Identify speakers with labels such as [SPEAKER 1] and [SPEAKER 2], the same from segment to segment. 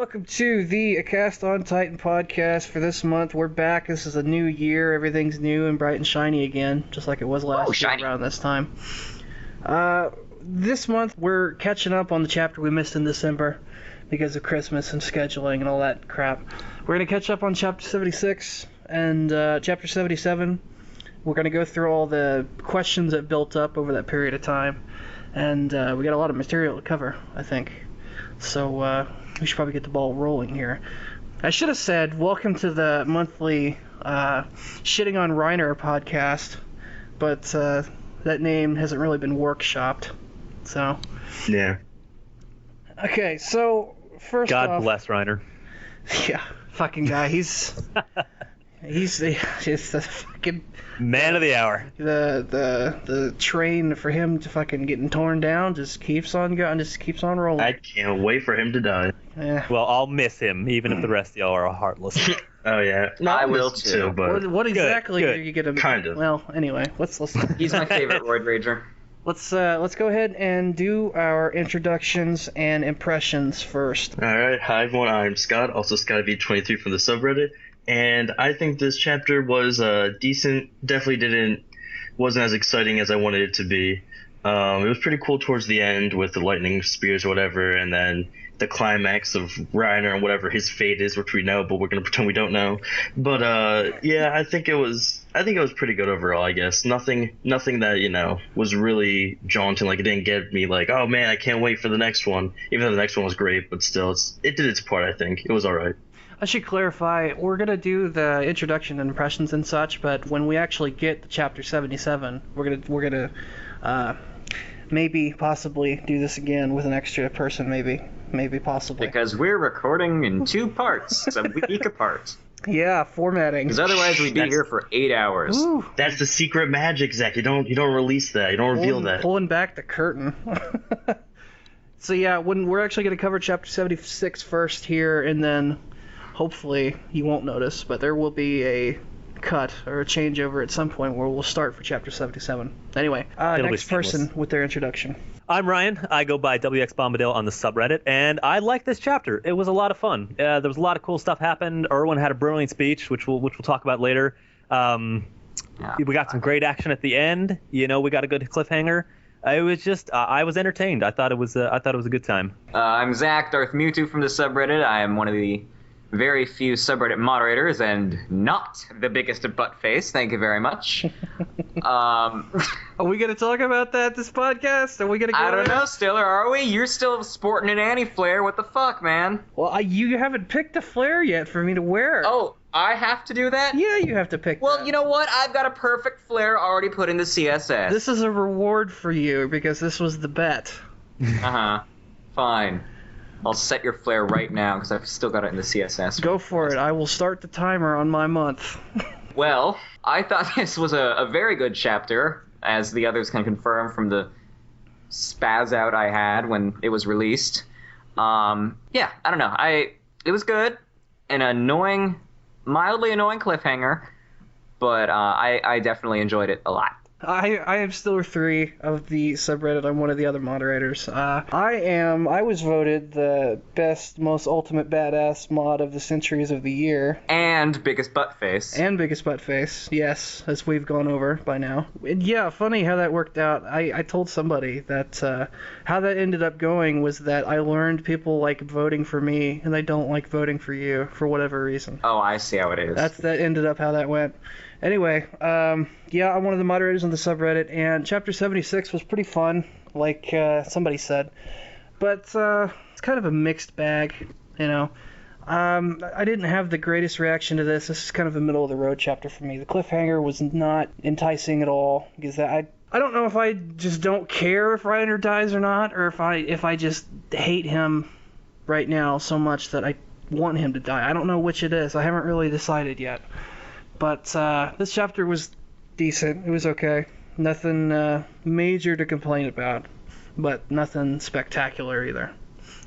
[SPEAKER 1] welcome to the A Cast on Titan podcast for this month. We're back. This is a new year. Everything's new and bright and shiny again, just like it was last year around this time. This month, we're catching up on the chapter we missed in December because of Christmas and scheduling and all that crap. We're going to catch up on Chapter 76 and Chapter 77. We're going to go through all the questions that built up over that period of time. And we got a lot of material to cover, I think. So we should probably get the ball rolling here. I should have said, welcome to the monthly Shitting on Reiner podcast. But that name hasn't really been workshopped. So.
[SPEAKER 2] Yeah.
[SPEAKER 1] Okay, so first off.
[SPEAKER 3] God bless Reiner.
[SPEAKER 1] Yeah, fucking guy. He's the fucking
[SPEAKER 3] man of the hour.
[SPEAKER 1] The train for him to fucking getting torn down just keeps on going, just keeps on rolling.
[SPEAKER 2] I can't wait for him to die.
[SPEAKER 1] Yeah.
[SPEAKER 3] Well, I'll miss him, even if the rest of y'all are heartless.
[SPEAKER 2] Oh yeah, no,
[SPEAKER 4] I will too.
[SPEAKER 2] But
[SPEAKER 1] What exactly are you gonna?
[SPEAKER 2] Kind of.
[SPEAKER 1] Well, anyway, let's.
[SPEAKER 4] He's my favorite Roid Rager.
[SPEAKER 1] Let's go ahead and do our introductions and impressions first.
[SPEAKER 2] All right, hi everyone. I'm Scott, also ScottyV23 from the subreddit, and I think this chapter was decent. Definitely wasn't as exciting as I wanted it to be. It was pretty cool towards the end with the lightning spears or whatever, and then the climax of Reiner and whatever his fate is, which we know, but we're gonna pretend we don't know. But yeah, I think it was pretty good overall. I guess nothing that was really jaunting. Like it didn't get me like, oh man, I can't wait for the next one. Even though the next one was great, but still, it did its part. I think it was all right.
[SPEAKER 1] I should clarify, we're going to do the introduction and impressions and such, but when we actually get to Chapter 77, we're gonna maybe possibly do this again with an extra person, maybe possibly.
[SPEAKER 4] Because we're recording in 2 parts, a week apart.
[SPEAKER 1] Yeah, formatting.
[SPEAKER 4] Because otherwise we'd be here for 8 hours.
[SPEAKER 1] Ooh.
[SPEAKER 2] That's the secret magic, Zach. You don't release that. You don't reveal that.
[SPEAKER 1] Pulling back the curtain. So yeah, when we're actually going to cover Chapter 76 first here, and then hopefully you won't notice, but there will be a cut or a changeover at some point where we'll start for Chapter 77. Anyway, next person with their introduction.
[SPEAKER 3] I'm Ryan. I go by WX Bombadil on the subreddit, and I like this chapter. It was a lot of fun. There was a lot of cool stuff happened. Erwin had a brilliant speech, which we'll talk about later. We got some great action at the end. We got a good cliffhanger. It was just I was entertained. I thought it was a good time.
[SPEAKER 4] I'm Zach, Darth Mewtwo from the subreddit. I am one of the very few subreddit moderators and not the biggest butt face. Thank you very much.
[SPEAKER 1] Are we going to talk about that this podcast? Are we going to go
[SPEAKER 4] I don't know, Stiller. Are we? You're still sporting an anti-flare. What the fuck, man?
[SPEAKER 1] Well, you haven't picked a flare yet for me to wear.
[SPEAKER 4] Oh, I have to do that?
[SPEAKER 1] Yeah, you have to pick
[SPEAKER 4] Well,
[SPEAKER 1] that.
[SPEAKER 4] you know what? I've got a perfect flare already put in the CSS.
[SPEAKER 1] This is a reward for you because this was the bet.
[SPEAKER 4] Uh-huh. Fine. I'll set your flare right now because I've still got it in the CSS.
[SPEAKER 1] Go for it. I will start the timer on my month.
[SPEAKER 4] Well, I thought this was a very good chapter, as the others can confirm from the spaz out I had when it was released. Yeah, I don't know. It was good. An mildly annoying cliffhanger, but I definitely enjoyed it a lot.
[SPEAKER 1] I am still 3 of the subreddit. I'm one of the other moderators. I was voted the best, most ultimate badass mod of the centuries of the year.
[SPEAKER 4] And biggest butt face.
[SPEAKER 1] Yes, as we've gone over by now. And yeah, funny how that worked out. I told somebody that how that ended up going was that I learned people like voting for me and they don't like voting for you for whatever reason.
[SPEAKER 4] Oh, I see how it is.
[SPEAKER 1] That ended up how that went. Anyway, yeah, I'm one of the moderators on the subreddit, and Chapter 76 was pretty fun, like somebody said. But it's kind of a mixed bag, I didn't have the greatest reaction to this. This is kind of a middle-of-the-road chapter for me. The cliffhanger was not enticing at all, because I don't know if I just don't care if Reiner dies or not, or if I just hate him right now so much that I want him to die. I don't know which it is. I haven't really decided yet. But this chapter was decent. It was okay. Nothing major to complain about, but nothing spectacular either.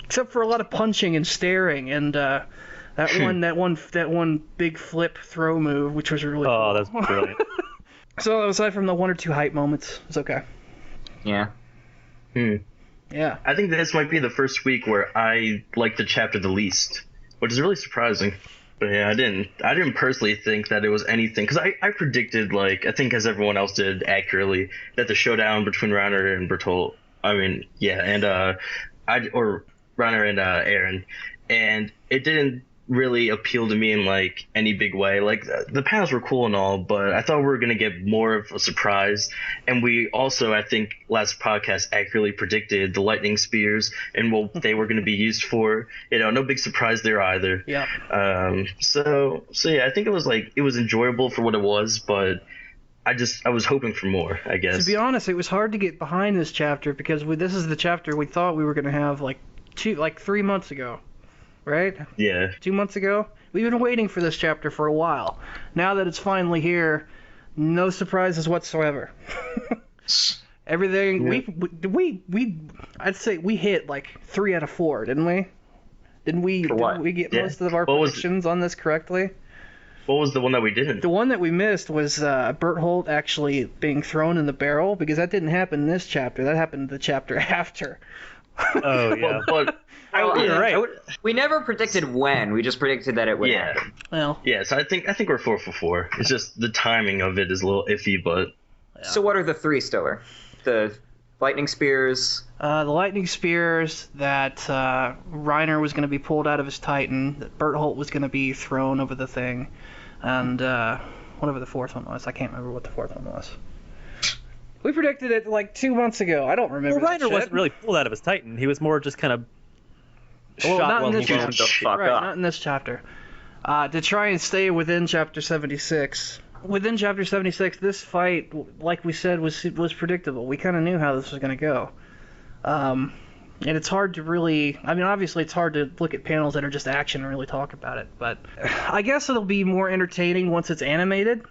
[SPEAKER 1] Except for a lot of punching and staring and that one big flip throw move, which was really cool.
[SPEAKER 3] That's brilliant.
[SPEAKER 1] So aside from the 1 or 2 hype moments, it's okay.
[SPEAKER 4] Yeah.
[SPEAKER 1] Yeah.
[SPEAKER 2] I think this might be the first week where I liked the chapter the least, which is really surprising. But yeah, I didn't personally think that it was anything, because I predicted, like, I think as everyone else did accurately, that the showdown between Reiner and Bertolt, Reiner and Aaron, and it didn't really appeal to me in like any big way. Like the panels were cool and all, but I thought we were gonna get more of a surprise. And we also, I think, last podcast accurately predicted the lightning spears and what they were gonna be used for. You know, no big surprise there either.
[SPEAKER 1] Yeah.
[SPEAKER 2] So yeah, I think it was enjoyable for what it was, but I was hoping for more, I guess.
[SPEAKER 1] To be honest, it was hard to get behind this chapter because this is the chapter we thought we were gonna have like 3 months ago. Right?
[SPEAKER 2] Yeah.
[SPEAKER 1] 2 months ago? We've been waiting for this chapter for a while. Now that it's finally here, no surprises whatsoever. Everything I'd say we hit like 3 out of 4, didn't we? Didn't we get most of our predictions on this correctly?
[SPEAKER 2] What was the one that we didn't?
[SPEAKER 1] The one that we missed was Bertolt actually being thrown in the barrel, because that didn't happen in this chapter. That happened the chapter after.
[SPEAKER 3] Oh yeah.
[SPEAKER 4] You're
[SPEAKER 3] right.
[SPEAKER 4] We never predicted when. We just predicted that it would happen.
[SPEAKER 1] Well.
[SPEAKER 2] Yeah, so I think we're 4 for 4. It's just the timing of it is a little iffy, but.
[SPEAKER 4] Yeah. So what are the 3 Stiller? The lightning spears.
[SPEAKER 1] The lightning spears, that Reiner was going to be pulled out of his Titan, that Bertolt was going to be thrown over the thing, and whatever the fourth one was. I can't remember what the fourth one was. We predicted it like 2 months ago. I don't remember.
[SPEAKER 3] Well, Reiner wasn't really pulled out of his Titan. He was more just kind of shot
[SPEAKER 1] not in
[SPEAKER 3] while
[SPEAKER 1] this
[SPEAKER 3] he
[SPEAKER 1] chapter.
[SPEAKER 3] was fuck
[SPEAKER 1] Right,
[SPEAKER 3] up.
[SPEAKER 1] not in this chapter. To try and stay within chapter 76. Within chapter 76, this fight, like we said, was predictable. We kind of knew how this was going to go. And it's hard to really... I mean, obviously it's hard to look at panels that are just action and really talk about it. But I guess it'll be more entertaining once it's animated.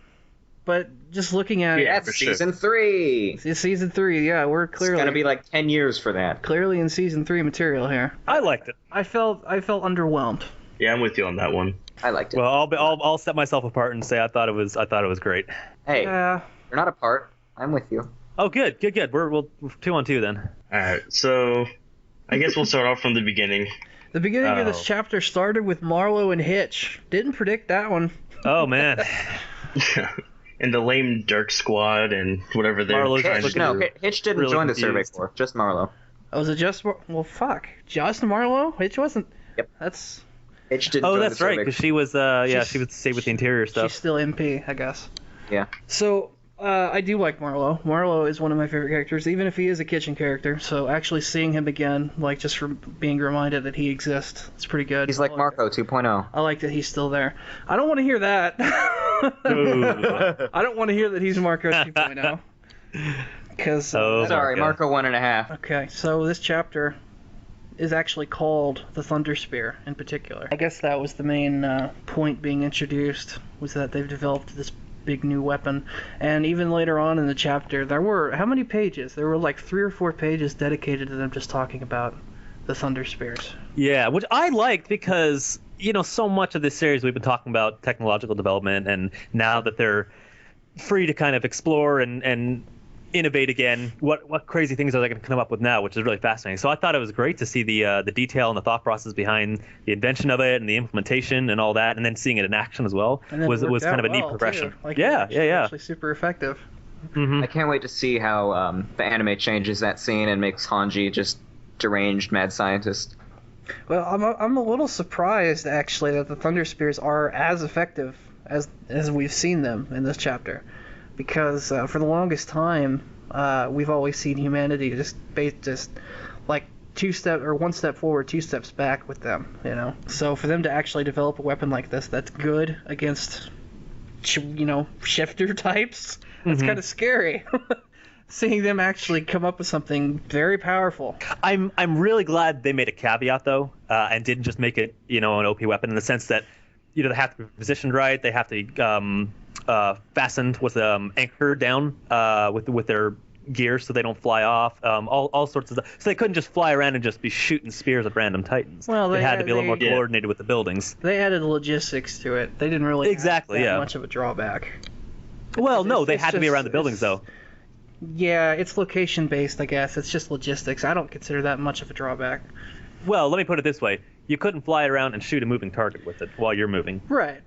[SPEAKER 1] But just looking at it...
[SPEAKER 4] That's season 3!
[SPEAKER 1] It's season 3, yeah. We're clearly...
[SPEAKER 4] It's going to be like 10 years for that.
[SPEAKER 1] Clearly in season 3 material here.
[SPEAKER 3] I liked it.
[SPEAKER 1] I felt underwhelmed.
[SPEAKER 2] Yeah, I'm with you on that one.
[SPEAKER 4] I liked it.
[SPEAKER 3] Well, I'll set myself apart and say I thought it was great.
[SPEAKER 4] Hey,
[SPEAKER 1] Yeah.
[SPEAKER 4] you're not apart. I'm with you.
[SPEAKER 3] Oh, good. We're 2 on 2 then.
[SPEAKER 2] All right, so I guess we'll start off from the beginning.
[SPEAKER 1] The beginning of this chapter started with Marlowe and Hitch. Didn't predict that one.
[SPEAKER 3] Oh man.
[SPEAKER 2] And the lame Dirk squad and whatever they're
[SPEAKER 3] Marlowe's
[SPEAKER 2] trying to
[SPEAKER 3] looking
[SPEAKER 2] do.
[SPEAKER 4] Hitch didn't
[SPEAKER 3] really
[SPEAKER 4] join the
[SPEAKER 3] confused.
[SPEAKER 4] survey corps. Just Marlowe.
[SPEAKER 1] Oh, was it just... Well, fuck. Just Marlowe? Hitch wasn't...
[SPEAKER 4] Yep.
[SPEAKER 1] That's...
[SPEAKER 4] Hitch didn't
[SPEAKER 3] Oh,
[SPEAKER 4] join
[SPEAKER 3] that's
[SPEAKER 4] the
[SPEAKER 3] right,
[SPEAKER 4] survey
[SPEAKER 3] because she was she would stay with the interior stuff.
[SPEAKER 1] She's still MP, I guess.
[SPEAKER 4] Yeah.
[SPEAKER 1] So, I do like Marlowe. Marlowe is one of my favorite characters, even if he is a kitchen character. So actually seeing him again, like just from being reminded that he exists, it's pretty good.
[SPEAKER 4] He's like Marco 2.0.
[SPEAKER 1] I like that he's still there. I don't want to hear that. I don't want to hear that he's Marco 2.0. Because...
[SPEAKER 4] Sorry, Marco 1.5.
[SPEAKER 1] Okay, so this chapter is actually called the Thunder Spear in particular. I guess that was the main point being introduced, was that they've developed this big new weapon. And even later on in the chapter, there were... How many pages? There were like 3 or 4 pages dedicated to them just talking about the Thunder Spears.
[SPEAKER 3] Yeah, which I liked because, you know, so much of this series we've been talking about technological development, and now that they're free to kind of explore and innovate again, what crazy things are they going to come up with now, which is really fascinating. So I thought it was great to see the detail and the thought process behind the invention of it and the implementation and all that, and then seeing it in action as well was kind of a neat progression.
[SPEAKER 1] Like,
[SPEAKER 3] yeah.
[SPEAKER 1] Actually super effective.
[SPEAKER 3] Mm-hmm.
[SPEAKER 4] I can't wait to see how the anime changes that scene and makes Hanji just deranged mad scientist.
[SPEAKER 1] Well, I'm a little surprised actually that the Thunder Spears are as effective as we've seen them in this chapter, because for the longest time we've always seen humanity just like 1 step forward, 2 steps back with them, you know. So for them to actually develop a weapon like this that's good against, you know, shifter types, that's kind of scary. Seeing them actually come up with something very powerful.
[SPEAKER 3] I'm really glad they made a caveat though, and didn't just make it, you know, an OP weapon, in the sense that, you know, they have to be positioned right, they have to be fastened with anchor down with their gear so they don't fly off, all sorts of stuff. So they couldn't just fly around and just be shooting spears at random Titans.
[SPEAKER 1] Well,
[SPEAKER 3] they had to be a little more coordinated with the buildings.
[SPEAKER 1] They added logistics to it. They didn't really have that much of a drawback.
[SPEAKER 3] Well, no, they had to be around the buildings though.
[SPEAKER 1] Yeah, it's location-based, I guess. It's just logistics. I don't consider that much of a drawback.
[SPEAKER 3] Well, let me put it this way. You couldn't fly around and shoot a moving target with it while you're moving.
[SPEAKER 1] Right.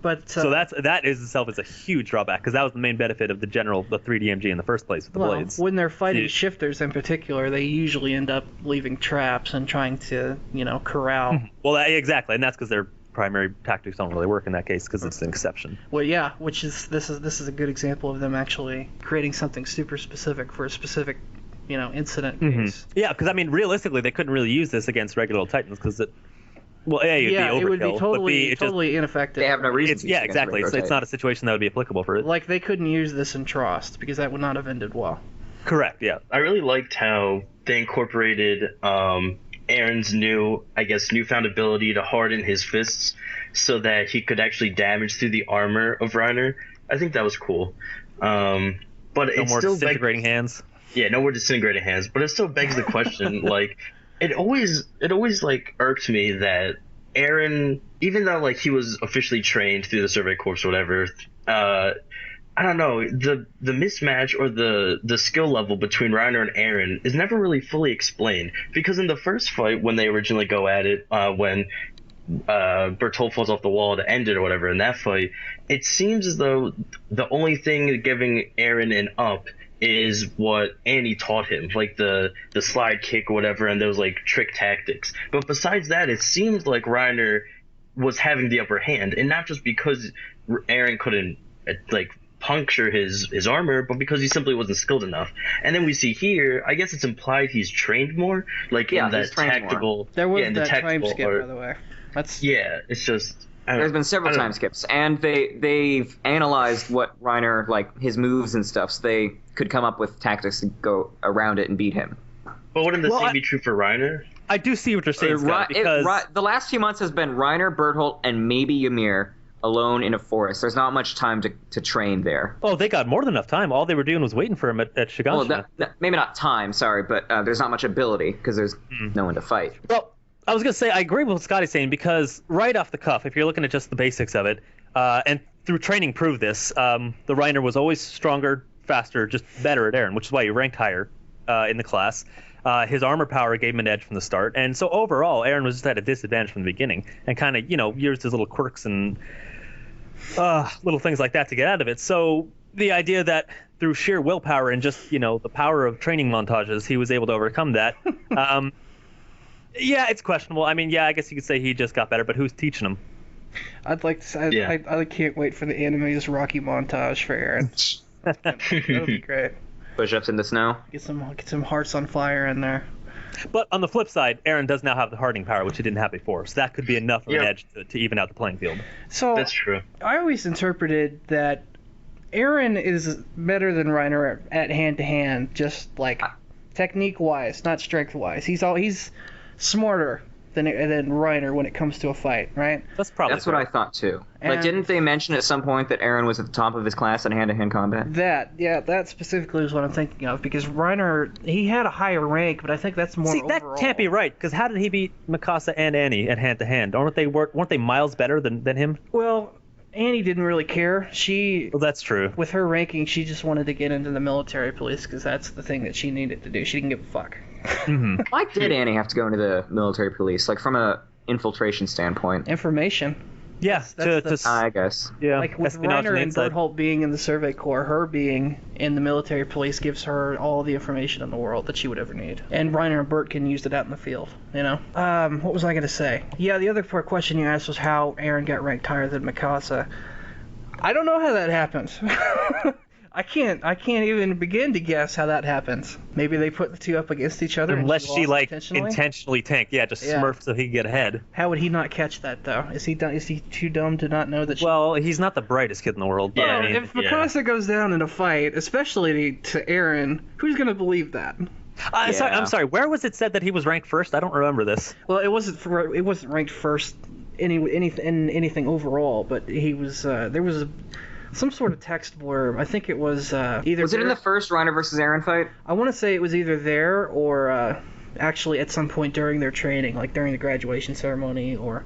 [SPEAKER 1] But
[SPEAKER 3] So that is itself is a huge drawback, because that was the main benefit of the 3DMG in the first place with the blades.
[SPEAKER 1] When they're fighting shifters in particular, they usually end up leaving traps and trying to, corral.
[SPEAKER 3] Well, exactly, and that's because their primary tactics don't really work in that case, because it's an exception.
[SPEAKER 1] Well, yeah, this is a good example of them actually creating something super specific for a specific incident case.
[SPEAKER 3] Yeah, because realistically, they couldn't really use this against regular old Titans, because it'd be overkill.
[SPEAKER 1] It would be totally ineffective.
[SPEAKER 4] They have no reason.
[SPEAKER 3] Yeah, exactly. It's not a situation that would be applicable for it.
[SPEAKER 1] Like, they couldn't use this in Trost because that would not have ended well.
[SPEAKER 3] Correct. Yeah.
[SPEAKER 2] I really liked how they incorporated Aaron's newfound ability to harden his fists so that he could actually damage through the armor of Reiner. I think that was cool. But
[SPEAKER 3] no more disintegrating hands.
[SPEAKER 2] Yeah, no more disintegrating hands. But it still begs the question, it always irked me that Aaron, even though he was officially trained through the Survey Corps or whatever, I don't know, the mismatch or the skill level between Reiner and Aaron is never really fully explained. Because in the first fight, when they originally go at it, when Bertolt falls off the wall to end it or whatever in that fight, it seems as though the only thing giving Aaron an up is what Annie taught him, like the slide kick or whatever, and those trick tactics. But besides that, it seems like Reiner was having the upper hand, and not just because Aaron couldn't puncture his armor, but because he simply wasn't skilled enough. And then we see here, I guess it's implied he's trained more, in that tactical.
[SPEAKER 1] There was that time skip, by the way.
[SPEAKER 2] It's just.
[SPEAKER 4] There's been several time skips, and they've analyzed what Reiner, his moves and stuff, so they could come up with tactics to go around it and beat him.
[SPEAKER 2] But wouldn't the same be true for Reiner?
[SPEAKER 3] I do see what you're saying, Scott, because
[SPEAKER 4] the last few months has been Reiner, Bertolt, and maybe Ymir alone in a forest. There's not much time to train there.
[SPEAKER 3] Oh, they got more than enough time. All they were doing was waiting for him at Shiganshina.
[SPEAKER 4] Well, maybe not time, sorry, but there's not much ability, because there's no one to fight.
[SPEAKER 3] Well, I was going to say, I agree with what Scotty's saying, because right off the cuff, if you're looking at just the basics of it, and through training proved this, the Reiner was always stronger, faster, just better at Aaron, which is why he ranked higher in the class. His armor power gave him an edge from the start, and so overall, Aaron was just at a disadvantage from the beginning, and kind of, used his little quirks and little things like that to get out of it. So the idea that through sheer willpower and just, the power of training montages, he was able to overcome that, yeah, it's questionable. I guess you could say he just got better, but who's teaching him?
[SPEAKER 1] I'd like to say, I can't wait for the anime's Rocky montage for Aaron. That'll be great.
[SPEAKER 4] Push-ups in the snow.
[SPEAKER 1] Get some hearts on fire in there.
[SPEAKER 3] But on the flip side, Aaron does now have the hardening power, which he didn't have before, so that could be enough of an edge to even out the playing field.
[SPEAKER 1] So
[SPEAKER 2] that's true. I
[SPEAKER 1] always interpreted that Aaron is better than Reiner at hand-to-hand, just technique-wise, not strength-wise. He's smarter than Reiner when it comes to a fight, right?
[SPEAKER 3] That's
[SPEAKER 4] what I thought too. Didn't they mention at some point that Aaron was at the top of his class in hand-to-hand combat?
[SPEAKER 1] That specifically is what I'm thinking of, because Reiner, he had a higher rank, but I think that's more overall.
[SPEAKER 3] That can't be right, because how did he beat Mikasa and Annie at hand-to-hand? Weren't they miles better than him?
[SPEAKER 1] Well, Annie didn't really care.
[SPEAKER 3] Well, that's true.
[SPEAKER 1] With her ranking, she just wanted to get into the military police, because that's the thing that she needed to do. She didn't give a fuck.
[SPEAKER 3] Mm-hmm.
[SPEAKER 4] Why did Annie have to go into the military police? From a infiltration standpoint.
[SPEAKER 1] Information.
[SPEAKER 3] Yeah,
[SPEAKER 4] I guess.
[SPEAKER 3] Yeah.
[SPEAKER 1] With Reiner and Bertolt being in the Survey Corps, her being in the military police gives her all the information in the world that she would ever need. And Reiner and Bert can use it out in the field, What was I going to say? Yeah, the other question you asked was how Aaron got ranked higher than Mikasa. I don't know how that happens. I can't even begin to guess how that happens. Maybe they put the two up against each other.
[SPEAKER 3] Unless she intentionally tanked, just smurfed so he could get ahead.
[SPEAKER 1] How would he not catch that though? Is he too dumb to not know that?
[SPEAKER 3] Well, he's not the brightest kid in the world. But
[SPEAKER 1] if Mikasa goes down in a fight, especially to Aaron, who's gonna believe that?
[SPEAKER 3] I'm sorry. Where was it said that he was ranked first? I don't remember this.
[SPEAKER 1] Well, it wasn't ranked first anything overall, but he was. There was some sort of text blurb. I think it was either.
[SPEAKER 4] Was it in the first Reiner versus Aaron fight?
[SPEAKER 1] I want to say it was either there or actually at some point during their training, like during the graduation ceremony, or.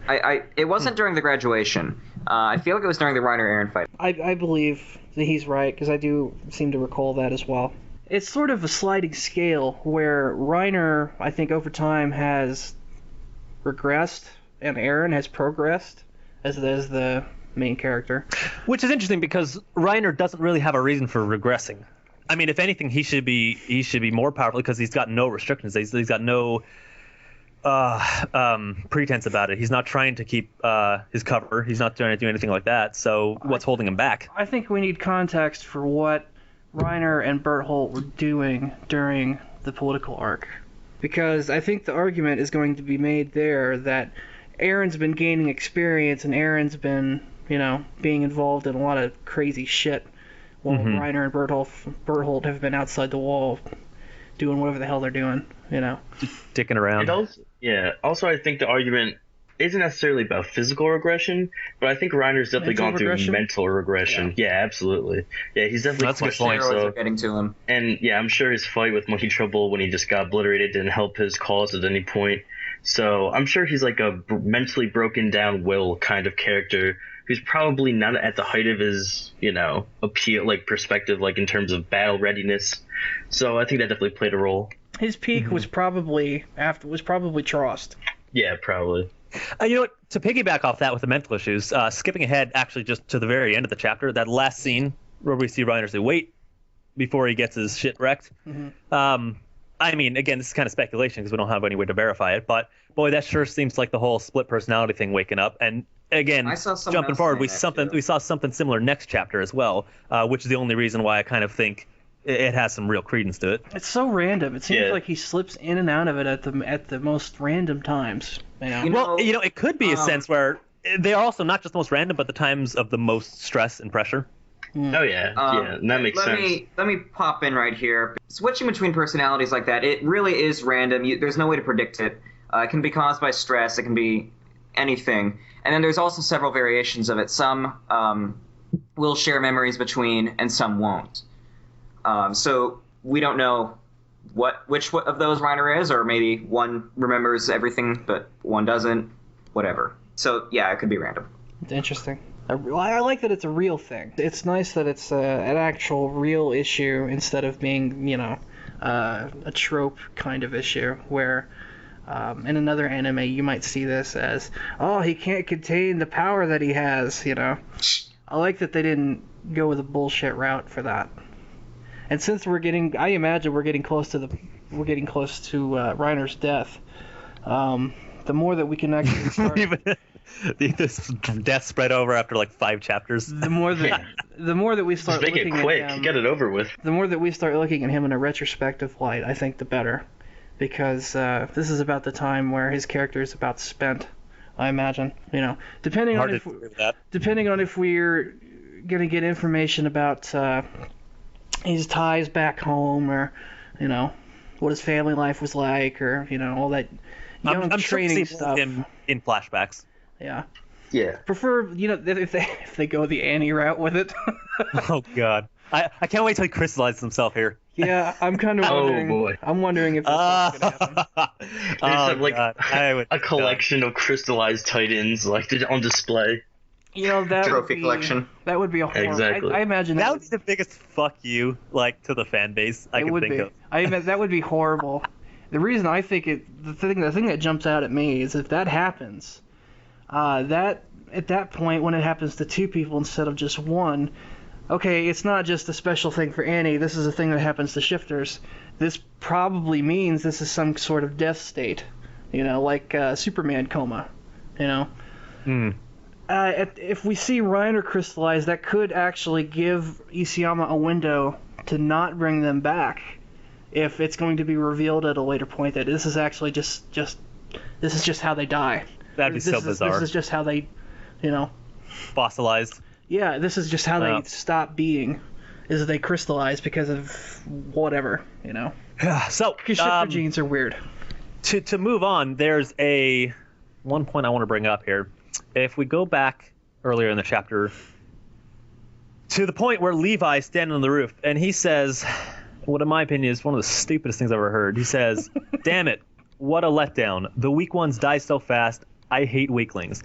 [SPEAKER 4] It wasn't during the graduation. I feel like it was during the Reiner Aaron fight.
[SPEAKER 1] I believe that he's right, because I do seem to recall that as well. it's sort of a sliding scale where Reiner, I think, over time has regressed and Eren has progressed as the main character.
[SPEAKER 3] Which is interesting because Reiner doesn't really have a reason for regressing. I mean, if anything, he should be more powerful because he's got no restrictions. He's got no pretense about it. He's not trying to keep his cover. He's not trying to do anything like that. So what's holding him back?
[SPEAKER 1] I think we need context for what Reiner and Bertholdt were doing during the political arc. Because I think the argument is going to be made there that Eren's been gaining experience and Eren's been, being involved in a lot of crazy shit while Reiner and Bertholdt have been outside the wall doing whatever the hell they're doing,
[SPEAKER 3] Just dicking around.
[SPEAKER 2] Also, I think the argument isn't necessarily about physical regression, but I think Reiner's definitely gone through mental regression. Yeah, absolutely. Yeah, he's definitely
[SPEAKER 3] That's a good point.
[SPEAKER 4] Steroids are getting to him.
[SPEAKER 2] And yeah, I'm sure his fight with Monkey Trouble when he just got obliterated didn't help his cause at any point. So I'm sure he's like a mentally broken down Will kind of character who's probably not at the height of his, appeal, like perspective, like in terms of battle readiness. So I think that definitely played a role.
[SPEAKER 1] His peak was probably Trost.
[SPEAKER 2] Yeah, probably.
[SPEAKER 3] You know what? To piggyback off that with the mental issues, skipping ahead actually just to the very end of the chapter, that last scene where we see Reiner say, "Wait," before he gets his shit wrecked. I mean, again, this is kind of speculation because we don't have any way to verify it, but boy, that sure seems like the whole split personality thing waking up. And again, jumping forward, we saw something similar next chapter as well, which is the only reason why I kind of think it has some real credence to it.
[SPEAKER 1] It's so random. It seems like he slips in and out of it at the most random times.
[SPEAKER 3] Well, it could be a sense where they are also not just the most random, but the times of the most stress and pressure.
[SPEAKER 2] Oh yeah, that makes sense.
[SPEAKER 4] Let me pop in right here. Switching between personalities like that, it really is random. There's no way to predict it. It can be caused by stress. It can be anything. And then there's also several variations of it. Some will share memories between, and some won't. So we don't know which of those Reiner is, or maybe one remembers everything, but one doesn't. Whatever. So yeah, it could be random.
[SPEAKER 1] It's interesting. I like that it's a real thing. It's nice that it's an actual real issue instead of being, a trope kind of issue where in another anime you might see this as, oh, he can't contain the power that he has, I like that they didn't go with a bullshit route for that. And since I imagine we're getting close to Reiner's death, the more that we can actually start...
[SPEAKER 3] This death spread over after like 5 chapters.
[SPEAKER 1] The more that we start
[SPEAKER 2] just make
[SPEAKER 1] looking
[SPEAKER 2] it quick,
[SPEAKER 1] at him,
[SPEAKER 2] get it over with.
[SPEAKER 1] The more that we start looking at him in a retrospective light, I think the better, because this is about the time where his character is about spent. I imagine, depending on if we're gonna get information about his ties back home, or what his family life was like, or all that young
[SPEAKER 3] I'm
[SPEAKER 1] training
[SPEAKER 3] sure
[SPEAKER 1] stuff.
[SPEAKER 3] Him in flashbacks.
[SPEAKER 1] Yeah.
[SPEAKER 2] Yeah.
[SPEAKER 1] Prefer, if they go the Annie route with it.
[SPEAKER 3] Oh God, I can't wait till he crystallizes himself here.
[SPEAKER 1] Yeah, I'm kind of wondering.
[SPEAKER 2] Oh boy.
[SPEAKER 1] I'm wondering if that's going to happen.
[SPEAKER 2] A collection of crystallized titans on display.
[SPEAKER 1] That
[SPEAKER 4] trophy collection.
[SPEAKER 1] That would be a horror.
[SPEAKER 2] Exactly.
[SPEAKER 1] I imagine
[SPEAKER 3] that would be the biggest fuck you to the fan base I could think of.
[SPEAKER 1] That would be horrible. The reason I think the thing that jumps out at me is if that happens, that at that point when it happens to 2 people instead of just 1, okay, it's not just a special thing for Annie. This is a thing that happens to shifters. This probably means this is some sort of death state, like Superman coma, If we see Reiner crystallize, that could actually give Isayama a window to not bring them back. If it's going to be revealed at a later point that this is actually just this is just how they die.
[SPEAKER 3] That'd be so bizarre.
[SPEAKER 1] This is just how they,
[SPEAKER 3] fossilized.
[SPEAKER 1] Yeah, this is just how they stop being, is that they crystallize because of whatever,
[SPEAKER 3] So
[SPEAKER 1] shifter genes are weird.
[SPEAKER 3] To move on, there's one point I want to bring up here. If we go back earlier in the chapter to the point where Levi's standing on the roof and he says, what in my opinion is one of the stupidest things I've ever heard. He says, "Damn it, what a letdown. The weak ones die so fast. I hate weaklings."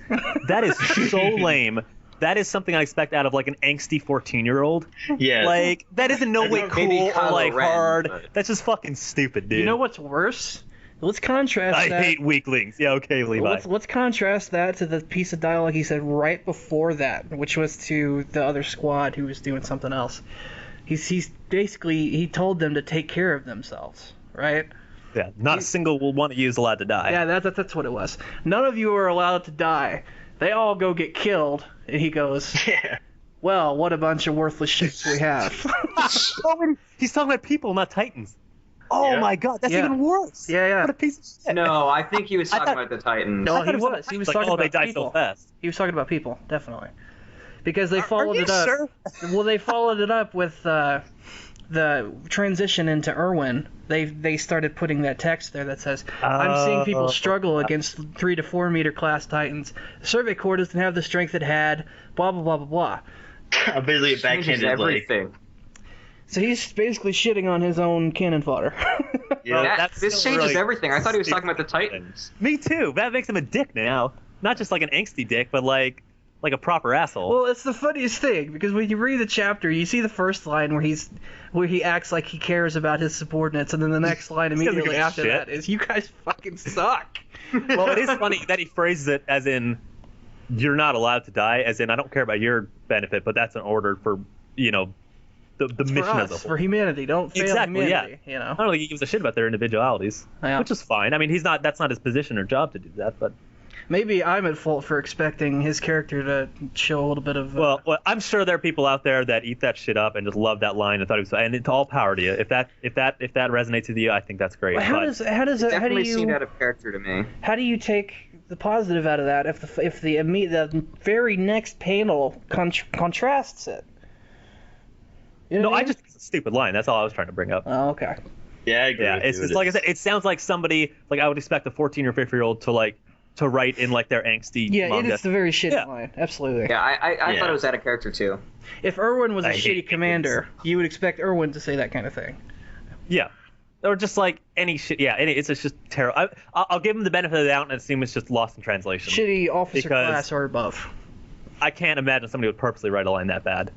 [SPEAKER 3] That is so lame. that is something I expect out of like an angsty 14-year-old.
[SPEAKER 2] Yeah.
[SPEAKER 3] Like that is in no way cool or like
[SPEAKER 4] Ren,
[SPEAKER 3] hard.
[SPEAKER 4] but...
[SPEAKER 3] That's just fucking stupid, dude.
[SPEAKER 1] You know what's worse? Let's contrast
[SPEAKER 3] I
[SPEAKER 1] that.
[SPEAKER 3] hate weaklings. Yeah, okay, Levi.
[SPEAKER 1] Let's contrast that to the piece of dialogue he said right before that, which was to the other squad who was doing something else. He's basically, he told them to take care of themselves, right?
[SPEAKER 3] Yeah, not a single one of you is allowed to die.
[SPEAKER 1] Yeah, that's what it was. None of you are allowed to die. They all go get killed, and he goes,
[SPEAKER 2] Yeah.
[SPEAKER 1] well, what a bunch of worthless shits we have.
[SPEAKER 3] Oh, he's talking about people, not Titans. Oh
[SPEAKER 2] Yeah.
[SPEAKER 3] my god, that's
[SPEAKER 1] Yeah.
[SPEAKER 3] even worse.
[SPEAKER 1] Yeah.
[SPEAKER 3] What a piece of shit.
[SPEAKER 4] No, I think he was talking about the Titans.
[SPEAKER 1] No,
[SPEAKER 3] I thought
[SPEAKER 1] he
[SPEAKER 3] it
[SPEAKER 1] was. He was
[SPEAKER 3] like,
[SPEAKER 1] talking
[SPEAKER 3] oh,
[SPEAKER 1] about
[SPEAKER 3] they died
[SPEAKER 1] people.
[SPEAKER 3] so fast.
[SPEAKER 1] He was talking about people, definitely. Because they
[SPEAKER 3] Are
[SPEAKER 1] followed
[SPEAKER 3] you
[SPEAKER 1] it up.
[SPEAKER 3] sure?
[SPEAKER 1] Well, they followed it up with the transition into Irwin. They started putting that text there that says, I'm seeing people struggle against 3 to 4 meter class Titans. The Survey Corps doesn't have the strength it had, blah, blah, blah, blah, blah.
[SPEAKER 2] Basically a
[SPEAKER 4] Changes
[SPEAKER 2] backhanded, like...
[SPEAKER 4] everything.
[SPEAKER 1] So he's basically shitting on his own cannon fodder.
[SPEAKER 2] Yeah.
[SPEAKER 4] This changes
[SPEAKER 3] really
[SPEAKER 4] everything. I thought he was talking about the Titans.
[SPEAKER 3] Me too. That makes him a dick now. Not just like an angsty dick, but like a proper asshole.
[SPEAKER 1] Well, it's the funniest thing, because when you read the chapter, you see the first line where he acts like he cares about his subordinates, and then the next line
[SPEAKER 3] doesn't
[SPEAKER 1] immediately
[SPEAKER 3] give a
[SPEAKER 1] after
[SPEAKER 3] shit.
[SPEAKER 1] that is, you guys fucking suck.
[SPEAKER 3] Well, it is funny that he phrases it as in, you're not allowed to die, as in, I don't care about your benefit, but that's an order for, the mission
[SPEAKER 1] for
[SPEAKER 3] as a
[SPEAKER 1] us,
[SPEAKER 3] whole.
[SPEAKER 1] for humanity. Don't fail
[SPEAKER 3] Exactly,
[SPEAKER 1] humanity,
[SPEAKER 3] I don't think he gives a shit about their individualities,
[SPEAKER 1] Yeah.
[SPEAKER 3] which is fine. I mean, that's not his position or job to do that, but...
[SPEAKER 1] Maybe I'm at fault for expecting his character to show a little bit of...
[SPEAKER 3] Well, I'm sure there are people out there that eat that shit up and just love that line and thought it was... And it's all power to you. If that resonates with you, I think that's great.
[SPEAKER 1] How
[SPEAKER 3] but,
[SPEAKER 4] Definitely seemed out of character to me.
[SPEAKER 1] How do you take the positive out of that if the very next panel contrasts it? You know
[SPEAKER 3] no,
[SPEAKER 1] what
[SPEAKER 3] I
[SPEAKER 1] mean?
[SPEAKER 3] just think it's a stupid line. That's all I was trying to bring up.
[SPEAKER 1] Oh, okay.
[SPEAKER 2] Yeah, I agree
[SPEAKER 3] Yeah,
[SPEAKER 2] with
[SPEAKER 3] it's
[SPEAKER 2] you.
[SPEAKER 3] just like I said. It sounds like somebody I would expect a 14 or 15-year-old to write in like their angsty
[SPEAKER 1] Yeah,
[SPEAKER 3] manga.
[SPEAKER 1] it is the very shitty
[SPEAKER 3] Yeah.
[SPEAKER 1] line. Absolutely.
[SPEAKER 4] Yeah, I
[SPEAKER 2] Yeah.
[SPEAKER 4] thought it was out of character too.
[SPEAKER 1] If Irwin was a
[SPEAKER 3] I hate
[SPEAKER 1] shitty commander, you would expect Irwin to say that kind of thing.
[SPEAKER 3] Yeah, or just like any shit. Yeah, it's just terrible. I'll give him the benefit of the doubt and assume it's just lost in translation.
[SPEAKER 1] Shitty officer
[SPEAKER 3] Because-
[SPEAKER 1] class or above.
[SPEAKER 3] I can't imagine somebody would purposely write a line that bad.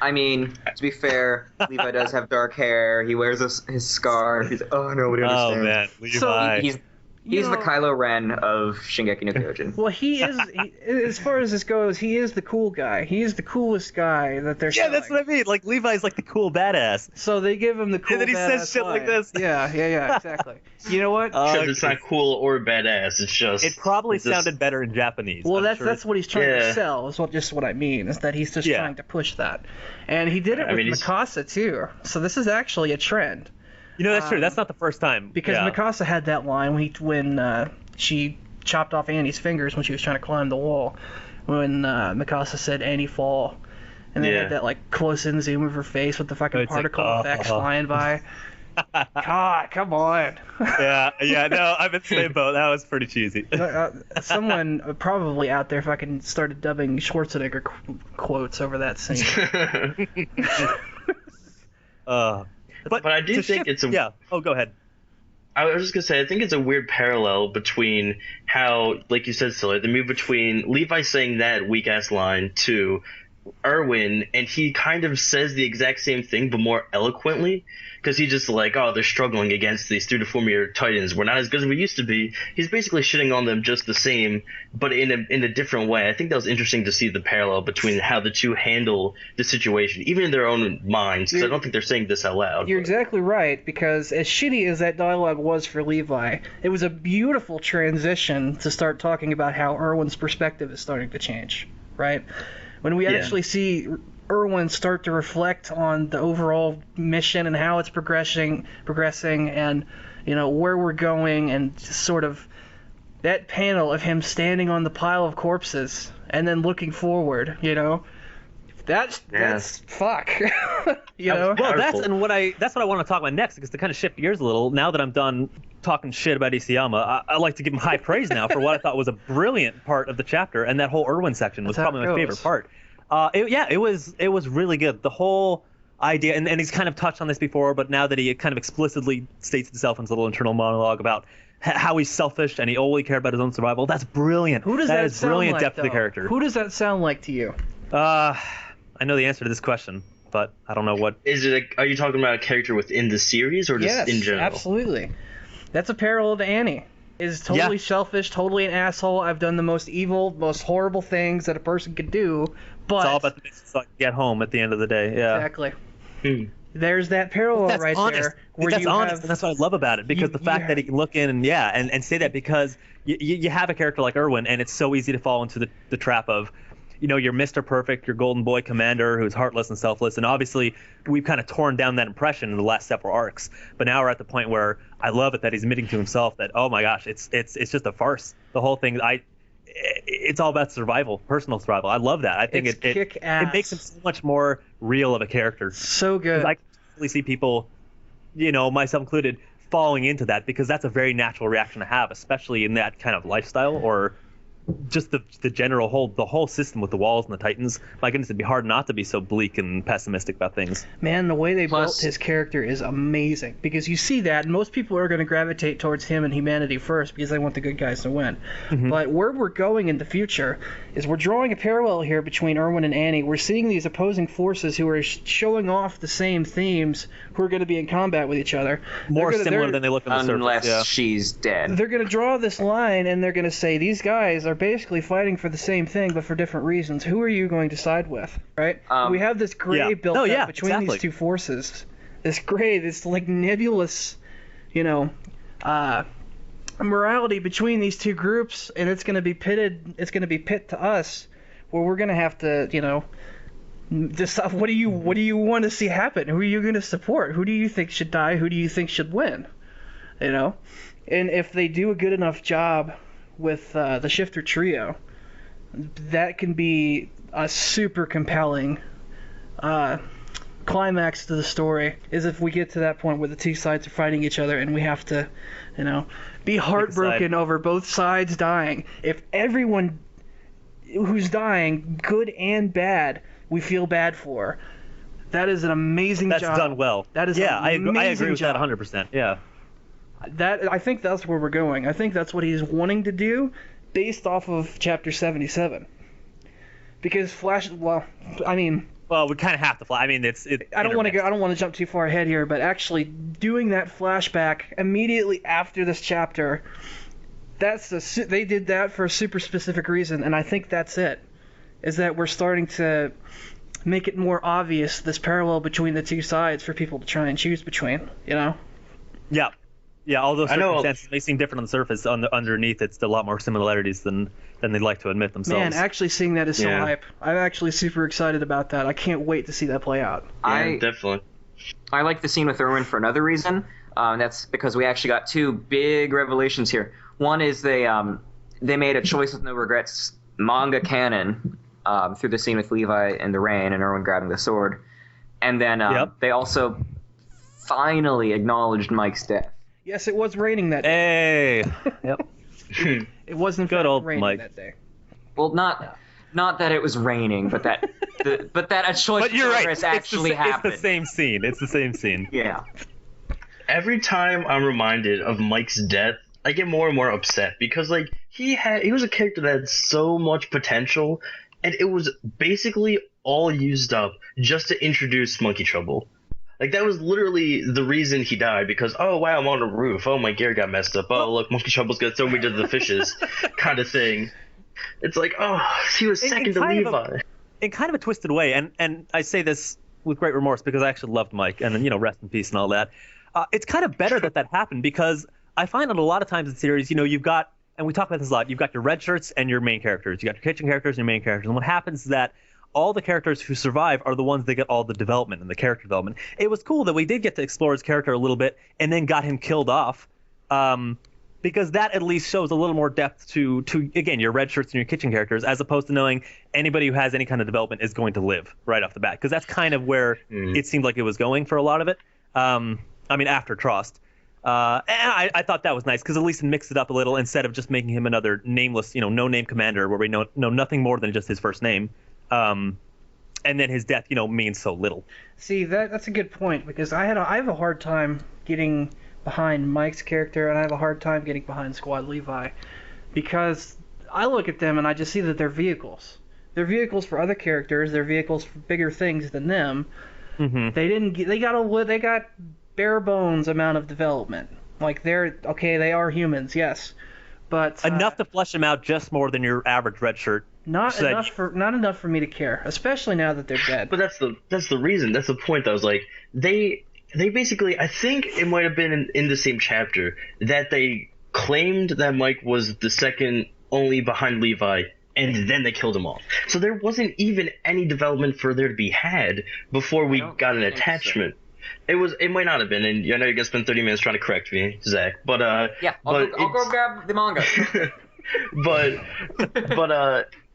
[SPEAKER 4] I mean, to be fair, Levi does have dark hair. He wears his scarf. He's nobody
[SPEAKER 3] Oh
[SPEAKER 4] understands.
[SPEAKER 3] man, Levi.
[SPEAKER 4] He's
[SPEAKER 1] You
[SPEAKER 4] the
[SPEAKER 1] know-
[SPEAKER 4] Kylo Ren of Shingeki no Kyojin.
[SPEAKER 1] Well, as far as this goes, he is the cool guy. He is the coolest guy that they're
[SPEAKER 3] Yeah, that's what I mean. Like Levi's like the cool badass.
[SPEAKER 1] So they give him the cool
[SPEAKER 3] And then he says
[SPEAKER 1] badass
[SPEAKER 3] shit like
[SPEAKER 1] line.
[SPEAKER 3] this.
[SPEAKER 1] Yeah, exactly. You know what?
[SPEAKER 2] Because it's not cool or badass. It's just...
[SPEAKER 3] It probably
[SPEAKER 2] it's just-
[SPEAKER 3] sounded better in Japanese.
[SPEAKER 1] Well,
[SPEAKER 3] I'm
[SPEAKER 1] that's
[SPEAKER 3] sure
[SPEAKER 1] that's what he's trying to
[SPEAKER 2] Yeah.
[SPEAKER 1] sell. Is what I mean. Is that he's just
[SPEAKER 3] Yeah.
[SPEAKER 1] trying to push that, and he did it
[SPEAKER 2] I
[SPEAKER 1] with
[SPEAKER 2] mean, he's-
[SPEAKER 1] Mikasa too. So this is actually a trend.
[SPEAKER 3] That's true. That's not the first time.
[SPEAKER 1] Because
[SPEAKER 3] yeah.
[SPEAKER 1] Mikasa had that line when she chopped off Annie's fingers when she was trying to climb the wall. When Mikasa said Annie fall, and they
[SPEAKER 2] Yeah.
[SPEAKER 1] had that like close in zoom of her face with the fucking
[SPEAKER 3] It's like,
[SPEAKER 1] particle effects flying by. God, come on.
[SPEAKER 3] yeah. No, I'm in the same boat. That was pretty cheesy.
[SPEAKER 1] Someone probably out there fucking started dubbing Schwarzenegger quotes over that scene.
[SPEAKER 3] But
[SPEAKER 2] I do
[SPEAKER 3] to
[SPEAKER 2] think
[SPEAKER 3] shift-
[SPEAKER 2] it's a...
[SPEAKER 3] Yeah. Oh, go ahead.
[SPEAKER 2] I was just going to say, I think it's a weird parallel between how, like you said, Silly, the move between Levi saying that weak-ass line to Irwin, and he kind of says the exact same thing, but more eloquently, because he's just like, oh, they're struggling against these 3 to 4 meter Titans. We're not as good as we used to be. He's basically shitting on them just the same, but in a different way. I think that was interesting to see the parallel between how the two handle the situation, even in their own minds, because I don't think they're saying this out loud.
[SPEAKER 1] You're
[SPEAKER 2] but-
[SPEAKER 1] exactly right, because as shitty as that dialogue was for Levi, it was a beautiful transition to start talking about how Irwin's perspective is starting to change, right? When we actually see Irwin start to reflect on the overall mission and how it's progressing and, where we're going, and just sort of that panel of him standing on the pile of corpses and then looking forward, That's fuck.
[SPEAKER 3] Well, that's what I want to talk about next, because to kind of shift gears a little, now that I'm done talking shit about Isayama, I like to give him high praise now for what I thought was a brilliant part of the chapter, and that whole Irwin section was
[SPEAKER 1] That's how
[SPEAKER 3] probably
[SPEAKER 1] it
[SPEAKER 3] my
[SPEAKER 1] goes.
[SPEAKER 3] favorite part. It was really good. The whole idea, and he's kind of touched on this before, but now that he kind of explicitly states himself in his little internal monologue about how he's selfish and he only cared about his own survival. That's brilliant.
[SPEAKER 1] Who does that
[SPEAKER 3] is
[SPEAKER 1] sound
[SPEAKER 3] brilliant
[SPEAKER 1] like,
[SPEAKER 3] depth to the
[SPEAKER 1] though?
[SPEAKER 3] character.
[SPEAKER 1] Who does that sound like to you?
[SPEAKER 3] I know the answer to this question, but I don't know what.
[SPEAKER 2] Is it? Are you talking about a character within the series or just
[SPEAKER 1] Yes,
[SPEAKER 2] in general?
[SPEAKER 1] absolutely. That's a parallel to Annie. Is totally selfish, totally an asshole. I've done the most evil, most horrible things that a person could do, but
[SPEAKER 3] It's all about the business so I can get home at the end of the day. Yeah.
[SPEAKER 1] exactly. There's that parallel
[SPEAKER 3] That's
[SPEAKER 1] right
[SPEAKER 3] honest.
[SPEAKER 1] there. Where
[SPEAKER 3] That's
[SPEAKER 1] you
[SPEAKER 3] honest,
[SPEAKER 1] have,
[SPEAKER 3] and that's what I love about it. Because the fact that he can look in and say that, because you have a character like Erwin, and it's so easy to fall into the trap of, you're Mr. Perfect, your golden boy commander who's heartless and selfless, and obviously we've kind of torn down that impression in the last several arcs. But now we're at the point where I love it that he's admitting to himself that, oh my gosh, it's just a farce. The whole thing, it's all about survival, personal survival. I love that. I think it makes him so much more real of a character.
[SPEAKER 1] So good.
[SPEAKER 3] I can really see people, myself included, falling into that, because that's a very natural reaction to have, especially in that kind of lifestyle, or just the general whole system with the walls and the Titans. My goodness, it'd be hard not to be so bleak and pessimistic about things.
[SPEAKER 1] Man, the way they built his character is amazing, because you see that, and most people are going to gravitate towards him and humanity first because they want the good guys to win.
[SPEAKER 3] Mm-hmm.
[SPEAKER 1] But where we're going in the future is we're drawing a parallel here between Erwin and Annie. We're seeing these opposing forces who are showing off the same themes, who are going to be in combat with each other.
[SPEAKER 3] More similar than they look on the surface.
[SPEAKER 4] Unless she's dead.
[SPEAKER 1] They're going to draw this line, and they're going to say, these guys are basically fighting for the same thing, but for different reasons. Who are you going to side with, right? We have this gray built up between these two forces. This gray, this like nebulous, morality between these two groups, and it's going to be pitted. It's going to be pit to us, where we're going to have to, decide what do you want to see happen? Who are you going to support? Who do you think should die? Who do you think should win? And if they do a good enough job with the Shifter trio, that can be a super compelling climax to the story, is if we get to that point where the two sides are fighting each other and we have to, be heartbroken over both sides dying. If everyone who's dying, good and bad, we feel bad for, that is an amazing job.
[SPEAKER 3] That's done well.
[SPEAKER 1] That is
[SPEAKER 3] I agree with that 100%. Yeah.
[SPEAKER 1] I think that's where we're going. I think that's what he's wanting to do, based off of Chapter 77. Because
[SPEAKER 3] Well, we kind of have to fly. I mean,
[SPEAKER 1] I don't want to jump too far ahead here, but actually doing that flashback immediately after this chapter, they did that for a super specific reason, and I think that's it. Is that we're starting to make it more obvious, this parallel between the two sides, for people to try and choose between.
[SPEAKER 3] Yeah. Yeah, although circumstances may seem different on the surface, underneath it's a lot more similarities than they'd like to admit themselves.
[SPEAKER 1] Man, actually seeing that is so hype. I'm actually super excited about that. I can't wait to see that play out.
[SPEAKER 2] Yeah, definitely.
[SPEAKER 4] I like the scene with Erwin for another reason. That's because we actually got two big revelations here. One is they made a choice with no regrets manga canon through the scene with Levi in the rain and Erwin grabbing the sword. And then they also finally acknowledged Mike's death.
[SPEAKER 1] Yes, it was raining that day.
[SPEAKER 3] Hey. Yep.
[SPEAKER 1] It wasn't
[SPEAKER 3] good old
[SPEAKER 1] raining
[SPEAKER 3] Mike
[SPEAKER 1] that day.
[SPEAKER 4] Well, not that it was raining, but that a choice
[SPEAKER 3] but you're right.
[SPEAKER 4] actually happened.
[SPEAKER 3] It's the same scene. It's the same scene.
[SPEAKER 4] Yeah.
[SPEAKER 2] Every time I'm reminded of Mike's death, I get more and more upset, because he was a character that had so much potential, and it was basically all used up just to introduce Monkey Trouble. That was literally the reason he died, because, oh, wow, I'm on a roof. Oh, my gear got messed up. Oh, look, Monkey Trouble's going to throw me to the fishes kind of thing. It's like, oh, he was second to Levi.
[SPEAKER 3] In kind of a twisted way, and I say this with great remorse because I actually loved Mike, and rest in peace and all that. It's kind of better that happened, because I find that a lot of times in series, you've got, and we talk about this a lot, you've got your red shirts and your main characters. You got your kitchen characters and your main characters. And what happens is that all the characters who survive are the ones that get all the development and the character development. It was cool that we did get to explore his character a little bit and then got him killed off, because that at least shows a little more depth to again, your red shirts and your kitchen characters, as opposed to knowing anybody who has any kind of development is going to live right off the bat, because that's kind of where it seemed like it was going for a lot of it. After Trost. And I thought that was nice, because at least it mixed it up a little, instead of just making him another nameless, no-name commander where we know nothing more than just his first name. And then his death, means so little.
[SPEAKER 1] See, that's a good point, because I have a hard time getting behind Mike's character, and I have a hard time getting behind Squad Levi, because I look at them and I just see that they're vehicles. They're vehicles for other characters. They're vehicles for bigger things than them.
[SPEAKER 3] Mm-hmm.
[SPEAKER 1] They got bare bones amount of development. Like they are humans, yes, but
[SPEAKER 3] enough to flesh them out just more than your average red shirt.
[SPEAKER 1] Not enough for me to care, especially now that they're dead.
[SPEAKER 2] But that's the reason. That's the point. That was like they basically, I think it might have been in the same chapter that they claimed that Mike was the second only behind Levi, and then they killed him off. So there wasn't even any development for there to be had before we got an attachment. So. It might not have been, and I know you're gonna spend 30 minutes trying to correct me, Zach. But
[SPEAKER 4] yeah, I'll go grab the manga.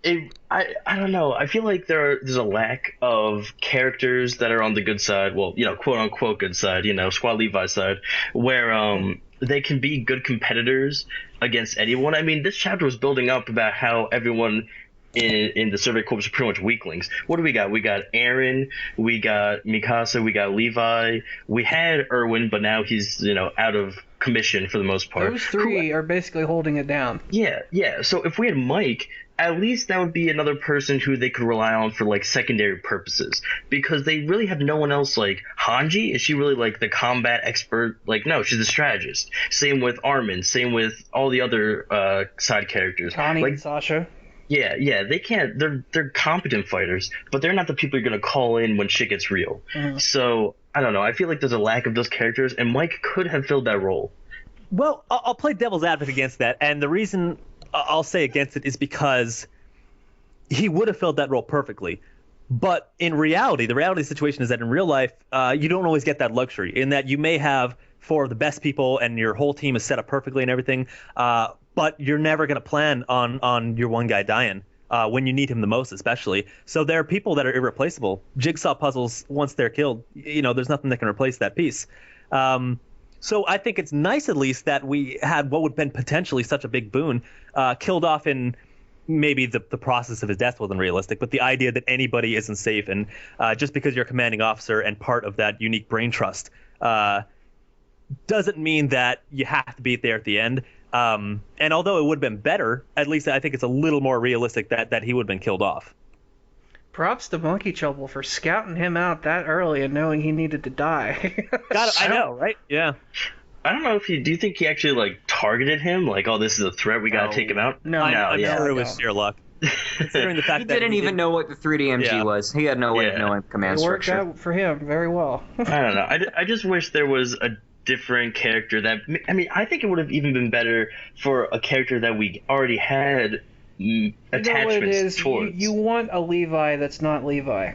[SPEAKER 2] I don't know. I feel like there's a lack of characters that are on the good side. Well, quote unquote good side. Squad Levi's side, where they can be good competitors against anyone. I mean, this chapter was building up about how everyone in the Survey Corps are pretty much weaklings. What do we got? We got Aaron, we got Mikasa, we got Levi. We had Erwin, but now he's out of commission for the most part.
[SPEAKER 1] Those three are basically holding it down.
[SPEAKER 2] Yeah. So if we had Mike, at least that would be another person who they could rely on for like secondary purposes, because they really have no one else. Like Hanji, is she really like the combat expert? Like, no, she's a strategist. Same with Armin. Same with all the other side characters.
[SPEAKER 1] Connie and Sasha.
[SPEAKER 2] Yeah, they can't. They're competent fighters, but they're not the people you're gonna call in when shit gets real. Mm-hmm. So I don't know. I feel like there's a lack of those characters, and Mike could have filled that role.
[SPEAKER 3] Well, I'll play devil's advocate against that, and the reason I'll say against it is because he would have filled that role perfectly. But in reality, the reality situation is that in real life, you don't always get that luxury, in that you may have four of the best people and your whole team is set up perfectly and everything, but you're never going to plan on your one guy dying when you need him the most, especially. So there are people that are irreplaceable. Jigsaw puzzles, once they're killed, there's nothing that can replace that piece. So I think it's nice, at least, that we had what would have been potentially such a big boon killed off in maybe the process of his death wasn't realistic, but the idea that anybody isn't safe, and just because you're a commanding officer and part of that unique brain trust doesn't mean that you have to be there at the end. And although it would have been better, at least I think it's a little more realistic that he would have been killed off.
[SPEAKER 1] Props to Monkey Trouble for scouting him out that early and knowing he needed to die.
[SPEAKER 3] I know, right? Yeah.
[SPEAKER 2] I don't know if do you think he actually like targeted him? Like, oh, this is a threat, we gotta take him out?
[SPEAKER 1] No,
[SPEAKER 3] I'm sure it was sheer luck. Considering the fact
[SPEAKER 4] he didn't even know what the 3DMG was. He had no way of knowing command structure.
[SPEAKER 1] It worked out for him very well.
[SPEAKER 2] I don't know. I just wish there was a different character that. I mean, I think it would have even been better for a character that we already had attachments towards.
[SPEAKER 1] You want a Levi that's not Levi.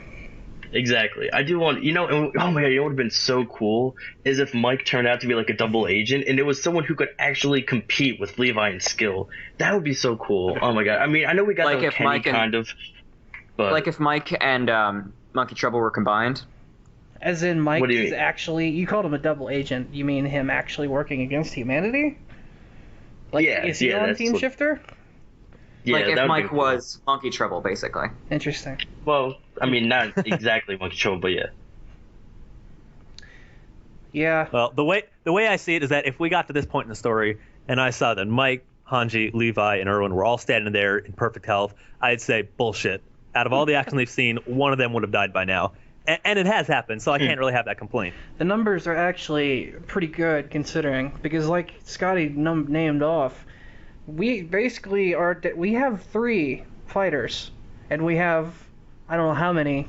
[SPEAKER 2] Exactly. I do want, oh my god, what would have been so cool is if Mike turned out to be like a double agent and it was someone who could actually compete with Levi in skill. That would be so cool. Oh my god. I mean, I know we got like Kenny kind of, but
[SPEAKER 4] like if Mike and Monkey Trouble were combined.
[SPEAKER 1] As in Mike is actually, you called him a double agent. You mean him actually working against humanity? Like, is he on Team Shifter?
[SPEAKER 2] Yeah,
[SPEAKER 4] like if Mike was Monkey Trouble, basically.
[SPEAKER 1] Interesting.
[SPEAKER 2] Well, I mean, not exactly Monkey Trouble, but yeah.
[SPEAKER 1] Yeah.
[SPEAKER 3] Well, the way I see it is that if we got to this point in the story and I saw that Mike, Hanji, Levi, and Erwin were all standing there in perfect health, I'd say bullshit. Out of all the action they've seen, one of them would have died by now. And it has happened, so I can't really have that complaint.
[SPEAKER 1] The numbers are actually pretty good considering, because like Scotty named off, we basically we have 3 fighters, and we have I don't know how many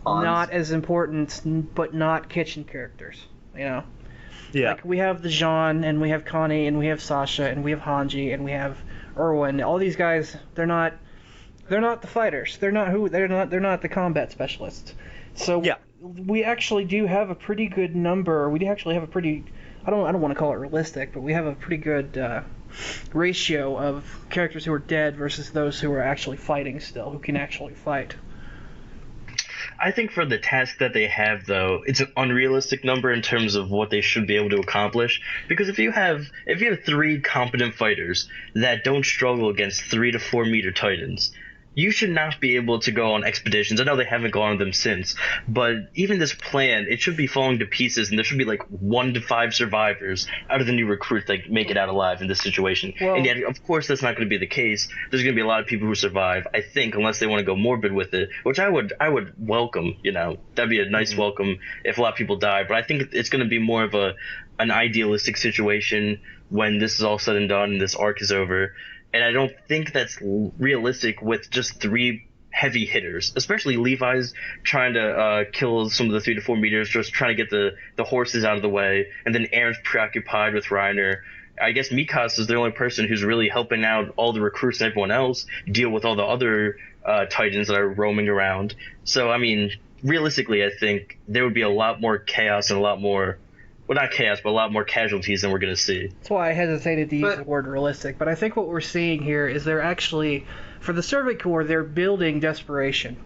[SPEAKER 1] not as important but not kitchen characters,
[SPEAKER 3] Yeah.
[SPEAKER 1] Like we have the Jean, and we have Connie, and we have Sasha, and we have Hanji, and we have Erwin. All these guys, they're not the fighters. They're not the combat specialists. So
[SPEAKER 3] yeah.
[SPEAKER 1] We actually do have a pretty good number. We actually have a pretty I don't want to call it realistic, but we have a pretty good ratio of characters who are dead versus those who are actually fighting still, who can actually fight.
[SPEAKER 2] I think for the task that they have, though, it's an unrealistic number in terms of what they should be able to accomplish. Because if you have 3 competent fighters that don't struggle against 3 to 4 meter titans, you should not be able to go on expeditions. I know they haven't gone on them since, but even this plan, it should be falling to pieces, and there should be like 1 to 5 survivors out of the new recruits that make it out alive in this situation.
[SPEAKER 1] Well,
[SPEAKER 2] and yet, of course, that's not going to be the case. There's going to be a lot of people who survive, I think, unless they want to go morbid with it, which I would welcome. That'd be a nice welcome if a lot of people die. But I think it's going to be more of an idealistic situation when this is all said and done and this arc is over. And I don't think that's realistic with just 3 heavy hitters, especially Levi's trying to kill some of the 3 to 4 meters, just trying to get the horses out of the way. And then Aaron's preoccupied with Reiner. I guess Mikas is the only person who's really helping out all the recruits and everyone else deal with all the other Titans that are roaming around. So, I mean, realistically, I think there would be a lot more chaos and a lot more... Well, not chaos, but a lot more casualties than we're going to see.
[SPEAKER 1] That's why I hesitated to use the word realistic. But I think what we're seeing here is they're actually, for the Survey Corps, they're building desperation.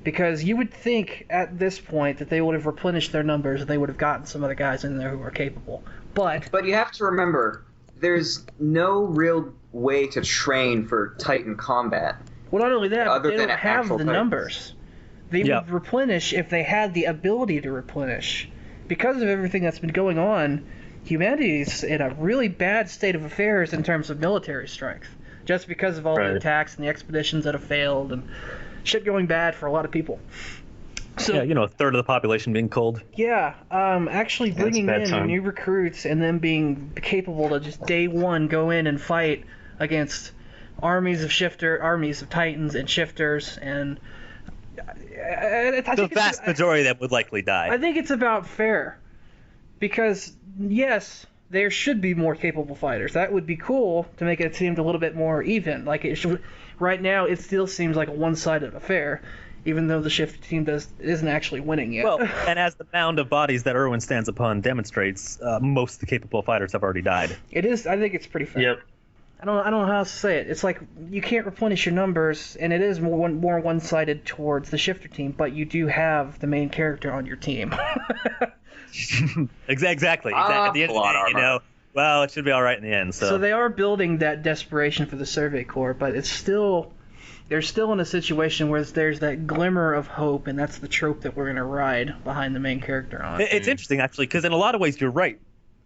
[SPEAKER 1] Because you would think at this point that they would have replenished their numbers and they would have gotten some other guys in there who are capable. But
[SPEAKER 4] you have to remember, there's no real way to train for Titan combat.
[SPEAKER 1] Well, not only that, but they don't have the numbers. They would replenish if they had the ability to replenish. Because of everything that's been going on, humanity's in a really bad state of affairs in terms of military strength. Just because of all the attacks and the expeditions that have failed and shit going bad for a lot of people. So,
[SPEAKER 3] a third of the population being cold.
[SPEAKER 1] Yeah, actually bringing in new recruits and them being capable to just day one go in and fight against armies of Titans and shifters and...
[SPEAKER 3] The vast majority that would likely die.
[SPEAKER 1] I think it's about fair. Because, yes, there should be more capable fighters. That would be cool to make it seem a little bit more even. Right now, it still seems like a one-sided affair, even though the shift team isn't actually winning yet.
[SPEAKER 3] Well, and as the mound of bodies that Erwin stands upon demonstrates, most of the capable fighters have already died.
[SPEAKER 1] It is. I think it's pretty fair.
[SPEAKER 2] Yep.
[SPEAKER 1] I don't know how else to say it. It's like you can't replenish your numbers, and it is more one-sided towards the shifter team, but you do have the main character on your team.
[SPEAKER 3] Exactly. At the end of the day, well, it should be all right in the end.
[SPEAKER 1] So they are building that desperation for the Survey Corps, but they're still in a situation where there's that glimmer of hope, and that's the trope that we're going to ride behind the main character on.
[SPEAKER 3] It's interesting, actually, because in a lot of ways, you're right.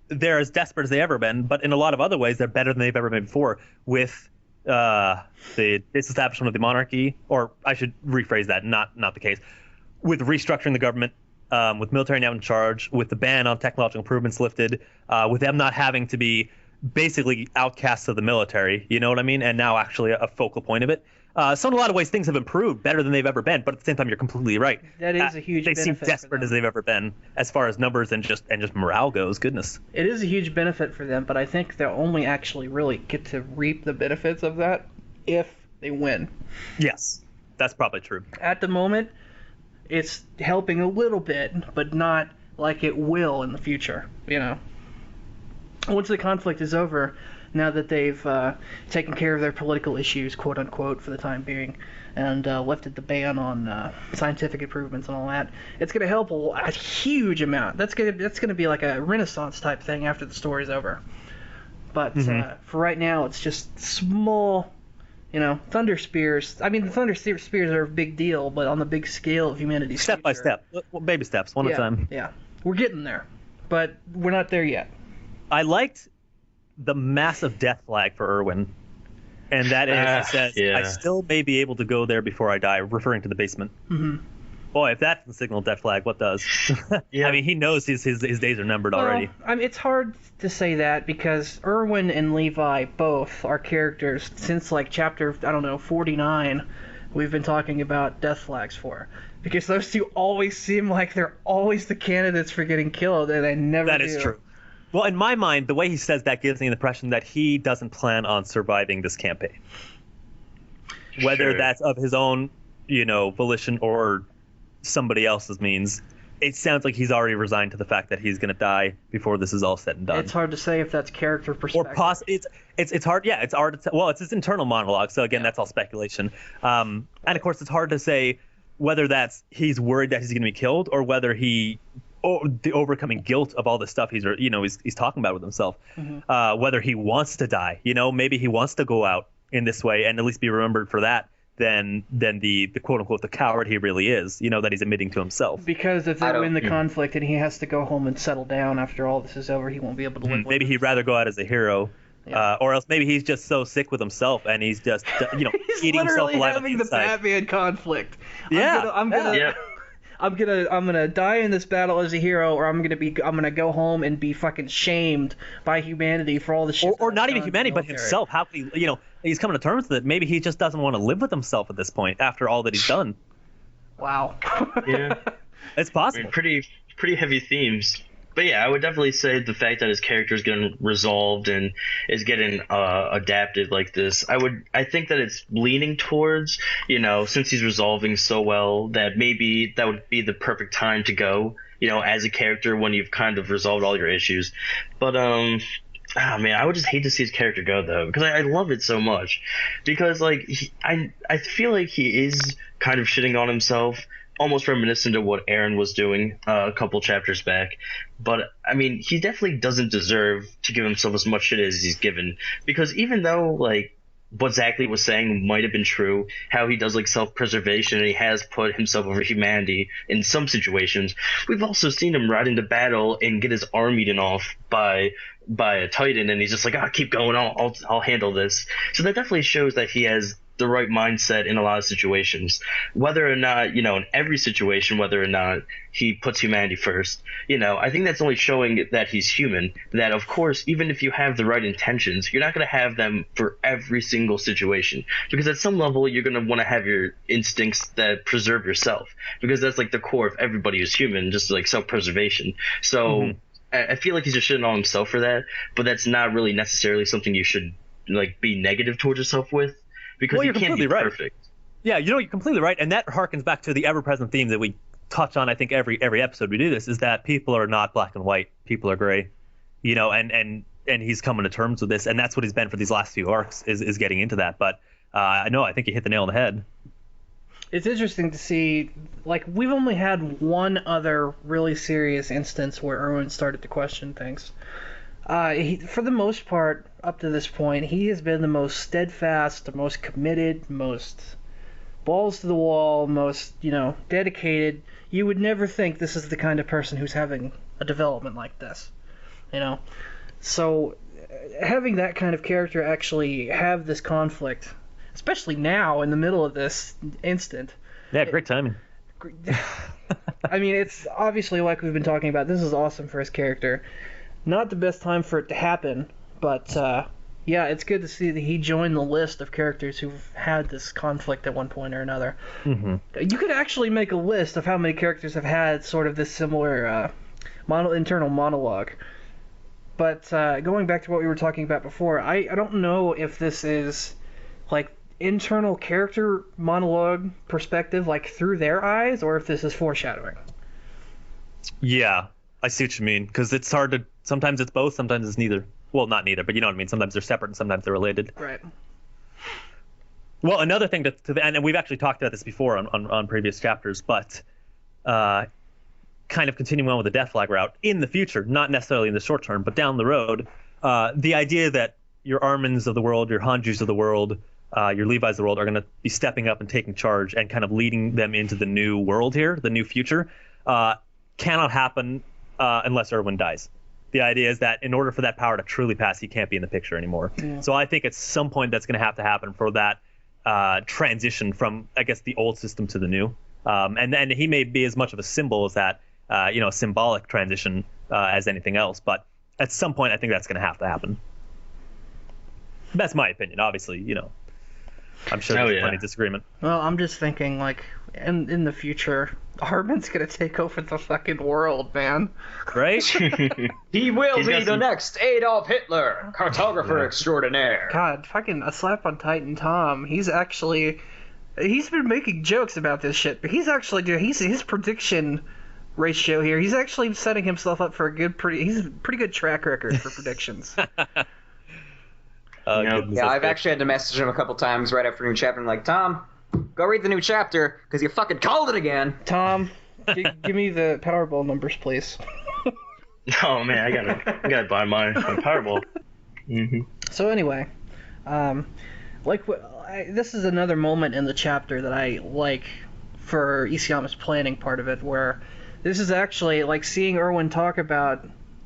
[SPEAKER 3] They're as desperate as they've ever been, but in a lot of other ways, they're better than they've ever been before with the disestablishment of the monarchy, or I should rephrase that, not the case, with restructuring the government, with military now in charge, with the ban on technological improvements lifted, with them not having to be basically outcasts of the military, you know what I mean, and now actually a focal point of it. So in a lot of ways, things have improved better than they've ever been, but at the same time, you're completely right.
[SPEAKER 1] That is a huge benefit.
[SPEAKER 3] They seem desperate as they've ever been, as far as numbers and just morale goes. Goodness.
[SPEAKER 1] It is a huge benefit for them, but I think they'll only actually really get to reap the benefits of that if they win.
[SPEAKER 3] Yes, that's probably true.
[SPEAKER 1] At the moment, it's helping a little bit, but not like it will in the future, Once the conflict is over, now that they've taken care of their political issues, quote unquote, for the time being, and lifted the ban on scientific improvements and all that, it's going to help a huge amount. That's going to be like a Renaissance type thing after the story's over. But for right now, it's just small, thunder spears. I mean, the thunder spears are a big deal, but on the big scale of humanity's
[SPEAKER 3] step by step, baby steps, one at a time.
[SPEAKER 1] Yeah, we're getting there, but we're not there yet.
[SPEAKER 3] I liked the massive death flag for Erwin, and that is, he says, I still may be able to go there before I die, referring to the basement.
[SPEAKER 1] Mm-hmm.
[SPEAKER 3] Boy, if that's the signal death flag, what does? I mean, he knows his days are numbered already.
[SPEAKER 1] I mean, it's hard to say that because Erwin and Levi both are characters since chapter 49. We've been talking about death flags for, because those two always seem like they're always the candidates for getting killed, and they never do.
[SPEAKER 3] That is true. Well, in my mind, the way he says that gives me the impression that he doesn't plan on surviving this campaign. Whether that's of his own, volition or somebody else's means, it sounds like he's already resigned to the fact that he's going to die before this is all said and done.
[SPEAKER 1] It's hard to say if that's character perspective.
[SPEAKER 3] Or it's hard. Yeah, it's hard to well, it's his internal monologue. So again, that's all speculation. And of course, it's hard to say whether that's he's worried that he's going to be killed or whether the overcoming guilt of all the stuff he's talking about with himself, whether he wants to die, maybe he wants to go out in this way and at least be remembered for that than the quote unquote the coward he really is, that he's admitting to himself.
[SPEAKER 1] Because if they win the conflict and he has to go home and settle down after all this is over, he won't be able to live with
[SPEAKER 3] Maybe he'd rather go out as a hero. Yeah. Or else maybe he's just so sick with himself and he's just
[SPEAKER 1] he's
[SPEAKER 3] eating himself alive.
[SPEAKER 1] Having the Batman conflict.
[SPEAKER 3] Yeah.
[SPEAKER 1] I'm gonna die in this battle as a hero, or I'm gonna go home and be fucking shamed by humanity for all the shit.
[SPEAKER 3] Or not even humanity, but himself. How could he? He's coming to terms with it. Maybe he just doesn't want to live with himself at this point after all that he's done.
[SPEAKER 1] Wow.
[SPEAKER 2] Yeah.
[SPEAKER 3] It's possible.
[SPEAKER 2] I mean, pretty heavy themes. But yeah, I would definitely say the fact that his character is getting resolved and is getting adapted like this, I think that it's leaning towards, since he's resolving so well, that maybe that would be the perfect time to go, as a character when you've kind of resolved all your issues. But man, I would just hate to see his character go though, because I love it so much. Because I feel like he is kind of shitting on himself, almost reminiscent of what Aaron was doing a couple chapters back. But, I mean, he definitely doesn't deserve to give himself as much shit as he's given. Because even though, what Zachley was saying might have been true, how he does, self-preservation and he has put himself over humanity in some situations, we've also seen him ride into battle and get his arm eaten off by a Titan, and he's just like, keep going, I'll handle this. So that definitely shows that he has the right mindset in a lot of situations, whether or not, in every situation, whether or not he puts humanity first, I think that's only showing that he's human, that of course, even if you have the right intentions, you're not going to have them for every single situation, because at some level, you're going to want to have your instincts that preserve yourself, because that's the core of everybody who's human, just self-preservation. So I feel like he's just shitting on himself for that, but that's not really necessarily something you should be negative towards yourself with. Because you can't be perfect.
[SPEAKER 3] Yeah, you're completely right, and that harkens back to the ever-present theme that we touch on. I think every episode we do this is that people are not black and white; people are gray. And he's coming to terms with this, and that's what he's been for these last few arcs is getting into that. But I think you hit the nail on the head.
[SPEAKER 1] It's interesting to see. We've only had one other really serious instance where Erwin started to question things. For the most part, up to this point, he has been the most steadfast, the most committed, most balls to the wall, most, dedicated. You would never think this is the kind of person who's having a development like this, So, having that kind of character actually have this conflict, especially now in the middle of this instant.
[SPEAKER 3] Yeah, great timing.
[SPEAKER 1] I mean, it's obviously like we've been talking about. This is awesome for his character. Not the best time for it to happen, but it's good to see that he joined the list of characters who've had this conflict at one point or another. Mm-hmm. You could actually make a list of how many characters have had sort of this similar internal monologue. But going back to what we were talking about before, I don't know if this is internal character monologue perspective, through their eyes, or if this is foreshadowing.
[SPEAKER 3] Yeah, I see what you mean, because it's hard to. Sometimes it's both, sometimes it's neither. Well, not neither, but you know what I mean. Sometimes they're separate and sometimes they're related.
[SPEAKER 1] Right.
[SPEAKER 3] Well, another thing and we've actually talked about this before on previous chapters, but kind of continuing on with the Death Flag route in the future, not necessarily in the short term, but down the road, the idea that your Armins of the world, your Hanjus of the world, your Levi's of the world are going to be stepping up and taking charge and kind of leading them into the new world here, the new future, cannot happen unless Erwin dies. The idea is that in order for that power to truly pass, he can't be in the picture anymore. Yeah. So I think at some point that's going to have to happen for that transition from, I guess, the old system to the new. And he may be as much of a symbol as that, a symbolic transition as anything else. But at some point, I think that's going to have to happen. That's my opinion. Obviously, I'm sure there's plenty of disagreement.
[SPEAKER 1] Well, I'm just thinking, in the future, Armin's gonna take over the fucking world, man.
[SPEAKER 3] Right?
[SPEAKER 4] He will be the next Adolf Hitler, cartographer extraordinaire.
[SPEAKER 1] God, fucking a slap on Titan Tom. He's been making jokes about this shit, but he's actually his prediction ratio here. He's actually setting himself up for he's a pretty good track record for predictions.
[SPEAKER 4] I've actually had to message him a couple times right after a new chapter. I'm like, Tom, go read the new chapter because you fucking called it again.
[SPEAKER 1] Tom, give me the Powerball numbers, please.
[SPEAKER 2] Oh man, I gotta buy my Powerball. Mm-hmm.
[SPEAKER 1] So anyway, this is another moment in the chapter that I like for Isayama's planning part of it, where this is actually like seeing Erwin talk about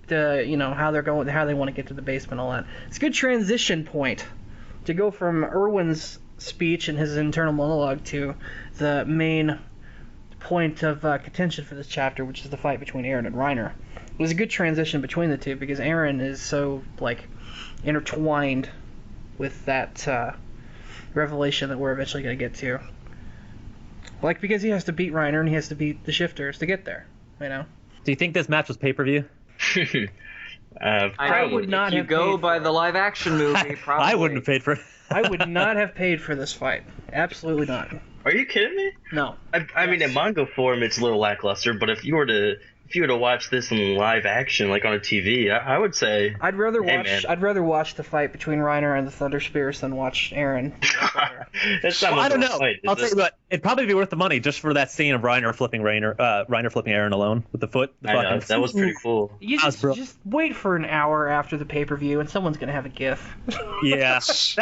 [SPEAKER 1] how they want to get to the basement, all that. It's a good transition point to go from Erwin's speech and his internal monologue to the main point of contention for this chapter, which is the fight between Eren and Reiner. It was a good transition between the two because Eren is so intertwined with that revelation that we're eventually going to get to. Because he has to beat Reiner and he has to beat the shifters to get there. Do
[SPEAKER 3] you think this match was pay-per-view?
[SPEAKER 1] I would not have
[SPEAKER 4] go by the live action movie. Probably.
[SPEAKER 3] I wouldn't have paid for it.
[SPEAKER 1] I would not have paid for this fight. Absolutely not.
[SPEAKER 2] Are you kidding me?
[SPEAKER 1] No.
[SPEAKER 2] I mean, in manga form, it's a little lackluster, but if you were to watch this in live action, like on a TV, I would say
[SPEAKER 1] I'd rather watch the fight between Reiner and the Thunder Spears than watch Eren.
[SPEAKER 2] That's not
[SPEAKER 3] I don't know.
[SPEAKER 2] Fight,
[SPEAKER 3] I'll tell you what, it'd probably be worth the money just for that scene of Reiner flipping Eren alone with the foot.
[SPEAKER 2] I know, that was pretty cool.
[SPEAKER 1] You just wait for an hour after the pay-per-view and someone's gonna have a GIF.
[SPEAKER 3] Yeah, that's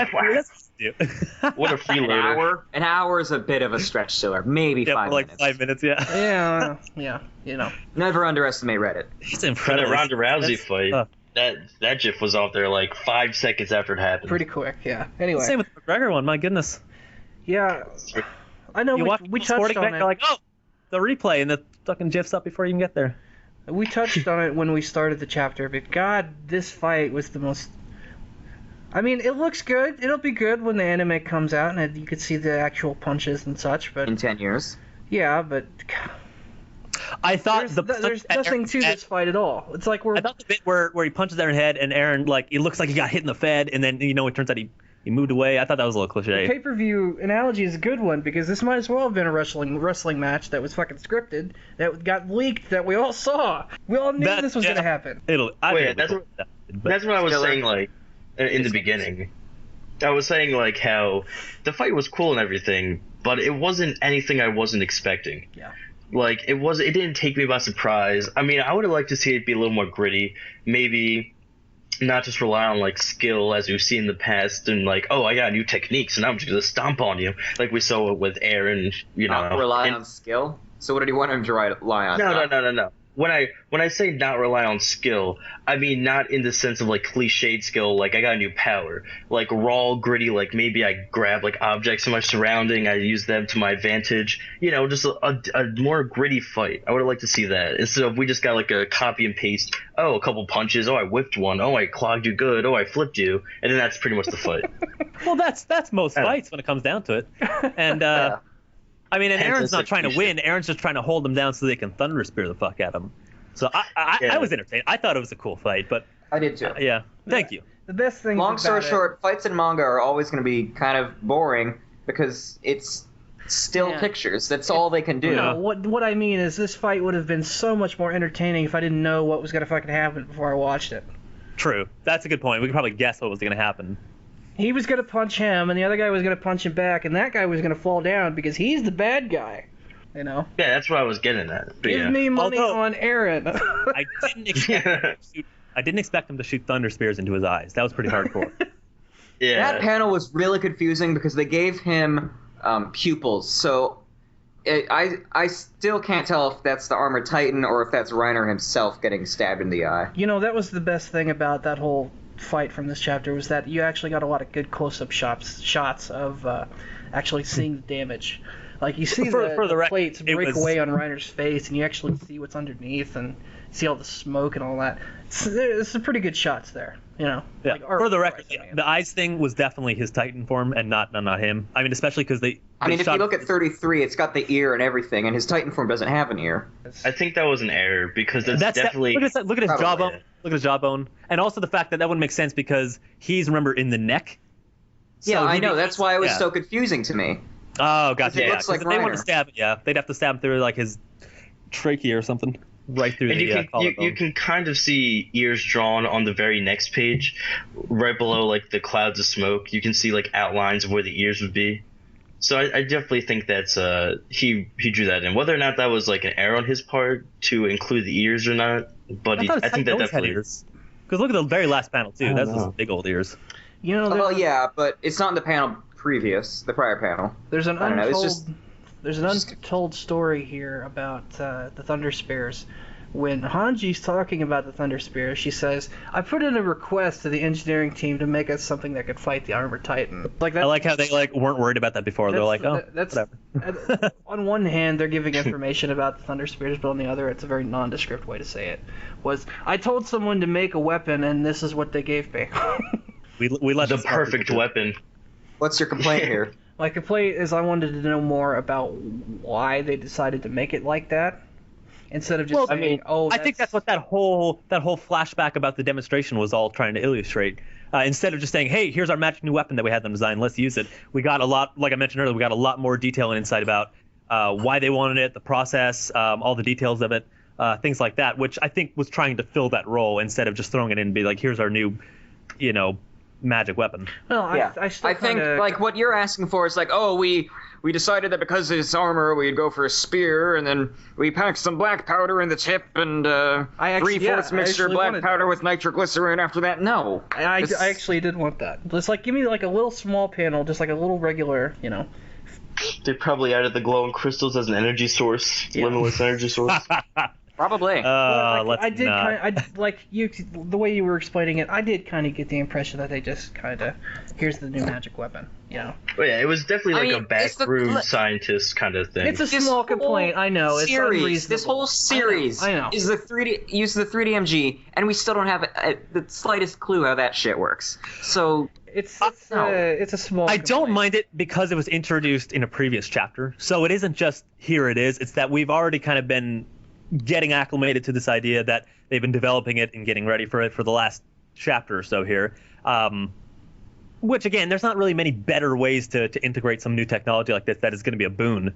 [SPEAKER 2] what a freeloader.
[SPEAKER 4] An hour is a bit of a stretch still, maybe 5 minutes.
[SPEAKER 3] 5 minutes, yeah.
[SPEAKER 1] Yeah.
[SPEAKER 4] Never underestimate Reddit.
[SPEAKER 3] It's incredible.
[SPEAKER 2] That Ronda Rousey fight, that GIF was off there 5 seconds after it happened.
[SPEAKER 1] Pretty quick, yeah. Anyway.
[SPEAKER 3] Same with the McGregor one, my goodness.
[SPEAKER 1] Yeah. I know we touched on it.
[SPEAKER 3] You're like, oh, the replay, and the fucking GIF's up before you can get there.
[SPEAKER 1] We touched on it when we started the chapter, but God, this fight was the most... I mean, it looks good. It'll be good when the anime comes out and you can see the actual punches and such, but...
[SPEAKER 4] In 10 years?
[SPEAKER 1] Yeah, but...
[SPEAKER 3] I thought
[SPEAKER 1] there's nothing to this fight at all. It's like
[SPEAKER 3] I thought the bit where he punches Eren head and Eren, it looks like he got hit in the Fed, and then, it turns out he moved away. I thought that was a little cliche.
[SPEAKER 1] The pay-per-view analogy is a good one, because this might as well have been a wrestling match that was fucking scripted, that got leaked, that we all saw. We all knew this was going to happen.
[SPEAKER 2] That's what I was saying, in the beginning. I was saying, how the fight was cool and everything, but it wasn't anything I wasn't expecting.
[SPEAKER 1] Yeah.
[SPEAKER 2] It didn't take me by surprise. I mean, I would have liked to see it be a little more gritty. Maybe not just rely on, skill as we've seen in the past and, oh, I got new techniques and I'm just going to stomp on you. Like we saw with Eren,
[SPEAKER 4] Not rely on skill? So what did you want him to rely on?
[SPEAKER 2] No. When I say not rely on skill, I mean not in the sense of cliched skill, I got a new power, raw, gritty, maybe I grab objects in my surrounding, I use them to my advantage, just a more gritty fight. I would have liked to see that instead of we just got a copy and paste. Oh, a couple punches. Oh, I whipped one. Oh, I clogged you good. Oh, I flipped you, and then that's pretty much the fight.
[SPEAKER 3] Well, that's most fights when it comes down to it, and. I mean, and Eren's not trying to win. Eren's just trying to hold them down so they can Thunder Spear the fuck at him. So I was entertained. I thought it was a cool fight, but
[SPEAKER 4] I did too.
[SPEAKER 3] Yeah, thank you.
[SPEAKER 1] The best thing.
[SPEAKER 4] Long story short, fights in manga are always going to be kind of boring because it's still pictures. That's all they can do.
[SPEAKER 1] No, what I mean is this fight would have been so much more entertaining if I didn't know what was going to fucking happen before I watched it.
[SPEAKER 3] True. That's a good point. We could probably guess what was going to happen.
[SPEAKER 1] He was going to punch him, and the other guy was going to punch him back, and that guy was going to fall down because he's the bad guy.
[SPEAKER 2] Yeah, that's what I was getting at.
[SPEAKER 1] Give me money on Eren.
[SPEAKER 3] I didn't expect him to shoot Thunder Spears into his eyes. That was pretty hardcore.
[SPEAKER 2] Yeah.
[SPEAKER 4] That panel was really confusing because they gave him pupils, so I still can't tell if that's the Armored Titan or if that's Reiner himself getting stabbed in the eye.
[SPEAKER 1] That was the best thing about that whole fight from this chapter was that you actually got a lot of good close-up shots of actually seeing the damage. You see the plates break away on Reiner's face, and you actually see what's underneath and see all the smoke and all that. It's some pretty good shots there,
[SPEAKER 3] Yeah. For the record, the eyes thing was definitely his Titan form and not him. I mean, especially because they.
[SPEAKER 4] If you look at 33, it's got the ear and everything, and his Titan form doesn't have an ear.
[SPEAKER 2] I think that was an error because that's definitely.
[SPEAKER 3] Look at his jawbone. Yeah. Look at his jawbone, and also the fact that wouldn't make sense because he's in the neck.
[SPEAKER 4] So I know. That's why it was so confusing to me.
[SPEAKER 3] Oh, gotcha.
[SPEAKER 4] It looks like
[SPEAKER 3] if they want to stab, they'd have to stab him through his trachea or something, right through the collarbone.
[SPEAKER 2] You can kind of see ears drawn on the very next page, right below the clouds of smoke. You can see outlines of where the ears would be. So I definitely think that's he drew that in. Whether or not that was an error on his part to include the ears or not, but I think that definitely.
[SPEAKER 3] Because look at the very last panel too. That's those big old ears.
[SPEAKER 4] Well, yeah, but it's not in the panel the prior panel.
[SPEAKER 1] There's an
[SPEAKER 4] I don't know, it's
[SPEAKER 1] untold story here about the Thunder Spears. When Hanji's talking about the Thunder Spears, she says, "I put in a request to the engineering team to make us something that could fight the Armored Titan."
[SPEAKER 3] I like how they weren't worried about that before. They're like, "Oh, whatever."
[SPEAKER 1] On one hand, they're giving information about the Thunder Spears, but on the other, it's a very nondescript way to say it. I told someone to make a weapon, and this is what they gave me.
[SPEAKER 3] we let
[SPEAKER 2] the perfect weapon.
[SPEAKER 4] What's your complaint here?
[SPEAKER 1] My complaint is I wanted to know more about why they decided to make it like that. Instead of just saying,
[SPEAKER 3] I think that's what that whole flashback about the demonstration was all trying to illustrate. Instead of just saying, hey, here's our magic new weapon that we had them design, let's use it. We got a lot, like I mentioned earlier, we got a lot more detail and insight about why they wanted it, the process, all the details of it, things like that, which I think was trying to fill that role instead of just throwing it in and be like, here's our new, magic weapon.
[SPEAKER 1] Well,
[SPEAKER 4] yeah. I think like what you're asking for is like, we decided that because of his armor we'd go for a spear, and then we packed some black powder in the tip and 3/4 mixture of black powder with nitroglycerin after that. No.
[SPEAKER 1] I actually did want that. Just give me a little small panel, just a little regular,
[SPEAKER 2] They probably added the glowing crystals as an energy source, limitless energy source.
[SPEAKER 4] Probably.
[SPEAKER 1] The way you were explaining it, I did kind of get the impression that they just kind of, here's the new magic weapon,
[SPEAKER 2] Well, yeah, it was definitely a backroom scientist kind of thing.
[SPEAKER 1] It's a small complaint, I know. It's unreasonable.
[SPEAKER 4] This whole series
[SPEAKER 1] I know.
[SPEAKER 4] is uses the 3DMG, and we still don't have the slightest clue how that shit works. So
[SPEAKER 1] it's a small complaint.
[SPEAKER 3] I don't mind it because it was introduced in a previous chapter. So it isn't just here it is. It's that we've already kind of been getting acclimated to this idea that they've been developing it and getting ready for it for the last chapter or so here. Which, again, there's not really many better ways to integrate some new technology like this that is going to be a boon,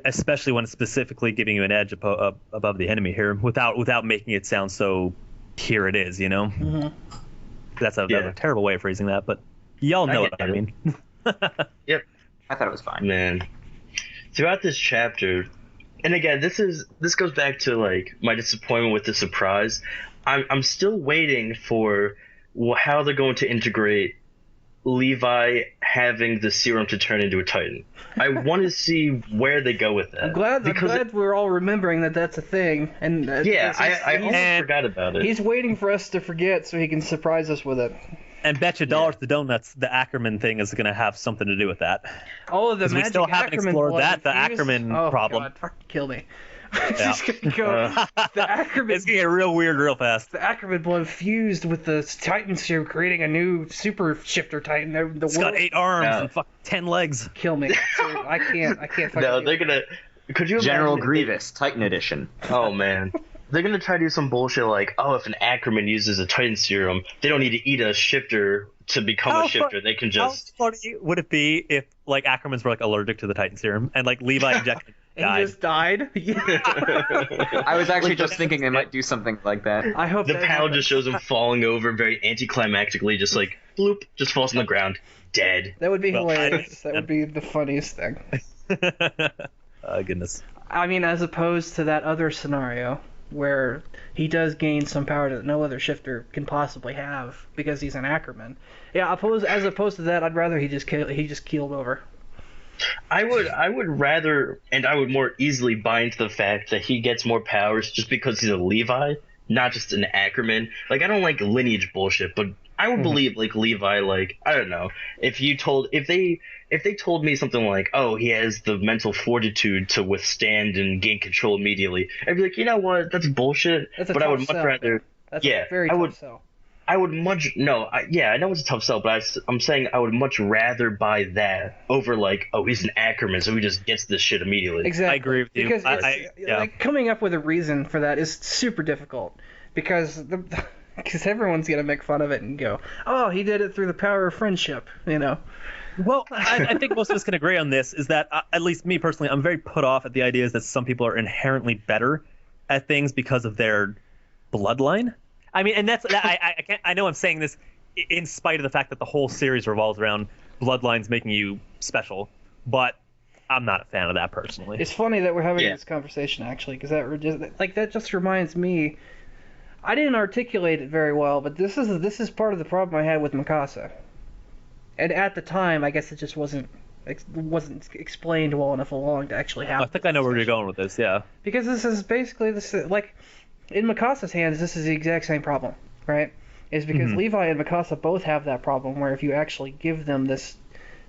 [SPEAKER 3] especially when it's specifically giving you an edge above the enemy here without making it sound so here it is,
[SPEAKER 1] Mm-hmm.
[SPEAKER 3] That's a terrible way of phrasing that, but y'all know what I mean.
[SPEAKER 2] Yep.
[SPEAKER 4] I thought it was fine.
[SPEAKER 2] Man. Throughout this chapter, and again, this goes back to my disappointment with the surprise. I'm still waiting for how they're going to integrate Levi having the serum to turn into a Titan. I want to see where they go with that.
[SPEAKER 1] I'm glad we're all remembering that that's a thing. And
[SPEAKER 2] I almost forgot about it.
[SPEAKER 1] He's waiting for us to forget so he can surprise us with it.
[SPEAKER 3] And bet you dollars to donuts, the Ackerman thing is going to have something to do with that.
[SPEAKER 1] Oh, the magic
[SPEAKER 3] we still haven't
[SPEAKER 1] Ackerman
[SPEAKER 3] explored
[SPEAKER 1] blood
[SPEAKER 3] that, the
[SPEAKER 1] infused?
[SPEAKER 3] Ackerman problem.
[SPEAKER 1] God, fucking kill me.
[SPEAKER 3] Yeah.
[SPEAKER 1] It's gonna go. The Ackerman.
[SPEAKER 3] It's gonna get real weird real fast.
[SPEAKER 1] The Ackerman blood fused with the Titan serum, creating a new super shifter Titan.
[SPEAKER 3] It's got 8 arms and 10 legs.
[SPEAKER 1] Kill me. I can't.
[SPEAKER 2] No, they're gonna. Could you
[SPEAKER 4] General
[SPEAKER 2] imagine
[SPEAKER 4] Grievous Titan Edition?
[SPEAKER 2] Oh man. They're going to try to do some bullshit like, if an Ackerman uses a Titan serum, they don't need to eat a shifter to become a shifter. They can just...
[SPEAKER 3] How funny would it be if, Ackermans were, allergic to the Titan serum, and, Levi injected
[SPEAKER 1] and died. He just died?
[SPEAKER 4] I was actually just thinking they might do something like that.
[SPEAKER 1] I hope
[SPEAKER 2] the panel just shows him falling over very anticlimactically, just bloop, just falls on the ground, dead.
[SPEAKER 1] That would be hilarious. That would be the funniest thing.
[SPEAKER 3] Goodness.
[SPEAKER 1] I mean, as opposed to that other scenario where he does gain some power that no other shifter can possibly have because he's an Ackerman. Yeah, as opposed to that, I'd rather he just keeled over.
[SPEAKER 2] I would rather, and I would more easily buy into the fact that he gets more powers just because he's a Levi, not just an Ackerman. I don't like lineage bullshit, but I would believe Levi, I don't know, if they told me something like, he has the mental fortitude to withstand and gain control immediately, I'd be like, you know what, that's bullshit.
[SPEAKER 1] But I would much rather. That's a very tough sell.
[SPEAKER 2] I know it's a tough sell, but I'm saying I would much rather buy that over he's an Ackerman, so he just gets this shit immediately.
[SPEAKER 1] Exactly.
[SPEAKER 3] I agree with you.
[SPEAKER 1] Because coming up with a reason for that is super difficult because everyone's gonna make fun of it and go, he did it through the power of friendship,
[SPEAKER 3] Well, I think most of us can agree on this, is that, at least me personally, I'm very put off at the idea that some people are inherently better at things because of their bloodline. I mean, and I know I'm saying this in spite of the fact that the whole series revolves around bloodlines making you special, but I'm not a fan of that personally.
[SPEAKER 1] It's funny that we're having this conversation, actually, because that just reminds me. I didn't articulate it very well, but this is part of the problem I had with Mikasa. And at the time, I guess it just wasn't explained well enough along to actually have.
[SPEAKER 3] I think I know where you're going with this. Yeah.
[SPEAKER 1] Because this is basically like in Mikasa's hands, this is the exact same problem, right? Is because Levi and Mikasa both have that problem where if you actually give them this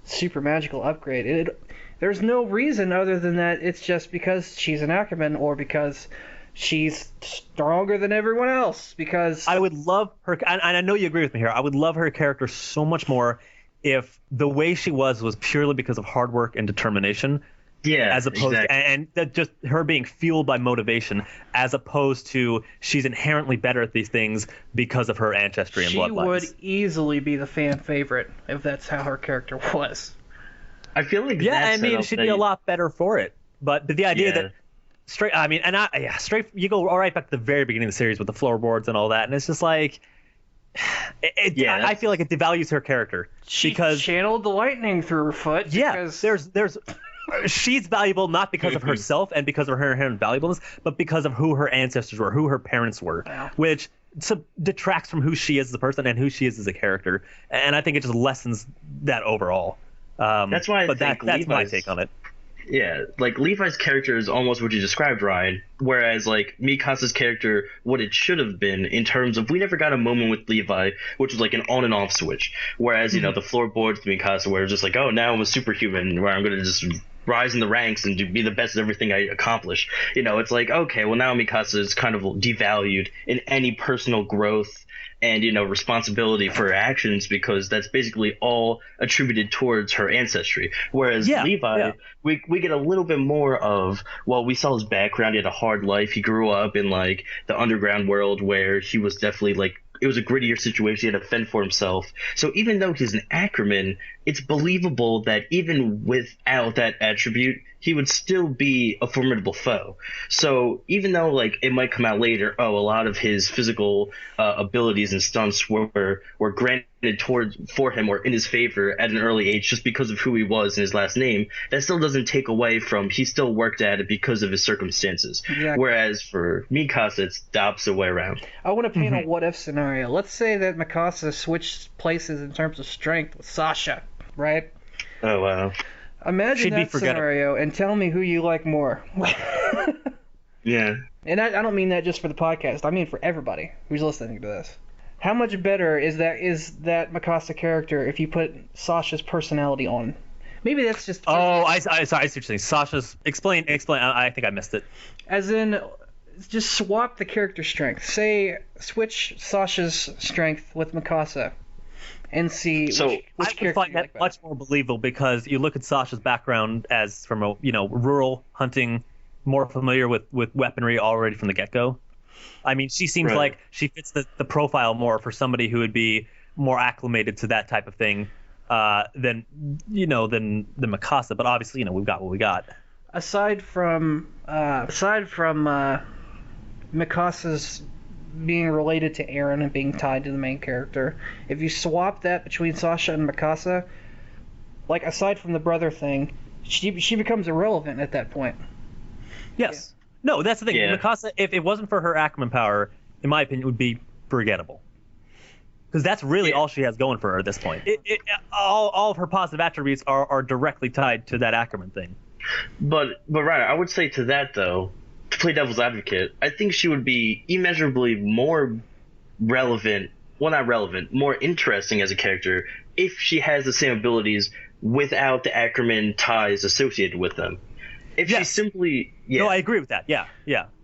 [SPEAKER 1] super magical upgrade, there's no reason other than that it's just because she's an Ackerman or because she's stronger than everyone else. Because
[SPEAKER 3] I would love her, and I know you agree with me here. I would love her character so much more if the way she was purely because of hard work and determination.
[SPEAKER 2] Yeah,
[SPEAKER 3] as opposed
[SPEAKER 2] exactly.
[SPEAKER 3] and that just her being fueled by motivation, as opposed to she's inherently better at these things because of her ancestry and bloodlines.
[SPEAKER 1] She would easily be the fan favorite if that's how her character was.
[SPEAKER 2] I feel like
[SPEAKER 3] she'd be a lot better for it. But the idea that straight you go all right back to the very beginning of the series with the floorboards and all that, and it's just like I feel like it devalues her character because
[SPEAKER 1] she channeled the lightning through her foot. Because...
[SPEAKER 3] there's she's valuable not because of herself and because of her inherent valuableness, but because of who her ancestors were, who her parents were, which detracts from who she is as a person and who she is as a character. And I think it just lessens that overall.
[SPEAKER 2] That's why
[SPEAKER 3] that's my take on it.
[SPEAKER 2] Yeah, like Levi's character is almost what you described, Ryan. Whereas like Mikasa's character, what it should have been in terms of we never got a moment with Levi, which was like an on and off switch. Whereas you know the floorboards to Mikasa, where it's just like, oh, now I'm a superhuman, where I'm gonna just rise in the ranks and be the best at everything I accomplish. You know, it's like, okay, well now Mikasa is kind of devalued in any personal growth and, you know, responsibility for her actions because that's basically all attributed towards her ancestry. Whereas Levi, we get a little bit more of, well, we saw his background. He had a hard life. He grew up in, like, the underground world where he was definitely, like, it was a grittier situation. He had to fend for himself. So even though he's an Ackerman, it's believable that even without that attribute, he would still be a formidable foe. So even though, like, it might come out later, a lot of his physical abilities and stunts were granted for him or in his favor at an early age just because of who he was and his last name, that still doesn't take away from he still worked at it because of his circumstances. Exactly. Whereas for Mikasa, it's the opposite way around.
[SPEAKER 1] I want to paint a what-if scenario. Let's say that Mikasa switched places in terms of strength with Sasha, right?
[SPEAKER 2] Oh, wow.
[SPEAKER 1] Imagine that scenario and tell me who you like more.
[SPEAKER 2] Yeah.
[SPEAKER 1] And I don't mean that just for the podcast. I mean for everybody who's listening to this. How much better is that Mikasa character if you put Sasha's personality on? Maybe that's just...
[SPEAKER 3] Oh, I see what you're saying. Sasha's... Explain. I think I missed it.
[SPEAKER 1] As in, just swap the character strength. Say, switch Sasha's strength with Mikasa. And see which character
[SPEAKER 3] find that much more believable because you look at Sasha's background as from a rural hunting, more familiar with weaponry already from the get-go. I mean, she seems like she fits the profile more for somebody who would be more acclimated to that type of thing than Mikasa. But obviously, we've got what we got.
[SPEAKER 1] Aside from Mikasa's being related to Eren and being tied to the main character, if you swap that between Sasha and Mikasa, like aside from the brother thing, she becomes irrelevant at that point.
[SPEAKER 3] Yes. Yeah. No, that's the thing.
[SPEAKER 2] Yeah.
[SPEAKER 3] Mikasa, if it wasn't for her Ackerman power, in my opinion, would be forgettable. Because that's really all she has going for her at this point. All of her positive attributes are directly tied to that Ackerman thing.
[SPEAKER 2] But Ryan, I would say to that though, to play devil's advocate, I think she would be immeasurably more relevant. Well, not relevant, more interesting as a character if she has the same abilities without the Ackerman ties associated with them. If she simply... Yeah.
[SPEAKER 3] No, I agree with that. Yeah.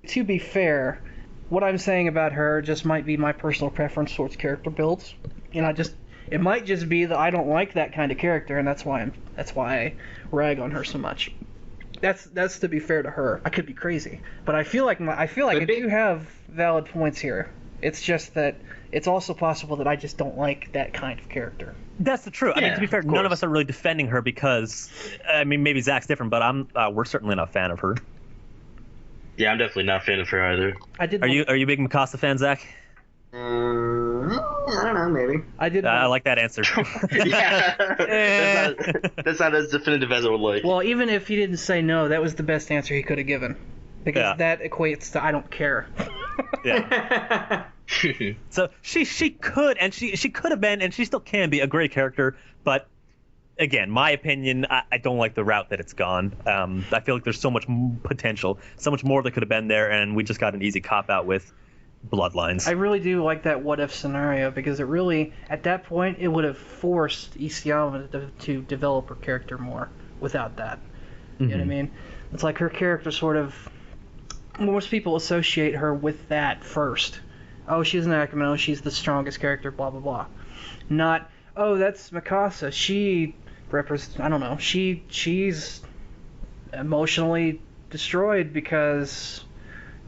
[SPEAKER 1] To be fair, what I'm saying about her just might be my personal preference towards character builds. It might just be that I don't like that kind of character, and that's why I rag on her so much. That's to be fair to her. I could be crazy, but I feel like I do have valid points here. It's just that it's also possible that I just don't like that kind of character.
[SPEAKER 3] That's the truth.
[SPEAKER 2] Yeah,
[SPEAKER 3] I mean, to be fair, none of us are really defending her because, I mean, maybe Zach's different, but we're certainly not a fan of her.
[SPEAKER 2] Yeah, I'm definitely not a fan of her either.
[SPEAKER 3] Are you a big Mikasa fan, Zach?
[SPEAKER 4] I don't know, maybe.
[SPEAKER 3] I like that answer.
[SPEAKER 2] Yeah. That's not as definitive as I would like.
[SPEAKER 1] Well, even if he didn't say no, that was the best answer he could have given. Because that equates to I don't care.
[SPEAKER 3] Yeah. So she could, and she could have been, and she still can be a great character, but again, my opinion, I don't like the route that it's gone. I feel like there's so much potential, so much more that could have been there, and we just got an easy cop-out with Bloodlines.
[SPEAKER 1] I really do like that what-if scenario, because it really, at that point, it would have forced Isayama to develop her character more without that. You know what I mean? It's like her character sort of... Most people associate her with that first. Oh, she's an Ackerman. Oh, she's the strongest character, blah, blah, blah. Not, oh, that's Mikasa. She represents... I don't know. She's emotionally destroyed because...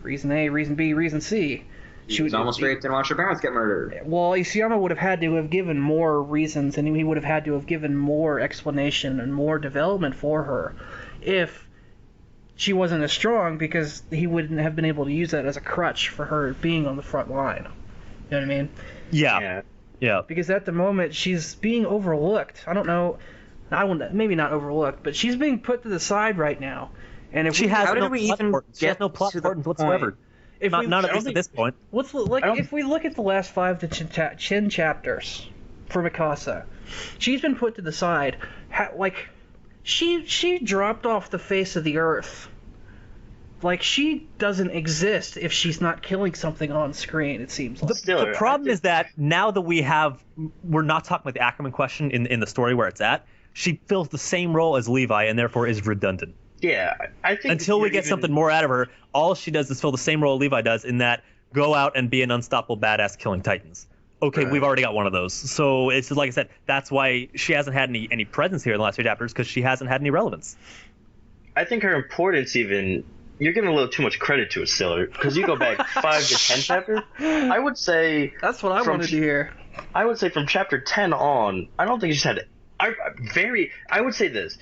[SPEAKER 1] Reason A, reason B, reason C.
[SPEAKER 4] She was almost raped and watched her parents get murdered.
[SPEAKER 1] Well, Isayama would have had to have given more reasons, and he would have had to have given more explanation and more development for her if she wasn't as strong, because he wouldn't have been able to use that as a crutch for her being on the front line. You know what I mean?
[SPEAKER 3] Yeah.
[SPEAKER 1] Because at the moment, she's being overlooked. I don't know. Maybe not overlooked, but she's being put to the side right now. And if
[SPEAKER 3] she has no plot
[SPEAKER 4] to
[SPEAKER 3] importance whatsoever. Not at least at this point.
[SPEAKER 1] If we look at the last 5 to 10 chapters for Mikasa, she's been put to the side. She dropped off the face of the earth. Like, she doesn't exist if she's not killing something on screen, it seems like.
[SPEAKER 3] The problem is that now that we're not talking about the Ackerman question in the story where it's at, she fills the same role as Levi and therefore is redundant.
[SPEAKER 2] Yeah, I think
[SPEAKER 3] until we get something more out of her, all she does is fill the same role Levi does, in that go out and be an unstoppable badass killing titans. Okay, right. We've already got one of those. So it's just, like I said, that's why she hasn't had any presence here in the last 2 chapters, because she hasn't had any relevance.
[SPEAKER 2] I think her importance even... You're giving a little too much credit to it, Stiller, because you go back 5 to 10 chapters. I would say...
[SPEAKER 1] That's what I wanted to hear.
[SPEAKER 2] I would say from chapter 10 on, I don't think she's had... I would say this.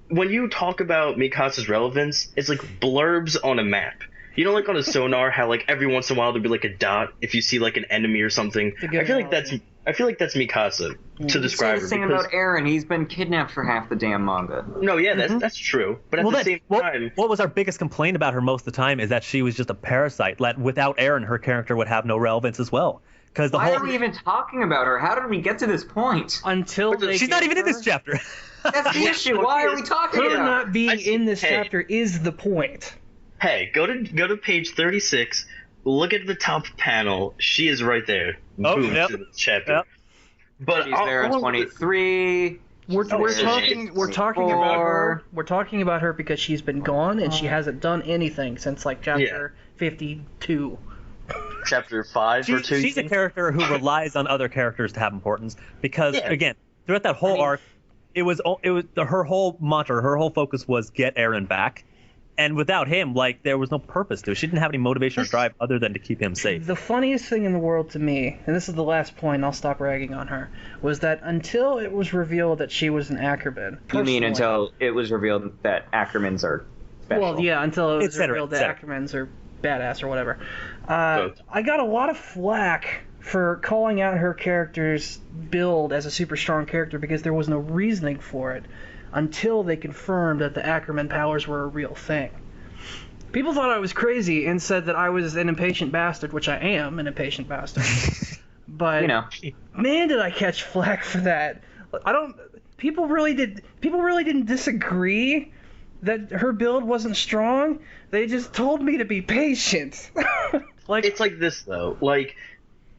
[SPEAKER 2] When you talk about Mikasa's relevance, it's like blurbs on a map. You know, like on a sonar, how like every once in a while there'll be like a dot if you see like an enemy or something. I feel like that's Mikasa to describe her.
[SPEAKER 4] The thing about Eren, he's been kidnapped for half the damn manga.
[SPEAKER 2] No, yeah, that's true. But at the same time,
[SPEAKER 3] what was our biggest complaint about her most of the time is that she was just a parasite. Without Eren, her character would have no relevance as well.
[SPEAKER 4] Why are we even talking about her? How did we get to this point?
[SPEAKER 3] She's not even in this chapter.
[SPEAKER 4] That's the issue. Why are we talking about her?
[SPEAKER 1] Her not being in this chapter is the point.
[SPEAKER 2] Hey, go to page 36. Look at the top panel. She is right there. Boom, to the chapter.
[SPEAKER 3] Yep.
[SPEAKER 2] But
[SPEAKER 4] she's there at 23.
[SPEAKER 1] We're talking about her. We're talking about her because she's been gone and she hasn't done anything since like chapter 52.
[SPEAKER 2] Chapter 5 or 2.
[SPEAKER 3] She's a character who relies on other characters to have importance because again, throughout that whole arc, it was her whole mantra, her whole focus was get Eren back. And without him, like, there was no purpose to it. She didn't have any motivation or drive other than to keep him safe.
[SPEAKER 1] The funniest thing in the world to me, and this is the last point, I'll stop ragging on her, was that until it was revealed that she was an Ackerman.
[SPEAKER 4] You mean until it was revealed that Ackermans are special?
[SPEAKER 1] Well, yeah, until it was revealed that Ackermans are badass or whatever. I got a lot of flack for calling out her character's build as a super strong character because there was no reasoning for it until they confirmed that the Ackerman powers were a real thing. People thought I was crazy and said that I was an impatient bastard, which I am an impatient bastard. But man, did I catch flack for that. People really didn't disagree that her build wasn't strong. They just told me to be patient.
[SPEAKER 2] It's like this though. Like,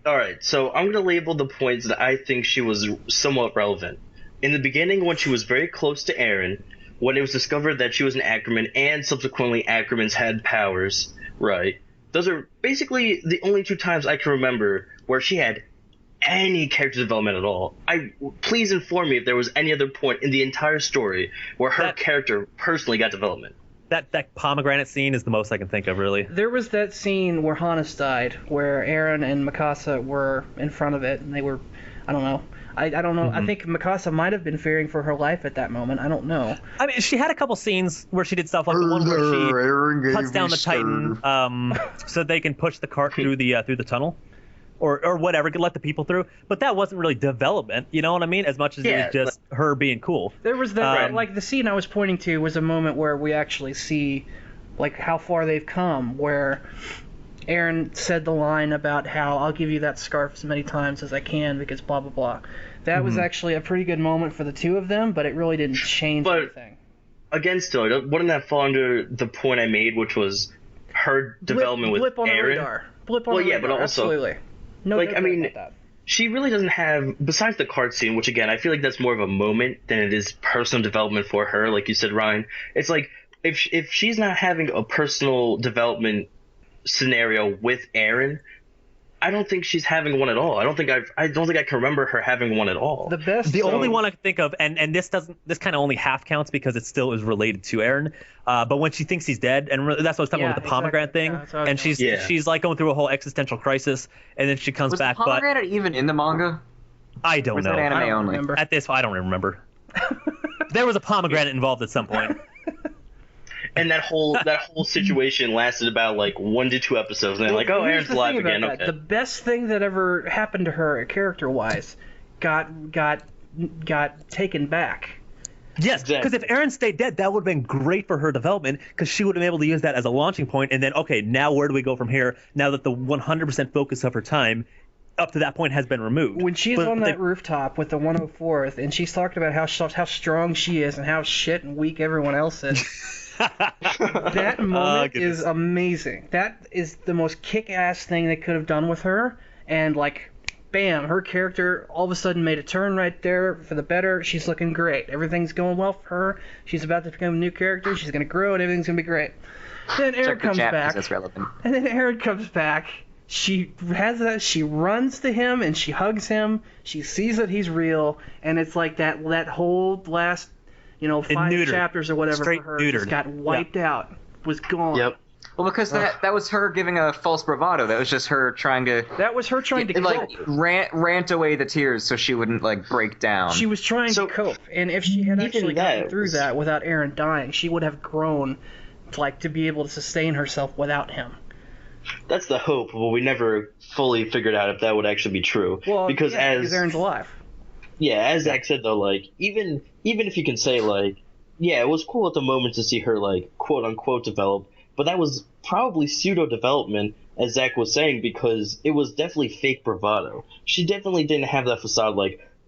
[SPEAKER 2] all right, so I'm gonna label the points that I think she was somewhat relevant. In the beginning, when she was very close to Eren, when it was discovered that she was an Ackerman and subsequently Ackermans had powers, right? Those are basically the only 2 times I can remember where she had any character development at all. Please inform me if there was any other point in the entire story where her character personally got development.
[SPEAKER 3] That pomegranate scene is the most I can think of, really.
[SPEAKER 1] There was that scene where Hannes died, where Eren and Mikasa were in front of it, and they were, I don't know. I don't know. I think Mikasa might have been fearing for her life at that moment. I don't know.
[SPEAKER 3] I mean, she had a couple scenes where she did stuff like the one where she cuts down the Titan so they can push the cart through the tunnel. Or whatever, could let the people through. But that wasn't really development, you know what I mean? As much as it was just her being cool.
[SPEAKER 1] There was that, like, the scene I was pointing to was a moment where we actually see, like, how far they've come, where Eren said the line about how I'll give you that scarf as many times as I can because blah, blah, blah. That was actually a pretty good moment for the two of them, but it really didn't change anything.
[SPEAKER 2] Again, still, wouldn't that fall under the point I made, which was her development with
[SPEAKER 1] blip on
[SPEAKER 2] Eren?
[SPEAKER 1] The radar. Blip on the radar.
[SPEAKER 2] But also,
[SPEAKER 1] absolutely. No,
[SPEAKER 2] like, I mean, she really doesn't have, besides the card scene, which again, I feel like that's more of a moment than it is personal development for her, like you said, Ryan. It's like, if she's not having a personal development scenario with Eren, I don't think she's having one at all. I don't think I can remember her having one at all.
[SPEAKER 3] The only one I can think of, and this kind of only half counts because it still is related to Eren. But when she thinks he's dead, and that's what I was talking about with the pomegranate thing, and she's like going through a whole existential crisis, and then she comes back.
[SPEAKER 4] Was the pomegranate even in the manga?
[SPEAKER 3] I don't know.
[SPEAKER 4] That anime only?
[SPEAKER 1] Remember.
[SPEAKER 3] At this, I don't remember. There was a pomegranate involved at some point.
[SPEAKER 2] And that whole situation lasted about like 1 to 2 episodes, and they're like, "Oh, Eren's alive again." Okay.
[SPEAKER 1] The best thing that ever happened to her, character-wise, got taken back.
[SPEAKER 3] Yes, because if Eren stayed dead, that would have been great for her development, because she would have been able to use that as a launching point, and then, okay, now where do we go from here? Now that the 100% focus of her time up to that point has been removed.
[SPEAKER 1] When she's on that rooftop with the 104th, and she's talking about how strong she is and how shit and weak everyone else is. That moment is amazing. That is the most kick-ass thing they could have done with her, and like, bam, her character all of a sudden made a turn right there for the better. She's looking great. Everything's going well for her. She's about to become a new character. She's gonna grow, and everything's gonna be great. Then Eren comes back.
[SPEAKER 4] That's relevant.
[SPEAKER 1] And then Eren comes back. She runs to him and she hugs him. She sees that he's real, and it's like that whole last 5 chapters or whatever for her just got wiped out, was gone.
[SPEAKER 2] Yep.
[SPEAKER 4] Well, because that was her giving a false bravado. That was just her trying to.
[SPEAKER 1] That was her trying to cope.
[SPEAKER 4] Rant away the tears so she wouldn't break down.
[SPEAKER 1] She was trying to cope, and if she had actually gotten through that without Eren dying, she would have grown, to be able to sustain herself without him.
[SPEAKER 2] That's the hope, but we never fully figured out if that would actually be true.
[SPEAKER 1] Well, because Eren's alive.
[SPEAKER 2] Yeah, as Zach said though, even if you can say it was cool at the moment to see her quote unquote develop, but that was probably pseudo development, as Zach was saying, because it was definitely fake bravado. She definitely didn't have that facade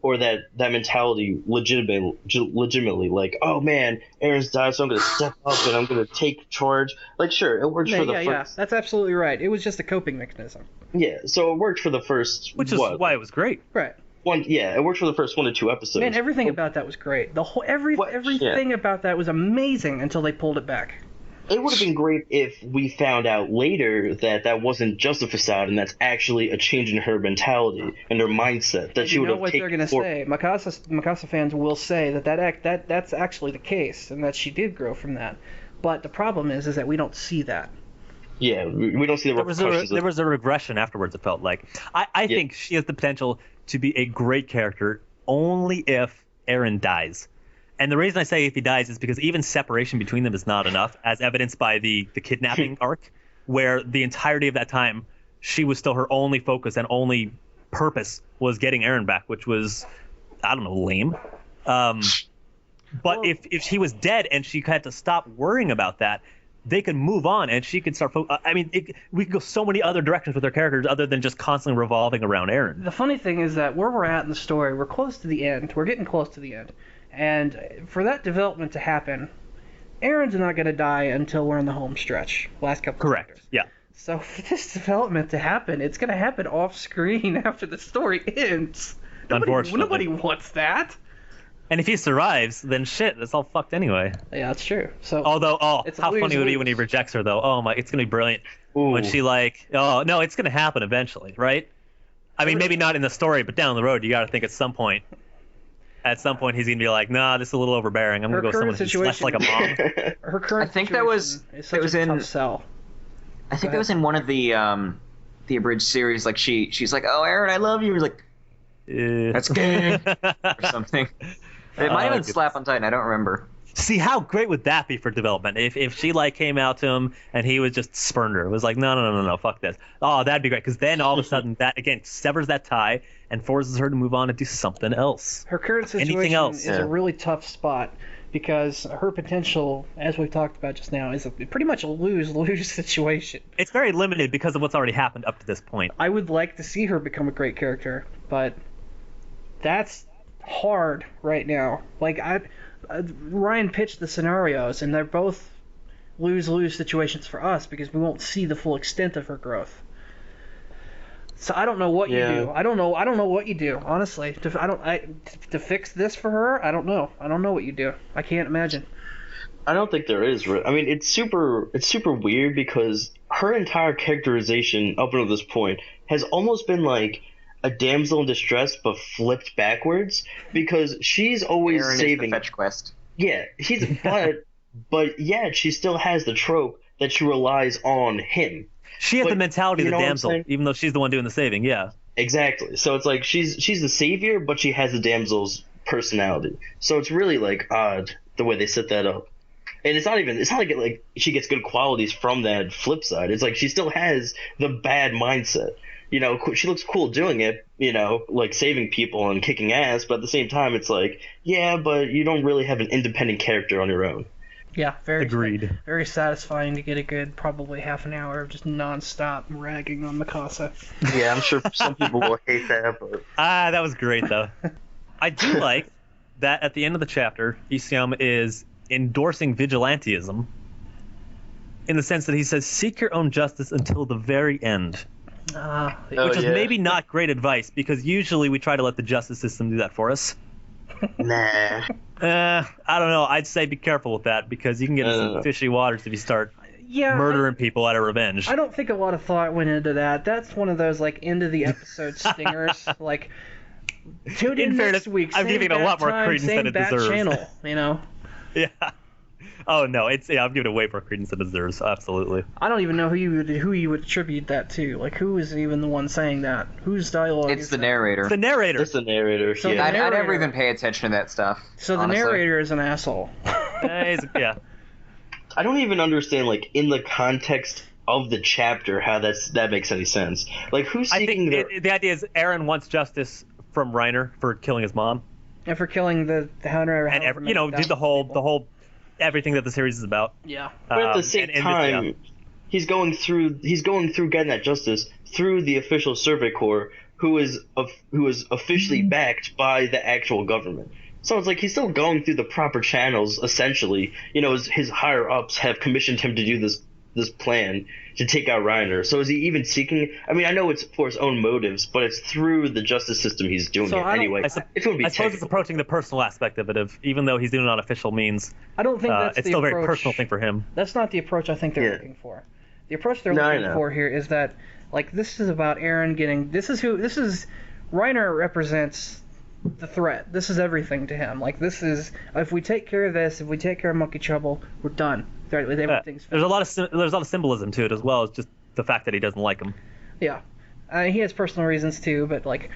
[SPEAKER 2] or that mentality legitimately oh man, Eren's died, so I'm gonna step up and I'm gonna take charge. Sure, it worked for the first.
[SPEAKER 1] Yeah, that's absolutely right. It was just a coping mechanism.
[SPEAKER 2] Yeah, so it worked for the first.
[SPEAKER 3] Which is why it was great.
[SPEAKER 1] Right.
[SPEAKER 2] It worked for the first 1 to 2 episodes.
[SPEAKER 1] Man, everything about that was great. The whole everything about that was amazing until they pulled it back.
[SPEAKER 2] It would have been great if we found out later that wasn't just a facade and that's actually a change in her mentality and her mindset. That she would have taken. You know what they're going to say? Mikasa fans will say that's actually the case and that she did grow from that. But the problem is that we don't see that. Yeah, we don't see the repercussions.
[SPEAKER 3] There was a regression afterwards, it felt like. I think she has the potential to be a great character only if Eren dies. And the reason I say if he dies is because even separation between them is not enough, as evidenced by the kidnapping arc, where the entirety of that time, she was still her only focus and only purpose was getting Eren back, which was, I don't know, lame. But if he was dead and she had to stop worrying about that, they could move on and she could start. We could go so many other directions with their characters other than just constantly revolving around Eren.
[SPEAKER 1] The funny thing is that where we're at in the story, we're close to the end. We're getting close to the end. And for that development to happen, Eren's not going to die until we're in the home stretch. Last couple of chapters.
[SPEAKER 3] Yeah.
[SPEAKER 1] So for this development to happen, it's going to happen off screen after the story ends.
[SPEAKER 3] Unfortunately.
[SPEAKER 1] Nobody wants that.
[SPEAKER 3] And if he survives, then shit, it's all fucked anyway.
[SPEAKER 1] Yeah, that's true. So
[SPEAKER 3] although, how funny would it be when he rejects her, though? Oh my, it's gonna be brilliant. Ooh. When she it's gonna happen eventually, right? I mean, maybe not in the story, but down the road, you got to think at some point he's gonna be like, nah, this is a little overbearing. I'm gonna go someone who's less like a mom.
[SPEAKER 1] Her current
[SPEAKER 4] I think that was in
[SPEAKER 1] tough sell.
[SPEAKER 4] I think that was in one of the abridged series. She's like, oh, Eren, I love you. He's like, that's gay, or something. It might have been Slap on Titan. I don't remember.
[SPEAKER 3] See, how great would that be for development? If she came out to him and he was just spurned her. It was like, no, fuck this. Oh, that'd be great, because then all of a sudden that again severs that tie and forces her to move on and do something else.
[SPEAKER 1] Her current situation is a really tough spot because her potential, as we've talked about just now, is pretty much a lose-lose situation.
[SPEAKER 3] It's very limited because of what's already happened up to this point.
[SPEAKER 1] I would like to see her become a great character, but that's hard right now. Like Ryan pitched the scenarios, and they're both lose-lose situations for us because we won't see the full extent of her growth. So I don't know what you do. I don't know what you do, honestly. To fix this for her, I don't know. I don't know what you do. I can't imagine.
[SPEAKER 2] I don't think there is. I mean, it's super weird because her entire characterization up until this point has almost been like a damsel in distress, but flipped backwards, because she's always
[SPEAKER 4] Aaron
[SPEAKER 2] saving.
[SPEAKER 4] Is the fetch quest.
[SPEAKER 2] Yeah, but yet she still has the trope that she relies on him.
[SPEAKER 3] She has the mentality of the damsel, even though she's the one doing the saving. Yeah.
[SPEAKER 2] Exactly. So it's like she's the savior, but she has the damsel's personality. So it's really like odd the way they set that up. And it's not like she gets good qualities from that flip side. It's like she still has the bad mindset. You know, she looks cool doing it, you know, like saving people and kicking ass, but at the same time it's like, yeah, but you don't really have an independent character on your own.
[SPEAKER 1] Yeah, very
[SPEAKER 3] agreed.
[SPEAKER 1] Very satisfying to get a good probably half an hour of just nonstop ragging on Mikasa.
[SPEAKER 2] Yeah, I'm sure some people will hate that, but
[SPEAKER 3] that was great though. I do like that at the end of the chapter, Isayama is endorsing vigilantism in the sense that he says, "Seek your own justice until the very end." Which is maybe not great advice, because usually we try to let the justice system do that for us.
[SPEAKER 2] Nah.
[SPEAKER 3] I don't know. I'd say be careful with that, because you can get into some fishy waters if you start murdering people out of revenge.
[SPEAKER 1] I don't think a lot of thought went into that. That's one of those like end of the episode stingers. Like, tune in next week.
[SPEAKER 3] I'm giving it a lot more credence than it deserves.
[SPEAKER 1] Channel, you know.
[SPEAKER 3] Yeah. Oh no, I'm giving it way more credence than it deserves. Absolutely.
[SPEAKER 1] I don't even know who you would attribute that to. Like, who is even the one saying that? Whose dialogue?
[SPEAKER 4] It's the narrator.
[SPEAKER 3] It's the narrator.
[SPEAKER 2] It's the narrator.
[SPEAKER 1] So
[SPEAKER 2] yeah.
[SPEAKER 1] the narrator,
[SPEAKER 4] I never even pay attention to that stuff.
[SPEAKER 1] So
[SPEAKER 4] honestly.
[SPEAKER 1] The narrator is an asshole.
[SPEAKER 3] Yeah.
[SPEAKER 2] I don't even understand, like, in the context of the chapter, how that makes any sense. Like, who's seeking
[SPEAKER 3] the idea is Eren wants justice from Reiner for killing his mom.
[SPEAKER 1] And for killing the hunter.
[SPEAKER 3] And do the whole everything that the series is about.
[SPEAKER 1] Yeah.
[SPEAKER 2] But at the same time, he's going through getting that justice through the official Survey Corps, who is officially backed by the actual government. So it's like he's still going through the proper channels, essentially. You know, his higher ups have commissioned him to do this plan to take out Reiner. So is he even seeking? I mean, I know it's for his own motives, but it's through the justice system he's doing it anyway. I suppose
[SPEAKER 3] it's approaching the personal aspect of it, even though he's doing it on official means.
[SPEAKER 1] I don't think that's
[SPEAKER 3] it's still a very personal thing for him.
[SPEAKER 1] That's not the approach I think they're looking for. The approach they're looking for here is that, like, this is about Eren getting. Reiner represents the threat. This is everything to him. Like, this is, if we take care of this, if we take care of Monkey Trouble, we're done. Everything's
[SPEAKER 3] there's a lot of symbolism to it, as well as just the fact that he doesn't like him.
[SPEAKER 1] Yeah, he has personal reasons too, but like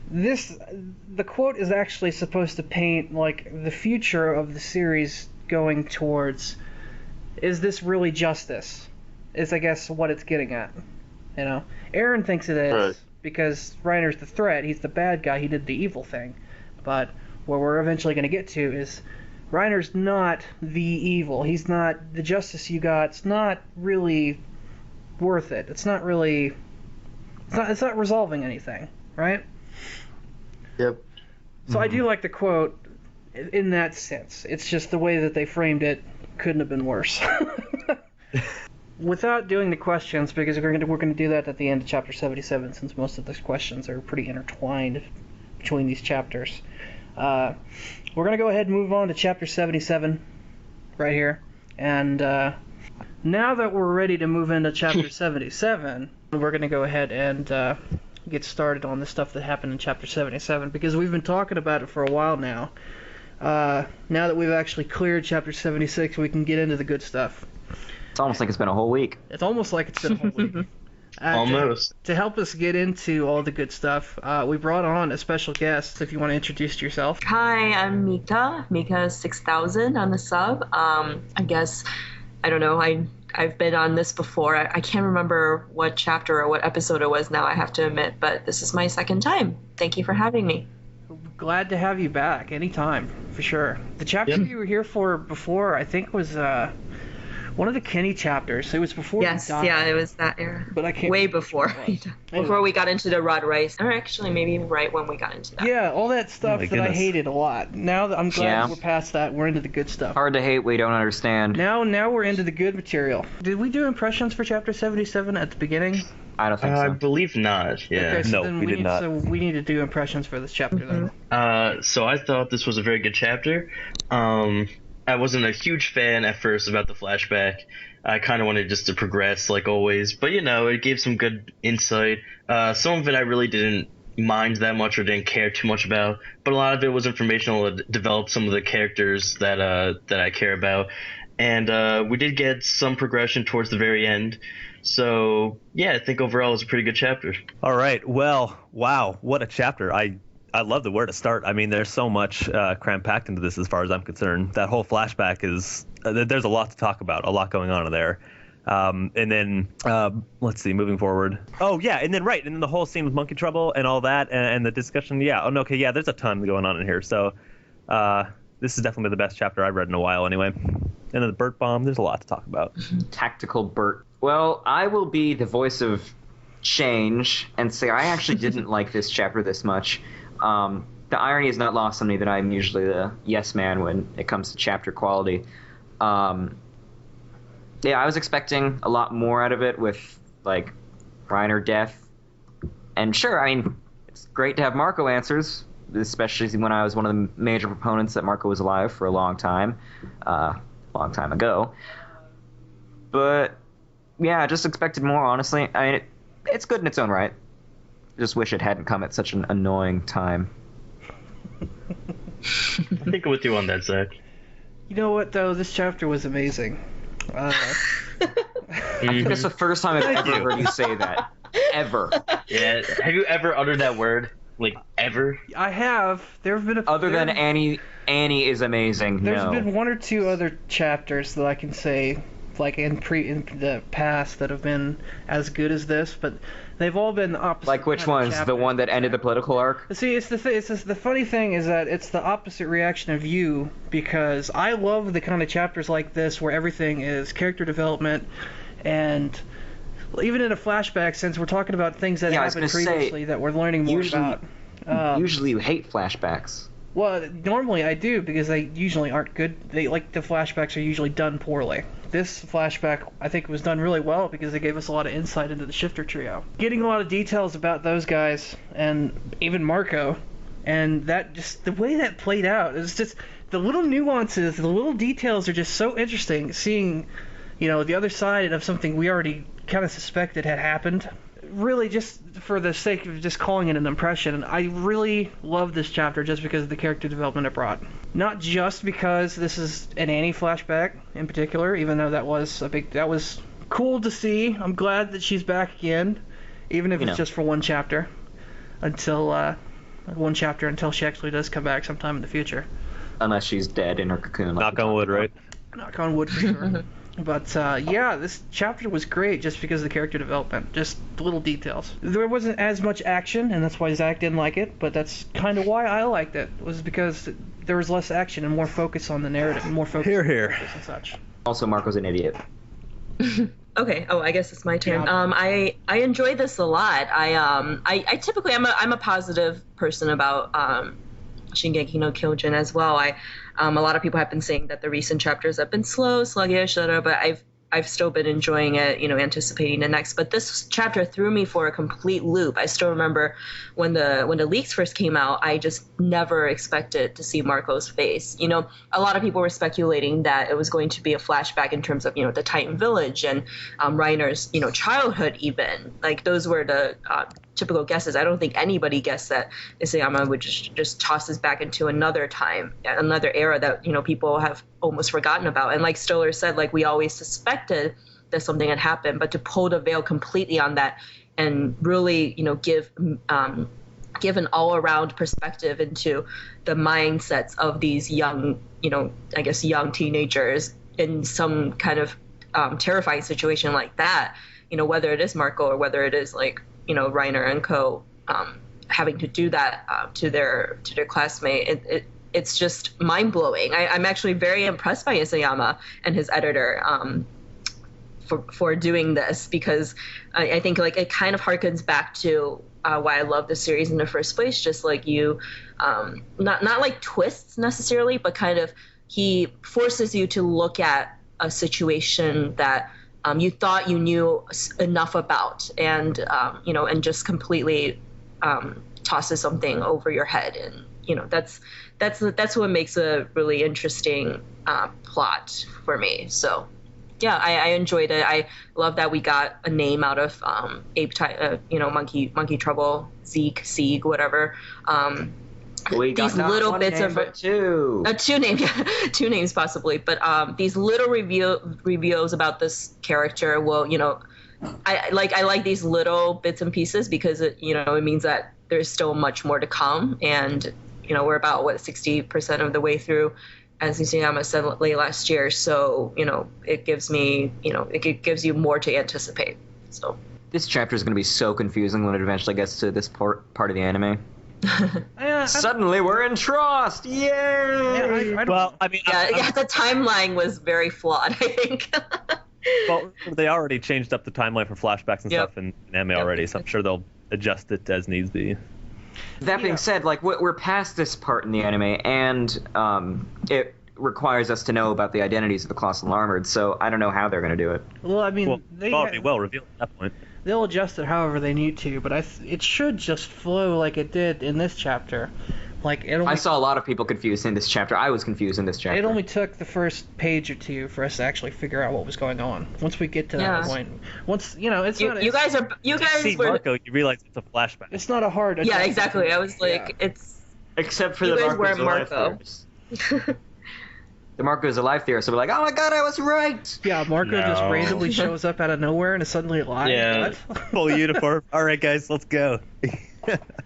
[SPEAKER 1] the quote is actually supposed to paint like the future of the series going towards, is this really justice? Is, I guess, what it's getting at. You know, Eren thinks it is because Reiner's the threat. He's the bad guy. He did the evil thing. But where we're eventually going to get to is Reiner's not the evil. He's not the justice you got. It's not really worth it. It's not really. It's not resolving anything, right?
[SPEAKER 2] Yep.
[SPEAKER 1] So I do like the quote in that sense. It's just the way that they framed it couldn't have been worse. Without doing the questions, because we're going to do that at the end of chapter 77, since most of these questions are pretty intertwined between these chapters. We're going to go ahead and move on to chapter 77 right here. And now that we're ready to move into chapter 77, we're going to go ahead and get started on the stuff that happened in chapter 77, because we've been talking about it for a while now. Now that we've actually cleared chapter 76, we can get into the good stuff.
[SPEAKER 4] It's almost like it's been a whole week.
[SPEAKER 1] It's almost like it's been a whole week.
[SPEAKER 2] Almost.
[SPEAKER 1] To help us get into all the good stuff, we brought on a special guest. If you want to introduce yourself.
[SPEAKER 5] Hi, I'm Mika. Mika 6000 on the sub. I guess, I don't know, I've been on this before. I can't remember what chapter or what episode it was now, I have to admit, but this is my second time. Thank you for having me.
[SPEAKER 1] Glad to have you back anytime, for sure. The chapter you were here for before, I think, was one of the Kenny chapters. It was before
[SPEAKER 5] Yes,
[SPEAKER 1] he died.
[SPEAKER 5] yeah, it was that era.
[SPEAKER 1] But I can't
[SPEAKER 5] way
[SPEAKER 1] remember
[SPEAKER 5] before
[SPEAKER 1] what it was.
[SPEAKER 5] before we got into the Rod Rice, or actually maybe right when we got into that.
[SPEAKER 1] Yeah, all that stuff
[SPEAKER 3] my
[SPEAKER 1] that I
[SPEAKER 3] goodness.
[SPEAKER 1] hated a lot. Now that I'm glad
[SPEAKER 4] Yeah.
[SPEAKER 1] we're past that, we're into the good stuff.
[SPEAKER 4] Hard to hate what you don't understand.
[SPEAKER 1] Now we're into the good material. Did we do impressions for chapter 77 at the beginning?
[SPEAKER 4] I don't think
[SPEAKER 2] I
[SPEAKER 4] so.
[SPEAKER 2] believe not. Yeah.
[SPEAKER 1] Okay, so
[SPEAKER 3] No,
[SPEAKER 1] then
[SPEAKER 3] we did
[SPEAKER 1] need,
[SPEAKER 3] not.
[SPEAKER 1] So we need to do impressions for this chapter then.
[SPEAKER 2] So I thought this was a very good chapter. I wasn't a huge fan at first about the flashback. I kind of wanted just to progress like always, but it gave some good insight. Some of it I really didn't mind that much or didn't care too much about, but a lot of it was informational to develop some of the characters that I care about. And we did get some progression towards the very end. So yeah, I think overall it was a pretty good chapter.
[SPEAKER 3] All right. Well, wow, what a chapter. I love the where to start. I mean, there's so much cram packed into this as far as I'm concerned. That whole flashback is there's a lot to talk about, a lot going on in there. And then let's see, moving forward. Oh yeah, and then the whole scene with Monkey Trouble and all that, and the discussion. Yeah. Oh no. Okay. Yeah. There's a ton going on in here. So this is definitely the best chapter I've read in a while, anyway. And then the Burt bomb. There's a lot to talk about.
[SPEAKER 4] Tactical Burt. Well, I will be the voice of change and say I actually didn't like this chapter this much. The irony is not lost on me that I'm usually the yes man when it comes to chapter quality. Yeah, I was expecting a lot more out of it with, like, Reiner death. And sure, I mean, it's great to have Marco answers, especially when I was one of the major proponents that Marco was alive for a long time ago. But, yeah, I just expected more, honestly. I mean, it's good in its own right. Just wish it hadn't come at such an annoying time.
[SPEAKER 2] I think I'm with you on that, Zach.
[SPEAKER 1] You know what though? This chapter was amazing.
[SPEAKER 4] I think that's the first time I've ever heard you say that. Ever.
[SPEAKER 2] Yeah. Have you ever uttered that word? Like, ever?
[SPEAKER 1] I have. There have been
[SPEAKER 4] Other than Annie is amazing.
[SPEAKER 1] There's
[SPEAKER 4] No.
[SPEAKER 1] been one or two other chapters that I can say, like in the past, that have been as good as this, but they've all been the opposite.
[SPEAKER 4] Like which
[SPEAKER 1] kind of
[SPEAKER 4] ones? The
[SPEAKER 1] chapters.
[SPEAKER 4] one that ended the political arc?
[SPEAKER 1] See, it's the funny thing is that it's the opposite reaction of you, because I love the kind of chapters like this where everything is character development, and even in a flashback, since we're talking about things that
[SPEAKER 4] Yeah, I was
[SPEAKER 1] happened
[SPEAKER 4] gonna say,
[SPEAKER 1] previously that we're learning more about.
[SPEAKER 4] Usually you hate flashbacks.
[SPEAKER 1] Well, normally I do, because they usually aren't good. The flashbacks are usually done poorly. This flashback, I think, was done really well because they gave us a lot of insight into the Shifter trio. Getting a lot of details about those guys, and even Marco, and that just, the way that played out, it's just, the little nuances, the little details are just so interesting, seeing, the other side of something we already kind of suspected had happened. Really, just for the sake of just calling it an impression, I really love this chapter just because of the character development it brought. Not just because this is an Annie flashback in particular, even though that was cool to see. I'm glad that she's back again, even if it's just for one chapter, until she actually does come back sometime in the future.
[SPEAKER 4] Unless she's dead in her cocoon.
[SPEAKER 3] Knock on wood, right?
[SPEAKER 1] Knock on wood for sure. But yeah, this chapter was great just because of the character development, just the little details. There wasn't as much action, and that's why Zach didn't like it, but that's kind of why I liked it, was because there was less action and more focus on the narrative, and more focus on the characters and such.
[SPEAKER 4] Also, Marco's an idiot.
[SPEAKER 5] Okay. Oh, I guess it's my turn.
[SPEAKER 1] Yeah.
[SPEAKER 5] I enjoyed this a lot. I typically I'm a positive person about Shingeki no Kyojin as well. A lot of people have been saying that the recent chapters have been slow, sluggish, but I've still been enjoying it, anticipating the next. But this chapter threw me for a complete loop. I still remember when the leaks first came out, I just never expected to see Marco's face. A lot of people were speculating that it was going to be a flashback in terms of, the Titan village and Reiner's, childhood even. Like, those were the typical guesses. I don't think anybody guessed that Isayama would just toss us back into another time, another era that, people have almost forgotten about. And like Stoller said, like, we always suspected that something had happened, but to pull the veil completely on that and really, give an all-around perspective into the mindsets of these young, young teenagers in some kind of terrifying situation like that, whether it is Marco or whether it is like, Reiner and co. Having to do that to their classmate, it's just mind blowing. I'm actually very impressed by Isayama and his editor. for doing this, because I think like it kind of harkens back to why I love the series in the first place. Just like you, not like twists necessarily, but kind of he forces you to look at a situation that you thought you knew enough about, and and just completely tosses something over your head, and that's what makes a really interesting plot for me. So yeah, I enjoyed it. I love that we got a name out of Monkey Trouble, Zeke, Sieg, whatever.
[SPEAKER 4] We got
[SPEAKER 5] these little bits of
[SPEAKER 4] two
[SPEAKER 5] names, two names possibly, but these little reviews about this character will, I like these little bits and pieces, because it means that there's still much more to come, and we're about 60% of the way through, as Nishiyama said late last year. So it gives me it gives you more to anticipate. So
[SPEAKER 4] this chapter is going to be so confusing when it eventually gets to this part of the anime. Suddenly we're in Trost! Yay!
[SPEAKER 3] Yeah,
[SPEAKER 5] the timeline was very flawed, I think.
[SPEAKER 3] Well, they already changed up the timeline for flashbacks and stuff in anime already, so I'm sure they'll adjust it as needs be.
[SPEAKER 4] That being said, like we're past this part in the anime, and it requires us to know about the identities of the Colossal Armored, so I don't know how they're going to do it.
[SPEAKER 1] Well, I mean,
[SPEAKER 3] it's already well revealed at that point.
[SPEAKER 1] They'll adjust it however they need to, but it should just flow like it did in this chapter. I
[SPEAKER 4] saw a lot of people confused in this chapter. I was confused in this chapter.
[SPEAKER 1] It only took the first page or two for us to actually figure out what was going on. Once we get to that point,
[SPEAKER 5] you guys
[SPEAKER 3] see Marco, you realize it's a flashback.
[SPEAKER 1] It's not a hard.
[SPEAKER 5] Yeah, exactly. I was like, it's.
[SPEAKER 4] Except for the Marco. The Marco is a life theorist, so we're like, oh my god, I was right!
[SPEAKER 1] Yeah, Marco just randomly shows up out of nowhere and is suddenly alive.
[SPEAKER 2] Yeah.
[SPEAKER 3] Full uniform. Alright guys, let's go.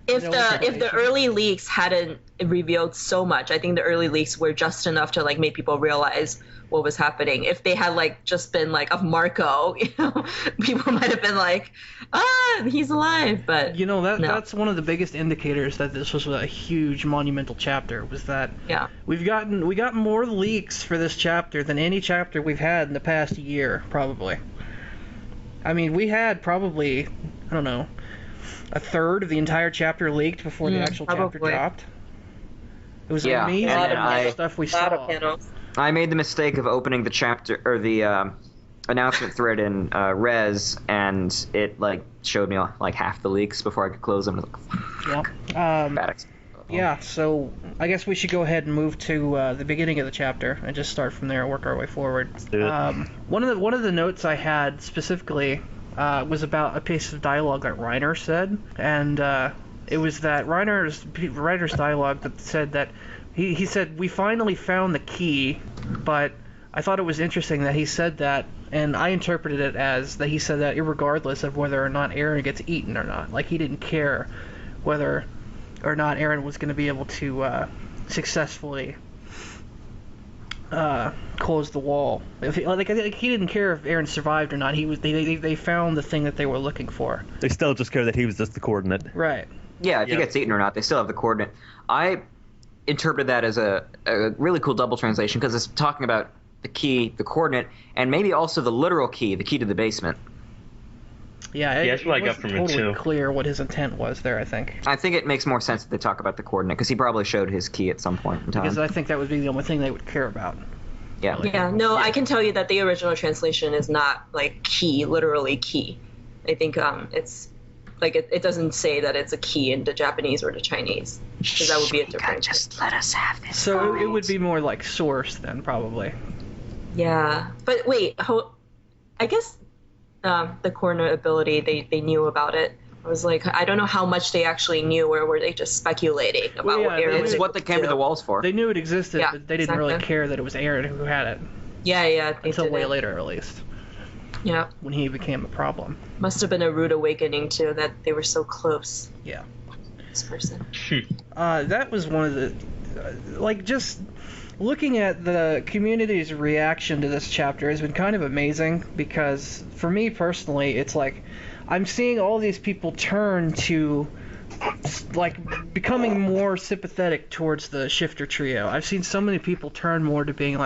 [SPEAKER 5] If the early leaks hadn't revealed so much, I think the early leaks were just enough to make people realize what was happening. If they had just been of Marco, people might have been like, he's alive. But
[SPEAKER 1] that's one of the biggest indicators that this was a huge monumental chapter, was that we got more leaks for this chapter than any chapter we've had in the past year, probably. I mean, we had probably, I don't know, a third of the entire chapter leaked before the actual chapter dropped. It was amazing the stuff we saw.
[SPEAKER 4] I made the mistake of opening the chapter or the announcement thread in Res, and it showed me half the leaks before I could close them.
[SPEAKER 1] Yeah, so I guess we should go ahead and move to the beginning of the chapter and just start from there and work our way forward.
[SPEAKER 3] Let's do it.
[SPEAKER 1] One of the notes I had specifically was about a piece of dialogue that Reiner said, and it was that Reiner's dialogue that said that he said, we finally found the key, but I thought it was interesting that he said that, and I interpreted it as that he said that irregardless of whether or not Eren gets eaten or not. He didn't care whether or not Eren was going to be able to successfully close the wall. He didn't care if Eren survived or not. They found the thing that they were looking for.
[SPEAKER 3] They still just care that he was just the coordinate.
[SPEAKER 1] Right.
[SPEAKER 4] Yeah, if he gets eaten or not, they still have the coordinate. I interpret that as a really cool double translation, because it's talking about the key, the coordinate, and maybe also the literal key, the key to the basement.
[SPEAKER 1] Yeah,
[SPEAKER 2] that's what I got from it too.
[SPEAKER 1] Totally clear what his intent was there, I think.
[SPEAKER 4] I think it makes more sense that they talk about the coordinate, because he probably showed his key at some point in time.
[SPEAKER 1] Because I think that would be the only thing they would care about.
[SPEAKER 4] Yeah.
[SPEAKER 5] No, I can tell you that the original translation is not key, literally key. I think it's it doesn't say that it's a key in the Japanese or the Chinese, because that would be a different.
[SPEAKER 4] Just let us have this.
[SPEAKER 1] So it would be more like source then, probably.
[SPEAKER 5] Yeah, but wait, I guess the coordinate ability, they knew about it. I was like, I don't know how much they actually knew, or were they just speculating about what Eren
[SPEAKER 4] It's what they came to the walls for.
[SPEAKER 1] They knew it existed, but they didn't really care that it was Eren who had it.
[SPEAKER 5] Yeah.
[SPEAKER 1] Until way later, at least.
[SPEAKER 5] Yeah.
[SPEAKER 1] When he became a problem.
[SPEAKER 5] Must have been a rude awakening, too, that they were so close.
[SPEAKER 1] Yeah.
[SPEAKER 5] This person.
[SPEAKER 1] That was one of the... just looking at the community's reaction to this chapter has been kind of amazing, because for me personally, it's I'm seeing all these people turn to becoming more sympathetic towards the Shifter trio. I've seen so many people turn more to being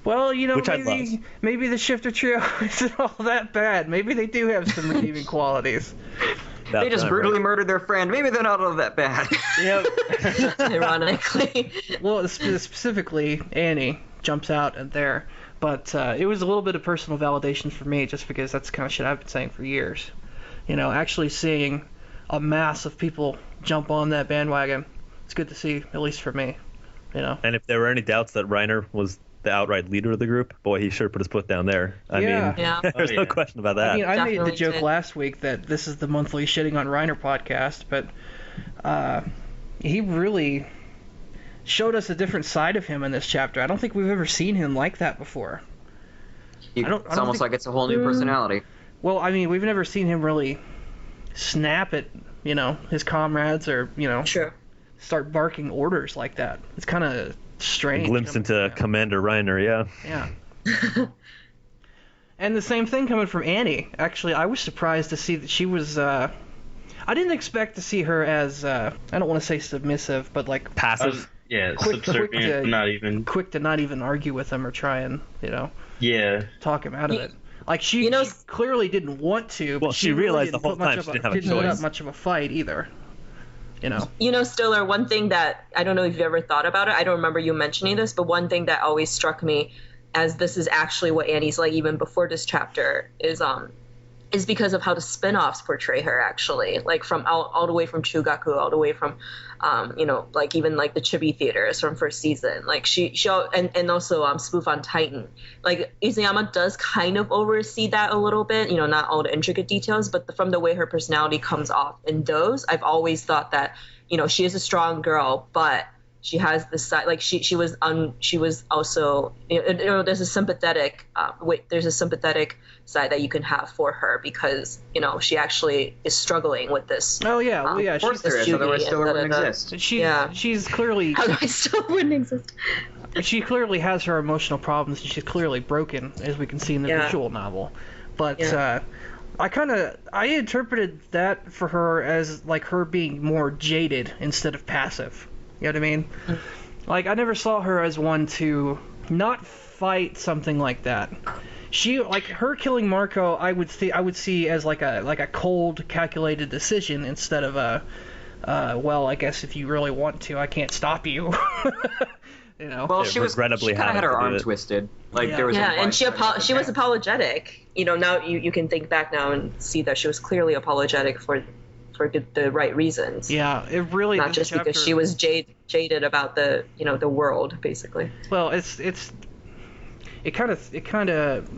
[SPEAKER 1] Well, you know,
[SPEAKER 3] Which I love.
[SPEAKER 1] maybe the Shifter trio isn't all that bad. Maybe they do have some redeeming qualities.
[SPEAKER 4] They just brutally murdered their friend. Maybe they're not all that bad.
[SPEAKER 1] Yep.
[SPEAKER 5] Ironically.
[SPEAKER 1] Well, specifically, Annie jumps out at there. But it was a little bit of personal validation for me, just because that's the kind of shit I've been saying for years. You know, actually seeing a mass of people jump on that bandwagon, it's good to see, at least for me. You know.
[SPEAKER 3] And if there were any doubts that Reiner was the outright leader of the group, boy, he sure put his foot down there. I mean, there's no question about that.
[SPEAKER 1] I mean, I made the
[SPEAKER 5] Definitely
[SPEAKER 1] joke
[SPEAKER 5] did.
[SPEAKER 1] last week that this is the monthly shitting on Reiner podcast, but he really showed us a different side of him in this chapter. I don't think we've ever seen him like that before.
[SPEAKER 4] It's almost like it's a whole new personality.
[SPEAKER 1] Well, I mean, we've never seen him really snap at, you know, his comrades or, you know,
[SPEAKER 5] Sure.
[SPEAKER 1] start barking orders like that. It's kind of strange.
[SPEAKER 3] A glimpse into Commander Reiner, yeah.
[SPEAKER 1] Yeah. And the same thing coming from Annie. Actually, I was surprised to see that she was, I didn't expect to see her as, I don't want to say submissive, but like
[SPEAKER 3] Passive.
[SPEAKER 2] Subservient, not even.
[SPEAKER 1] quick to not even argue with him or try and, you know, talk him out of it. Like she clearly didn't want to. But
[SPEAKER 3] Well, she realized
[SPEAKER 1] really
[SPEAKER 3] the whole time she didn't have a
[SPEAKER 1] didn't put
[SPEAKER 3] choice.
[SPEAKER 1] up much of a fight either. You know.
[SPEAKER 5] You know, Stiller, one thing that I don't know if you ever thought about it. I don't remember you mentioning this, but one thing that always struck me, as this is actually what Annie's like even before this chapter, is because of how the spin-offs portray her, actually, like from all the way from Chugaku, all the way from you know, like even like the Chibi theaters from first season, like she and also Spoof on Titan. Like Izuyama does kind of oversee that a little bit, you know, not all the intricate details, but from the way her personality comes off in those, I've always thought that, you know, she is a strong girl, but she has this side, like she was also, you know, there's a sympathetic side that you can have for her, because, you know, she actually is struggling with this.
[SPEAKER 1] Oh yeah, well yeah,
[SPEAKER 4] Of course there is, otherwise Stiller wouldn't exist.
[SPEAKER 1] She's clearly
[SPEAKER 5] How do I still wouldn't exist?
[SPEAKER 1] she clearly has her emotional problems, and she's clearly broken, as we can see in the visual novel. But I interpreted that for her as like her being more jaded instead of passive. You know what I mean? Like, I never saw her as one to not fight something like that. She, like, her killing Marco, I would see as like a cold, calculated decision instead of a, well, I guess if you really want to, I can't stop you. You know?
[SPEAKER 4] Well, she kind of had her arm twisted. Like there was
[SPEAKER 5] and she was apologetic. You know, now you can think back now and see that she was clearly apologetic for the right reasons.
[SPEAKER 1] Yeah, it really
[SPEAKER 5] not just because she was jaded about the, you know, the world, basically.
[SPEAKER 1] Well, it kind of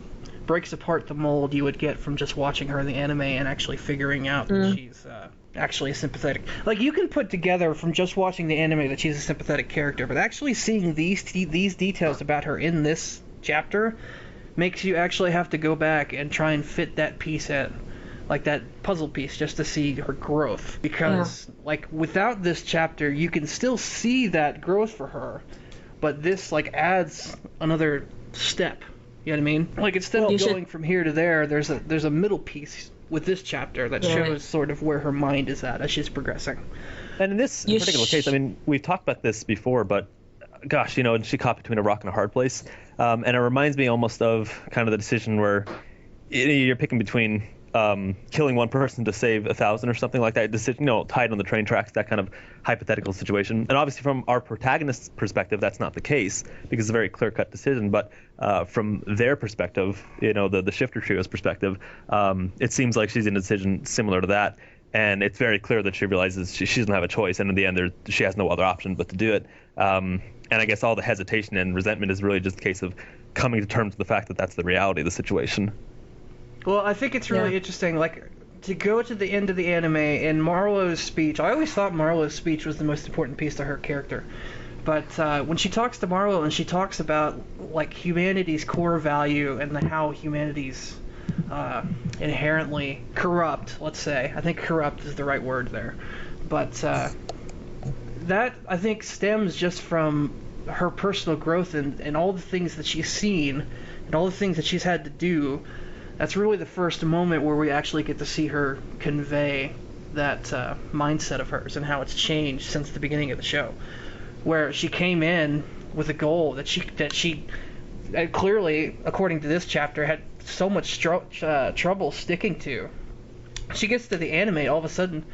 [SPEAKER 1] breaks apart the mold you would get from just watching her in the anime and actually figuring out that she's actually sympathetic. Like, you can put together from just watching the anime that she's a sympathetic character, but actually seeing these details about her in this chapter makes you actually have to go back and try and fit that piece in. Like that puzzle piece, just to see her growth, because like without this chapter you can still see that growth for her, but this like adds another step. You know what I mean? Like, instead of going from here to there, there's a middle piece with this chapter that shows sort of where her mind is at as she's progressing.
[SPEAKER 3] And in this particular case, I mean, we've talked about this before, but gosh, you know, she caught between a rock and a hard place, and it reminds me almost of kind of the decision where you're picking between killing one person to save 1,000 or something like that decision, you know, tied on the train tracks, that kind of hypothetical situation. And obviously from our protagonist's perspective, that's not the case, because it's a very clear-cut decision. But from their perspective, you know, the Shifter Trio's perspective, it seems like she's in a decision similar to that. And it's very clear that she realizes she doesn't have a choice, and in the end, she has no other option but to do it. And I guess all the hesitation and resentment is really just a case of coming to terms with the fact that that's the reality of the situation.
[SPEAKER 1] Well, I think it's really interesting, like, to go to the end of the anime and Marlowe's speech. I always thought Marlowe's speech was the most important piece to her character. But when she talks to Marlowe and she talks about, like, humanity's core value and how humanity's inherently corrupt, let's say. I think corrupt is the right word there. But that, I think, stems just from her personal growth and all the things that she's seen and all the things that she's had to do. That's really the first moment where we actually get to see her convey that mindset of hers and how it's changed since the beginning of the show, where she came in with a goal that she clearly, according to this chapter, had so much trouble sticking to. She gets to the anime, all of a sudden,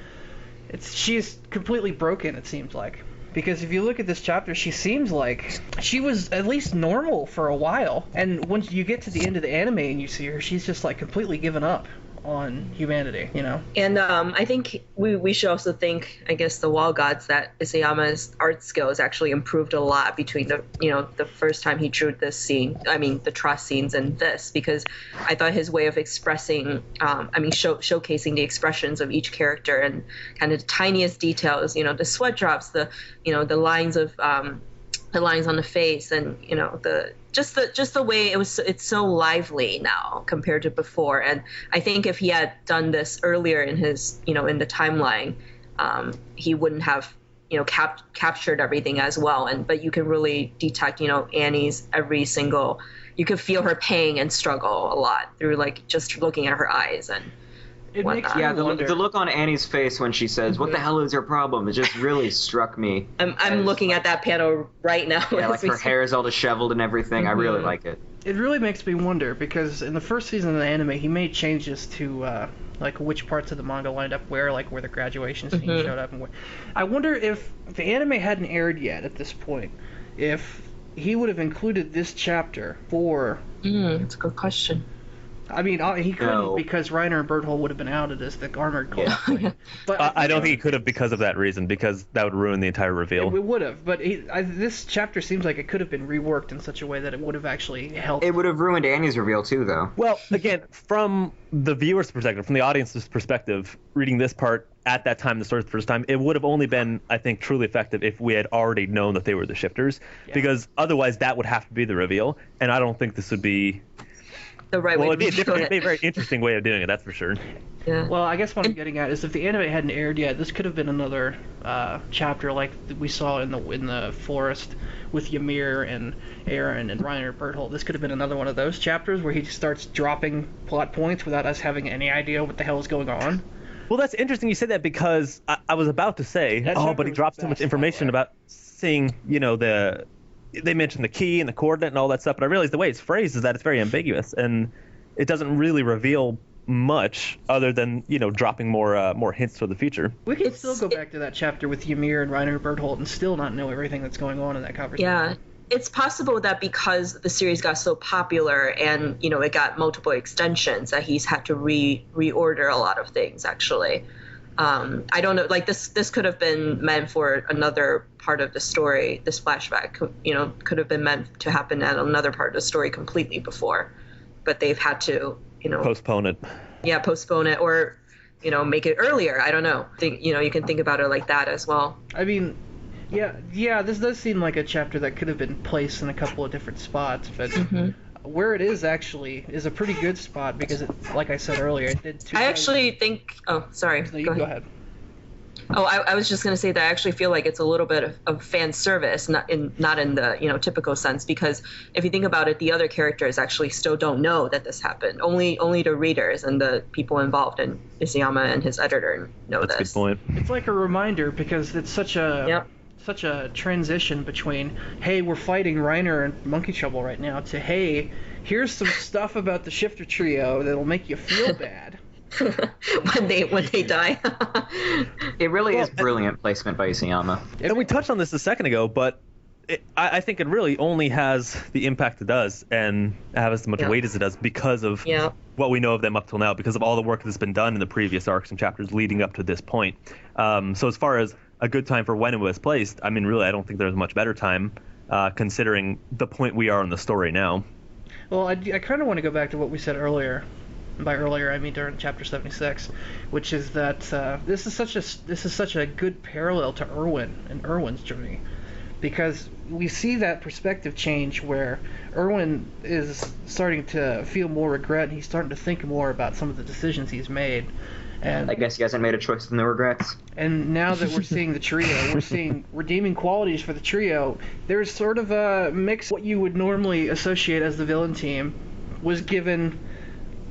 [SPEAKER 1] she's completely broken, it seems like. Because if you look at this chapter, she seems like she was at least normal for a while. And once you get to the end of the anime and you see her, she's just like completely given up on humanity, you know?
[SPEAKER 5] And I think we should also thank, I guess, the Wall Gods that Isayama's art skills actually improved a lot between the first time he drew this scene, the trust scenes, and this, because I thought his way of expressing, showcasing the expressions of each character and kind of the tiniest details, the sweat drops, the lines of the lines on the face, and the way it's so lively now compared to before. And I think if he had done this earlier in his in the timeline, he wouldn't have captured everything as well. But you can really detect Annie's every single, you could feel her pain and struggle a lot through like just looking at her eyes. And
[SPEAKER 1] it makes
[SPEAKER 4] the look on Annie's face when she says, "What the hell is your problem?" It just really struck me.
[SPEAKER 5] I'm looking at that panel right now.
[SPEAKER 4] Yeah, like her hair is all disheveled and everything. I really like it.
[SPEAKER 1] It really makes me wonder, because in the first season of the anime, he made changes to like which parts of the manga lined up where, like where the graduation scene showed up, and where. I wonder if the anime hadn't aired yet at this point, if he would have included this chapter for.
[SPEAKER 5] That's a good question.
[SPEAKER 1] I mean, he couldn't, because Reiner and Berthold would have been outed as the armored core.
[SPEAKER 5] Yeah.
[SPEAKER 1] But
[SPEAKER 3] I don't think he could have because of that reason, because that would ruin the entire reveal.
[SPEAKER 1] It would have, but this chapter seems like it could have been reworked in such a way that it would have actually helped.
[SPEAKER 4] It would have ruined Annie's reveal too, though.
[SPEAKER 3] Well, again, from the viewer's perspective, from the audience's perspective, reading this part at that time, the story the first time, it would have only been, I think, truly effective if we had already known that they were the shifters, because otherwise that would have to be the reveal, and I don't think this would be
[SPEAKER 5] the right way to
[SPEAKER 3] it'd be a very interesting way of doing it, that's for sure.
[SPEAKER 5] Yeah.
[SPEAKER 1] Well, I guess what I'm getting at is if the anime hadn't aired yet, this could have been another chapter like we saw in the forest with Ymir and Aaron and Reiner Berthold. This could have been another one of those chapters where he just starts dropping plot points without us having any idea what the hell is going on.
[SPEAKER 3] Well, that's interesting you said that, because I was about to say, but he drops too much information about seeing, they mentioned the key and the coordinate and all that stuff, but I realized the way it's phrased is that it's very ambiguous, and it doesn't really reveal much other than, dropping more hints for the future.
[SPEAKER 1] We can still go back to that chapter with Ymir and Reiner Berthold and still not know everything that's going on in that conversation.
[SPEAKER 5] Yeah. It's possible that because the series got so popular and, it got multiple extensions, that he's had to reorder a lot of things, actually. I don't know, like this could have been meant for another part of the story. This flashback, could have been meant to happen at another part of the story completely before, but they've had to,
[SPEAKER 3] postpone it.
[SPEAKER 5] Yeah, postpone it, or, make it earlier. I don't know. You can think about it like that as well.
[SPEAKER 1] I mean, yeah, this does seem like a chapter that could have been placed in a couple of different spots, but where it is actually is a pretty good spot, because it, like I said earlier, it did two.
[SPEAKER 5] I actually think. Oh, sorry.
[SPEAKER 1] No, you go ahead.
[SPEAKER 5] Oh, I was just going to say that I actually feel like it's a little bit of fan service, not in the typical sense, because if you think about it, the other characters actually still don't know that this happened. Only the readers and the people involved, and Isayama and his editor know this.
[SPEAKER 3] That's a good point.
[SPEAKER 1] It's like a reminder, because it's such a transition between, hey, we're fighting Reiner and Monkey Trouble right now, to, hey, here's some stuff about the Shifter Trio that'll make you feel bad.
[SPEAKER 5] when they die.
[SPEAKER 4] It really is brilliant placement by Isayama.
[SPEAKER 3] And we touched on this a second ago, but I think it really only has the impact it does and has as much weight as it does because of what we know of them up till now, because of all the work that's been done in the previous arcs and chapters leading up to this point. So as far as a good time for when it was placed, I mean, really, I don't think there's a much better time, considering the point we are in the story now.
[SPEAKER 1] Well, I kind of want to go back to what we said earlier. By earlier, I mean during chapter 76, which is that this is such a good parallel to Erwin and Erwin's journey, because we see that perspective change where Erwin is starting to feel more regret, and he's starting to think more about some of the decisions he's made. And
[SPEAKER 4] I guess he hasn't made a choice with no regrets.
[SPEAKER 1] And now that we're seeing the trio, we're seeing redeeming qualities for the trio. There's sort of a mix. What you would normally associate as the villain team was given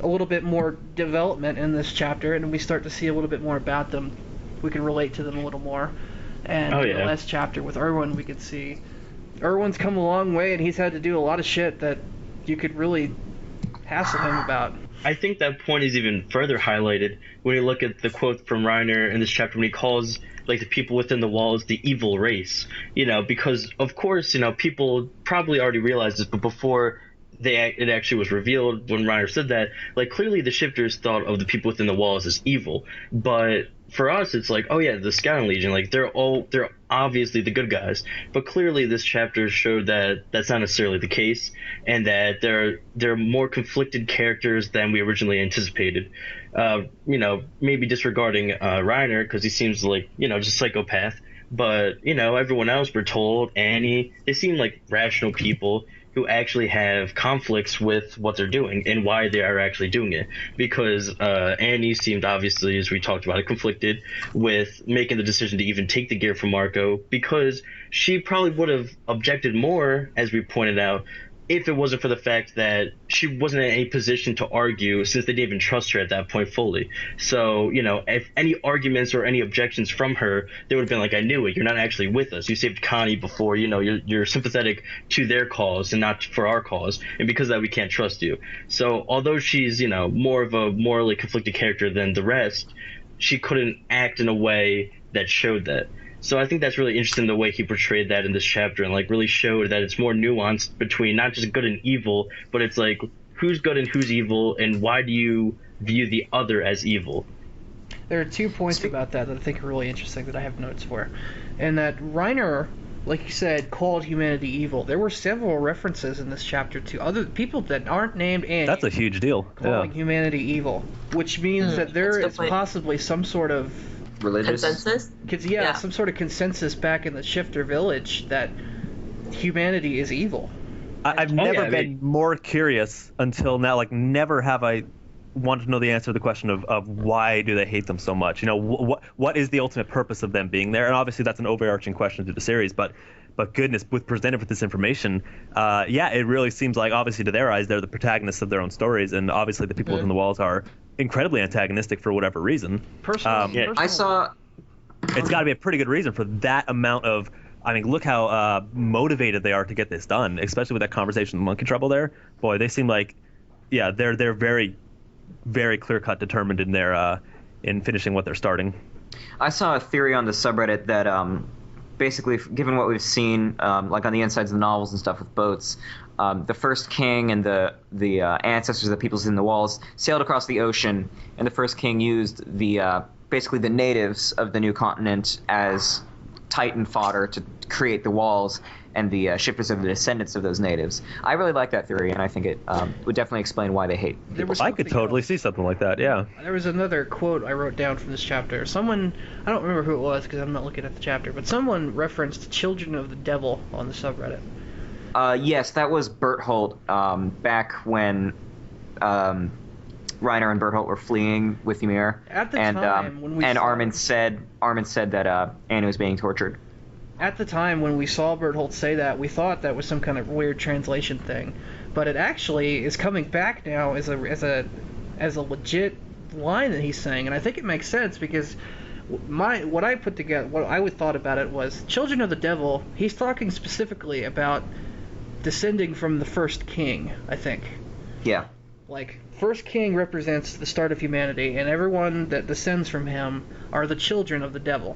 [SPEAKER 1] a little bit more development in this chapter, and we start to see a little bit more about them. We can relate to them a little more. And in the last chapter with Erwin, we could see Erwin's come a long way, and he's had to do a lot of shit that you could really hassle him about.
[SPEAKER 2] I think that point is even further highlighted when you look at the quote from Reiner in this chapter when he calls like the people within the walls the evil race. Because of course, people probably already realized this, but before it actually was revealed when Reiner said that, like clearly the shifters thought of the people within the walls as evil, but for us it's like, oh yeah, the Scouting Legion, like they're obviously the good guys, but clearly this chapter showed that that's not necessarily the case, and that they're more conflicted characters than we originally anticipated. Maybe disregarding Reiner because he seems like just a psychopath, but everyone else, we're told, Annie, they seem like rational people who actually have conflicts with what they're doing and why they are actually doing it. Because Annie seemed, obviously, as we talked about it, conflicted with making the decision to even take the gear from Marco, because she probably would have objected more, as we pointed out, if it wasn't for the fact that she wasn't in any position to argue, since they didn't even trust her at that point fully. So, if any arguments or any objections from her, they would have been like, I knew it, you're not actually with us. You saved Connie before, you're sympathetic to their cause and not for our cause. And because of that, we can't trust you. So although she's, more of a morally conflicted character than the rest, she couldn't act in a way that showed that. So I think that's really interesting, the way he portrayed that in this chapter, and like really showed that it's more nuanced between not just good and evil, but it's like who's good and who's evil, and why do you view the other as evil?
[SPEAKER 1] There are 2 points about that I think are really interesting that I have notes for. And that Reiner, like you said, called humanity evil. There were several references in this chapter to other people that aren't named Annie.
[SPEAKER 3] That's a huge deal.
[SPEAKER 1] Calling humanity evil, which means that there is possibly some sort of
[SPEAKER 4] religious
[SPEAKER 5] consensus.
[SPEAKER 1] Some sort of consensus back in the Shifter village that humanity is evil.
[SPEAKER 3] I've never been more curious until now. Like, never have I wanted to know the answer to the question of why do they hate them so much? What is the ultimate purpose of them being there? And obviously that's an overarching question through the series, but goodness, with presented with this information, it really seems like, obviously to their eyes, they're the protagonists of their own stories, and obviously the people within the walls are incredibly antagonistic for whatever reason.
[SPEAKER 4] I saw.
[SPEAKER 3] It's got to be a pretty good reason for that amount of. I mean, look how motivated they are to get this done, especially with that conversation with Monkey Trouble there. Boy, they seem like, they're very, very clear-cut, determined in their in finishing what they're starting.
[SPEAKER 4] I saw a theory on the subreddit that basically, given what we've seen, like on the insides of the novels and stuff with boats, the first king and the ancestors of the peoples in the walls sailed across the ocean, and the first king used the basically the natives of the new continent as Titan fodder to create the walls, and the shifters of the descendants of those natives. I really like that theory, and I think it would definitely explain why they hate people.
[SPEAKER 3] I could totally see something like that, yeah.
[SPEAKER 1] There was another quote I wrote down from this chapter. Someone, I don't remember who it was because I'm not looking at the chapter, but someone referenced Children of the Devil on the subreddit.
[SPEAKER 4] Yes, that was Berthold, back when Reiner and Berthold were fleeing with Ymir.
[SPEAKER 1] At the time, when we
[SPEAKER 4] and
[SPEAKER 1] saw
[SPEAKER 4] Armin said that Annie was being tortured.
[SPEAKER 1] At the time when we saw Berthold say that, we thought that was some kind of weird translation thing, but it actually is coming back now as a legit line that he's saying, and I think it makes sense because what I put together, what I would thought about it was Children of the Devil. He's talking specifically about descending from the first king, I think.
[SPEAKER 4] Yeah.
[SPEAKER 1] Like, first king represents the start of humanity, and everyone that descends from him are the children of the devil.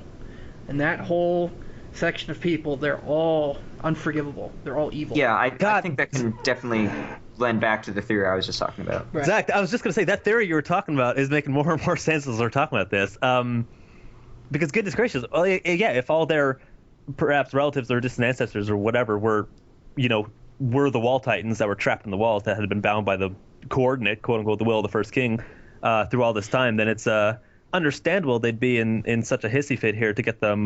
[SPEAKER 1] And that whole section of people, they're all unforgivable. They're all evil.
[SPEAKER 4] Yeah, I think that can definitely lend back to the theory I was just talking about.
[SPEAKER 3] Right. Zach, I was just going to say, that theory you were talking about is making more and more sense as we're talking about this. Because goodness gracious, if all their perhaps relatives or distant ancestors or whatever were the Wall Titans that were trapped in the walls that had been bound by the coordinate, quote unquote, the will of the first king through all this time, then it's understandable they'd be in such a hissy fit here to get them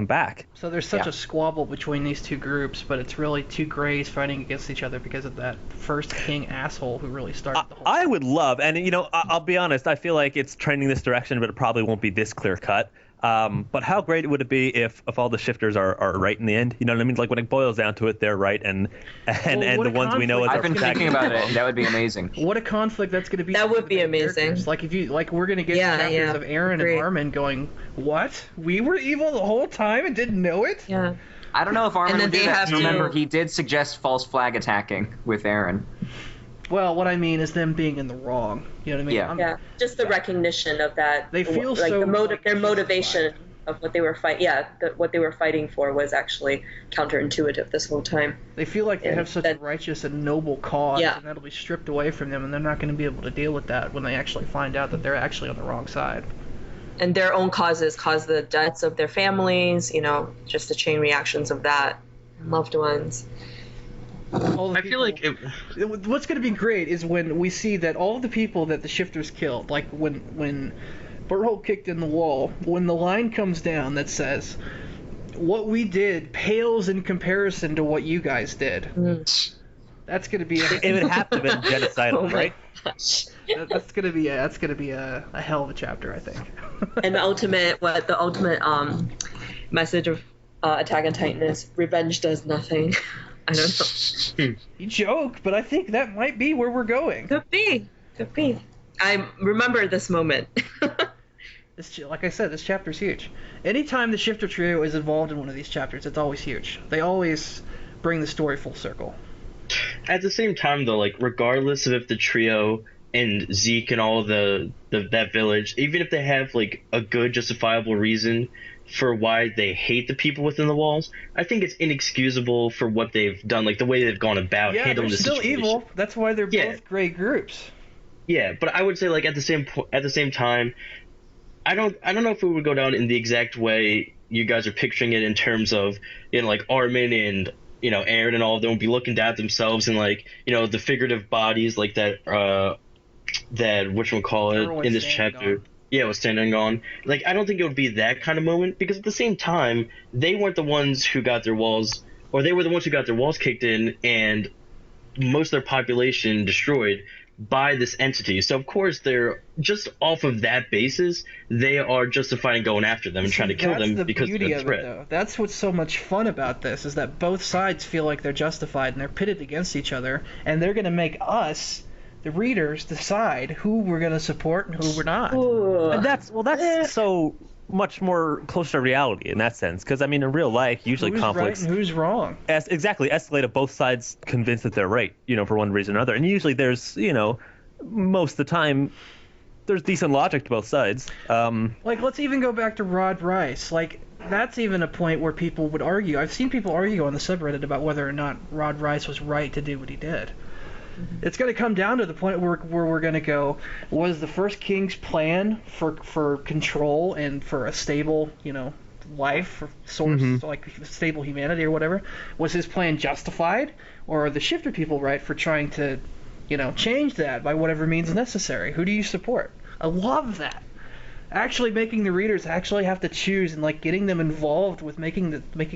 [SPEAKER 3] back.
[SPEAKER 1] So there's such a squabble between these two groups, but it's really two Greys fighting against each other because of that first king asshole who really started the whole
[SPEAKER 3] I would love, and I'll be honest, I feel like it's trending this direction, but it probably won't be this clear cut. But how great would it be if all the shifters are right in the end? You know what I mean? Like when it boils down to it, they're right, and the ones we know as
[SPEAKER 4] I've been thinking about it. That would be amazing.
[SPEAKER 1] What a conflict that's going to be.
[SPEAKER 5] That would be amazing.
[SPEAKER 1] Characters. Like we're going to get chapters of Aaron and Armin going, what? We were evil the whole time and didn't know it?
[SPEAKER 5] Yeah.
[SPEAKER 4] I don't know if Armin
[SPEAKER 5] then
[SPEAKER 4] would do
[SPEAKER 5] they
[SPEAKER 4] that.
[SPEAKER 5] have to-
[SPEAKER 4] Remember, he did suggest false flag attacking with Eren.
[SPEAKER 1] Well, what I mean is them being in the wrong. You know what I mean?
[SPEAKER 4] Yeah.
[SPEAKER 5] Yeah, just the recognition of that.
[SPEAKER 1] They feel
[SPEAKER 5] like
[SPEAKER 1] so,
[SPEAKER 5] their
[SPEAKER 1] like,
[SPEAKER 5] motivation
[SPEAKER 1] justified.
[SPEAKER 5] of what they were what they were fighting for was actually counterintuitive this whole time.
[SPEAKER 1] They feel like they
[SPEAKER 5] And
[SPEAKER 1] have such
[SPEAKER 5] that-
[SPEAKER 1] a righteous and noble cause,
[SPEAKER 5] Yeah.
[SPEAKER 1] and that'll be stripped away from them, and they're not going to be able to deal with that when they actually find out that they're actually on the wrong side.
[SPEAKER 5] And their own causes cause the deaths of their families, just the chain reactions of that, loved ones.
[SPEAKER 1] All the
[SPEAKER 2] I feel like
[SPEAKER 1] what's going to be great is when we see that all the people that the shifters killed, like when Burhole kicked in the wall, when the line comes down that says, "What we did pales in comparison to what you guys did." That's going to be
[SPEAKER 3] It would have to have been genocidal,
[SPEAKER 5] Oh my
[SPEAKER 3] right?
[SPEAKER 5] gosh.
[SPEAKER 1] that's going to be a hell of a chapter, I think.
[SPEAKER 5] And the ultimate message of Attack on Titan is revenge does nothing. I don't know.
[SPEAKER 1] You joke, but I think that might be where we're going.
[SPEAKER 5] Could be. I remember this moment.
[SPEAKER 1] Like I said, this chapter's huge. Anytime the Shifter Trio is involved in one of these chapters, it's always huge. They always bring the story full circle.
[SPEAKER 2] at the same time, though, like regardless of if the trio and Zeke and all that village, even if they have like a good justifiable reason for why they hate the people within the walls, I think it's inexcusable for what they've done, like the way they've gone about handling
[SPEAKER 1] they're
[SPEAKER 2] the
[SPEAKER 1] still
[SPEAKER 2] situation.
[SPEAKER 1] evil. That's why they're both great groups.
[SPEAKER 2] Yeah, but I would say like at the same time, I don't know if we would go down in the exact way you guys are picturing it in terms of, like Armin and Eren and all of them would be looking down at themselves and like the figurative bodies like that whatchamacallit in this chapter. Yeah, was standing on. Like, I don't think it would be that kind of moment, because at the same time, they weren't the ones who got their walls, or they were the ones who got their walls kicked in and most of their population destroyed by this entity. So, of course, they're just off of that basis, they are justified in going after them and trying to kill them because of the threat.
[SPEAKER 1] Though. That's what's so much fun about this, is that both sides feel like they're justified and they're pitted against each other, and they're going to make us, the readers, decide who we're going to support and who we're not.
[SPEAKER 3] And that's so much more closer to reality in that sense, because I mean in real life usually
[SPEAKER 1] who's
[SPEAKER 3] conflicts
[SPEAKER 1] right and who's wrong
[SPEAKER 3] escalate if both sides convinced that they're right, for one reason or another, and usually there's most of the time there's decent logic to both sides.
[SPEAKER 1] Like, let's even go back to Rod Rice. Like, that's even a point where people would argue. I've seen people argue on the subreddit about whether or not Rod Rice was right to do what he did. It's going to come down to the point where we're going to go, was the First King's plan for control and for a stable, life, or source, like stable humanity or whatever, was his plan justified? Or are the Shifter people right for trying to, change that by whatever means necessary? Who do you support? I love that. Actually making the readers actually have to choose, and like getting them involved with making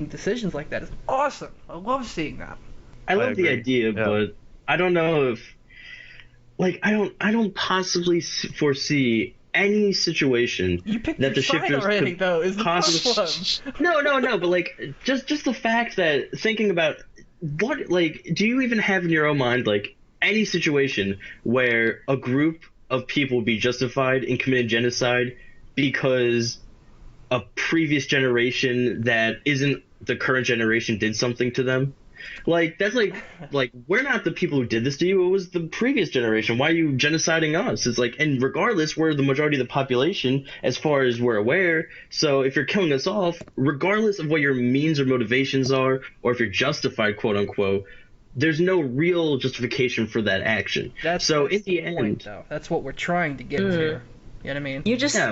[SPEAKER 1] decisions like that is awesome. I love seeing that.
[SPEAKER 2] I love the idea,
[SPEAKER 3] Yeah.
[SPEAKER 2] but I don't know if, like, I don't possibly foresee any situation
[SPEAKER 1] You picked
[SPEAKER 2] that
[SPEAKER 1] your
[SPEAKER 2] the
[SPEAKER 1] side
[SPEAKER 2] shifters
[SPEAKER 1] already,
[SPEAKER 2] could
[SPEAKER 1] though, is the
[SPEAKER 2] possibly.
[SPEAKER 1] problem.
[SPEAKER 2] No, but like just the fact that thinking about what, like, do you even have in your own mind like any situation where a group of people would be justified in committing genocide because a previous generation that isn't the current generation did something to them? Like, that's like we're not the people who did this to you. It was the previous generation. Why are you genociding us? It's like, and regardless, we're the majority of the population as far as we're aware. So if you're killing us off, regardless of what your means or motivations are, or if you're justified, quote unquote, there's no real justification for that action.
[SPEAKER 1] That's
[SPEAKER 2] in
[SPEAKER 1] the
[SPEAKER 2] the
[SPEAKER 1] point,
[SPEAKER 2] end,
[SPEAKER 1] though. That's what we're trying to get to. You know what I mean?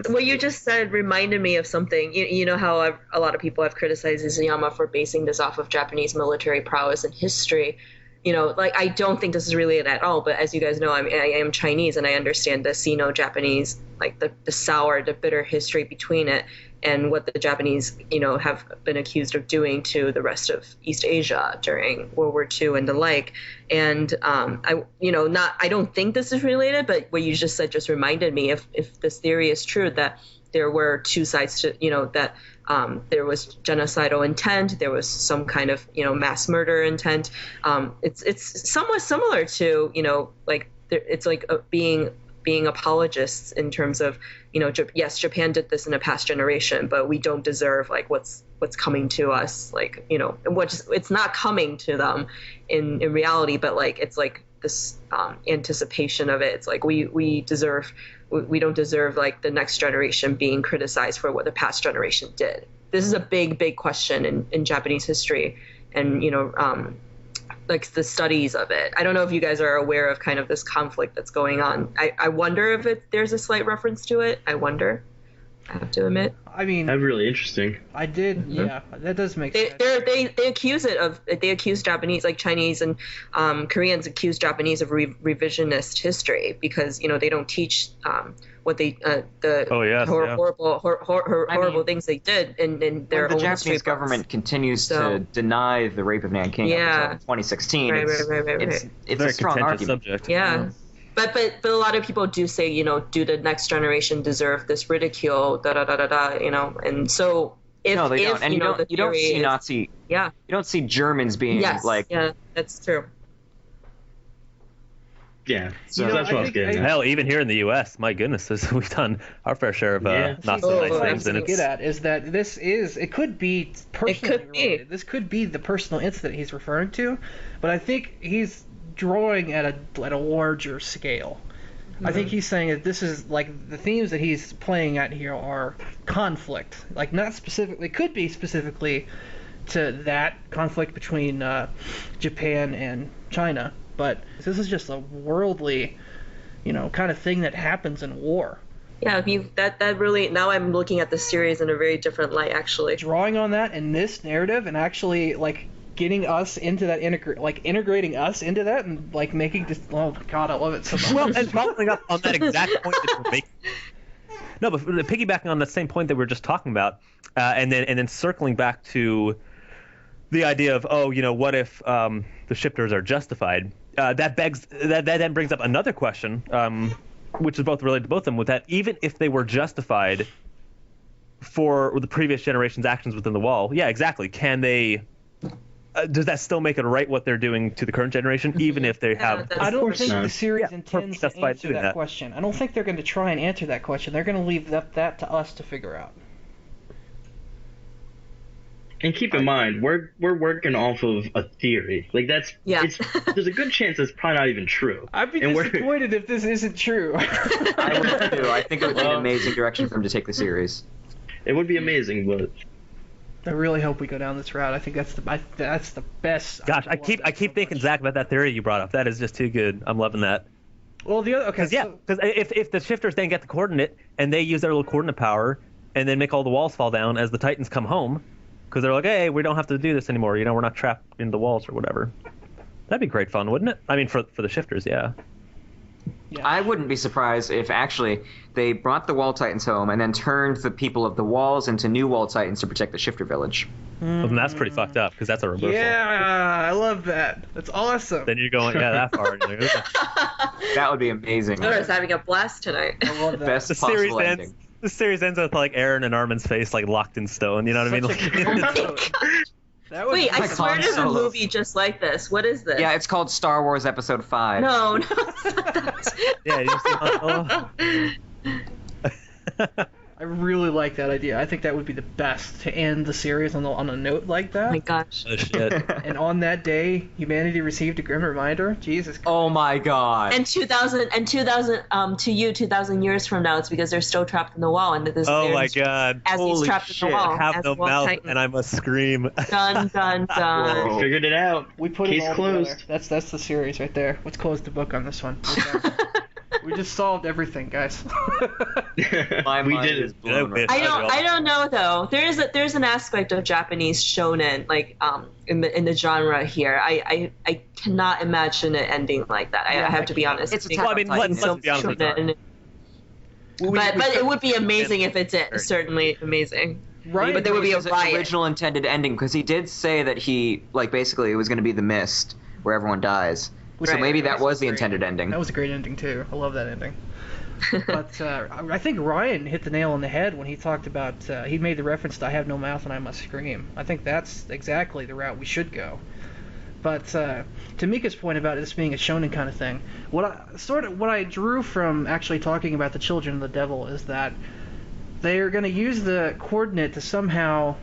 [SPEAKER 5] What you just said reminded me of something. You know how a lot of people have criticized Izuyama for basing this off of Japanese military prowess and history. Like, I don't think this is related at all, but as you guys know, I am Chinese, and I understand the Sino-Japanese, like the sour, the bitter history between it, and what the Japanese, have been accused of doing to the rest of East Asia during World War II and the like. And I don't think this is related, but what you just said just reminded me, if this theory is true, that there were two sides to, that there was genocidal intent, there was some kind of, mass murder intent. It's somewhat similar to, like, it's like being apologists in terms of, yes, Japan did this in a past generation, but we don't deserve like what's what's coming to us, like, you know, it's not coming to them in reality, but like it's like this anticipation of it. It's like we don't deserve like the next generation being criticized for what the past generation did. This is a big question in Japanese history, and you know, like the studies of it. I don't know if you guys are aware of kind of this conflict that's going on. I wonder if there's a slight reference to it. I wonder. I have to admit.
[SPEAKER 1] I mean,
[SPEAKER 2] that's really interesting.
[SPEAKER 1] I did, yeah, that does make sense.
[SPEAKER 5] They accuse Japanese, like Chinese and Koreans accuse Japanese of revisionist history because, you know, they don't teach what they horrible things they did in their
[SPEAKER 4] the
[SPEAKER 5] own
[SPEAKER 4] Japanese government continues to deny the rape of Nanking until 2016.
[SPEAKER 5] Right.
[SPEAKER 4] It's a strong argument.
[SPEAKER 3] Subject.
[SPEAKER 5] Yeah. But a lot of people do say, you know, do the next generation deserve this ridicule, you know, and so if
[SPEAKER 4] no, they don't. And you don't see Nazi.
[SPEAKER 5] Yeah.
[SPEAKER 4] You don't see Germans being like.
[SPEAKER 5] Yeah, that's true.
[SPEAKER 2] Yeah, so
[SPEAKER 1] you know,
[SPEAKER 2] that's what I was getting at.
[SPEAKER 3] Hell, even here in the U.S., my goodness, we've done our fair share of not so nice things.
[SPEAKER 1] What I'm get at is that it could be personally related. This could be the personal incident he's referring to, but I think he's drawing at a larger scale. I think he's saying that this is like the themes that he's playing at here are conflict, like not specifically, could be specifically to that conflict between Japan and China, but this is just a worldly, you know, kind of thing that happens in war.
[SPEAKER 5] Yeah, that really, now I'm looking at the series in a very different light, actually.
[SPEAKER 1] Drawing on that in this narrative and actually like getting us into that, integrating us into that and like making this, oh my god, I love it so much.
[SPEAKER 3] Well, and following up on that exact point that you're making. No, but piggybacking on that same point that we were just talking about, and then circling back to the idea of, oh, you know, what if the shifters are justified? That then brings up another question, which is both related to both of them, with that even if they were justified for the previous generation's actions within the wall, yeah, exactly. Can they? Does that still make it right what they're doing to the current generation, even if they have?
[SPEAKER 1] I don't think the series intends to answer that
[SPEAKER 3] that
[SPEAKER 1] question. I don't think they're going to try and answer that question. They're going to leave that to us to figure out.
[SPEAKER 2] And keep in mind, we're working off of a theory. Like there's a good chance it's probably not even true.
[SPEAKER 1] I'd be disappointed if this isn't true.
[SPEAKER 4] I would too. I think it would be an amazing direction for him to take the series.
[SPEAKER 2] It would be amazing, but
[SPEAKER 1] I really hope we go down this route. I think that's the best.
[SPEAKER 3] Gosh, I keep thinking, Zach, about that theory you brought up. That is just too good. I'm loving that.
[SPEAKER 1] Well, the other
[SPEAKER 3] because if the shifters then get the coordinate and they use their little coordinate power and then make all the walls fall down as the Titans come home, because they're like, hey, we don't have to do this anymore. You know, we're not trapped in the walls or whatever. That'd be great fun, wouldn't it? I mean, for the shifters, yeah.
[SPEAKER 4] I wouldn't be surprised if actually they brought the Wall Titans home and then turned the people of the walls into new Wall Titans to protect the Shifter Village.
[SPEAKER 3] Well, then that's pretty fucked up because that's a reversal.
[SPEAKER 1] Yeah, I love that. That's awesome.
[SPEAKER 3] Then you're going that far.
[SPEAKER 4] That would be amazing.
[SPEAKER 5] I was having a blast tonight.
[SPEAKER 1] I love that.
[SPEAKER 4] Best possible ending.
[SPEAKER 3] The series ends with like Aaron and Armin's face like locked in stone. You know what I mean?
[SPEAKER 5] Wait, I swear there's a movie just like this. What is this?
[SPEAKER 4] Yeah, it's called Star Wars Episode 5.
[SPEAKER 5] No.
[SPEAKER 3] Yeah, you see
[SPEAKER 1] I really like that idea. I think that would be the best to end the series on a note like that.
[SPEAKER 5] Oh my gosh.
[SPEAKER 3] Oh shit.
[SPEAKER 1] And on that day, humanity received a grim reminder. Jesus Christ.
[SPEAKER 4] Oh my god.
[SPEAKER 5] And 2000 2000 years from now, it's because they're still trapped in the wall, and this.
[SPEAKER 3] Oh my god.
[SPEAKER 5] As he's trapped in the wall.
[SPEAKER 3] I have no mouth and I must scream.
[SPEAKER 5] Dun dun dun.
[SPEAKER 2] We figured it out.
[SPEAKER 1] We put
[SPEAKER 2] Case
[SPEAKER 1] it all
[SPEAKER 2] closed.
[SPEAKER 1] together. That's the series right there. Let's close the book on this one. We just solved everything, guys.
[SPEAKER 4] My mind is blown right.
[SPEAKER 5] I don't know though. There's an aspect of Japanese shonen like in the genre here. I cannot imagine it ending like that. I have to be honest.
[SPEAKER 4] It's let's be honest.
[SPEAKER 5] But it would be amazing if it did. Certainly amazing.
[SPEAKER 1] Right.
[SPEAKER 4] But there would be a original intended ending because he did say that he basically it was going to be the mist where everyone dies. So maybe that was the intended ending.
[SPEAKER 1] That was a great ending too. I love that ending. But I think Ryan hit the nail on the head when he talked about he made the reference to "I have no mouth and I must scream." I think that's exactly the route we should go. But to Mika's point about this being a shonen kind of thing, what I drew from actually talking about the children of the devil is that they are going to use the coordinate to somehow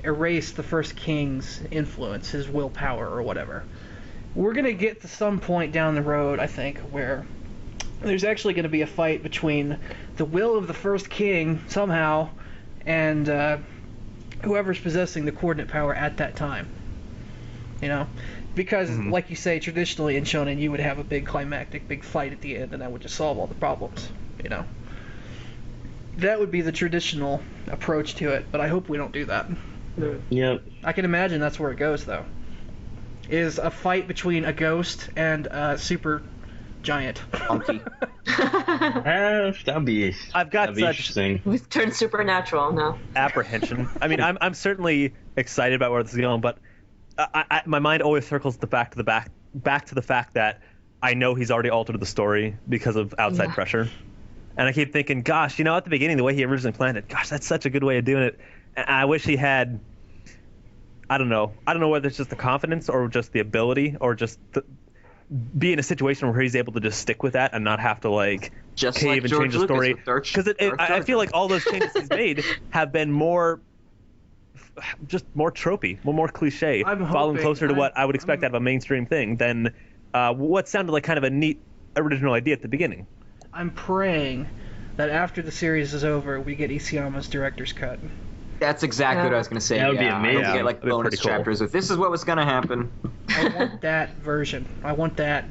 [SPEAKER 1] erase the first king's influence, his willpower or whatever. We're going to get to some point down the road, I think, where there's actually going to be a fight between the will of the first king, somehow, and whoever's possessing the coordinate power at that time. You know? Because, like you say, traditionally in Shonen, you would have a big climactic, big fight at the end, and that would just solve all the problems, you know? That would be the traditional approach to it, but I hope we don't do that.
[SPEAKER 2] Yep.
[SPEAKER 1] I can imagine that's where it goes, though. Is a fight between a ghost and a super giant.
[SPEAKER 4] Monkey.
[SPEAKER 2] That'd be such interesting.
[SPEAKER 5] We've turned supernatural now.
[SPEAKER 3] Apprehension. I mean, I'm certainly excited about where this is going, but my mind always circles back to the fact that I know he's already altered the story because of outside pressure. And I keep thinking, gosh, you know, at the beginning, the way he originally planned it, gosh, that's such a good way of doing it. And I wish he had, I don't know whether it's just the confidence or just the ability or just be in a situation where he's able to just stick with that and not have to, like,
[SPEAKER 4] Just
[SPEAKER 3] cave
[SPEAKER 4] like
[SPEAKER 3] and
[SPEAKER 4] George
[SPEAKER 3] change the
[SPEAKER 4] Lucas
[SPEAKER 3] story.
[SPEAKER 4] with Darth
[SPEAKER 3] Because I feel like all those changes he's made have been just more tropey, more cliche, following closer to what I would expect out of a mainstream thing than what sounded like kind of a neat original idea at the beginning.
[SPEAKER 1] I'm praying that after the series is over, we get Isayama's director's cut.
[SPEAKER 4] That's exactly what I was going to say.
[SPEAKER 2] That would be amazing.
[SPEAKER 4] I hope we get, like,
[SPEAKER 3] That'd be
[SPEAKER 4] bonus
[SPEAKER 3] pretty cool.
[SPEAKER 4] chapters with this is what was going to happen.
[SPEAKER 1] I want that version. I want that.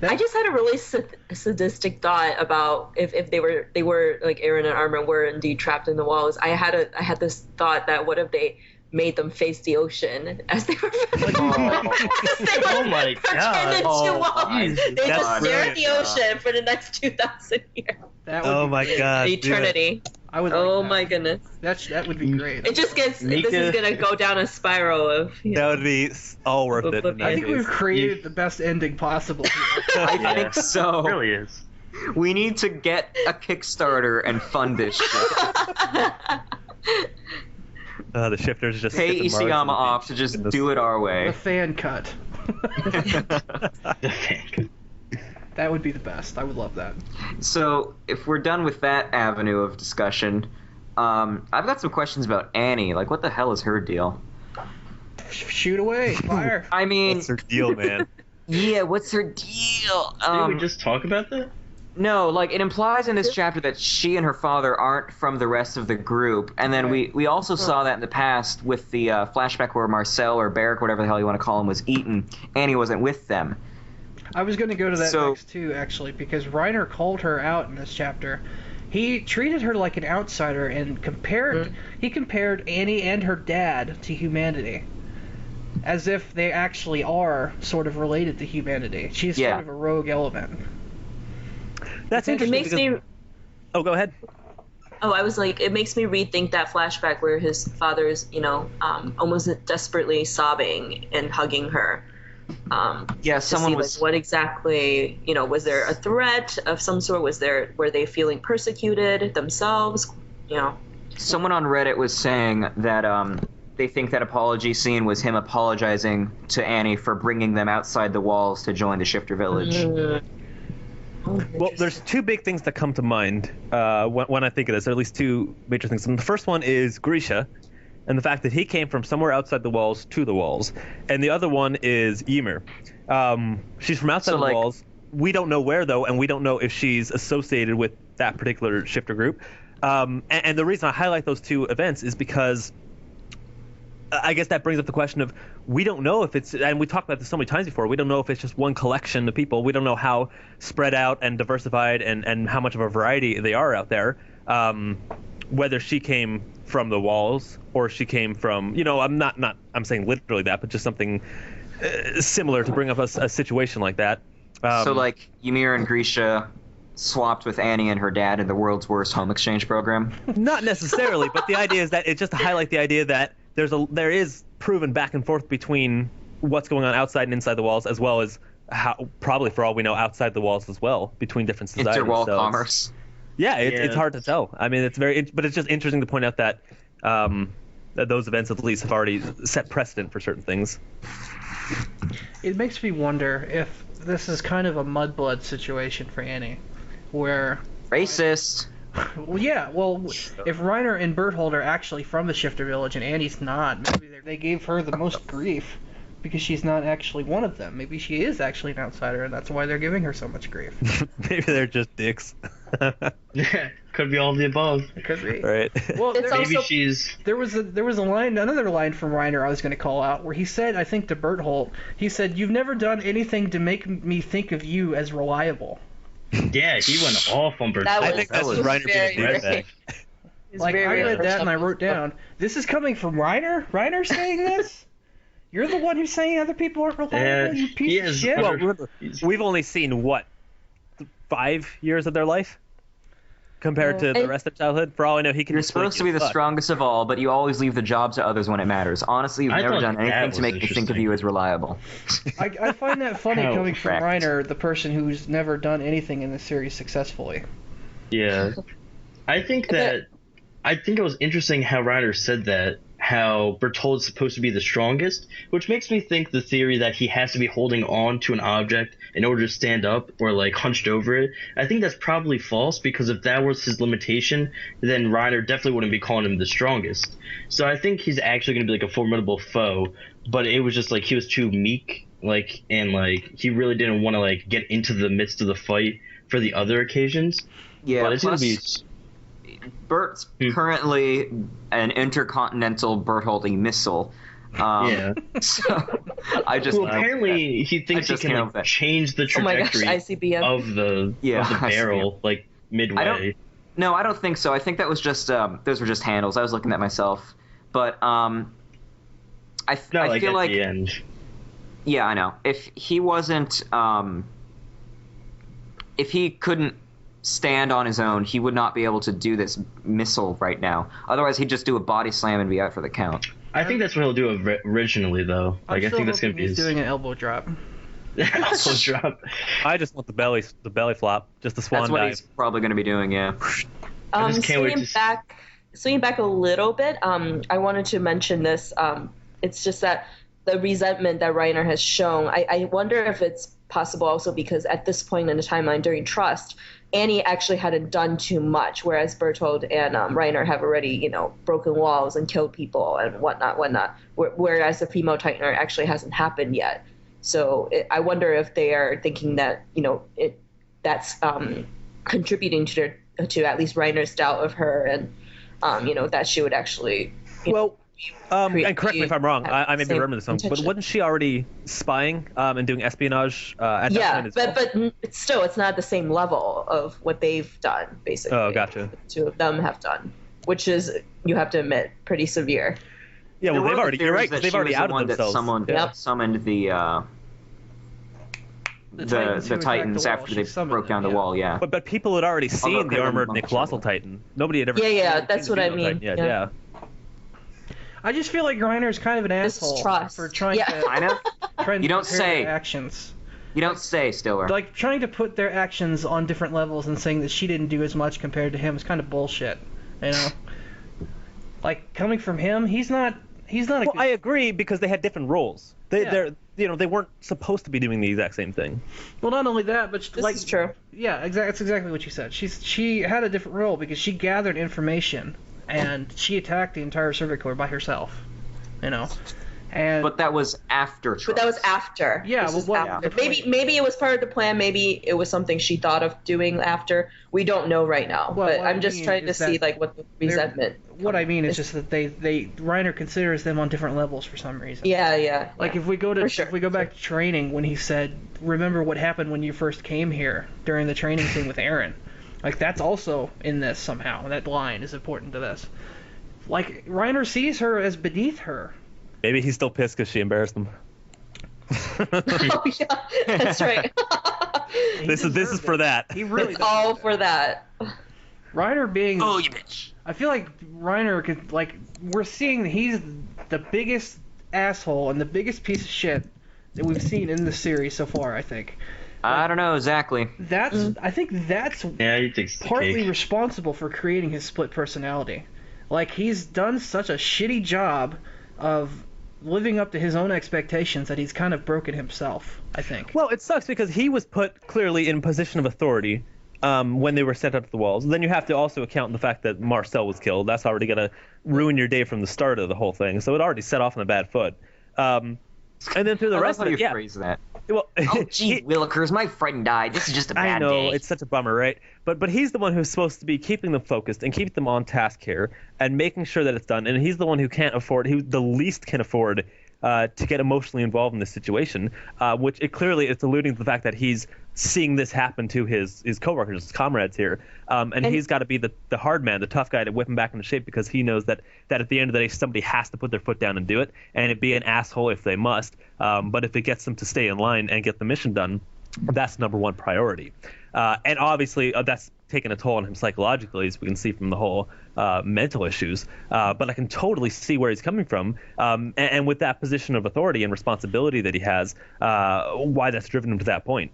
[SPEAKER 5] I just had a really sadistic thought about if they were like Eren and Armin were indeed trapped in the walls. I had this thought that what if they made them face the ocean as they were
[SPEAKER 2] Oh my god!
[SPEAKER 5] Walls. They just stare at the
[SPEAKER 3] brilliant.
[SPEAKER 5] ocean for the next 2,000 years.
[SPEAKER 1] That would
[SPEAKER 3] Oh
[SPEAKER 1] be
[SPEAKER 3] my
[SPEAKER 1] great.
[SPEAKER 3] god!
[SPEAKER 5] Eternity.
[SPEAKER 1] I would. Like
[SPEAKER 5] Oh
[SPEAKER 1] that.
[SPEAKER 5] my goodness.
[SPEAKER 1] That would be great.
[SPEAKER 5] It just gets.
[SPEAKER 2] Mika.
[SPEAKER 5] This is gonna go down a spiral of.
[SPEAKER 3] That would be all worth it. in
[SPEAKER 1] I
[SPEAKER 3] that
[SPEAKER 1] think
[SPEAKER 3] case.
[SPEAKER 1] we've created the best ending possible here.
[SPEAKER 4] I think so.
[SPEAKER 2] It really is.
[SPEAKER 4] We need to get a Kickstarter and fund this shit.
[SPEAKER 3] The shifters just
[SPEAKER 4] Pay
[SPEAKER 3] skip the marks
[SPEAKER 4] Isayama
[SPEAKER 3] and
[SPEAKER 4] off to just
[SPEAKER 3] goodness.
[SPEAKER 4] do it our way.
[SPEAKER 1] The fan cut. That would be the best. I would love that.
[SPEAKER 4] So, if we're done with that avenue of discussion, I've got some questions about Annie. Like, what the hell is her deal?
[SPEAKER 1] Shoot away, fire.
[SPEAKER 4] I mean,
[SPEAKER 3] What's her deal, man?
[SPEAKER 4] yeah, what's her deal?
[SPEAKER 2] Did we just talk about that?
[SPEAKER 4] No, like, it implies in this chapter that she and her father aren't from the rest of the group. And then we also saw that in the past with the flashback where Marcel or Barrick, whatever the hell you want to call him, was eaten. Annie wasn't with them.
[SPEAKER 1] I was going to go to that
[SPEAKER 4] So-
[SPEAKER 1] next too, actually, because Reiner called her out in this chapter. He treated her like an outsider and compared Annie and her dad to humanity, as if they actually are sort of related to humanity. She's sort of a rogue element.
[SPEAKER 3] That's
[SPEAKER 5] It
[SPEAKER 3] interesting.
[SPEAKER 5] makes me.
[SPEAKER 3] Oh, go ahead.
[SPEAKER 5] Oh, I was like, it makes me rethink that flashback where his father's, almost desperately sobbing and hugging her.
[SPEAKER 4] Yeah, someone was.
[SPEAKER 5] Like, what exactly, was there a threat of some sort? Were they feeling persecuted themselves?
[SPEAKER 4] Someone on Reddit was saying that they think that apology scene was him apologizing to Annie for bringing them outside the walls to join the Shifter Village.
[SPEAKER 3] Well, there's two big things that come to mind when I think of this, or at least two major things. And the first one is Grisha, and the fact that he came from somewhere outside the walls to the walls. And the other one is Ymir. She's from outside the walls. We don't know where, though, and we don't know if she's associated with that particular shifter group. And the reason I highlight those two events is because I guess that brings up the question of we don't know if it's, and we talked about this so many times before, we don't know if it's just one collection of people. We don't know how spread out and diversified and how much of a variety they are out there. Whether she came from the walls or she came from, I'm saying literally that, but just something similar to bring up a situation like that.
[SPEAKER 4] So, like, Ymir and Grisha swapped with Annie and her dad in the world's worst home exchange program?
[SPEAKER 3] Not necessarily, but the idea is that it's just to highlight the idea that there is proven back and forth between what's going on outside and inside the walls, as well as how, probably for all we know, outside the walls as well, between different societies.
[SPEAKER 4] Interwall commerce.
[SPEAKER 3] Yeah, it's hard to tell. I mean, but it's just interesting to point out that that those events at least have already set precedent for certain things.
[SPEAKER 1] It makes me wonder if this is kind of a mudblood situation for Annie, where
[SPEAKER 4] Racist.
[SPEAKER 1] Well, yeah. Well, if Reiner and Berthold are actually from the Shifter Village and Annie's not, maybe they gave her the most grief because she's not actually one of them. Maybe she is actually an outsider, and that's why they're giving her so much grief.
[SPEAKER 3] Maybe they're just dicks.
[SPEAKER 2] Yeah, could be all of the above.
[SPEAKER 1] It could be.
[SPEAKER 3] Right.
[SPEAKER 1] Well,
[SPEAKER 5] It's
[SPEAKER 2] Maybe
[SPEAKER 5] also-
[SPEAKER 2] she's.
[SPEAKER 1] there was a line, another line from Reiner I was going to call out, where he said, I think to Berthold, he said, "You've never done anything to make me think of you as reliable."
[SPEAKER 2] Yeah, he went off on Berthold.
[SPEAKER 5] That
[SPEAKER 3] I think that's
[SPEAKER 5] was
[SPEAKER 3] just Reiner
[SPEAKER 5] very,
[SPEAKER 3] being a douchebag.
[SPEAKER 5] very- It's
[SPEAKER 1] Like,
[SPEAKER 5] very
[SPEAKER 1] I read that and I
[SPEAKER 5] unacceptable.
[SPEAKER 1] wrote down, this is coming from Reiner? Reiner saying this? You're the one who's saying other people aren't reliable, you
[SPEAKER 2] he
[SPEAKER 1] piece of
[SPEAKER 2] is-
[SPEAKER 1] shit?
[SPEAKER 3] Well, remember, we've only seen, what, 5 years of their life? Compared to the
[SPEAKER 5] And-
[SPEAKER 3] rest of childhood? For all I know, he can
[SPEAKER 4] You're
[SPEAKER 3] just blink
[SPEAKER 4] supposed to be the
[SPEAKER 3] and fuck.
[SPEAKER 4] strongest of all, but you always leave the job to others when it matters. Honestly, you've
[SPEAKER 2] I
[SPEAKER 4] never
[SPEAKER 2] thought
[SPEAKER 4] done
[SPEAKER 2] that
[SPEAKER 4] anything to
[SPEAKER 2] was
[SPEAKER 4] make me think of
[SPEAKER 2] interesting.
[SPEAKER 4] you as reliable.
[SPEAKER 1] I find that funny
[SPEAKER 2] Oh,
[SPEAKER 1] coming from
[SPEAKER 4] correct.
[SPEAKER 1] Reiner, the person who's never done anything in the series successfully.
[SPEAKER 2] Yeah. I think it was interesting how Reiner said that, how Bertold's supposed to be the strongest, which makes me think the theory that he has to be holding on to an object in order to stand up or like hunched over it. I think that's probably false, because if that was his limitation, then Reiner definitely wouldn't be calling him the strongest. So I think he's actually going to be like a formidable foe, but it was just like he was too meek, like, and like he really didn't want to like get into the midst of the fight for the other occasions.
[SPEAKER 4] Yeah,
[SPEAKER 2] But it's going
[SPEAKER 4] plus,
[SPEAKER 2] to be.
[SPEAKER 4] Bert's
[SPEAKER 2] Hmm.
[SPEAKER 4] currently an intercontinental Bertholding missile.
[SPEAKER 2] Yeah.
[SPEAKER 4] So I just
[SPEAKER 2] Well, apparently he thinks he
[SPEAKER 4] just
[SPEAKER 2] can
[SPEAKER 4] can't
[SPEAKER 2] like
[SPEAKER 4] help it.
[SPEAKER 2] change the
[SPEAKER 5] Oh my gosh,
[SPEAKER 2] trajectory
[SPEAKER 5] ICBM.
[SPEAKER 2] of the barrel like midway.
[SPEAKER 4] No, I don't think so. I think that was just those were just handles. I was looking at myself, but
[SPEAKER 2] Not
[SPEAKER 4] I
[SPEAKER 2] like
[SPEAKER 4] feel
[SPEAKER 2] at
[SPEAKER 4] like
[SPEAKER 2] the end.
[SPEAKER 4] yeah, I know. If he wasn't if he couldn't stand on his own, he would not be able to do this missile right now. Otherwise, he'd just do a body slam and be out for the count.
[SPEAKER 2] I think that's what he'll do originally, though. Like I
[SPEAKER 1] I'm still
[SPEAKER 2] think that's gonna
[SPEAKER 1] hoping
[SPEAKER 2] be
[SPEAKER 1] he's
[SPEAKER 2] his
[SPEAKER 1] doing an elbow drop.
[SPEAKER 2] elbow drop.
[SPEAKER 3] I just want the belly flop, just the swan
[SPEAKER 4] That's what
[SPEAKER 3] dive.
[SPEAKER 4] he's probably going to be doing. Yeah.
[SPEAKER 2] I just can't wait
[SPEAKER 5] Swinging back a little bit, I wanted to mention this. It's just that the resentment that Reiner has shown, I wonder if it's possible also because at this point in the timeline during Trust, Annie actually hadn't done too much, whereas Berthold and Reiner have already, broken walls and killed people and whatnot. Whereas the female Tightener actually hasn't happened yet. So I wonder if they are thinking that, that's contributing to at least Reiner's doubt of her and, that she would actually.
[SPEAKER 3] And correct me if I'm wrong. I may be
[SPEAKER 5] same
[SPEAKER 3] remembering this one, but
[SPEAKER 5] intention.
[SPEAKER 3] wasn't she already spying and doing espionage at that point as well?
[SPEAKER 5] but still, it's not the same level of what they've done, basically.
[SPEAKER 3] Oh, gotcha.
[SPEAKER 5] The two of them have done, which is, you have to admit, pretty severe.
[SPEAKER 3] Yeah, well,
[SPEAKER 4] There
[SPEAKER 3] they've
[SPEAKER 4] were
[SPEAKER 3] already. You're
[SPEAKER 4] theories
[SPEAKER 3] right. 'cause
[SPEAKER 4] that
[SPEAKER 3] they've
[SPEAKER 4] she
[SPEAKER 3] already
[SPEAKER 4] was the
[SPEAKER 3] outed
[SPEAKER 4] one that
[SPEAKER 3] themselves.
[SPEAKER 5] Yep.
[SPEAKER 4] summoned the
[SPEAKER 1] Titans who attacked
[SPEAKER 4] Titans
[SPEAKER 1] the wall,
[SPEAKER 4] after
[SPEAKER 1] she
[SPEAKER 4] they
[SPEAKER 1] summoned
[SPEAKER 4] broke down
[SPEAKER 1] them,
[SPEAKER 4] the wall. Yeah.
[SPEAKER 3] But people had already seen
[SPEAKER 4] okay,
[SPEAKER 3] the armored and the
[SPEAKER 4] I'm
[SPEAKER 3] colossal
[SPEAKER 4] sure.
[SPEAKER 3] titan. Nobody had ever.
[SPEAKER 5] Yeah,
[SPEAKER 3] seen
[SPEAKER 5] that's
[SPEAKER 3] the
[SPEAKER 5] what I
[SPEAKER 3] female
[SPEAKER 5] mean,
[SPEAKER 3] Titan yet,
[SPEAKER 5] yeah.
[SPEAKER 3] yeah.
[SPEAKER 1] I just feel like Reiner's kind of an
[SPEAKER 5] This is
[SPEAKER 1] asshole
[SPEAKER 5] Trust.
[SPEAKER 1] for trying
[SPEAKER 5] Yeah.
[SPEAKER 1] to
[SPEAKER 4] Kind of.
[SPEAKER 1] trying
[SPEAKER 4] You
[SPEAKER 1] to
[SPEAKER 4] don't
[SPEAKER 1] compare
[SPEAKER 4] say.
[SPEAKER 1] their actions.
[SPEAKER 4] You don't say, Stiller.
[SPEAKER 1] Like trying to put their actions on different levels and saying that she didn't do as much compared to him is kind of bullshit. Like coming from him, he's not a
[SPEAKER 3] Well,
[SPEAKER 1] good
[SPEAKER 3] I agree because they had different roles. They weren't supposed to be doing the exact same thing.
[SPEAKER 1] Well, not only that, but
[SPEAKER 5] This is true.
[SPEAKER 1] Yeah, that's exactly what you said. She had a different role because she gathered information and she attacked the entire Civic Corps by herself. And
[SPEAKER 4] But that was after Trust.
[SPEAKER 5] But that was after.
[SPEAKER 1] Yeah,
[SPEAKER 5] This
[SPEAKER 1] well,
[SPEAKER 5] is
[SPEAKER 1] what-
[SPEAKER 5] after.
[SPEAKER 1] the
[SPEAKER 5] Maybe
[SPEAKER 1] point-
[SPEAKER 5] maybe it was part of the plan. Maybe it was something she thought of doing after. We don't know right now.
[SPEAKER 1] Well,
[SPEAKER 5] but
[SPEAKER 1] what I
[SPEAKER 5] I'm just
[SPEAKER 1] mean
[SPEAKER 5] trying to
[SPEAKER 1] is
[SPEAKER 5] see
[SPEAKER 1] that
[SPEAKER 5] what the resentment.
[SPEAKER 1] what I mean is just that they Reiner considers them on different levels for some reason.
[SPEAKER 5] Yeah.
[SPEAKER 1] Like
[SPEAKER 5] yeah.
[SPEAKER 1] if we go
[SPEAKER 5] For sure.
[SPEAKER 1] back to training when he said, "Remember what happened when you first came here during the training scene with Aaron." Like that's also in this somehow. That line is important to this. Like Reiner sees her as beneath her.
[SPEAKER 3] Maybe he's still pissed because she embarrassed him.
[SPEAKER 5] Oh yeah, that's right.
[SPEAKER 3] This is for that.
[SPEAKER 1] He really
[SPEAKER 5] It's
[SPEAKER 1] does.
[SPEAKER 5] all for that.
[SPEAKER 1] Reiner being.
[SPEAKER 4] Oh, you bitch.
[SPEAKER 1] I feel like Reiner could we're seeing that he's the biggest asshole and the biggest piece of shit that we've seen in the series so far. I think.
[SPEAKER 4] I don't know exactly.
[SPEAKER 1] I think that's
[SPEAKER 2] Yeah, he takes the
[SPEAKER 1] partly
[SPEAKER 2] cake.
[SPEAKER 1] responsible for creating his split personality. Like he's done such a shitty job of living up to his own expectations that he's kind of broken himself, I think.
[SPEAKER 3] Well, it sucks because he was put clearly in position of authority, when they were sent up to the walls. And then you have to also account the fact that Marcel was killed. That's already going to ruin your day from the start of the whole thing. So it already set off on a bad foot. And then through the rest of it,
[SPEAKER 4] phrase that.
[SPEAKER 3] Well,
[SPEAKER 4] oh, gee, Willikers, my friend died. This is just a bad day.
[SPEAKER 3] I know, it's such a bummer, right? But he's the one who's supposed to be keeping them focused and keeping them on task here and making sure that it's done. And he's the one who can't afford, who the least can afford to get emotionally involved in this situation, which it's alluding to the fact that he's seeing this happen to his coworkers, his comrades here, and he's got to be the hard man, the tough guy to whip him back into shape, because he knows that at the end of the day somebody has to put their foot down and do it, and it'd be an asshole if they must, but if it gets them to stay in line and get the mission done, that's number one priority. And obviously that's taken a toll on him psychologically, as we can see from the whole mental issues. But I can totally see where he's coming from. And with that position of authority and responsibility that he has, why that's driven him to that point.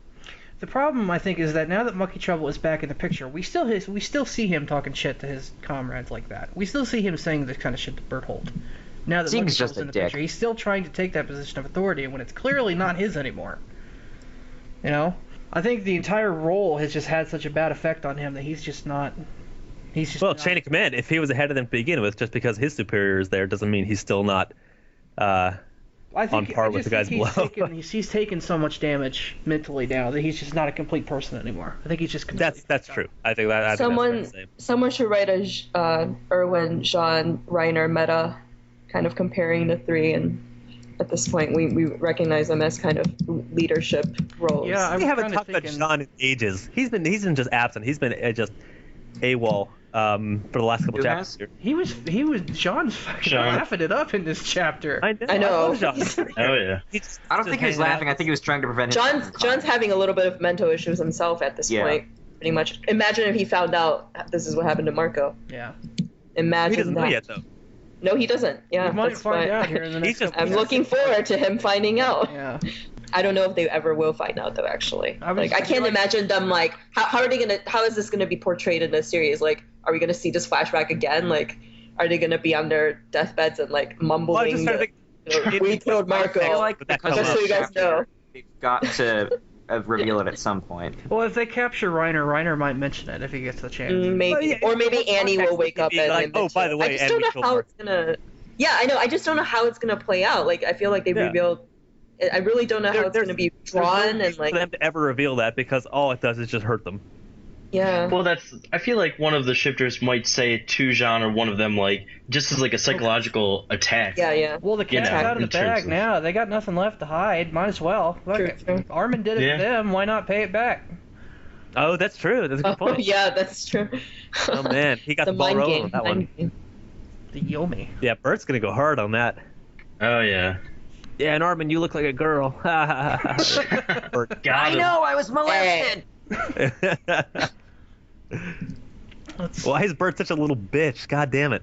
[SPEAKER 1] The problem, I think, is that now that Monkey Trouble is back in the picture, we still see him talking shit to his comrades like that. We still see him saying this kind of shit to Berthold. Now that Monkey Trouble's in the picture, he's still trying to take that position of authority when it's clearly not his anymore. You know? I think the entire role has just had such a bad effect on him that he's just not. Well,
[SPEAKER 3] chain of command. If he was ahead of them to begin with, just because his superior is there doesn't mean he's still not on par with the guys below.
[SPEAKER 1] He's taken so much damage mentally now that he's just not a complete person anymore. I think he's just completely.
[SPEAKER 3] That's true. I think that.
[SPEAKER 5] Someone should write a Erwin, Jean, Reiner meta, kind of comparing the three, and at this point we recognize them as kind of leadership roles.
[SPEAKER 1] Yeah,
[SPEAKER 3] we haven't talked about Jean in ages. He's been just absent. He's been just AWOL for the last couple chapters.
[SPEAKER 1] He was Jean's fucking laughing it up in this chapter.
[SPEAKER 5] I know.
[SPEAKER 2] Oh yeah.
[SPEAKER 4] I don't think he was laughing. I think he was trying to prevent.
[SPEAKER 5] John's having a little bit of mental issues himself at this point. Pretty much. Imagine if he found out this is what happened to Marco.
[SPEAKER 1] Yeah.
[SPEAKER 5] Imagine
[SPEAKER 3] he doesn't
[SPEAKER 5] that.
[SPEAKER 3] know yet, though.
[SPEAKER 5] No, he doesn't. Yeah,
[SPEAKER 1] he might find out here in the next
[SPEAKER 5] I'm looking forward to him finding out.
[SPEAKER 1] Yeah.
[SPEAKER 5] I don't know if they ever will find out, though. Actually, I can't imagine them like how is this gonna be portrayed in this series? Like, are we gonna see this flashback again? Like, are they gonna be on their deathbeds and like mumbling? We killed Marco.
[SPEAKER 4] I feel like
[SPEAKER 5] just so you guys know,
[SPEAKER 4] they've got to reveal it at some point.
[SPEAKER 1] Well, if they capture Reiner might mention it if he gets the chance.
[SPEAKER 5] Maybe, or maybe Annie will wake up and
[SPEAKER 3] like, oh, by the way,
[SPEAKER 5] I just don't know how it's gonna. Yeah, I know. I just don't know how it's gonna play out. Like, I feel like they revealed. I really don't know how it's gonna be drawn and like.
[SPEAKER 3] For them to ever reveal that, because all it does is just hurt them.
[SPEAKER 5] Yeah.
[SPEAKER 2] Well, I feel like one of the shifters might say to Jean or one of them, like, just as like a psychological attack.
[SPEAKER 5] Yeah.
[SPEAKER 1] Well, the cat's out of the bag now. They got nothing left to hide. Might as well.
[SPEAKER 5] True.
[SPEAKER 1] Armin did it to them. Why not pay it back?
[SPEAKER 3] Oh, that's true. That's a good point.
[SPEAKER 5] Yeah, that's true.
[SPEAKER 3] Oh man, he got the ball rolling on that one.
[SPEAKER 1] The Yomi.
[SPEAKER 3] Yeah, Bert's gonna go hard on that.
[SPEAKER 2] Oh yeah.
[SPEAKER 3] Yeah, and Armin, you look like a girl.
[SPEAKER 2] Bert,
[SPEAKER 4] I know, I was molested.
[SPEAKER 3] Why is Bert such a little bitch? God damn it.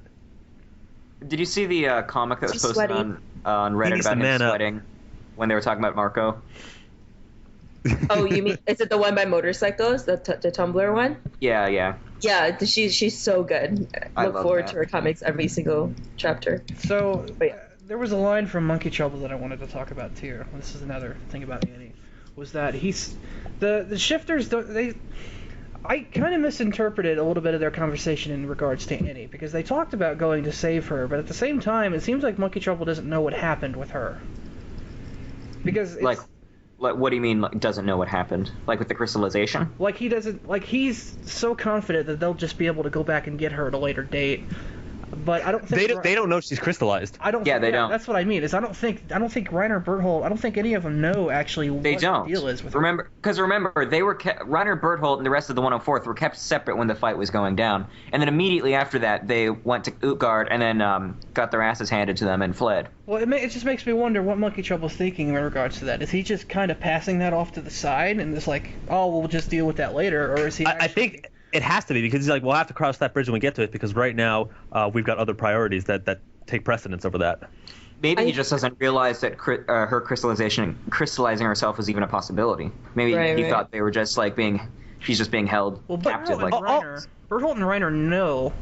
[SPEAKER 4] Did you see the comic that was posted on Reddit about him sweating when they were talking about Marco?
[SPEAKER 5] Oh, you mean, is it the one by motorcycles, the Tumblr one?
[SPEAKER 4] Yeah.
[SPEAKER 5] Yeah, she's so good. I look forward to her comics every single chapter.
[SPEAKER 1] So, there was a line from Monkey Trouble that I wanted to talk about too. This is another thing about Annie, was that the shifters I kind of misinterpreted a little bit of their conversation in regards to Annie, because they talked about going to save her, but at the same time, it seems like Monkey Trouble doesn't know what happened with her. Because
[SPEAKER 4] like, what do you mean, like, doesn't know what happened? Like with the crystallization?
[SPEAKER 1] Like, he doesn't, like, he's so confident that they'll just be able to go back and get her at a later date. But I don't think
[SPEAKER 3] they don't know she's crystallized.
[SPEAKER 1] I don't.
[SPEAKER 4] Yeah,
[SPEAKER 1] think,
[SPEAKER 4] they don't.
[SPEAKER 1] That's what I mean. I don't think Reiner, Berthold. I don't think any of them know actually what the deal is with her.
[SPEAKER 4] Remember, they were Reiner, Berthold, and the rest of the 104th were kept separate when the fight was going down, and then immediately after that, they went to Utgard and then got their asses handed to them and fled.
[SPEAKER 1] Well, it just makes me wonder what Monkey Trouble's thinking in regards to that. Is he just kind of passing that off to the side and just like, oh, we'll just deal with that later, or is he?
[SPEAKER 3] I think it has to be, because he's like, we'll have to cross that bridge when we get to it, because right now we've got other priorities that take precedence over that.
[SPEAKER 4] Maybe he just doesn't realize that her crystallizing herself is even a possibility. Maybe he thought they were just like she's just being held captive.
[SPEAKER 1] Berthold and Reiner know,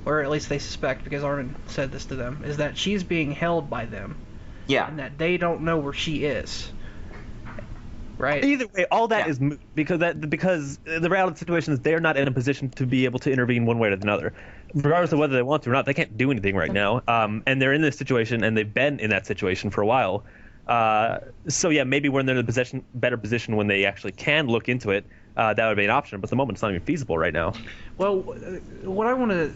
[SPEAKER 1] or at least they suspect, because Armin said this to them, is that she's being held by them.
[SPEAKER 4] Yeah.
[SPEAKER 1] And that they don't know where she is. Right.
[SPEAKER 3] Either way, all that is moot because the reality of the situation is they're not in a position to be able to intervene one way or another, regardless of whether they want to or not. They can't do anything right now, and they're in this situation, and they've been in that situation for a while. So yeah, maybe when they're in a better position when they actually can look into it, that would be an option. But at the moment, it's not even feasible right now.
[SPEAKER 1] Well, what I want to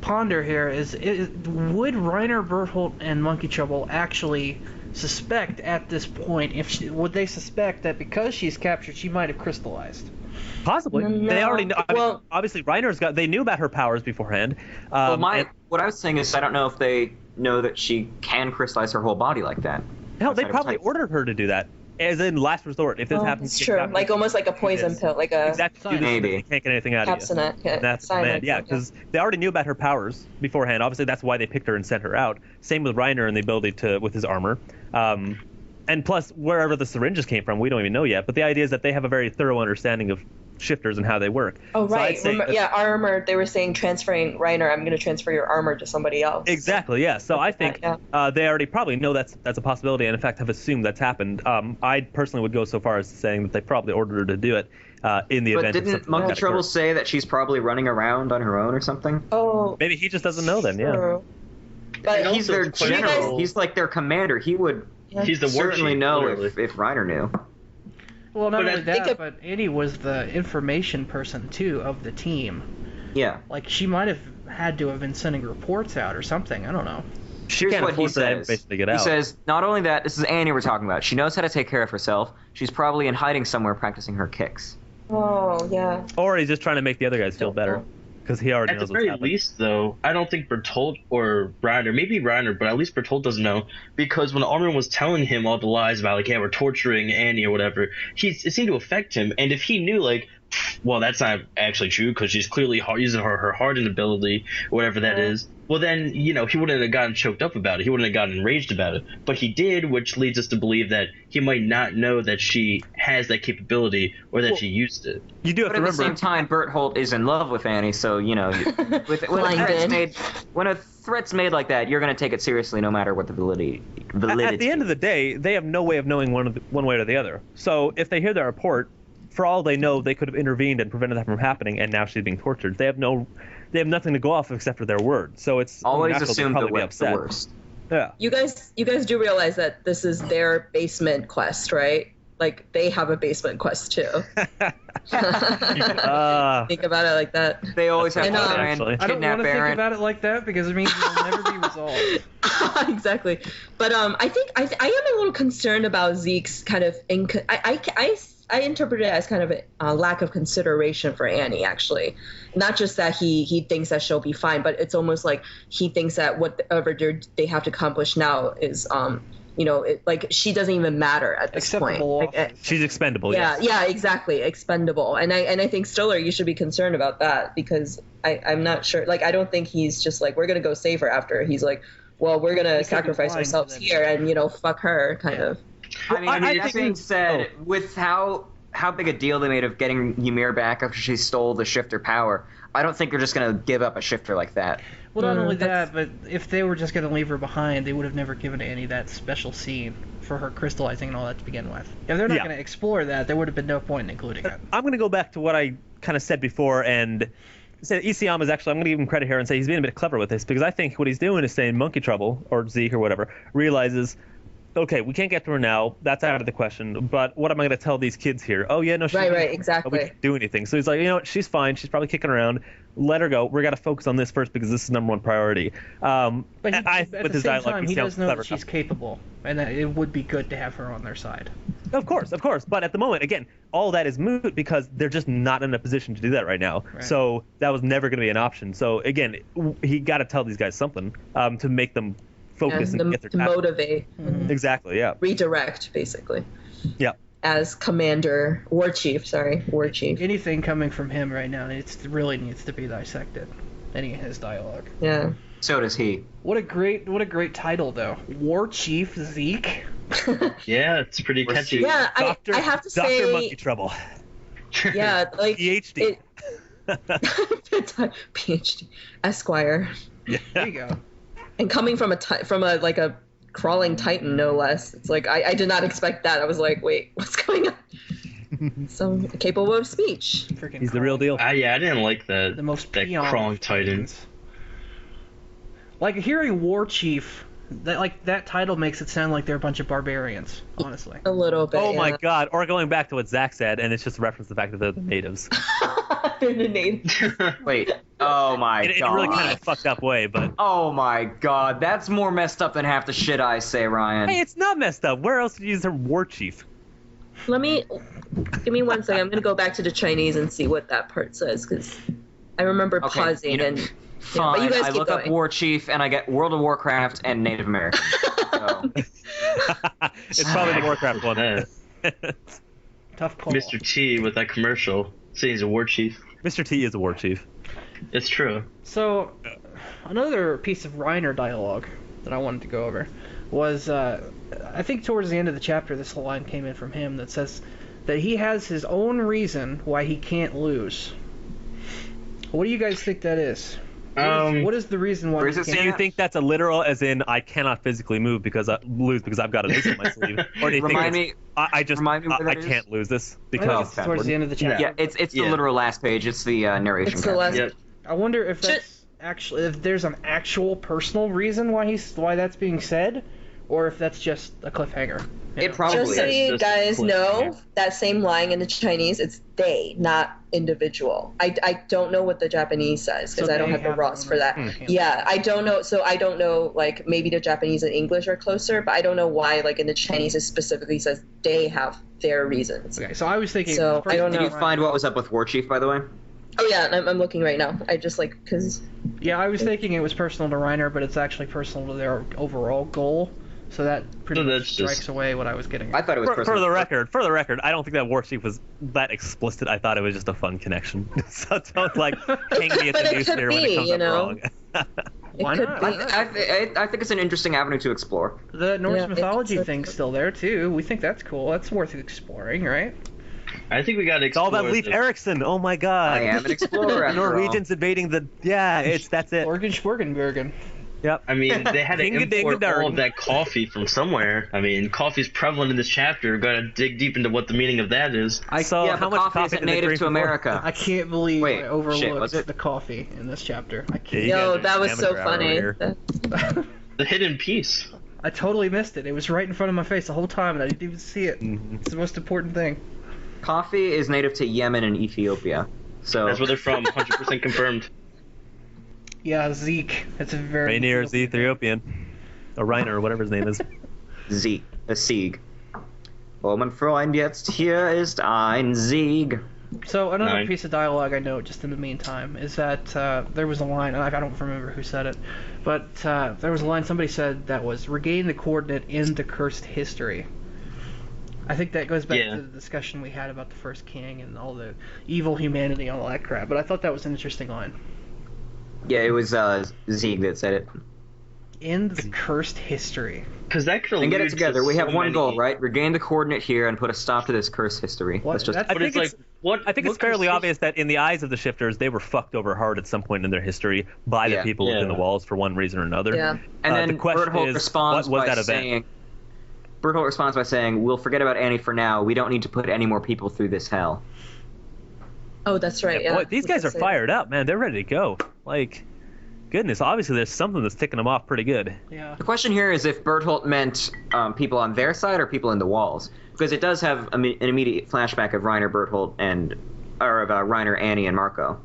[SPEAKER 1] ponder here is would Reiner, Bertholdt, and Monkey Trouble actually suspect at this point, would they suspect that because she's captured she might have crystallized?
[SPEAKER 3] Possibly.
[SPEAKER 5] No.
[SPEAKER 3] They already know.
[SPEAKER 5] Well,
[SPEAKER 3] obviously they knew about her powers beforehand.
[SPEAKER 4] What I was saying is I don't know if they know that she can crystallize her whole body like that.
[SPEAKER 3] Hell, they probably ordered her to do that, as in last resort. If this happens,
[SPEAKER 5] it's true. Like almost like a poison pill, like a
[SPEAKER 3] exactly.
[SPEAKER 4] Maybe.
[SPEAKER 3] They can't get anything out of you. That's
[SPEAKER 5] cyanide,
[SPEAKER 3] yeah, because they already knew about her powers beforehand. Obviously, that's why they picked her and sent her out. Same with Reiner and the ability with his armor. And plus, wherever the syringes came from, we don't even know yet. But the idea is that they have a very thorough understanding of shifters and how they work.
[SPEAKER 5] Oh, right. Armor, they were saying transferring Reiner, I'm going to transfer your armor to somebody else.
[SPEAKER 3] Exactly, yeah. So I think they already probably know that's a possibility and, in fact, have assumed that's happened. I personally would go so far as saying that they probably ordered her to do it in the event.
[SPEAKER 4] But didn't Monkey Trouble say that she's probably running around on her own or something?
[SPEAKER 5] Oh.
[SPEAKER 3] Maybe he just doesn't know then, yeah.
[SPEAKER 4] But he's their general. He's like their commander. He would certainly know if Reiner knew.
[SPEAKER 1] Well, not only that, but Annie was the information person, too, of the team.
[SPEAKER 4] Yeah.
[SPEAKER 1] Like, she might have had to have been sending reports out or something. I don't know.
[SPEAKER 3] Here's what he says.
[SPEAKER 4] He says, not only that, this is Annie we're talking about. She knows how to take care of herself. She's probably in hiding somewhere practicing her kicks.
[SPEAKER 5] Oh, yeah.
[SPEAKER 3] Or he's just trying to make the other guys feel better. Because he already knows what's happening.
[SPEAKER 2] At the very least, though, I don't think Bertholdt or Reiner, maybe Reiner, but at least Bertholdt doesn't know, because when Armin was telling him all the lies about, like, yeah, we're torturing Annie or whatever, it seemed to affect him. And if he knew, like, well, that's not actually true because she's clearly using her hardened ability, whatever that is, well, then, he wouldn't have gotten choked up about it. He wouldn't have gotten enraged about it. But he did, which leads us to believe that he might not know that she has that capability or that she used it.
[SPEAKER 3] You do have to remember.
[SPEAKER 4] But at the same time, Bertholdt is in love with Annie, so, when a threat's made like that, you're going to take it seriously no matter what the validity.
[SPEAKER 3] At the end of the day, they have no way of knowing one way or the other. So if they hear the report, for all they know, they could have intervened and prevented that from happening, and now she's being tortured. They have nothing to go off except for their word. So it's
[SPEAKER 4] always assumed the worst.
[SPEAKER 3] Yeah.
[SPEAKER 5] You guys do realize that this is their basement quest, right? Like they have a basement quest too. Think about it like that.
[SPEAKER 4] They always have to
[SPEAKER 1] I don't want to think about it like that because it means it'll never be resolved.
[SPEAKER 5] Exactly. But I think I am a little concerned about Zeke's kind of I interpret it as kind of a lack of consideration for Annie, actually. Not just that he thinks that she'll be fine, but it's almost like he thinks that whatever they have to accomplish now is, like she doesn't even matter at this point.
[SPEAKER 3] She's expendable.
[SPEAKER 5] Yeah, yeah, exactly, expendable. And I think Stiller, you should be concerned about that because I'm not sure. Like, I don't think he's just like we're gonna go save her after. He's like, well, we're gonna sacrifice ourselves here and fuck her, kind of.
[SPEAKER 4] I mean, that being said, with how big a deal they made of getting Ymir back after she stole the shifter power, I don't think they're just going to give up a shifter like that.
[SPEAKER 1] Well, not only that, but if they were just going to leave her behind, they would have never given Annie that special scene for her crystallizing and all that to begin with. If they're not going to explore that, there would have been no point in including it.
[SPEAKER 3] I'm going to go back to what I kind of said before and say Isayama is actually, I'm going to give him credit here and say he's being a bit clever with this because I think what he's doing is saying Monkey Trouble, or Zeke or whatever, realizes, okay, we can't get to her now. That's out of the question. But what am I going to tell these kids here? Oh, yeah, no, she's
[SPEAKER 5] right, exactly.
[SPEAKER 3] We can't do anything. So he's like, she's fine. She's probably kicking around. Let her go. We got to focus on this first because this is number one priority.
[SPEAKER 1] But at the same time, he does know that she's capable, and that it would be good to have her on their side.
[SPEAKER 3] Of course. But at the moment, again, all that is moot because they're just not in a position to do that right now. Right. So that was never going to be an option. So, again, he got to tell these guys something to make them focus and get their
[SPEAKER 5] to motivate.
[SPEAKER 3] Exactly, yeah.
[SPEAKER 5] Redirect, basically.
[SPEAKER 3] Yeah.
[SPEAKER 5] As War Chief.
[SPEAKER 1] Anything coming from him right now, it really needs to be dissected. Any of his dialogue.
[SPEAKER 5] Yeah.
[SPEAKER 4] So does he.
[SPEAKER 1] What a great title, though. War Chief Zeke.
[SPEAKER 2] Yeah, it's pretty catchy.
[SPEAKER 5] Yeah, I have to say.
[SPEAKER 3] Dr. Monkey Trouble.
[SPEAKER 5] Yeah, like
[SPEAKER 3] PhD.
[SPEAKER 5] PhD. Esquire.
[SPEAKER 3] Yeah.
[SPEAKER 1] There you go.
[SPEAKER 5] And coming from a crawling titan, no less. It's like I did not expect that. I was like, wait, what's going on? So capable of speech.
[SPEAKER 1] Freaking
[SPEAKER 3] He's the real deal.
[SPEAKER 2] I didn't like that.
[SPEAKER 1] The most
[SPEAKER 2] that
[SPEAKER 1] peon
[SPEAKER 2] crawling
[SPEAKER 1] of
[SPEAKER 2] titans.
[SPEAKER 1] Like hearing war chief, that title makes it sound like they're a bunch of barbarians. Honestly.
[SPEAKER 5] A little bit.
[SPEAKER 3] Oh
[SPEAKER 5] yeah.
[SPEAKER 3] my god! Or going back to what Zach said, and it's just a reference to the fact that they're the natives.
[SPEAKER 5] They're the natives.
[SPEAKER 4] Wait. Oh my
[SPEAKER 3] In
[SPEAKER 4] god.
[SPEAKER 3] a really kind of a fucked up way, but
[SPEAKER 4] Oh my god. That's more messed up than half the shit I say, Ryan.
[SPEAKER 3] hey, it's not messed up. Where else did you use the term war chief?
[SPEAKER 5] Give me 1 second. I'm gonna go back to the Chinese and see what that part says, because I remember
[SPEAKER 4] Okay,
[SPEAKER 5] pausing
[SPEAKER 4] you know,
[SPEAKER 5] and.
[SPEAKER 4] Fine.
[SPEAKER 5] but you guys
[SPEAKER 4] I
[SPEAKER 5] keep
[SPEAKER 4] look up
[SPEAKER 5] going.
[SPEAKER 4] War Chief and I get World of Warcraft and Native American. So.
[SPEAKER 3] It's probably the Warcraft one.
[SPEAKER 2] Yeah.
[SPEAKER 1] Tough call.
[SPEAKER 2] Mr. T with that commercial saying he's a war chief.
[SPEAKER 3] Mr. T is a war chief.
[SPEAKER 2] It's true.
[SPEAKER 1] So, another piece of Reiner dialogue that I wanted to go over was, I think towards the end of the chapter, this line came in from him that says that he has his own reason why he can't lose. What do you guys think that is? What is the reason why
[SPEAKER 4] Where
[SPEAKER 1] he
[SPEAKER 4] does it
[SPEAKER 1] can't?
[SPEAKER 3] Do you think that's a literal, as in I cannot physically lose because I've got a noose in my sleeve, or do you
[SPEAKER 4] Remind
[SPEAKER 3] think
[SPEAKER 4] me.
[SPEAKER 3] I just
[SPEAKER 4] remind me where
[SPEAKER 3] I
[SPEAKER 4] that is?
[SPEAKER 3] can't lose this
[SPEAKER 1] I think
[SPEAKER 3] because
[SPEAKER 1] it's towards the end of the chapter.
[SPEAKER 4] Yeah, it's the
[SPEAKER 2] Yeah.
[SPEAKER 4] literal last page. It's the narration.
[SPEAKER 5] It's the
[SPEAKER 4] caption.
[SPEAKER 5] last.
[SPEAKER 2] Yep.
[SPEAKER 1] I wonder if that's actually if there's an actual personal reason why that's being said, or if that's just a cliffhanger.
[SPEAKER 4] It probably
[SPEAKER 5] Just so
[SPEAKER 4] is.
[SPEAKER 5] you
[SPEAKER 2] Just
[SPEAKER 5] guys
[SPEAKER 2] click
[SPEAKER 5] know,
[SPEAKER 2] here.
[SPEAKER 5] that same line in the Chinese, it's they, not individual. I don't know what the Japanese says, because
[SPEAKER 1] So
[SPEAKER 5] I don't
[SPEAKER 1] they
[SPEAKER 5] have the
[SPEAKER 1] have
[SPEAKER 5] Ross
[SPEAKER 1] their
[SPEAKER 5] for
[SPEAKER 1] own
[SPEAKER 5] that.
[SPEAKER 1] reason.
[SPEAKER 5] Yeah, I don't know. So I don't know, like, maybe the Japanese and English are closer, but I don't know why, like, in the Chinese it specifically says they have their reasons.
[SPEAKER 1] Okay, so I was thinking.
[SPEAKER 5] So, I don't
[SPEAKER 4] Did you
[SPEAKER 5] know.
[SPEAKER 4] find what was up with War Chief, by the way?
[SPEAKER 5] Oh, yeah, I'm looking right now. I just, like, because...
[SPEAKER 1] Yeah, I was thinking it was personal to Reiner, but it's actually personal to their overall goal. So that pretty
[SPEAKER 2] So
[SPEAKER 1] much
[SPEAKER 2] that's
[SPEAKER 1] strikes
[SPEAKER 2] just-
[SPEAKER 1] away what I was getting
[SPEAKER 4] I
[SPEAKER 1] at.
[SPEAKER 4] thought it was
[SPEAKER 3] for the record, I don't think that war chief was that explicit. I thought it was just a fun connection. So don't like hang me at
[SPEAKER 5] But
[SPEAKER 3] the
[SPEAKER 5] it
[SPEAKER 3] noose
[SPEAKER 5] could
[SPEAKER 3] here when
[SPEAKER 5] be,
[SPEAKER 3] it comes
[SPEAKER 5] you
[SPEAKER 3] up
[SPEAKER 5] know?
[SPEAKER 3] wrong.
[SPEAKER 1] Why
[SPEAKER 5] could
[SPEAKER 1] not?
[SPEAKER 5] be.
[SPEAKER 4] I think it's an interesting avenue to explore.
[SPEAKER 1] The Norse
[SPEAKER 5] Yeah,
[SPEAKER 1] mythology
[SPEAKER 5] it's-
[SPEAKER 1] thing's still there too. We think that's cool. That's worth exploring, right?
[SPEAKER 2] I think we got to
[SPEAKER 3] It's all
[SPEAKER 2] explore.
[SPEAKER 3] about Leif
[SPEAKER 2] the-
[SPEAKER 3] Erikson. Oh my god.
[SPEAKER 4] I am an explorer. after all.
[SPEAKER 3] Norwegians invading the. Yeah, that's it.
[SPEAKER 1] Organ Schwergenbergen.
[SPEAKER 3] Yep.
[SPEAKER 2] I mean, they had to import all
[SPEAKER 3] Dinga-dinga-darn.
[SPEAKER 2] of that coffee from somewhere. I mean, coffee's prevalent in this chapter. Got to dig deep into what the meaning of that is.
[SPEAKER 3] So
[SPEAKER 4] Yeah,
[SPEAKER 3] how
[SPEAKER 4] but
[SPEAKER 3] much
[SPEAKER 4] coffee isn't
[SPEAKER 3] did they
[SPEAKER 4] native
[SPEAKER 3] drink
[SPEAKER 4] to
[SPEAKER 3] before?
[SPEAKER 4] America.
[SPEAKER 1] I can't believe
[SPEAKER 4] Wait,
[SPEAKER 1] I overlooked
[SPEAKER 4] shit, was it?
[SPEAKER 1] the coffee in this chapter. I
[SPEAKER 3] Yeah,
[SPEAKER 1] can't.
[SPEAKER 3] you guys
[SPEAKER 5] Yo,
[SPEAKER 3] are
[SPEAKER 5] that was so
[SPEAKER 3] amateur hour
[SPEAKER 5] funny.
[SPEAKER 3] here.
[SPEAKER 2] The hidden piece.
[SPEAKER 1] I totally missed it. It was right in front of my face the whole time, and I didn't even see it.
[SPEAKER 3] Mhm.
[SPEAKER 1] It's the most important thing.
[SPEAKER 4] Coffee is native to Yemen and Ethiopia. So
[SPEAKER 2] That's where they're from. 100% confirmed.
[SPEAKER 1] Yeah, Zeke. It's a very.
[SPEAKER 3] Rainier is the Ethiopian. Or Reiner, or whatever his name is.
[SPEAKER 4] Sieg. Oh, mein Freund, jetzt hier ist ein Sieg.
[SPEAKER 1] So another
[SPEAKER 2] Nine.
[SPEAKER 1] piece of dialogue I know just in the meantime is that there was a line, and I don't remember who said it, but there was a line somebody said that was regain the coordinate in the cursed history. I think that goes back
[SPEAKER 2] Yeah.
[SPEAKER 1] to the discussion we had about the first king and all the evil humanity and all that crap, but I thought that was an interesting line.
[SPEAKER 4] Yeah, it was Sieg that said it.
[SPEAKER 1] In the cursed history.
[SPEAKER 2] Because that could
[SPEAKER 4] And get it
[SPEAKER 2] allude to
[SPEAKER 4] together. We have
[SPEAKER 2] so
[SPEAKER 4] one
[SPEAKER 2] many-
[SPEAKER 4] goal, right? Regain the coordinate here and put a stop to this cursed history.
[SPEAKER 1] What?
[SPEAKER 4] Let's just.
[SPEAKER 1] That's-
[SPEAKER 2] But
[SPEAKER 3] I
[SPEAKER 2] it's
[SPEAKER 3] think
[SPEAKER 2] like,
[SPEAKER 3] it's-
[SPEAKER 2] what?
[SPEAKER 3] I think
[SPEAKER 2] what
[SPEAKER 3] it's fairly
[SPEAKER 2] cursed-
[SPEAKER 3] obvious that in the eyes of the shifters, they were fucked over hard at some point in their history by the
[SPEAKER 4] Yeah.
[SPEAKER 3] people within
[SPEAKER 2] Yeah.
[SPEAKER 3] the walls for one reason or another.
[SPEAKER 5] Yeah.
[SPEAKER 4] And then
[SPEAKER 3] the question
[SPEAKER 4] Berthold
[SPEAKER 3] is,
[SPEAKER 4] responds
[SPEAKER 3] what was
[SPEAKER 4] by
[SPEAKER 3] that event?
[SPEAKER 4] saying. Berthold responds by saying, "We'll forget about Annie for now. We don't need to put any more people through this hell."
[SPEAKER 5] Oh, that's right. Yeah.
[SPEAKER 3] Boy, these guys are
[SPEAKER 5] That's it.
[SPEAKER 3] fired up, man. They're ready to go. Like, goodness, obviously there's something that's ticking them off pretty good.
[SPEAKER 1] Yeah.
[SPEAKER 4] The question here is if Berthold meant people on their side or people in the walls, because it does have an immediate flashback of Reiner, Berthold, or of Reiner, Annie, and Marco.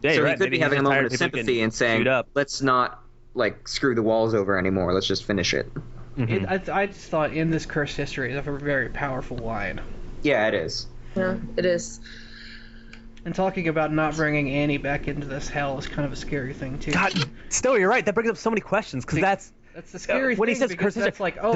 [SPEAKER 3] Yeah,
[SPEAKER 4] So
[SPEAKER 3] you're
[SPEAKER 4] he
[SPEAKER 3] right.
[SPEAKER 4] could
[SPEAKER 3] Maybe
[SPEAKER 4] be having a
[SPEAKER 3] he's
[SPEAKER 4] moment
[SPEAKER 3] tired
[SPEAKER 4] of
[SPEAKER 3] people
[SPEAKER 4] sympathy
[SPEAKER 3] can
[SPEAKER 4] and saying,
[SPEAKER 3] shoot up.
[SPEAKER 4] "Let's not like screw the walls over anymore. Let's just finish it."
[SPEAKER 3] Mhm.
[SPEAKER 1] I just thought in this cursed history is a very powerful line.
[SPEAKER 4] Yeah, it is.
[SPEAKER 5] Yeah, it is.
[SPEAKER 1] And talking about not bringing Annie back into this hell is kind of a scary thing too.
[SPEAKER 3] God, still, you're right. That brings up so many questions because that's
[SPEAKER 1] That's the scary
[SPEAKER 3] when he
[SPEAKER 1] thing
[SPEAKER 3] says
[SPEAKER 1] because
[SPEAKER 3] cursed
[SPEAKER 1] that's
[SPEAKER 3] history,
[SPEAKER 1] like, oh,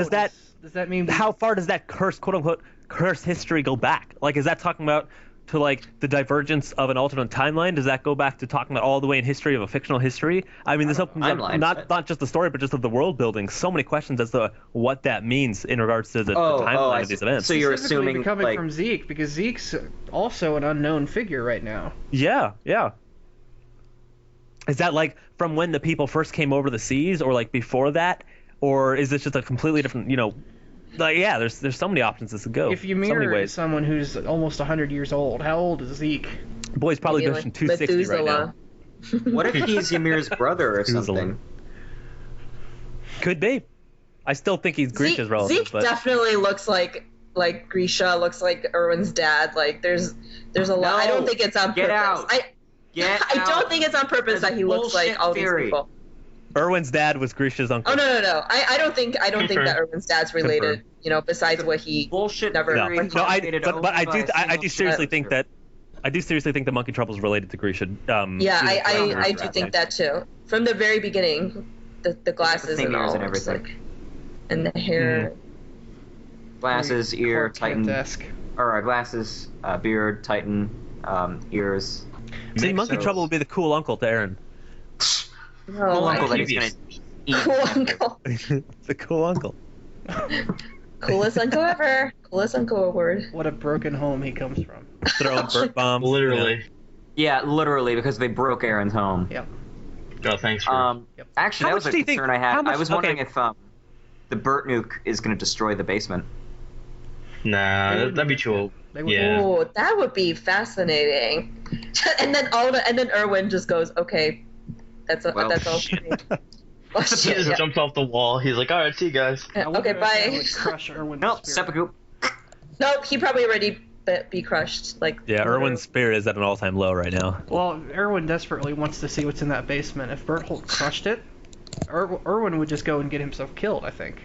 [SPEAKER 3] does
[SPEAKER 1] that mean
[SPEAKER 3] how far does that curse, quote unquote, curse history go back? Like, is that talking about to like the divergence of an alternate timeline? Does that go back to talking about all the way in history of a fictional history? I mean, this opens up
[SPEAKER 4] Timelines,
[SPEAKER 3] not just the story, but just of the world building. So many questions as to what that means in regards to the timeline
[SPEAKER 4] I
[SPEAKER 3] of these
[SPEAKER 4] see.
[SPEAKER 3] events.
[SPEAKER 4] So you're
[SPEAKER 1] specifically
[SPEAKER 4] assuming
[SPEAKER 1] coming
[SPEAKER 4] like
[SPEAKER 1] from Zeke because Zeke's also an unknown figure right now.
[SPEAKER 3] Yeah. Is that like from when the people first came over the seas, or like before that, or is this just a completely different? Like there's so many options this could go.
[SPEAKER 1] If you
[SPEAKER 3] so many
[SPEAKER 1] mirror
[SPEAKER 3] ways.
[SPEAKER 1] someone who's almost 100 years old, how old is Zeke?
[SPEAKER 3] Boy's probably
[SPEAKER 5] Maybe
[SPEAKER 3] pushing
[SPEAKER 5] like
[SPEAKER 3] 260 right now.
[SPEAKER 5] Methuselah.
[SPEAKER 4] What if he's Ymir's brother or something?
[SPEAKER 3] Could be. I still think he's Grisha's relative,
[SPEAKER 5] Zeke
[SPEAKER 3] but
[SPEAKER 5] definitely looks like Grisha, looks like Erwin's dad. Like there's a lot. I don't think it's on
[SPEAKER 4] Get
[SPEAKER 5] purpose.
[SPEAKER 4] out.
[SPEAKER 5] I don't think it's on purpose that he looks like all these people.
[SPEAKER 3] Erwin's dad was Grisha's uncle.
[SPEAKER 5] Oh no. I don't think that Erwin's dad's related. Besides what he
[SPEAKER 4] Bullshit
[SPEAKER 5] never.
[SPEAKER 4] theory.
[SPEAKER 3] but I do seriously think that. I do seriously think the monkey trouble is related to Grisha.
[SPEAKER 5] I do think that too. From the very beginning, the glasses and all,
[SPEAKER 4] and everything,
[SPEAKER 5] and the hair.
[SPEAKER 4] Glasses, ear, Titan,
[SPEAKER 1] Desk.
[SPEAKER 4] or glasses, beard, Titan, ears.
[SPEAKER 3] See, monkey trouble would be the cool uncle to Aaron.
[SPEAKER 5] No,
[SPEAKER 4] Cool uncle that
[SPEAKER 2] can't-
[SPEAKER 4] he's gonna eat.
[SPEAKER 5] Cool uncle.
[SPEAKER 3] The cool uncle.
[SPEAKER 5] Coolest uncle ever. Coolest uncle award.
[SPEAKER 1] What a broken home he comes from.
[SPEAKER 3] Throwing bird bombs.
[SPEAKER 2] Literally.
[SPEAKER 4] Yeah, literally, because they broke Aaron's home.
[SPEAKER 1] Yep.
[SPEAKER 2] Oh, thanks for.
[SPEAKER 4] Actually,
[SPEAKER 3] How
[SPEAKER 4] that was
[SPEAKER 3] much
[SPEAKER 4] a
[SPEAKER 3] do you think-
[SPEAKER 4] concern I had.
[SPEAKER 3] how much-
[SPEAKER 4] I was wondering
[SPEAKER 3] okay.
[SPEAKER 4] if the Burt nuke is going to destroy the basement.
[SPEAKER 2] Nah, that'd be too old.
[SPEAKER 1] They would-
[SPEAKER 2] Yeah.
[SPEAKER 5] Ooh, that would be fascinating. and then Erwin just goes, "Okay, that's all
[SPEAKER 4] Well,
[SPEAKER 5] for me." Well,
[SPEAKER 2] He
[SPEAKER 5] shit,
[SPEAKER 2] just
[SPEAKER 5] yeah.
[SPEAKER 2] jumps off the wall. He's like, all right, see you guys.
[SPEAKER 1] I wonder
[SPEAKER 5] Okay,
[SPEAKER 1] if that
[SPEAKER 5] bye.
[SPEAKER 1] would crush Erwin's
[SPEAKER 4] Nope,
[SPEAKER 1] spirit.
[SPEAKER 4] seppuku.
[SPEAKER 5] Nope, he probably already be crushed. Like
[SPEAKER 3] Yeah, Erwin's spirit is at an all-time low right now.
[SPEAKER 1] Well, Erwin desperately wants to see what's in that basement. If Berthold crushed it, Erwin would just go and get himself killed, I think.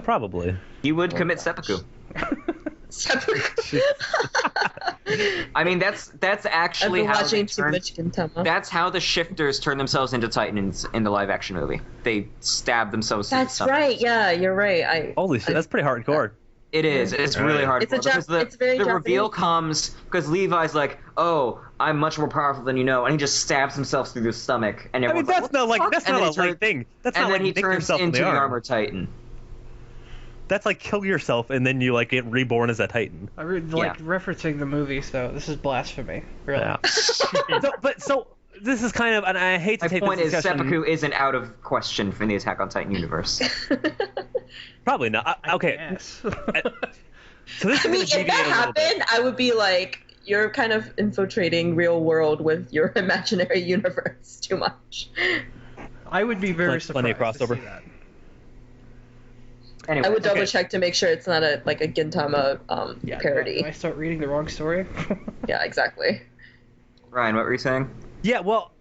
[SPEAKER 3] Probably.
[SPEAKER 4] He would commit seppuku.
[SPEAKER 5] seppuku.
[SPEAKER 4] I mean, that's
[SPEAKER 5] I've
[SPEAKER 4] actually
[SPEAKER 5] been
[SPEAKER 4] how
[SPEAKER 5] watching
[SPEAKER 4] they
[SPEAKER 5] too
[SPEAKER 4] turn.
[SPEAKER 5] much Gintama.
[SPEAKER 4] That's how the shifters turn themselves into Titans in the live-action movie. They stab themselves. through the
[SPEAKER 5] That's
[SPEAKER 4] stomach.
[SPEAKER 5] right. Yeah, you're right.
[SPEAKER 3] Holy shit, that's pretty hardcore.
[SPEAKER 4] It is. It's
[SPEAKER 2] Right.
[SPEAKER 4] really hard.
[SPEAKER 5] It's a
[SPEAKER 4] because
[SPEAKER 5] it's very
[SPEAKER 4] the reveal
[SPEAKER 5] Japanese.
[SPEAKER 4] comes because Levi's like, "Oh, I'm much more powerful than you know," and he just stabs himself through the stomach. And
[SPEAKER 3] I mean,
[SPEAKER 4] everyone's
[SPEAKER 3] that's
[SPEAKER 4] "What
[SPEAKER 3] not
[SPEAKER 4] the
[SPEAKER 3] like
[SPEAKER 4] fuck?"
[SPEAKER 3] that's
[SPEAKER 4] And
[SPEAKER 3] not
[SPEAKER 4] then
[SPEAKER 3] a
[SPEAKER 4] he turns-
[SPEAKER 3] light thing. That's
[SPEAKER 4] And
[SPEAKER 3] not
[SPEAKER 4] then
[SPEAKER 3] like
[SPEAKER 4] he
[SPEAKER 3] nick
[SPEAKER 4] turns
[SPEAKER 3] yourself
[SPEAKER 4] into
[SPEAKER 3] in
[SPEAKER 4] the
[SPEAKER 3] the arm.
[SPEAKER 4] armor Titan.
[SPEAKER 3] That's like kill yourself and then you like get reborn as a Titan.
[SPEAKER 1] I referencing the movie, so this is blasphemy. Really.
[SPEAKER 3] Yeah. so this is kind of, and I hate to
[SPEAKER 4] My
[SPEAKER 3] take
[SPEAKER 4] point
[SPEAKER 3] this
[SPEAKER 4] is,
[SPEAKER 3] discussion.
[SPEAKER 4] seppuku isn't out of question from the Attack on Titan universe.
[SPEAKER 3] Probably not. Okay.
[SPEAKER 1] Yes.
[SPEAKER 3] So this
[SPEAKER 5] I mean,
[SPEAKER 3] is gonna
[SPEAKER 5] if that
[SPEAKER 3] deviate a little bit.
[SPEAKER 5] happened, I would be like, you're kind of infiltrating real world with your imaginary universe too much.
[SPEAKER 1] I would be very
[SPEAKER 3] Plenty
[SPEAKER 1] surprised
[SPEAKER 3] of
[SPEAKER 1] to
[SPEAKER 3] crossover.
[SPEAKER 1] see that.
[SPEAKER 4] Anyway,
[SPEAKER 5] I would double
[SPEAKER 3] Okay.
[SPEAKER 5] check to make sure it's not a Gintama
[SPEAKER 1] Yeah.
[SPEAKER 5] parody.
[SPEAKER 1] Did I start reading the wrong story?
[SPEAKER 5] Yeah, exactly.
[SPEAKER 4] Ryan, what were you saying?
[SPEAKER 3] Yeah, well,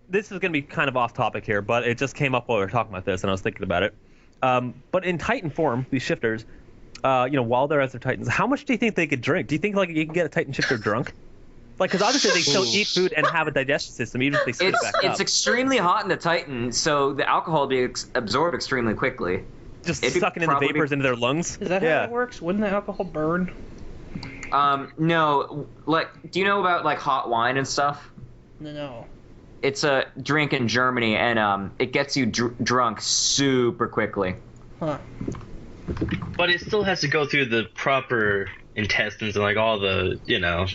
[SPEAKER 3] this is going to be kind of off topic here, but it just came up while we were talking about this, and I was thinking about it. But in Titan form, these shifters, while they're as their Titans, how much do you think they could drink? Do you think like you can get a Titan shifter drunk? Like, because obviously they still eat food and have a digestive system, even if they spit it back
[SPEAKER 4] It's
[SPEAKER 3] up.
[SPEAKER 4] extremely hot in the Titan, so the alcohol will be absorbed extremely quickly.
[SPEAKER 3] Just
[SPEAKER 4] it'd be
[SPEAKER 3] sucking in the
[SPEAKER 4] probably-
[SPEAKER 3] vapors into their lungs.
[SPEAKER 1] Is that
[SPEAKER 3] yeah.
[SPEAKER 1] how it works? Wouldn't the alcohol burn?
[SPEAKER 4] No, like, do you know about like hot wine and stuff?
[SPEAKER 1] No.
[SPEAKER 4] It's a drink in Germany, and it gets you drunk super quickly.
[SPEAKER 1] Huh.
[SPEAKER 2] But it still has to go through the proper intestines and like all the,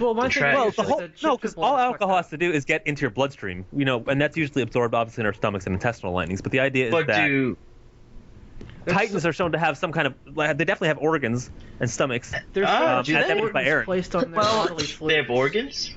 [SPEAKER 1] Well, my
[SPEAKER 2] the
[SPEAKER 1] thing-
[SPEAKER 2] trash.
[SPEAKER 3] Well,
[SPEAKER 1] It's like the
[SPEAKER 3] no,
[SPEAKER 1] chip
[SPEAKER 3] because
[SPEAKER 1] blood
[SPEAKER 3] all
[SPEAKER 1] is
[SPEAKER 3] alcohol
[SPEAKER 1] fucked
[SPEAKER 3] has to do is get into your bloodstream, and that's usually absorbed obviously in our stomachs and intestinal linings. But the idea is
[SPEAKER 2] But
[SPEAKER 3] that
[SPEAKER 2] do
[SPEAKER 3] Titans are shown to have some kind of, like, they definitely have organs and stomachs.
[SPEAKER 1] There's
[SPEAKER 2] do
[SPEAKER 3] as evidenced by Aaron.
[SPEAKER 1] placed on their
[SPEAKER 4] Well,
[SPEAKER 1] bodily
[SPEAKER 2] they
[SPEAKER 1] fluids.
[SPEAKER 2] have organs?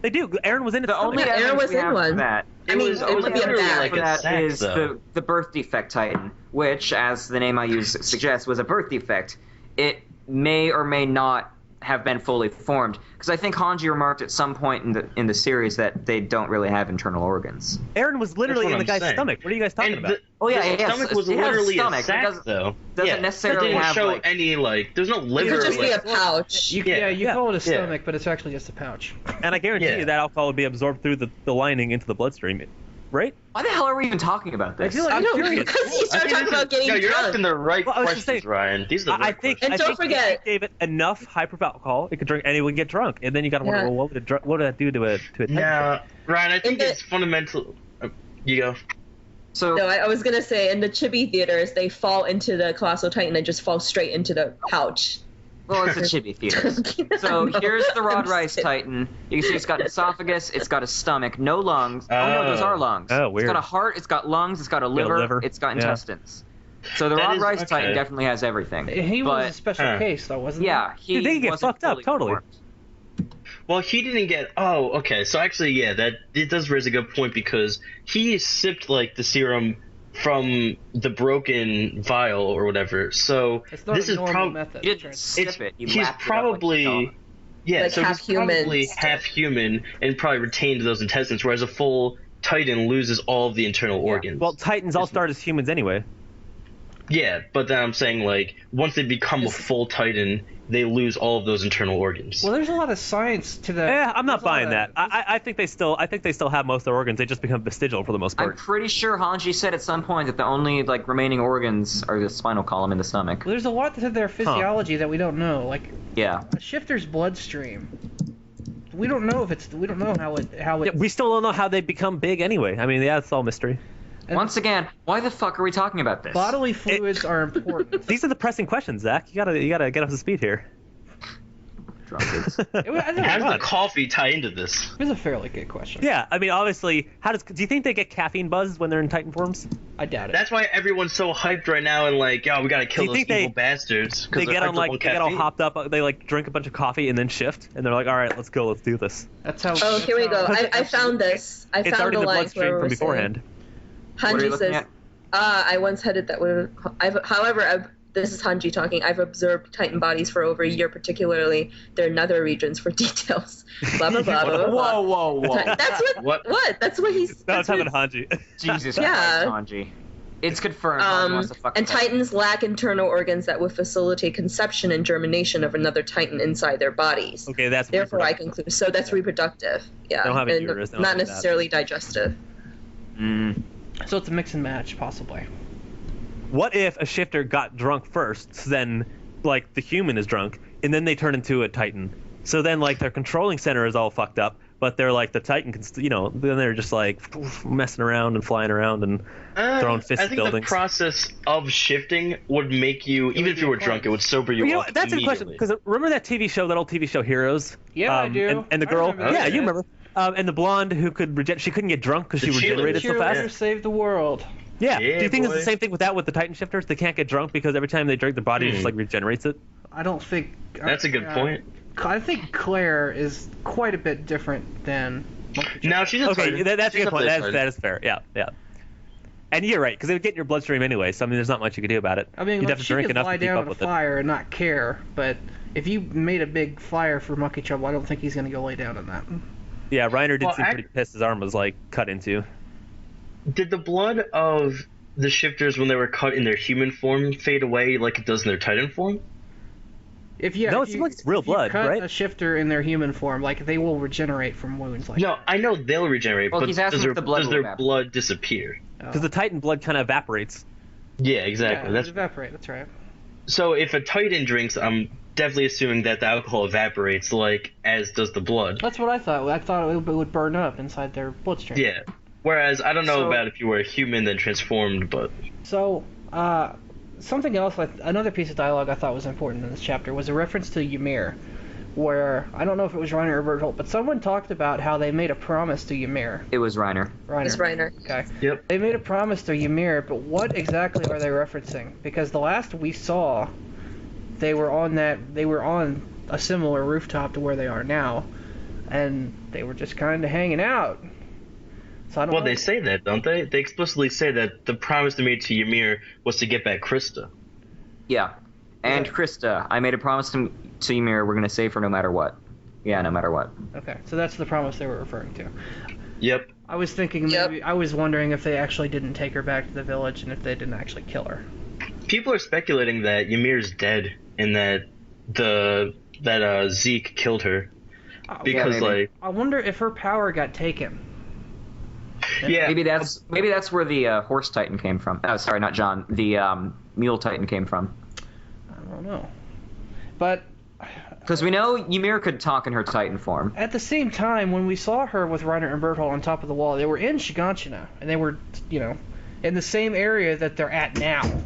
[SPEAKER 3] They do. Aaron was in it.
[SPEAKER 4] The only
[SPEAKER 5] Aaron
[SPEAKER 4] evidence
[SPEAKER 5] was
[SPEAKER 4] we
[SPEAKER 5] in
[SPEAKER 4] have for
[SPEAKER 5] one.
[SPEAKER 4] that.
[SPEAKER 5] I mean,
[SPEAKER 2] was
[SPEAKER 5] it would be a
[SPEAKER 2] literally
[SPEAKER 5] bag.
[SPEAKER 2] like
[SPEAKER 4] for
[SPEAKER 2] a
[SPEAKER 4] that
[SPEAKER 2] sack,
[SPEAKER 4] is
[SPEAKER 2] though.
[SPEAKER 4] the birth defect Titan, which, as the name I use suggests, was a birth defect. It may or may not have been fully formed, because I think Hanji remarked at some point in the series that they don't really have internal organs.
[SPEAKER 3] Aaron was literally
[SPEAKER 2] That's
[SPEAKER 3] in
[SPEAKER 2] what
[SPEAKER 3] the
[SPEAKER 2] I'm
[SPEAKER 3] guy's
[SPEAKER 2] saying.
[SPEAKER 3] stomach. What are you guys talking
[SPEAKER 2] And
[SPEAKER 3] about?
[SPEAKER 4] Oh yeah,
[SPEAKER 2] the
[SPEAKER 4] yes,
[SPEAKER 2] stomach was
[SPEAKER 4] it has
[SPEAKER 2] literally
[SPEAKER 4] stomach,
[SPEAKER 2] a
[SPEAKER 4] but
[SPEAKER 2] sack,
[SPEAKER 4] doesn't
[SPEAKER 2] though.
[SPEAKER 4] doesn't necessarily
[SPEAKER 2] That didn't
[SPEAKER 4] have
[SPEAKER 2] show
[SPEAKER 4] like.
[SPEAKER 2] any there's no
[SPEAKER 5] It
[SPEAKER 2] liver.
[SPEAKER 5] could just be a
[SPEAKER 2] like,
[SPEAKER 5] pouch.
[SPEAKER 1] You call it a
[SPEAKER 2] Yeah.
[SPEAKER 1] stomach, but it's actually just a pouch.
[SPEAKER 3] And I guarantee
[SPEAKER 2] Yeah.
[SPEAKER 3] you that alcohol would be absorbed through the lining into the bloodstream, right?
[SPEAKER 4] Why the hell are we even talking about this?
[SPEAKER 1] I feel like
[SPEAKER 5] I know,
[SPEAKER 3] curious.
[SPEAKER 5] because you
[SPEAKER 2] I
[SPEAKER 5] start
[SPEAKER 2] think
[SPEAKER 5] talking
[SPEAKER 2] this
[SPEAKER 5] about
[SPEAKER 2] is-
[SPEAKER 5] getting
[SPEAKER 2] No, you're
[SPEAKER 5] drunk.
[SPEAKER 2] asking the right
[SPEAKER 3] Well, I was just
[SPEAKER 2] questions,
[SPEAKER 3] saying,
[SPEAKER 2] Ryan. These are the right
[SPEAKER 3] I think,
[SPEAKER 2] questions.
[SPEAKER 5] And don't
[SPEAKER 3] if
[SPEAKER 5] forget-
[SPEAKER 3] you gave it enough hyperproof alcohol, it could drink, and it would get drunk. And then you got to wonder,
[SPEAKER 5] Yeah.
[SPEAKER 3] well, what would that do to a Titan?
[SPEAKER 2] Yeah, Ryan, I think
[SPEAKER 5] the-
[SPEAKER 2] it's fundamental. You go.
[SPEAKER 4] So
[SPEAKER 5] No, I was gonna say in the chibi theaters they fall into the colossal titan and just fall straight into the pouch.
[SPEAKER 4] Well, it's a Chibi theaters. So here's the Rod Rice Titan. You can see it's got an esophagus, it's got a stomach, no lungs. Oh no, those are lungs.
[SPEAKER 3] Oh, weird.
[SPEAKER 4] It's got a heart, it's got lungs, it's got a liver, it's got intestines. So the Rod Rice Titan definitely has everything.
[SPEAKER 1] He was a special case, though, wasn't he?
[SPEAKER 4] Yeah,
[SPEAKER 3] he didn't get fucked up, totally.
[SPEAKER 4] Formed.
[SPEAKER 2] Well, he didn't get. Oh, okay. So actually, yeah, that it does raise a good point because he sipped like the serum from the broken vial or whatever. So
[SPEAKER 1] it's not
[SPEAKER 2] this is probably
[SPEAKER 4] you didn't sip it. You
[SPEAKER 2] he's probably
[SPEAKER 5] like
[SPEAKER 2] so
[SPEAKER 5] half
[SPEAKER 2] he's probably
[SPEAKER 5] human
[SPEAKER 2] half human and probably retained those intestines, whereas a full Titan loses all of the internal organs.
[SPEAKER 3] Well, Titans all start as humans anyway.
[SPEAKER 2] Yeah, but then I'm saying like once they become a full Titan, they lose all of those internal organs.
[SPEAKER 1] Well, there's a lot of science to that.
[SPEAKER 3] Yeah, I'm not buying that. I think they still have most of their organs. They just become vestigial for the most part.
[SPEAKER 4] I'm pretty sure Hanji said at some point that the only like remaining organs are the spinal column in the stomach.
[SPEAKER 1] Well, there's a lot to their physiology that we don't know. Like
[SPEAKER 4] a
[SPEAKER 1] shifter's bloodstream. We don't know how it.
[SPEAKER 3] Yeah, we still don't know how they become big anyway. I mean, yeah, it's all mystery.
[SPEAKER 1] And
[SPEAKER 4] once again, why the fuck are we talking about this?
[SPEAKER 1] Bodily fluids are important.
[SPEAKER 3] These are the pressing questions, Zach. You gotta get up to speed here.
[SPEAKER 2] How does the coffee tie into this?
[SPEAKER 1] It was a fairly good question.
[SPEAKER 3] Yeah, I mean, obviously, do you think they get caffeine buzz when they're in Titan forms?
[SPEAKER 1] I doubt it.
[SPEAKER 2] That's why everyone's so hyped right now and like, yo, we gotta kill those evil bastards.
[SPEAKER 3] They get on they get all hopped up. They like drink a bunch of coffee and then shift, and they're like, all right, let's go, let's do this.
[SPEAKER 1] That's how.
[SPEAKER 5] Oh, here we go. I found this. I
[SPEAKER 3] it's
[SPEAKER 5] found
[SPEAKER 3] already
[SPEAKER 5] the
[SPEAKER 3] in the
[SPEAKER 5] lines
[SPEAKER 3] bloodstream
[SPEAKER 5] where
[SPEAKER 3] from beforehand.
[SPEAKER 5] Hanji says, I once headed that would. This is Hanji talking. I've observed Titan bodies for over a year, particularly their nether regions for details. Blah blah blah blah blah.
[SPEAKER 4] Whoa.
[SPEAKER 5] That's what. That's what he's.
[SPEAKER 3] No, it's talking Hanji.
[SPEAKER 4] Jesus Christ, Hanji. It's confirmed.
[SPEAKER 5] And Titans lack internal organs that would facilitate conception and germination of another Titan inside their bodies.
[SPEAKER 3] Okay, that's
[SPEAKER 5] therefore I conclude. So that's reproductive. Yeah,
[SPEAKER 3] they don't have a uterus,
[SPEAKER 5] not necessarily digestive.
[SPEAKER 1] So it's a mix and match, possibly.
[SPEAKER 3] What if a shifter got drunk first, so then, like, the human is drunk, and then they turn into a Titan? So then, like, their controlling center is all fucked up, but they're, like, the Titan can, then they're just, like, messing around and flying around and throwing fists at buildings.
[SPEAKER 2] I think the process of shifting would make you, even if you were drunk, it would sober you up.
[SPEAKER 3] That's a question, because remember that TV show, that old TV show, Heroes?
[SPEAKER 1] Yeah, I do.
[SPEAKER 3] And the girl? Yeah, you remember. And the blonde who she couldn't get drunk because she regenerated so fast?
[SPEAKER 1] Cheerleader saved the world.
[SPEAKER 3] Yeah. Do you think it's the same thing with the Titan shifters? They can't get drunk because every time they drink, their body just like regenerates it?
[SPEAKER 1] I don't think.
[SPEAKER 2] That's a good point.
[SPEAKER 1] I think Claire is quite a bit different than.
[SPEAKER 2] No, she's
[SPEAKER 3] okay. That's a good point. That is fair. Yeah. And you're right, because it would get in your bloodstream anyway. So I mean, there's not much you could do about it.
[SPEAKER 1] I mean,
[SPEAKER 3] you'd have to drink enough to keep up with it.
[SPEAKER 1] Lie down in a fire and not care, but if you made a big fire for Monkey Trouble, I don't think he's gonna go lay down in that.
[SPEAKER 3] Yeah, Reiner did seem pretty pissed. His arm was like cut into.
[SPEAKER 2] Did the blood of the shifters when they were cut in their human form fade away like it does in their Titan form?
[SPEAKER 3] It seems like it's real blood,
[SPEAKER 1] cut
[SPEAKER 3] right?
[SPEAKER 1] A shifter in their human form, like they will regenerate from wounds like that.
[SPEAKER 2] I know they'll regenerate, but
[SPEAKER 4] he's asking if
[SPEAKER 2] does their blood disappear?
[SPEAKER 3] Because the Titan blood kind of evaporates.
[SPEAKER 2] Yeah, exactly.
[SPEAKER 1] Yeah, evaporate. That's right.
[SPEAKER 2] So if a Titan drinks, I'm definitely assuming that the alcohol evaporates, like as does the blood.
[SPEAKER 1] That's what I thought. I thought it would burn up inside their bloodstream.
[SPEAKER 2] Yeah. Whereas I don't know about if you were a human then transformed, but.
[SPEAKER 1] So, something else, another piece of dialogue I thought was important in this chapter was a reference to Ymir, where I don't know if it was Reiner or Bertolt, but someone talked about how they made a promise to Ymir.
[SPEAKER 4] It was Reiner.
[SPEAKER 5] It's Reiner.
[SPEAKER 1] Okay.
[SPEAKER 2] Yep.
[SPEAKER 1] They made a promise to Ymir, but what exactly are they referencing? Because the last we saw, they were on a similar rooftop to where they are now, and they were just kind of hanging out. So I don't know.
[SPEAKER 2] They say that, don't they? They explicitly say that the promise they made to Ymir was to get back Krista.
[SPEAKER 4] Yeah. And Krista. I made a promise to Ymir we're going to save her no matter what. Yeah, no matter what.
[SPEAKER 1] Okay, so that's the promise they were referring to.
[SPEAKER 2] Yep.
[SPEAKER 1] I was thinking I was wondering if they actually didn't take her back to the village and if they didn't actually kill her.
[SPEAKER 2] People are speculating that Ymir's dead and that Zeke killed her. Because
[SPEAKER 1] I wonder if her power got taken.
[SPEAKER 2] Yeah.
[SPEAKER 4] Maybe that's where the horse Titan came from. Oh, sorry, not John. The mule Titan came from.
[SPEAKER 1] I don't know. But
[SPEAKER 4] because we know Ymir could talk in her Titan form.
[SPEAKER 1] At the same time, when we saw her with Reiner and Bertolt on top of the wall, they were in Shiganshina, and they were, in the same area that they're at now.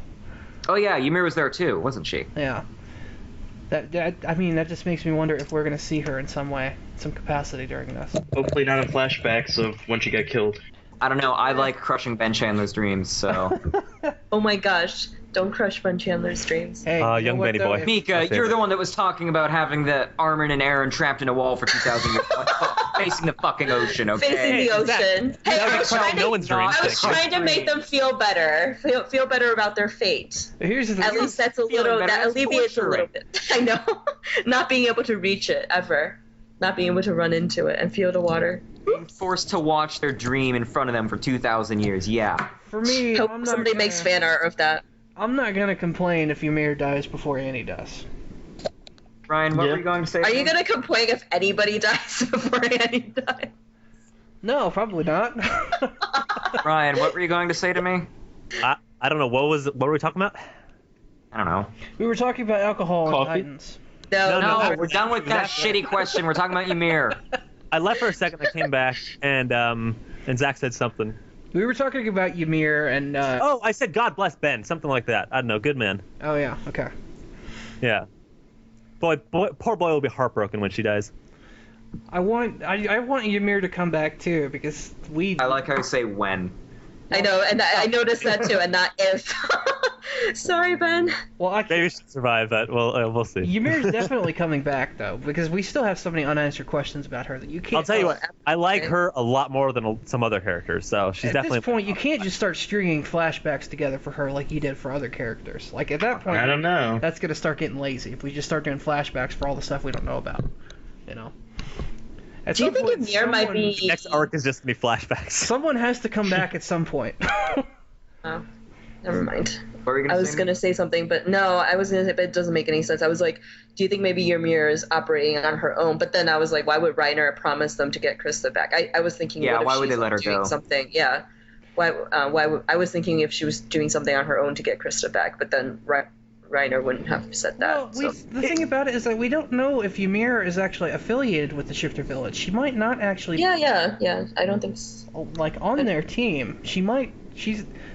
[SPEAKER 4] Oh yeah, Ymir was there too, wasn't she?
[SPEAKER 1] Yeah. That just makes me wonder if we're gonna see her in some way, some capacity during this.
[SPEAKER 2] Hopefully not in flashbacks of when she got killed.
[SPEAKER 4] I don't know. I like crushing Ben Chandler's dreams, so.
[SPEAKER 5] Oh my gosh! Don't crush Ben Chandler's dreams.
[SPEAKER 1] Hey,
[SPEAKER 3] young Benny boy.
[SPEAKER 4] Mika, you're the one that was talking about having the Armin and Aaron trapped in a wall for 2,000 years, facing the fucking ocean. Okay.
[SPEAKER 5] Facing the ocean. Hey, I was trying to make them feel better. Feel better about their fate.
[SPEAKER 1] Here's the thing.
[SPEAKER 5] At least that alleviates a little bit. I know. Not being able to reach it ever. Not being able to run into it and feel the water.
[SPEAKER 4] Being forced to watch their dream in front of them for 2,000 years. Yeah.
[SPEAKER 1] For me,
[SPEAKER 5] Hope somebody makes fan art of that.
[SPEAKER 1] I'm not gonna complain if Ymir dies before Annie does.
[SPEAKER 4] Ryan, what were you going to say?
[SPEAKER 5] Are you gonna complain if anybody dies before Annie dies?
[SPEAKER 1] No, probably not.
[SPEAKER 4] Ryan, what were you going to say to me?
[SPEAKER 3] I don't know. What were we talking about?
[SPEAKER 4] I don't know.
[SPEAKER 1] We were talking about alcohol
[SPEAKER 2] Coffee?
[SPEAKER 1] and Titans.
[SPEAKER 4] No, we're done with that shitty question. We're talking about Ymir.
[SPEAKER 3] I left for a second. I came back, and Zach said something.
[SPEAKER 1] We were talking about Ymir and.
[SPEAKER 3] Oh, I said God bless Ben, something like that. I don't know. Good man.
[SPEAKER 1] Oh yeah. Okay.
[SPEAKER 3] Yeah. Poor boy will be heartbroken when she dies.
[SPEAKER 1] I want Ymir to come back too because
[SPEAKER 4] I like how you say when.
[SPEAKER 5] I know, and I noticed that too, and not if. Sorry, Ben.
[SPEAKER 1] Well,
[SPEAKER 3] maybe she'll survive that. Well, we'll see.
[SPEAKER 1] Ymir's definitely coming back though, because we still have so many unanswered questions about her that you can't.
[SPEAKER 3] I'll tell you what, I like her a lot more than some other characters. So she's definitely.
[SPEAKER 1] At this point, you can't just start stringing flashbacks together for her like you did for other characters. Like at that point,
[SPEAKER 2] I don't know.
[SPEAKER 1] That's gonna start getting lazy if we just start doing flashbacks for all the stuff we don't know about. You know.
[SPEAKER 5] Do you think Ymir might be?
[SPEAKER 3] The next arc is just gonna be flashbacks.
[SPEAKER 1] Someone has to come back at some point.
[SPEAKER 5] Oh, never mind.
[SPEAKER 4] I
[SPEAKER 5] was going to say something, but no, I was going to say, but it doesn't make any sense. I was like, do you think maybe Ymir is operating on her own? But then I was like, why would Reiner promise them to get Krista back? I was thinking,
[SPEAKER 4] yeah,
[SPEAKER 5] what if
[SPEAKER 4] why would they let her
[SPEAKER 5] doing
[SPEAKER 4] go?
[SPEAKER 5] Something, yeah. I was thinking if she was doing something on her own to get Krista back, but then Reiner wouldn't have said that.
[SPEAKER 1] Well, the thing about it is that we don't know if Ymir is actually affiliated with the Shifter Village. She might not actually.
[SPEAKER 5] Yeah. I don't think so.
[SPEAKER 1] Like on their team, she might.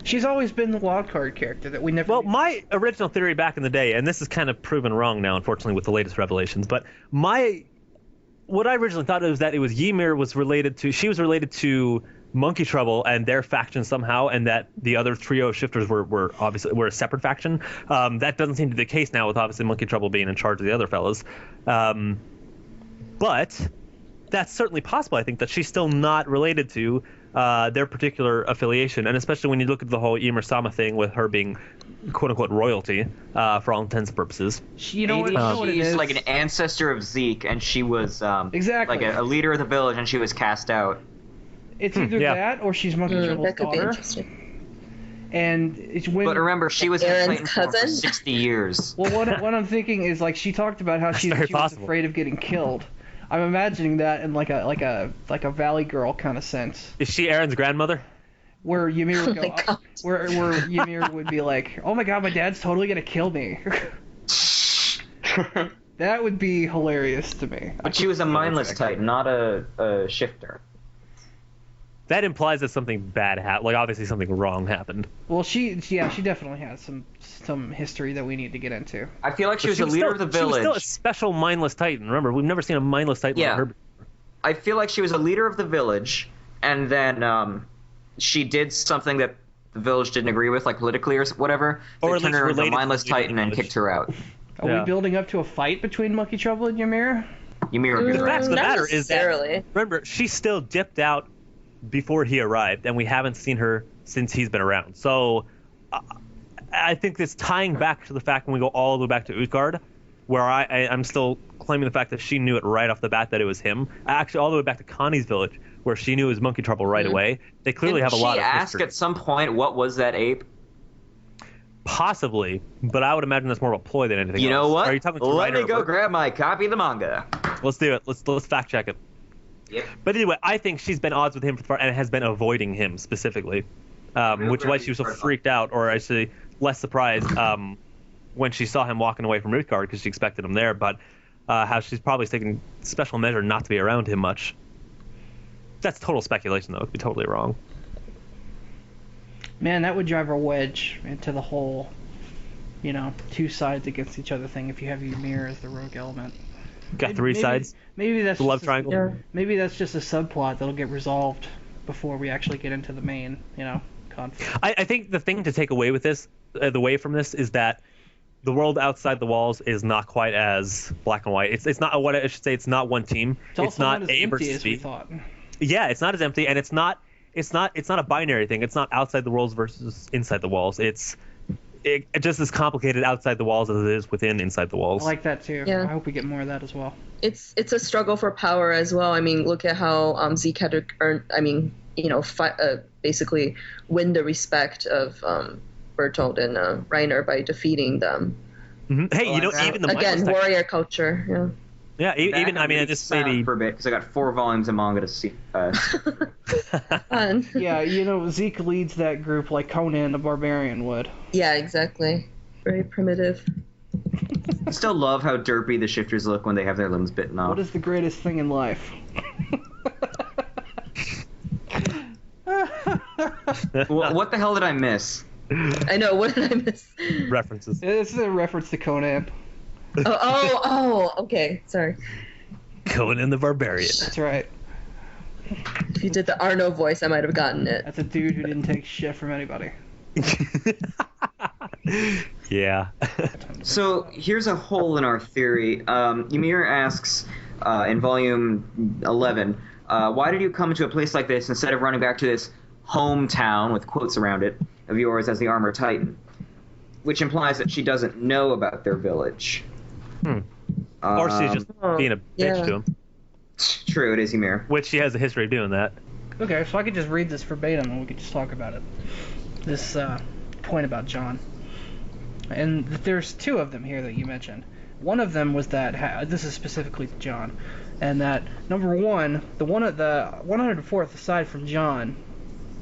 [SPEAKER 1] She's always been the wild card character that we never.
[SPEAKER 3] Well, my original theory back in the day, and this is kind of proven wrong now, unfortunately, with the latest revelations. But what I originally thought was that it was Ymir was related to Monkey Trouble and their faction somehow, and that the other trio of shifters were a separate faction. That doesn't seem to be the case now, with obviously Monkey Trouble being in charge of the other fellas. But that's certainly possible. I think that she's still not related to their particular affiliation, and especially when you look at the whole Ymir Sama thing with her being quote unquote royalty for all intents and purposes.
[SPEAKER 1] You know what it is?
[SPEAKER 4] She's like an ancestor of Zeke, and she was
[SPEAKER 1] exactly
[SPEAKER 4] like a leader of the village, and she was cast out.
[SPEAKER 1] It's either that or she's Monkey Trouble's
[SPEAKER 5] that could
[SPEAKER 1] daughter.
[SPEAKER 5] Be interesting.
[SPEAKER 1] And it's when.
[SPEAKER 4] But remember, she was in Titan for 60 years.
[SPEAKER 1] Well, what I'm thinking is like she talked about how she was afraid of getting killed. I'm imagining that in like a Valley Girl kind of sense.
[SPEAKER 3] Is she Aaron's grandmother?
[SPEAKER 1] Where Ymir would go, where Ymir would be like, "Oh my God, my dad's totally gonna kill me." That would be hilarious to me.
[SPEAKER 4] But she was a mindless Titan, not a shifter.
[SPEAKER 3] That implies that something bad happened. Like obviously something wrong happened.
[SPEAKER 1] Well, she definitely has some history that we need to get into.
[SPEAKER 4] I feel like she was a leader of the village.
[SPEAKER 3] She was still a special mindless Titan. Remember, we've never seen a mindless Titan like her before.
[SPEAKER 4] I feel like she was a leader of the village, and then she did something that the village didn't agree with, like politically or whatever. They turned her into a mindless Titan and kicked her out.
[SPEAKER 1] Are we building up to a fight between Monkey Trouble and Ymir?
[SPEAKER 3] The fact of the matter is that, remember, she still dipped out before he arrived, and we haven't seen her since he's been around. So I think this tying back to the fact when we go all the way back to Utgard, where I'm still claiming the fact that she knew it right off the bat that it was him. Actually, all the way back to Connie's village, where she knew it was Monkey Trouble right away. They clearly have a lot of history.
[SPEAKER 4] Did she ask at some point, what was that ape?
[SPEAKER 3] Possibly, but I would imagine that's more of a ploy than anything else.
[SPEAKER 4] You know what?
[SPEAKER 3] Are you talking to
[SPEAKER 4] Let me go grab my copy of the manga.
[SPEAKER 3] Let's do it. Let's fact check it.
[SPEAKER 4] Yep.
[SPEAKER 3] But anyway, I think she's been odds with him and has been avoiding him specifically, which is why she was so freaked out, or actually less surprised when she saw him walking away from Utgard because she expected him there, but how she's probably taking special measure not to be around him much. That's total speculation, though. It could be totally wrong.
[SPEAKER 1] Man, that would drive a wedge into the whole two sides against each other thing if you have Yumiya as the rogue element.
[SPEAKER 3] Got three sides.
[SPEAKER 1] Maybe that's
[SPEAKER 3] the love triangle.
[SPEAKER 1] Maybe that's just a subplot that'll get resolved before we actually get into the main, conflict.
[SPEAKER 3] I think the thing to take away with this, from this, is that the world outside the walls is not quite as black and white. It's not what I should say. It's not one team.
[SPEAKER 1] It's
[SPEAKER 3] not
[SPEAKER 1] as
[SPEAKER 3] A
[SPEAKER 1] empty
[SPEAKER 3] versus
[SPEAKER 1] as
[SPEAKER 3] B.
[SPEAKER 1] we thought.
[SPEAKER 3] Yeah, it's not as empty, and it's not a binary thing. It's not outside the walls versus inside the walls. It's just as complicated outside the walls as it is within inside the walls.
[SPEAKER 1] I like that too.
[SPEAKER 5] Yeah.
[SPEAKER 1] I hope we get more of that as well.
[SPEAKER 5] It's a struggle for power as well. I mean, look at how Zeke had to earn. I mean, basically win the respect of Bertold and Reiner by defeating them.
[SPEAKER 3] Mm-hmm. Hey, even the
[SPEAKER 5] again, warrior culture. Yeah.
[SPEAKER 3] Yeah, even I just maybe
[SPEAKER 4] for a bit because I got 4 volumes of manga to see.
[SPEAKER 5] Fun.
[SPEAKER 1] Yeah, Zeke leads that group like Conan the Barbarian would.
[SPEAKER 5] Yeah, exactly. Very primitive.
[SPEAKER 4] I still love how derpy the shifters look when they have their limbs bitten off.
[SPEAKER 1] What is the greatest thing in life?
[SPEAKER 4] What the hell did I miss?
[SPEAKER 5] I know. What did I miss?
[SPEAKER 3] References.
[SPEAKER 1] This is a reference to Conan.
[SPEAKER 5] Okay. Sorry.
[SPEAKER 3] Conan the Barbarian.
[SPEAKER 1] That's right.
[SPEAKER 5] If you did the Arno voice, I might have gotten it.
[SPEAKER 1] That's a dude who didn't take shit from anybody.
[SPEAKER 3] Yeah.
[SPEAKER 4] So here's a hole in our theory. Ymir asks in volume 11, why did you come to a place like this instead of running back to this hometown, with quotes around it, of yours as the Armored Titan? Which implies that she doesn't know about their village.
[SPEAKER 3] Or she's just being a bitch to him.
[SPEAKER 4] True, it is Ymir.
[SPEAKER 3] Which she has a history of doing that.
[SPEAKER 1] Okay, so I could just read this verbatim and we could just talk about it. This point about John. And there's 2 of them here that you mentioned. One of them was that, this is specifically to John, and that, number 1, the 104th aside from John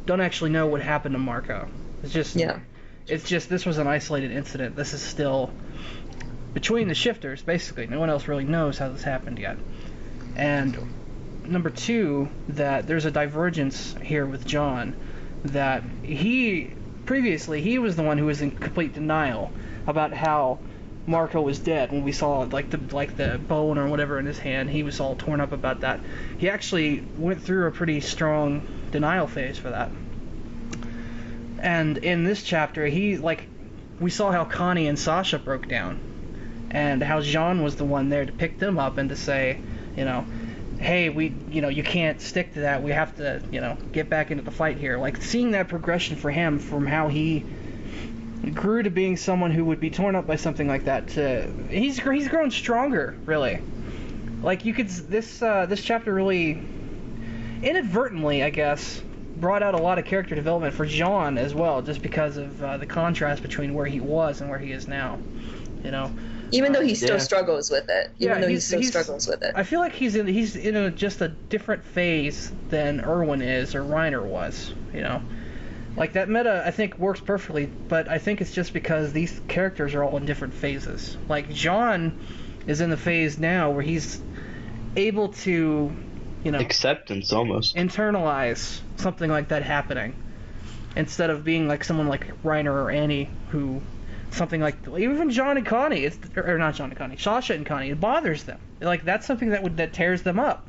[SPEAKER 1] don't actually know what happened to Marco. It's just this was an isolated incident. This is still between the shifters, basically. No one else really knows how this happened yet. And number 2, that there's a divergence here with John, that he was the one who was in complete denial about how Marco was dead. When we saw like the bone or whatever in his hand, he was all torn up about that. He actually went through a pretty strong denial phase for that. And in this chapter, we saw how Connie and Sasha broke down, and how Jean was the one there to pick them up and to say, hey, you can't stick to that. We have to, get back into the fight here. Like, seeing that progression for him from how he grew to being someone who would be torn up by something like that to he's grown stronger, really. Like, you could this chapter really inadvertently, I guess, brought out a lot of character development for Jean as well, just because of the contrast between where he was and where he is now.
[SPEAKER 5] Even though he still struggles with it. He struggles with it.
[SPEAKER 1] I feel like he's in just a different phase than Erwin is or Reiner was. Like, that meta, I think, works perfectly, but I think it's just because these characters are all in different phases. Like, John is in the phase now where he's able to,
[SPEAKER 2] acceptance almost.
[SPEAKER 1] Internalize something like that happening, instead of being like someone like Reiner or Annie who something like even John and Connie, or not John and Connie, Sasha and Connie, it bothers them. Like, that's something that tears them up.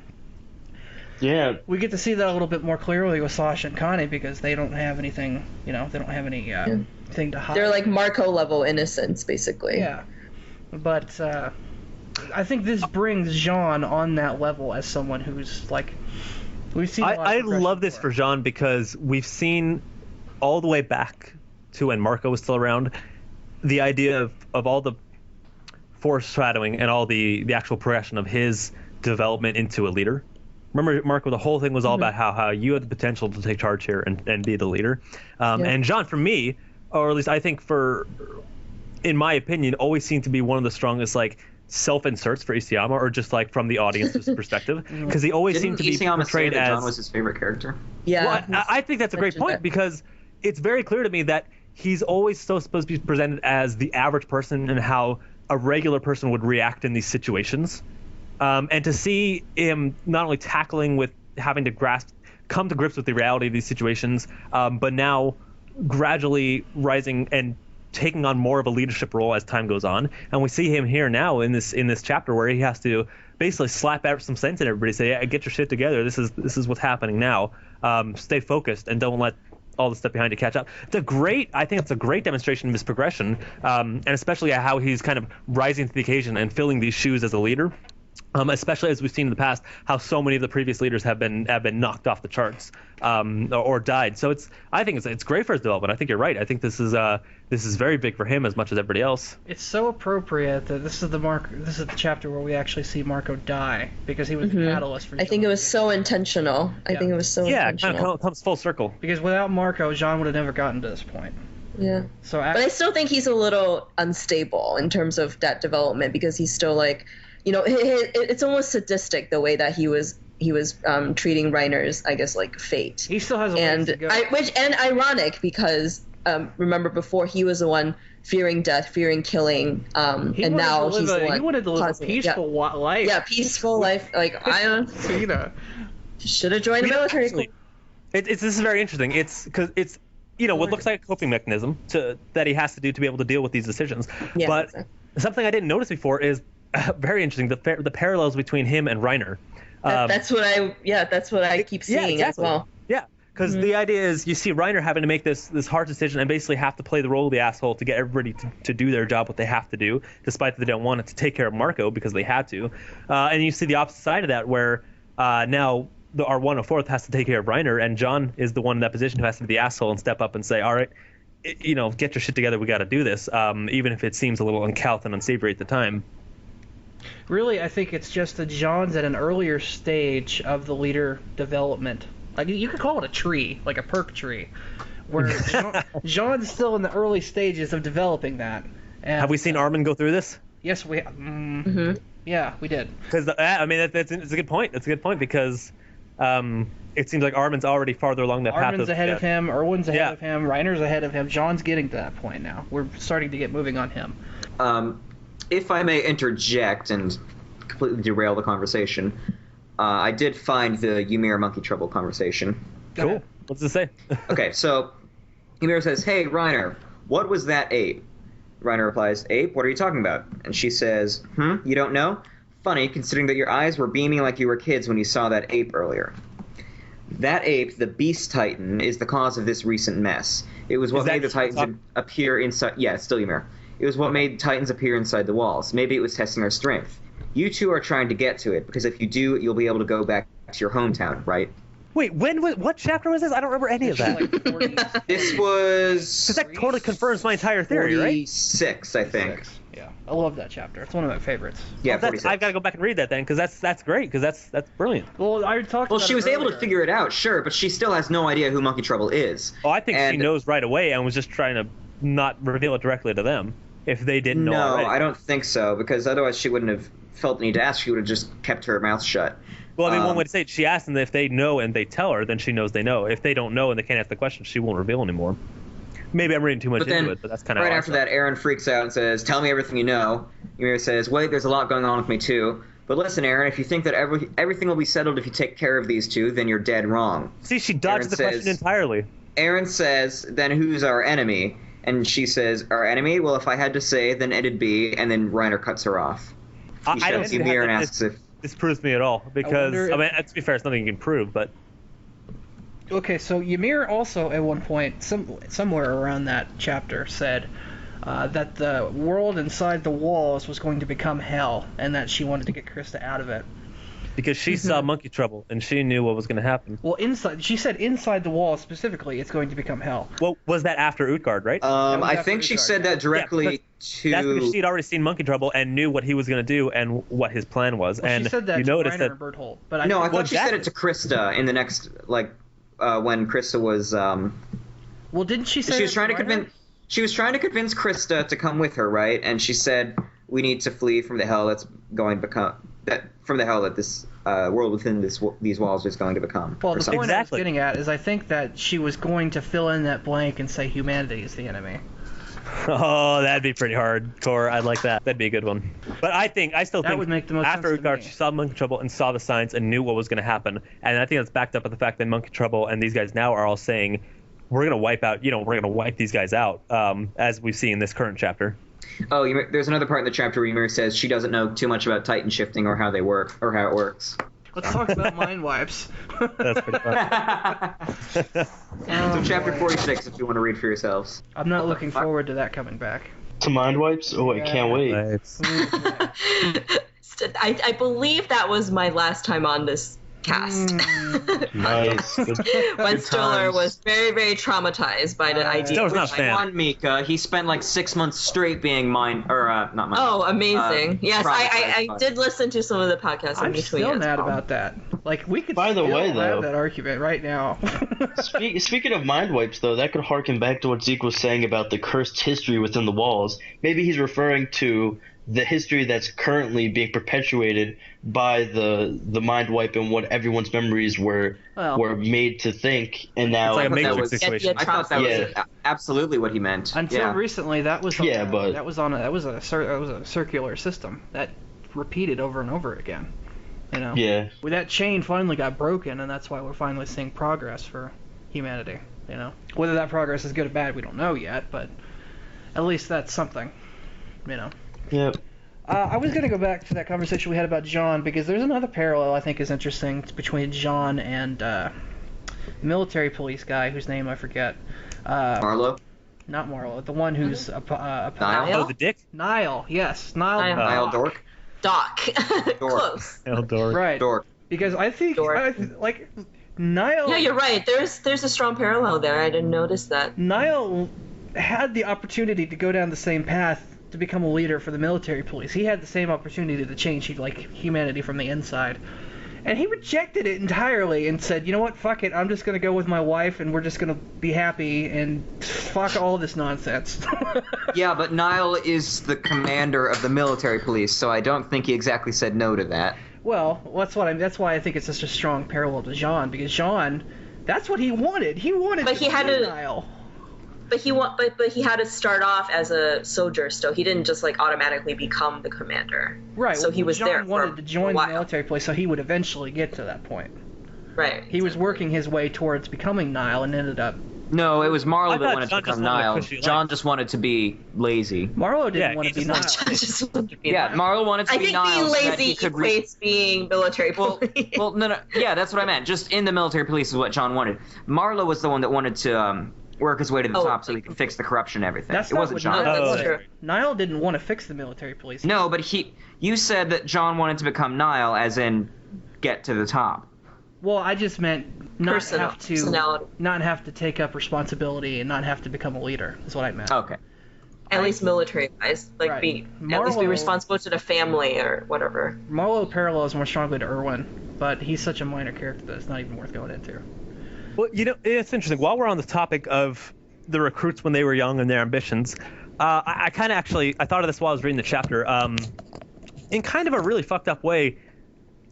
[SPEAKER 2] Yeah.
[SPEAKER 1] We get to see that a little bit more clearly with Sasha and Connie because they don't have anything, they don't have any thing to hide.
[SPEAKER 5] They're like Marco level innocence, basically.
[SPEAKER 1] Yeah. But I think this brings Jean on that level as someone who's like, we've seen.
[SPEAKER 3] I love this for Jean because we've seen all the way back to when Marco was still around, the idea of all the foreshadowing and all the actual progression of his development into a leader. Remember, Marco, the whole thing was all about how you had the potential to take charge here and be the leader. And Jean, for me, or at least I think in my opinion, always seemed to be one of the strongest, like, self-inserts for Isayama, or just like from the audience's perspective, because he always seemed to be portrayed as
[SPEAKER 4] John was his favorite character.
[SPEAKER 5] Yeah,
[SPEAKER 3] well, I think that's a great point because it's very clear to me that he's always so supposed to be presented as the average person and how a regular person would react in these situations. And to see him not only tackling with having to come to grips with the reality of these situations, but now gradually rising and taking on more of a leadership role as time goes on, and we see him here now in this chapter where he has to basically slap out some sense in everybody, say, yeah, get your shit together. This is what's happening now. Stay focused and don't let all the stuff behind you catch up. I think it's a great demonstration of his progression, and especially how he's kind of rising to the occasion and filling these shoes as a leader. Especially as we've seen in the past, how so many of the previous leaders have been knocked off the charts or died. So I think it's great for his development. I think you're right. I think this is very big for him as much as everybody else.
[SPEAKER 1] It's so appropriate that this is the chapter where we actually see Marco die, because he was the catalyst for Jean.
[SPEAKER 5] I think it was so intentional. I think it was so intentional.
[SPEAKER 3] Yeah, it kind of comes full circle.
[SPEAKER 1] Because without Marco, Jean would have never gotten to this point.
[SPEAKER 5] Yeah.
[SPEAKER 1] So
[SPEAKER 5] but I still think he's a little unstable in terms of that development, because he's still like, it's almost sadistic the way that he was treating Reiner's, I guess, like fate.
[SPEAKER 1] He still has a ways to go.
[SPEAKER 5] And ironic, because remember before he was the one fearing death, fearing killing, and now he's the one.
[SPEAKER 1] He wanted to live a peaceful life.
[SPEAKER 5] Yeah, peaceful life. Like I should have joined the military.
[SPEAKER 3] This is very interesting. It's because it's what looks like a coping mechanism that he has to do to be able to deal with these decisions. Yeah, but something I didn't notice before is very interesting. The parallels between him and Reiner.
[SPEAKER 5] That's what I keep seeing as well.
[SPEAKER 3] Yeah, because the idea is you see Reiner having to make this hard decision and basically have to play the role of the asshole to get everybody to do their job, what they have to do, despite that they don't want it, to take care of Marco because they had to. And you see the opposite side of that, where now our 104th has to take care of Reiner, and John is the one in that position who has to be the asshole and step up and say, all right, get your shit together, we got to do this, even if it seems a little uncouth and unsavory at the time.
[SPEAKER 1] Really, I think it's just that Jean's at an earlier stage of the leader development. Like, you could call it a tree, like a perk tree, where Jean's still in the early stages of developing that. And,
[SPEAKER 3] have we seen Armin go through this?
[SPEAKER 1] Yes, we have. Yeah, we did.
[SPEAKER 3] Because it's a good point. It's a good point because it seems like Armin's already farther along that path.
[SPEAKER 1] Armin's ahead of him. Erwin's ahead of him. Reiner's ahead of him. Jean's getting to that point now. We're starting to get moving on him.
[SPEAKER 4] If I may interject and completely derail the conversation, I did find the Yumiya Monkey Trouble conversation.
[SPEAKER 3] Cool. What's it say?
[SPEAKER 4] Okay, so Yumiya says, "Hey, Reiner, what was that ape?" Reiner replies, "Ape? What are you talking about?" And she says, You don't know? Funny, considering that your eyes were beaming like you were kids when you saw that ape earlier. That ape, the Beast Titan, is the cause of this recent mess. It was what made the Titans appear inside... Yeah, it's still Yumiya. It was what made Titans appear inside the walls. Maybe it was testing our strength. You two are trying to get to it, because if you do, you'll be able to go back to your hometown, right?
[SPEAKER 3] Wait, what chapter was this? I don't remember any of that.
[SPEAKER 4] This was...
[SPEAKER 3] Because that totally confirms my entire theory,
[SPEAKER 4] 46, right? I think.
[SPEAKER 1] Yeah, I love that chapter. It's one of my favorites.
[SPEAKER 4] Yeah, 46.
[SPEAKER 3] I've got to go back and read that then, because that's great, because that's brilliant.
[SPEAKER 1] Well, I talked about
[SPEAKER 4] she was able to figure it out, sure, but she still has no idea who Monkey Trouble is.
[SPEAKER 3] Oh, I think she knows right away and was just trying to not reveal it directly to them. If they didn't know already.
[SPEAKER 4] No, I don't think so, because otherwise she wouldn't have felt the need to ask. She would have just kept her mouth shut.
[SPEAKER 3] Well, I mean, one way to say it, she asked them if they know and they tell her, then she knows they know. If they don't know and they can't ask the question, she won't reveal anymore. Maybe I'm reading too much into it, but that's kind of
[SPEAKER 4] right after that, Eren freaks out and says, "Tell me everything you know." Ymir says, "Wait, there's a lot going on with me too. But listen, Eren, if you think that everything will be settled if you take care of these two, then you're dead wrong."
[SPEAKER 3] See, she dodged the question entirely.
[SPEAKER 4] Eren says, "Then who's our enemy?" And she says, "Our enemy? Well, if I had to say, then it'd be..." And then Reiner cuts her off. He shoves Ymir and asks if...
[SPEAKER 3] This proves me at all, because, I mean, to be fair, it's nothing you can prove, but...
[SPEAKER 1] Okay, so Ymir also, at one point, somewhere around that chapter, said that the world inside the walls was going to become hell, and that she wanted to get Krista out of it.
[SPEAKER 3] Because she saw Monkey Trouble, and she knew what was going to happen.
[SPEAKER 1] Well, she said inside the walls specifically, it's going to become hell.
[SPEAKER 3] Well, was that after Utgard, right?
[SPEAKER 4] I think she said that directly to...
[SPEAKER 3] That's because she had already seen Monkey Trouble and knew what he was going to do and what his plan was.
[SPEAKER 1] Well,
[SPEAKER 3] and
[SPEAKER 1] she said that
[SPEAKER 3] you
[SPEAKER 1] to
[SPEAKER 3] noticed
[SPEAKER 1] Reiner
[SPEAKER 3] that...
[SPEAKER 1] Berthold, but
[SPEAKER 4] I thought she said it to Krista in the next, when Krista was...
[SPEAKER 1] Well, didn't she say
[SPEAKER 4] she was trying to convince... She was trying to convince Krista to come with her, right? And she said, "We need to flee from the hell that's going to become... from the hell that this world within these walls is going to become."
[SPEAKER 1] Well, the point I was getting at is I think that she was going to fill in that blank and say humanity is the enemy.
[SPEAKER 3] Oh, that'd be pretty hardcore. I'd like that. That'd be a good one. But I still think
[SPEAKER 1] that would make the most
[SPEAKER 3] after
[SPEAKER 1] sense
[SPEAKER 3] Utgard, she saw Monkey Trouble and saw the signs and knew what was going to happen. And I think that's backed up by the fact that Monkey Trouble and these guys now are all saying, we're gonna wipe out, we're gonna wipe these guys out, as we see in this current chapter.
[SPEAKER 4] Oh, there's another part in the chapter where Yumiya says she doesn't know too much about Titan shifting or how they work or how it works.
[SPEAKER 1] Let's talk about mind wipes.
[SPEAKER 3] That's pretty fun.
[SPEAKER 4] So chapter 46, if you want to read for yourselves.
[SPEAKER 1] I'm not looking forward to that coming back.
[SPEAKER 2] To mind wipes? Oh, I can't wait.
[SPEAKER 5] I believe that was my last time on this cast.
[SPEAKER 2] Nice.
[SPEAKER 5] When Stoller was very, very traumatized by the idea.
[SPEAKER 3] Stoler's not a fan.
[SPEAKER 4] On Mika, he spent like 6 months straight being not mine.
[SPEAKER 5] Oh, amazing! Yes, I
[SPEAKER 4] traumatized.
[SPEAKER 5] did listen to some of the podcasts in
[SPEAKER 1] I'm
[SPEAKER 5] between.
[SPEAKER 1] still
[SPEAKER 5] as
[SPEAKER 1] mad
[SPEAKER 5] well.
[SPEAKER 1] about that. Like, we could
[SPEAKER 2] By the
[SPEAKER 1] still
[SPEAKER 2] way,
[SPEAKER 1] have
[SPEAKER 2] though-
[SPEAKER 1] that argument right now.
[SPEAKER 2] Speaking of mind wipes, though, that could harken back to what Zeke was saying about the cursed history within the walls. Maybe he's referring to the history that's currently being perpetuated by the mind wipe and what everyone's memories were made to think, and now
[SPEAKER 3] It's like a
[SPEAKER 4] that
[SPEAKER 3] Matrix
[SPEAKER 4] was-
[SPEAKER 3] situation.
[SPEAKER 4] I thought that
[SPEAKER 2] Yeah.
[SPEAKER 4] was absolutely what he meant.
[SPEAKER 1] Until recently, that was
[SPEAKER 2] Yeah, but-
[SPEAKER 1] that was a circular system that repeated over and over again.
[SPEAKER 2] Yeah.
[SPEAKER 1] Well, that chain finally got broken, and that's why we're finally seeing progress for humanity. Whether that progress is good or bad, we don't know yet, but at least that's something.
[SPEAKER 2] Yep.
[SPEAKER 1] I was going to go back to that conversation we had about John, because there's another parallel I think is interesting. It's between John and military police guy whose name I forget.
[SPEAKER 4] Marlowe?
[SPEAKER 1] Not Marlowe, the one who's
[SPEAKER 4] Niall?
[SPEAKER 3] Oh, the dick?
[SPEAKER 1] Niall, yes. Niall.
[SPEAKER 4] Niall Dork?
[SPEAKER 5] Doc.
[SPEAKER 4] Dork.
[SPEAKER 5] Close.
[SPEAKER 3] Eldor.
[SPEAKER 1] Right.
[SPEAKER 4] Dork.
[SPEAKER 1] Because I think,
[SPEAKER 5] Dork.
[SPEAKER 1] Niall...
[SPEAKER 5] Yeah, you're right. There's a strong parallel there. I didn't notice that.
[SPEAKER 1] Niall had the opportunity to go down the same path to become a leader for the military police. He had the same opportunity to change humanity from the inside. And he rejected it entirely and said, you know what, fuck it, I'm just going to go with my wife and we're just going to be happy and fuck all this nonsense.
[SPEAKER 4] Yeah, but Niall is the commander of the military police, so I don't think he exactly said no to that.
[SPEAKER 1] Well, that's why I think it's such a strong parallel to Jean, because Jean, that's what he wanted. He wanted
[SPEAKER 5] But
[SPEAKER 1] to
[SPEAKER 5] he had
[SPEAKER 1] be
[SPEAKER 5] to-
[SPEAKER 1] Niall.
[SPEAKER 5] But he had to start off as a soldier still. He didn't just automatically become the commander.
[SPEAKER 1] Right.
[SPEAKER 5] So he was
[SPEAKER 1] Jean
[SPEAKER 5] there
[SPEAKER 1] wanted
[SPEAKER 5] for
[SPEAKER 1] to
[SPEAKER 5] a
[SPEAKER 1] join the
[SPEAKER 5] while.
[SPEAKER 1] military police, so he would eventually get to that point.
[SPEAKER 5] Right.
[SPEAKER 1] He was working his way towards becoming Niall and ended up...
[SPEAKER 4] No, it was Marlowe
[SPEAKER 3] I
[SPEAKER 4] that
[SPEAKER 3] thought
[SPEAKER 4] wanted to
[SPEAKER 3] John just
[SPEAKER 4] become
[SPEAKER 3] wanted a
[SPEAKER 4] Niall.
[SPEAKER 3] cushy life.
[SPEAKER 4] John just wanted to be lazy.
[SPEAKER 1] Marlowe didn't
[SPEAKER 3] Yeah,
[SPEAKER 1] want
[SPEAKER 3] he
[SPEAKER 1] to be
[SPEAKER 3] just
[SPEAKER 1] Niall.
[SPEAKER 5] Just wanted to be
[SPEAKER 4] Yeah,
[SPEAKER 5] Niall.
[SPEAKER 4] Marlowe wanted to
[SPEAKER 5] I
[SPEAKER 4] be
[SPEAKER 5] think
[SPEAKER 4] Niall
[SPEAKER 5] being
[SPEAKER 4] so that
[SPEAKER 5] lazy
[SPEAKER 4] he could
[SPEAKER 5] equates being military police.
[SPEAKER 4] well, no, yeah, that's what I meant. Just in the military police is what John wanted. Marlowe was the one that wanted to work his way to the top so he could fix the corruption and everything.
[SPEAKER 1] That's
[SPEAKER 4] It
[SPEAKER 1] not
[SPEAKER 4] wasn't
[SPEAKER 1] what
[SPEAKER 4] John.
[SPEAKER 1] Niall
[SPEAKER 5] that's
[SPEAKER 1] wanted.
[SPEAKER 5] true.
[SPEAKER 1] Niall didn't want to fix the military police.
[SPEAKER 4] No, but you said that John wanted to become Niall, as in get to the top.
[SPEAKER 1] Well, I just meant not
[SPEAKER 5] Personality.
[SPEAKER 1] have to take up responsibility and not have to become a leader. Is what I meant.
[SPEAKER 4] Okay.
[SPEAKER 5] At least military-wise.
[SPEAKER 1] Right.
[SPEAKER 5] At least be
[SPEAKER 1] Marlowe-
[SPEAKER 5] responsible to the family or whatever.
[SPEAKER 1] Marlowe parallels more strongly to Irwin, but he's such a minor character that it's not even worth going into.
[SPEAKER 3] Well, it's interesting. While we're on the topic of the recruits when they were young and their ambitions, I kind of I thought of this while I was reading the chapter. In kind of a really fucked up way,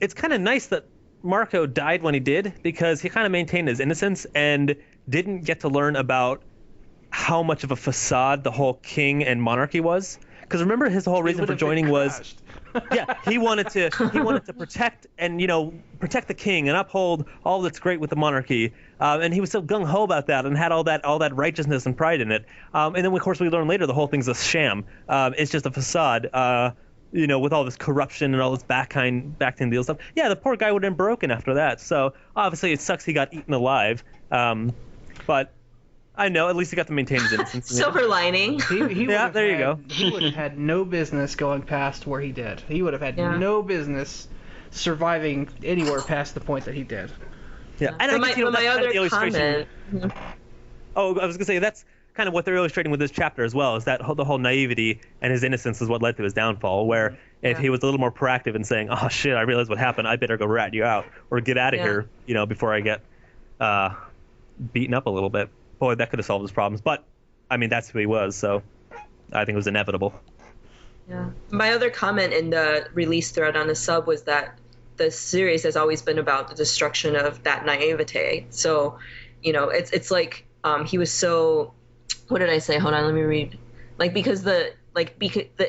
[SPEAKER 3] it's kind of nice that Marco died when he did, because he kind of maintained his innocence and didn't get to learn about how much of a facade the whole king and monarchy was. Because remember, his whole reason for joining was, he wanted to protect and protect the king and uphold all that's great with the monarchy, and he was so gung ho about that and had all that righteousness and pride in it. And then of course we learn later the whole thing's a sham. It's just a facade. With all this corruption and all this back-end deal stuff. Yeah, the poor guy would have been broken after that. So obviously it sucks he got eaten alive. But I know at least he got to maintain his innocence.
[SPEAKER 5] Silver lining.
[SPEAKER 1] He
[SPEAKER 3] Yeah,
[SPEAKER 1] would have
[SPEAKER 3] there you go.
[SPEAKER 1] He would have had no business going past where he did. He would have had no business surviving anywhere past the point that he did.
[SPEAKER 3] Yeah, and I
[SPEAKER 5] But
[SPEAKER 3] guess,
[SPEAKER 5] my
[SPEAKER 3] that's kind of
[SPEAKER 5] other
[SPEAKER 3] the illustration.
[SPEAKER 5] comment.
[SPEAKER 3] Oh, I was gonna say that's kind of what they're illustrating with this chapter as well, is that the whole naivety and his innocence is what led to his downfall. Where if he was a little more proactive in saying, "Oh shit, I realized what happened. I better go rat you out or get out of here," before I get beaten up a little bit. Boy, that could have solved his problems. But I mean, that's who he was, so I think it was inevitable.
[SPEAKER 5] Yeah. My other comment in the release thread on the sub was that the series has always been about the destruction of that naivete. So, it's like he was so. What did I say? Hold on, let me read. Because the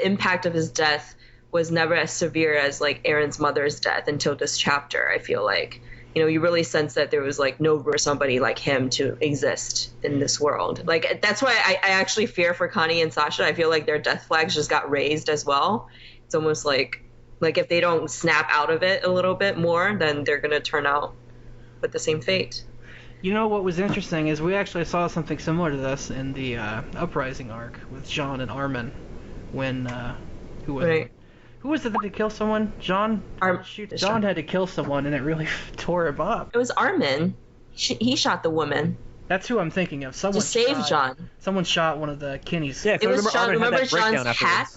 [SPEAKER 5] impact of his death was never as severe as Aaron's mother's death until this chapter. I feel like, you really sense that there was like no for somebody like him to exist in this world. Like that's why I actually fear for Connie and Sasha. I feel like their death flags just got raised as well. It's almost like if they don't snap out of it a little bit more, then they're gonna turn out with the same fate.
[SPEAKER 1] You know what was interesting is we actually saw something similar to this in the Uprising arc with Jean and Armin, when who was it? Who was it that had to kill someone? John had to kill someone, and it really tore him up.
[SPEAKER 5] It was Armin. He shot the woman.
[SPEAKER 1] That's who I'm thinking of. Someone
[SPEAKER 5] to save John.
[SPEAKER 1] Someone shot one of the Kinneys.
[SPEAKER 3] Yeah,
[SPEAKER 5] it was John.
[SPEAKER 3] Armin
[SPEAKER 5] Remember John's hat?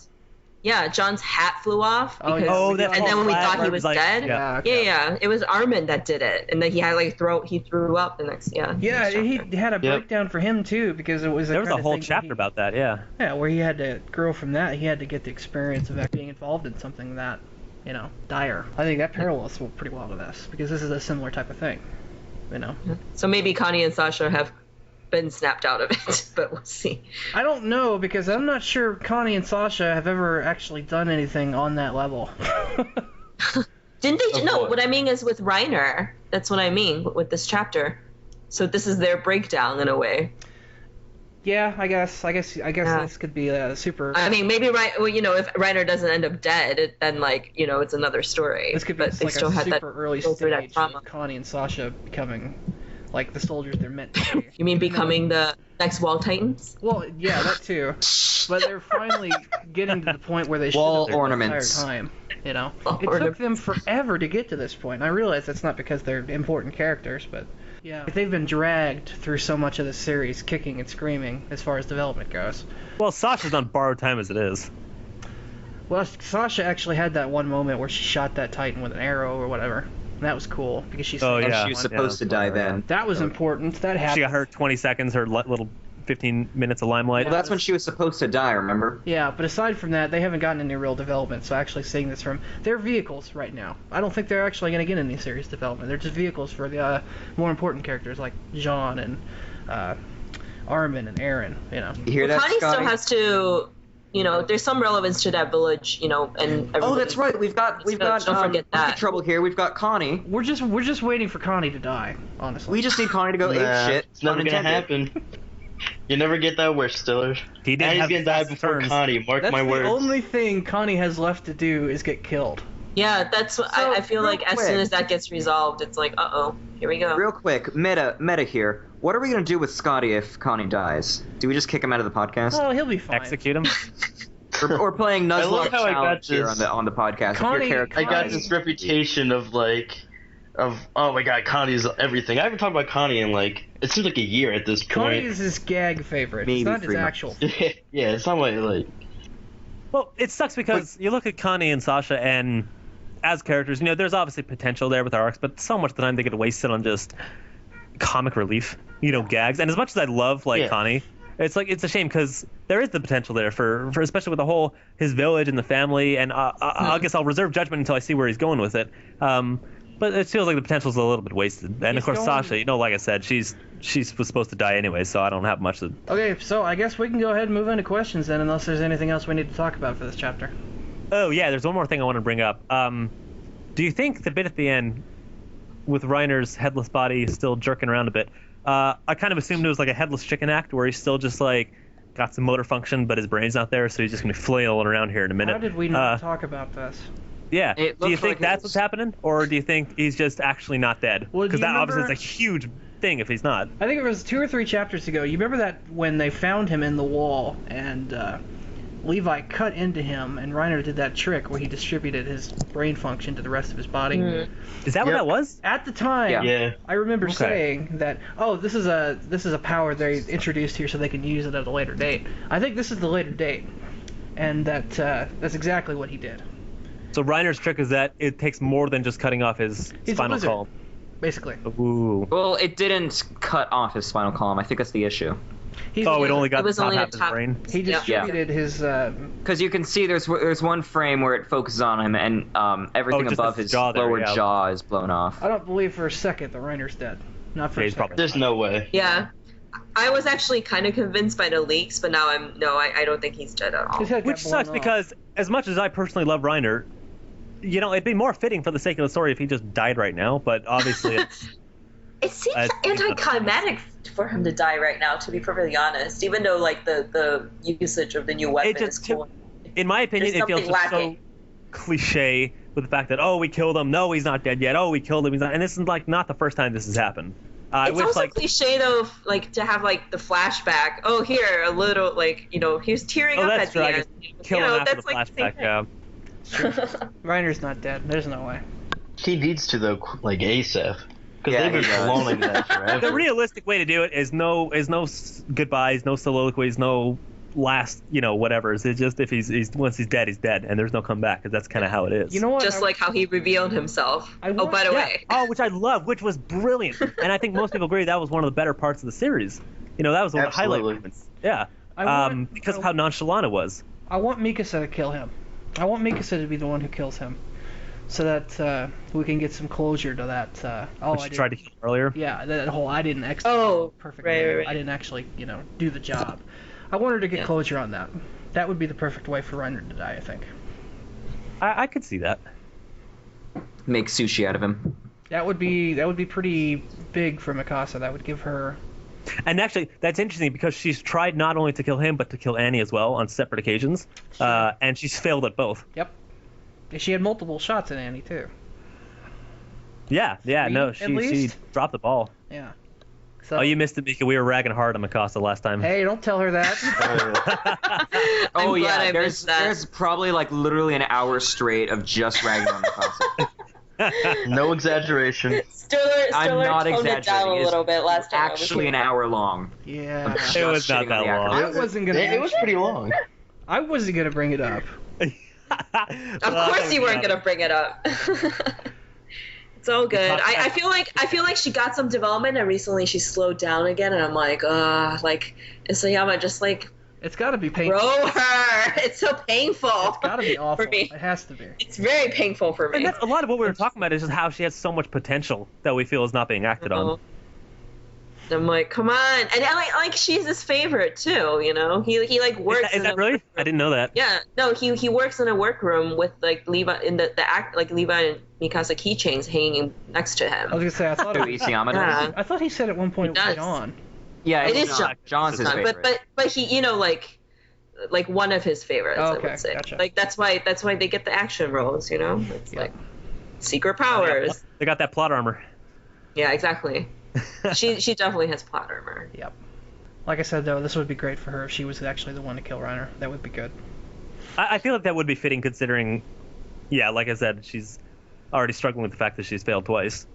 [SPEAKER 5] Yeah, John's hat flew off. And then when we thought he was dead, yeah, it was Armin that did it, and then he had he threw up the next.
[SPEAKER 1] Yeah, he had a breakdown for him too, because it was.
[SPEAKER 3] There was a whole chapter about that.
[SPEAKER 1] Yeah, where he had to grow from that. He had to get the experience of being involved in something that, dire. I think that parallels pretty well to this, because this is a similar type of thing.
[SPEAKER 5] So maybe Connie and Sasha have been snapped out of it, but we'll see.
[SPEAKER 1] I don't know, because I'm not sure Connie and Sasha have ever actually done anything on that level.
[SPEAKER 5] Didn't they? No, what I mean is with Reiner. That's what I mean with this chapter. So this is their breakdown in a way.
[SPEAKER 1] Yeah, I guess this could be a super.
[SPEAKER 5] I mean, maybe if Reiner doesn't end up dead, then it's another story.
[SPEAKER 1] This could be
[SPEAKER 5] but they
[SPEAKER 1] like
[SPEAKER 5] still
[SPEAKER 1] a
[SPEAKER 5] had
[SPEAKER 1] super
[SPEAKER 5] that,
[SPEAKER 1] early stage of Connie and Sasha becoming like the soldiers they're meant to be.
[SPEAKER 5] You mean becoming the next Wall Titans?
[SPEAKER 1] Well, yeah, that too. But they're finally getting to the point where they should have the entire time. It took them forever to get to this point. I realize that's not because they're important characters, but yeah, they've been dragged through so much of the series, kicking and screaming as far as development goes.
[SPEAKER 3] Well, Sasha's on borrowed time as it is.
[SPEAKER 1] Well, Sasha actually had that one moment where she shot that Titan with an arrow or whatever. And that was cool, because she
[SPEAKER 4] she was supposed to die then.
[SPEAKER 1] That was important. That happened.
[SPEAKER 3] She got her 20 seconds, her little 15 minutes of limelight.
[SPEAKER 4] Well, that's when she was supposed to die, remember?
[SPEAKER 1] Yeah, but aside from that, they haven't gotten any real development, so actually seeing this from... They're vehicles right now. I don't think they're actually going to get any serious development. They're just vehicles for the more important characters like Jean and Armin and Eren,
[SPEAKER 4] You hear that,
[SPEAKER 5] Connie
[SPEAKER 4] Scotty?
[SPEAKER 5] still has to... there's some relevance to that village, and
[SPEAKER 4] oh, that's right. We've got
[SPEAKER 5] don't forget that.
[SPEAKER 4] trouble here. We've got Connie.
[SPEAKER 1] We're just waiting for Connie to die, honestly.
[SPEAKER 4] We just need Connie to go ape shit.
[SPEAKER 2] It's never gonna happen. You never get that wish, Stiller.
[SPEAKER 3] He's
[SPEAKER 2] gonna die before Connie. Mark my words.
[SPEAKER 1] That's the only thing Connie has left to do is get killed.
[SPEAKER 5] Yeah, that's what I feel like. As soon as that gets resolved, it's like, here we go.
[SPEAKER 4] Real quick, meta here. What are we gonna do with Scotty if Connie dies? Do we just kick him out of the podcast?
[SPEAKER 1] Oh, he'll be fine.
[SPEAKER 3] Execute him.
[SPEAKER 4] We're playing Nuzlocke Challenge here on the podcast.
[SPEAKER 1] Connie,
[SPEAKER 2] I got this reputation of oh my god, Connie's everything. I haven't talked about Connie in it seems like a year at this point.
[SPEAKER 1] Connie is his gag favorite.
[SPEAKER 4] Maybe
[SPEAKER 1] it's not his
[SPEAKER 4] 3
[SPEAKER 1] actual.
[SPEAKER 2] Yeah, it's not
[SPEAKER 3] Well, it sucks because you look at Connie and Sasha, and as characters, there's obviously potential there with their arcs, but so much of the time they get wasted on just comic relief, gags. And as much as I love Connie, it's a shame because there is the potential there for especially with the whole his village and the family. And I guess I'll reserve judgment until I see where he's going with it. But it feels like the potential's a little bit wasted. And of course, Sasha, like I said, she was supposed to die anyway, so I don't have much to.
[SPEAKER 1] Okay, so I guess we can go ahead and move into questions then, unless there's anything else we need to talk about for this chapter.
[SPEAKER 3] Oh yeah, there's one more thing I want to bring up. Do you think the bit at the end with Reiner's headless body still jerking around a bit? I kind of assumed it was like a headless chicken act where he's still just got some motor function, but his brain's not there, so he's just gonna be flailing around here in a minute.
[SPEAKER 1] How did we not talk about this?
[SPEAKER 3] Yeah. Do you think that's what's happening, or do you think he's just actually not dead? Because that obviously is a huge thing if he's not.
[SPEAKER 1] I think it was 2 or 3 chapters ago. You remember that when they found him in the wall and Levi cut into him, and Reiner did that trick where he distributed his brain function to the rest of his body.
[SPEAKER 3] Is that what that was?
[SPEAKER 1] At the time, I remember saying that, this is a power they introduced here so they can use it at a later date. I think this is the later date, and that's exactly what he did.
[SPEAKER 3] So Reiner's trick is that it takes more than just cutting off his spinal column.
[SPEAKER 1] Basically.
[SPEAKER 3] Ooh.
[SPEAKER 4] Well, it didn't cut off his spinal column. I think that's the issue.
[SPEAKER 3] It only got the top half of his brain.
[SPEAKER 1] He distributed his.
[SPEAKER 4] Because you can see there's one frame where it focuses on him, and everything above his lower jaw is blown off.
[SPEAKER 1] I don't believe for a second that Reiner's dead. Not for a second.
[SPEAKER 2] There's no way.
[SPEAKER 5] Yeah. I was actually kind of convinced by the leaks, but now I don't think he's dead at all.
[SPEAKER 3] Which sucks because as much as I personally love Reiner, it'd be more fitting for the sake of the story if he just died right now. But obviously,
[SPEAKER 5] It seems anticlimactic for him to die right now, to be perfectly honest. Even though like the usage of the new weapon is cool.
[SPEAKER 3] In my opinion, it feels just so cliche with the fact that we killed him. No, he's not dead yet. Oh, we killed him. He's not. And this is like not the first time this has happened.
[SPEAKER 5] It's also cliche though, like to have like the flashback. Oh, here a little like he was tearing up at the end.
[SPEAKER 3] Kill him after the flashback. Yeah.
[SPEAKER 1] Reiner's not dead. There's no way.
[SPEAKER 2] He needs to though, like ASAP. Because they've been prolonging that forever.
[SPEAKER 3] The realistic way to do it is no goodbyes, no soliloquies, no last, whatever. It's just if he's once he's dead, and there's no comeback, because that's kind of how it is.
[SPEAKER 1] You know what?
[SPEAKER 5] Just like how he revealed himself. By the way.
[SPEAKER 3] Oh, which I love, which was brilliant, and I think most people agree that was one of the better parts of the series. That was one of the highlight moments. Yeah. Because of how nonchalant it was.
[SPEAKER 1] I want Mikasa to kill him. I want Mikasa to be the one who kills him, so that we can get some closure to that.
[SPEAKER 3] Which you tried to kill earlier.
[SPEAKER 1] Yeah, that whole I didn't execute perfectly.
[SPEAKER 5] Right.
[SPEAKER 1] I didn't actually, do the job. I want her to get closure on that. That would be the perfect way for Reiner to die, I think.
[SPEAKER 3] I could see that.
[SPEAKER 4] Make sushi out of him.
[SPEAKER 1] That would be pretty big for Mikasa. That would give her.
[SPEAKER 3] And actually, that's interesting because she's tried not only to kill him but to kill Annie as well on separate occasions, and she's failed at both.
[SPEAKER 1] Yep. She had multiple shots at Annie too.
[SPEAKER 3] Yeah, no, she dropped the ball.
[SPEAKER 1] Yeah. So,
[SPEAKER 3] you missed it, Mika. We were ragging hard on Mikasa last time.
[SPEAKER 1] Hey, don't tell her that.
[SPEAKER 4] There's probably like literally an hour straight of just ragging on Mikasa.
[SPEAKER 2] No exaggeration.
[SPEAKER 4] I'm not
[SPEAKER 5] toned it down a little bit last time.
[SPEAKER 4] Actually, an hour long.
[SPEAKER 1] Yeah.
[SPEAKER 3] It was not that long.
[SPEAKER 1] I wasn't gonna.
[SPEAKER 2] It was pretty long.
[SPEAKER 1] I wasn't gonna bring it up.
[SPEAKER 5] Of course you weren't gonna bring it up. It's all good. I feel like she got some development, and recently she slowed down again, and I'm like, Isayama, just like.
[SPEAKER 1] It's got to be painful.
[SPEAKER 5] Throw her. It's so painful.
[SPEAKER 1] It's got to be awful.
[SPEAKER 5] For me.
[SPEAKER 1] It has to be.
[SPEAKER 5] It's very painful for me.
[SPEAKER 3] And that's a lot of what we were talking about is just how she has so much potential that we feel is not being acted on.
[SPEAKER 5] I'm like, come on, and I like she's his favorite too. He like works.
[SPEAKER 3] Is that really? I didn't know that.
[SPEAKER 5] Yeah, no, he works in a workroom with like Levi in the act like Levi and Mikasa keychains hanging next to him.
[SPEAKER 1] I was gonna say I thought
[SPEAKER 4] Isayama does.
[SPEAKER 1] I thought he said at one point it was John.
[SPEAKER 4] Yeah,
[SPEAKER 5] it is John.
[SPEAKER 4] John's his favorite.
[SPEAKER 5] But he like one of his favorites. I would say.
[SPEAKER 1] Gotcha.
[SPEAKER 5] Like that's why they get the action roles. It's like secret powers.
[SPEAKER 3] They got that plot armor.
[SPEAKER 5] Yeah, exactly. she definitely has plot armor.
[SPEAKER 1] Yep. Like I said though, this would be great for her if she was actually the one to kill Reiner. That would be good.
[SPEAKER 3] I feel like that would be fitting considering, like I said, she's already struggling with the fact that she's failed twice.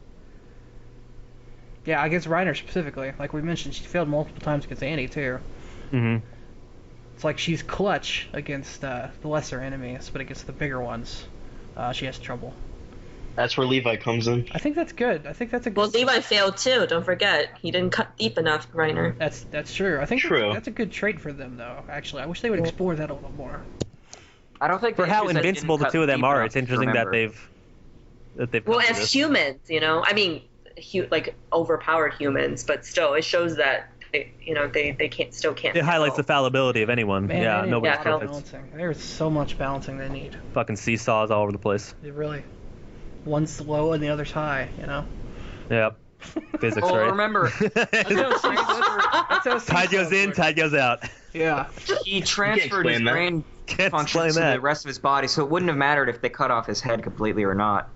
[SPEAKER 1] Yeah, against Reiner specifically. Like we mentioned, she failed multiple times against Annie too.
[SPEAKER 3] Mm-hmm.
[SPEAKER 1] It's like she's clutch against the lesser enemies, but against the bigger ones, she has trouble.
[SPEAKER 2] That's where Levi comes in.
[SPEAKER 1] I think that's good. I think that's a good.
[SPEAKER 5] Well, Levi failed too. Don't forget, he didn't cut deep enough, Reiner.
[SPEAKER 1] That's true. I think that's a good trait for them, though. Actually, I wish they would explore that a little more.
[SPEAKER 4] I don't think
[SPEAKER 3] for how invincible the two of them are. It's interesting that they've.
[SPEAKER 5] Well, as humans, I mean, like overpowered humans, but still, it shows that they can't.
[SPEAKER 3] It highlights the fallibility of anyone.
[SPEAKER 1] Man,
[SPEAKER 3] nobody's perfect.
[SPEAKER 1] Balancing. There's so much balancing they need.
[SPEAKER 3] Fucking seesaws all over the place.
[SPEAKER 1] They really. One's low and the other's high,
[SPEAKER 3] Yep. Physics,
[SPEAKER 4] well,
[SPEAKER 3] right?
[SPEAKER 4] remember,
[SPEAKER 3] tide goes in, tide goes out.
[SPEAKER 1] Yeah.
[SPEAKER 4] He transferred his brain functions to the rest of his body, so it wouldn't have mattered if they cut off his head completely or not.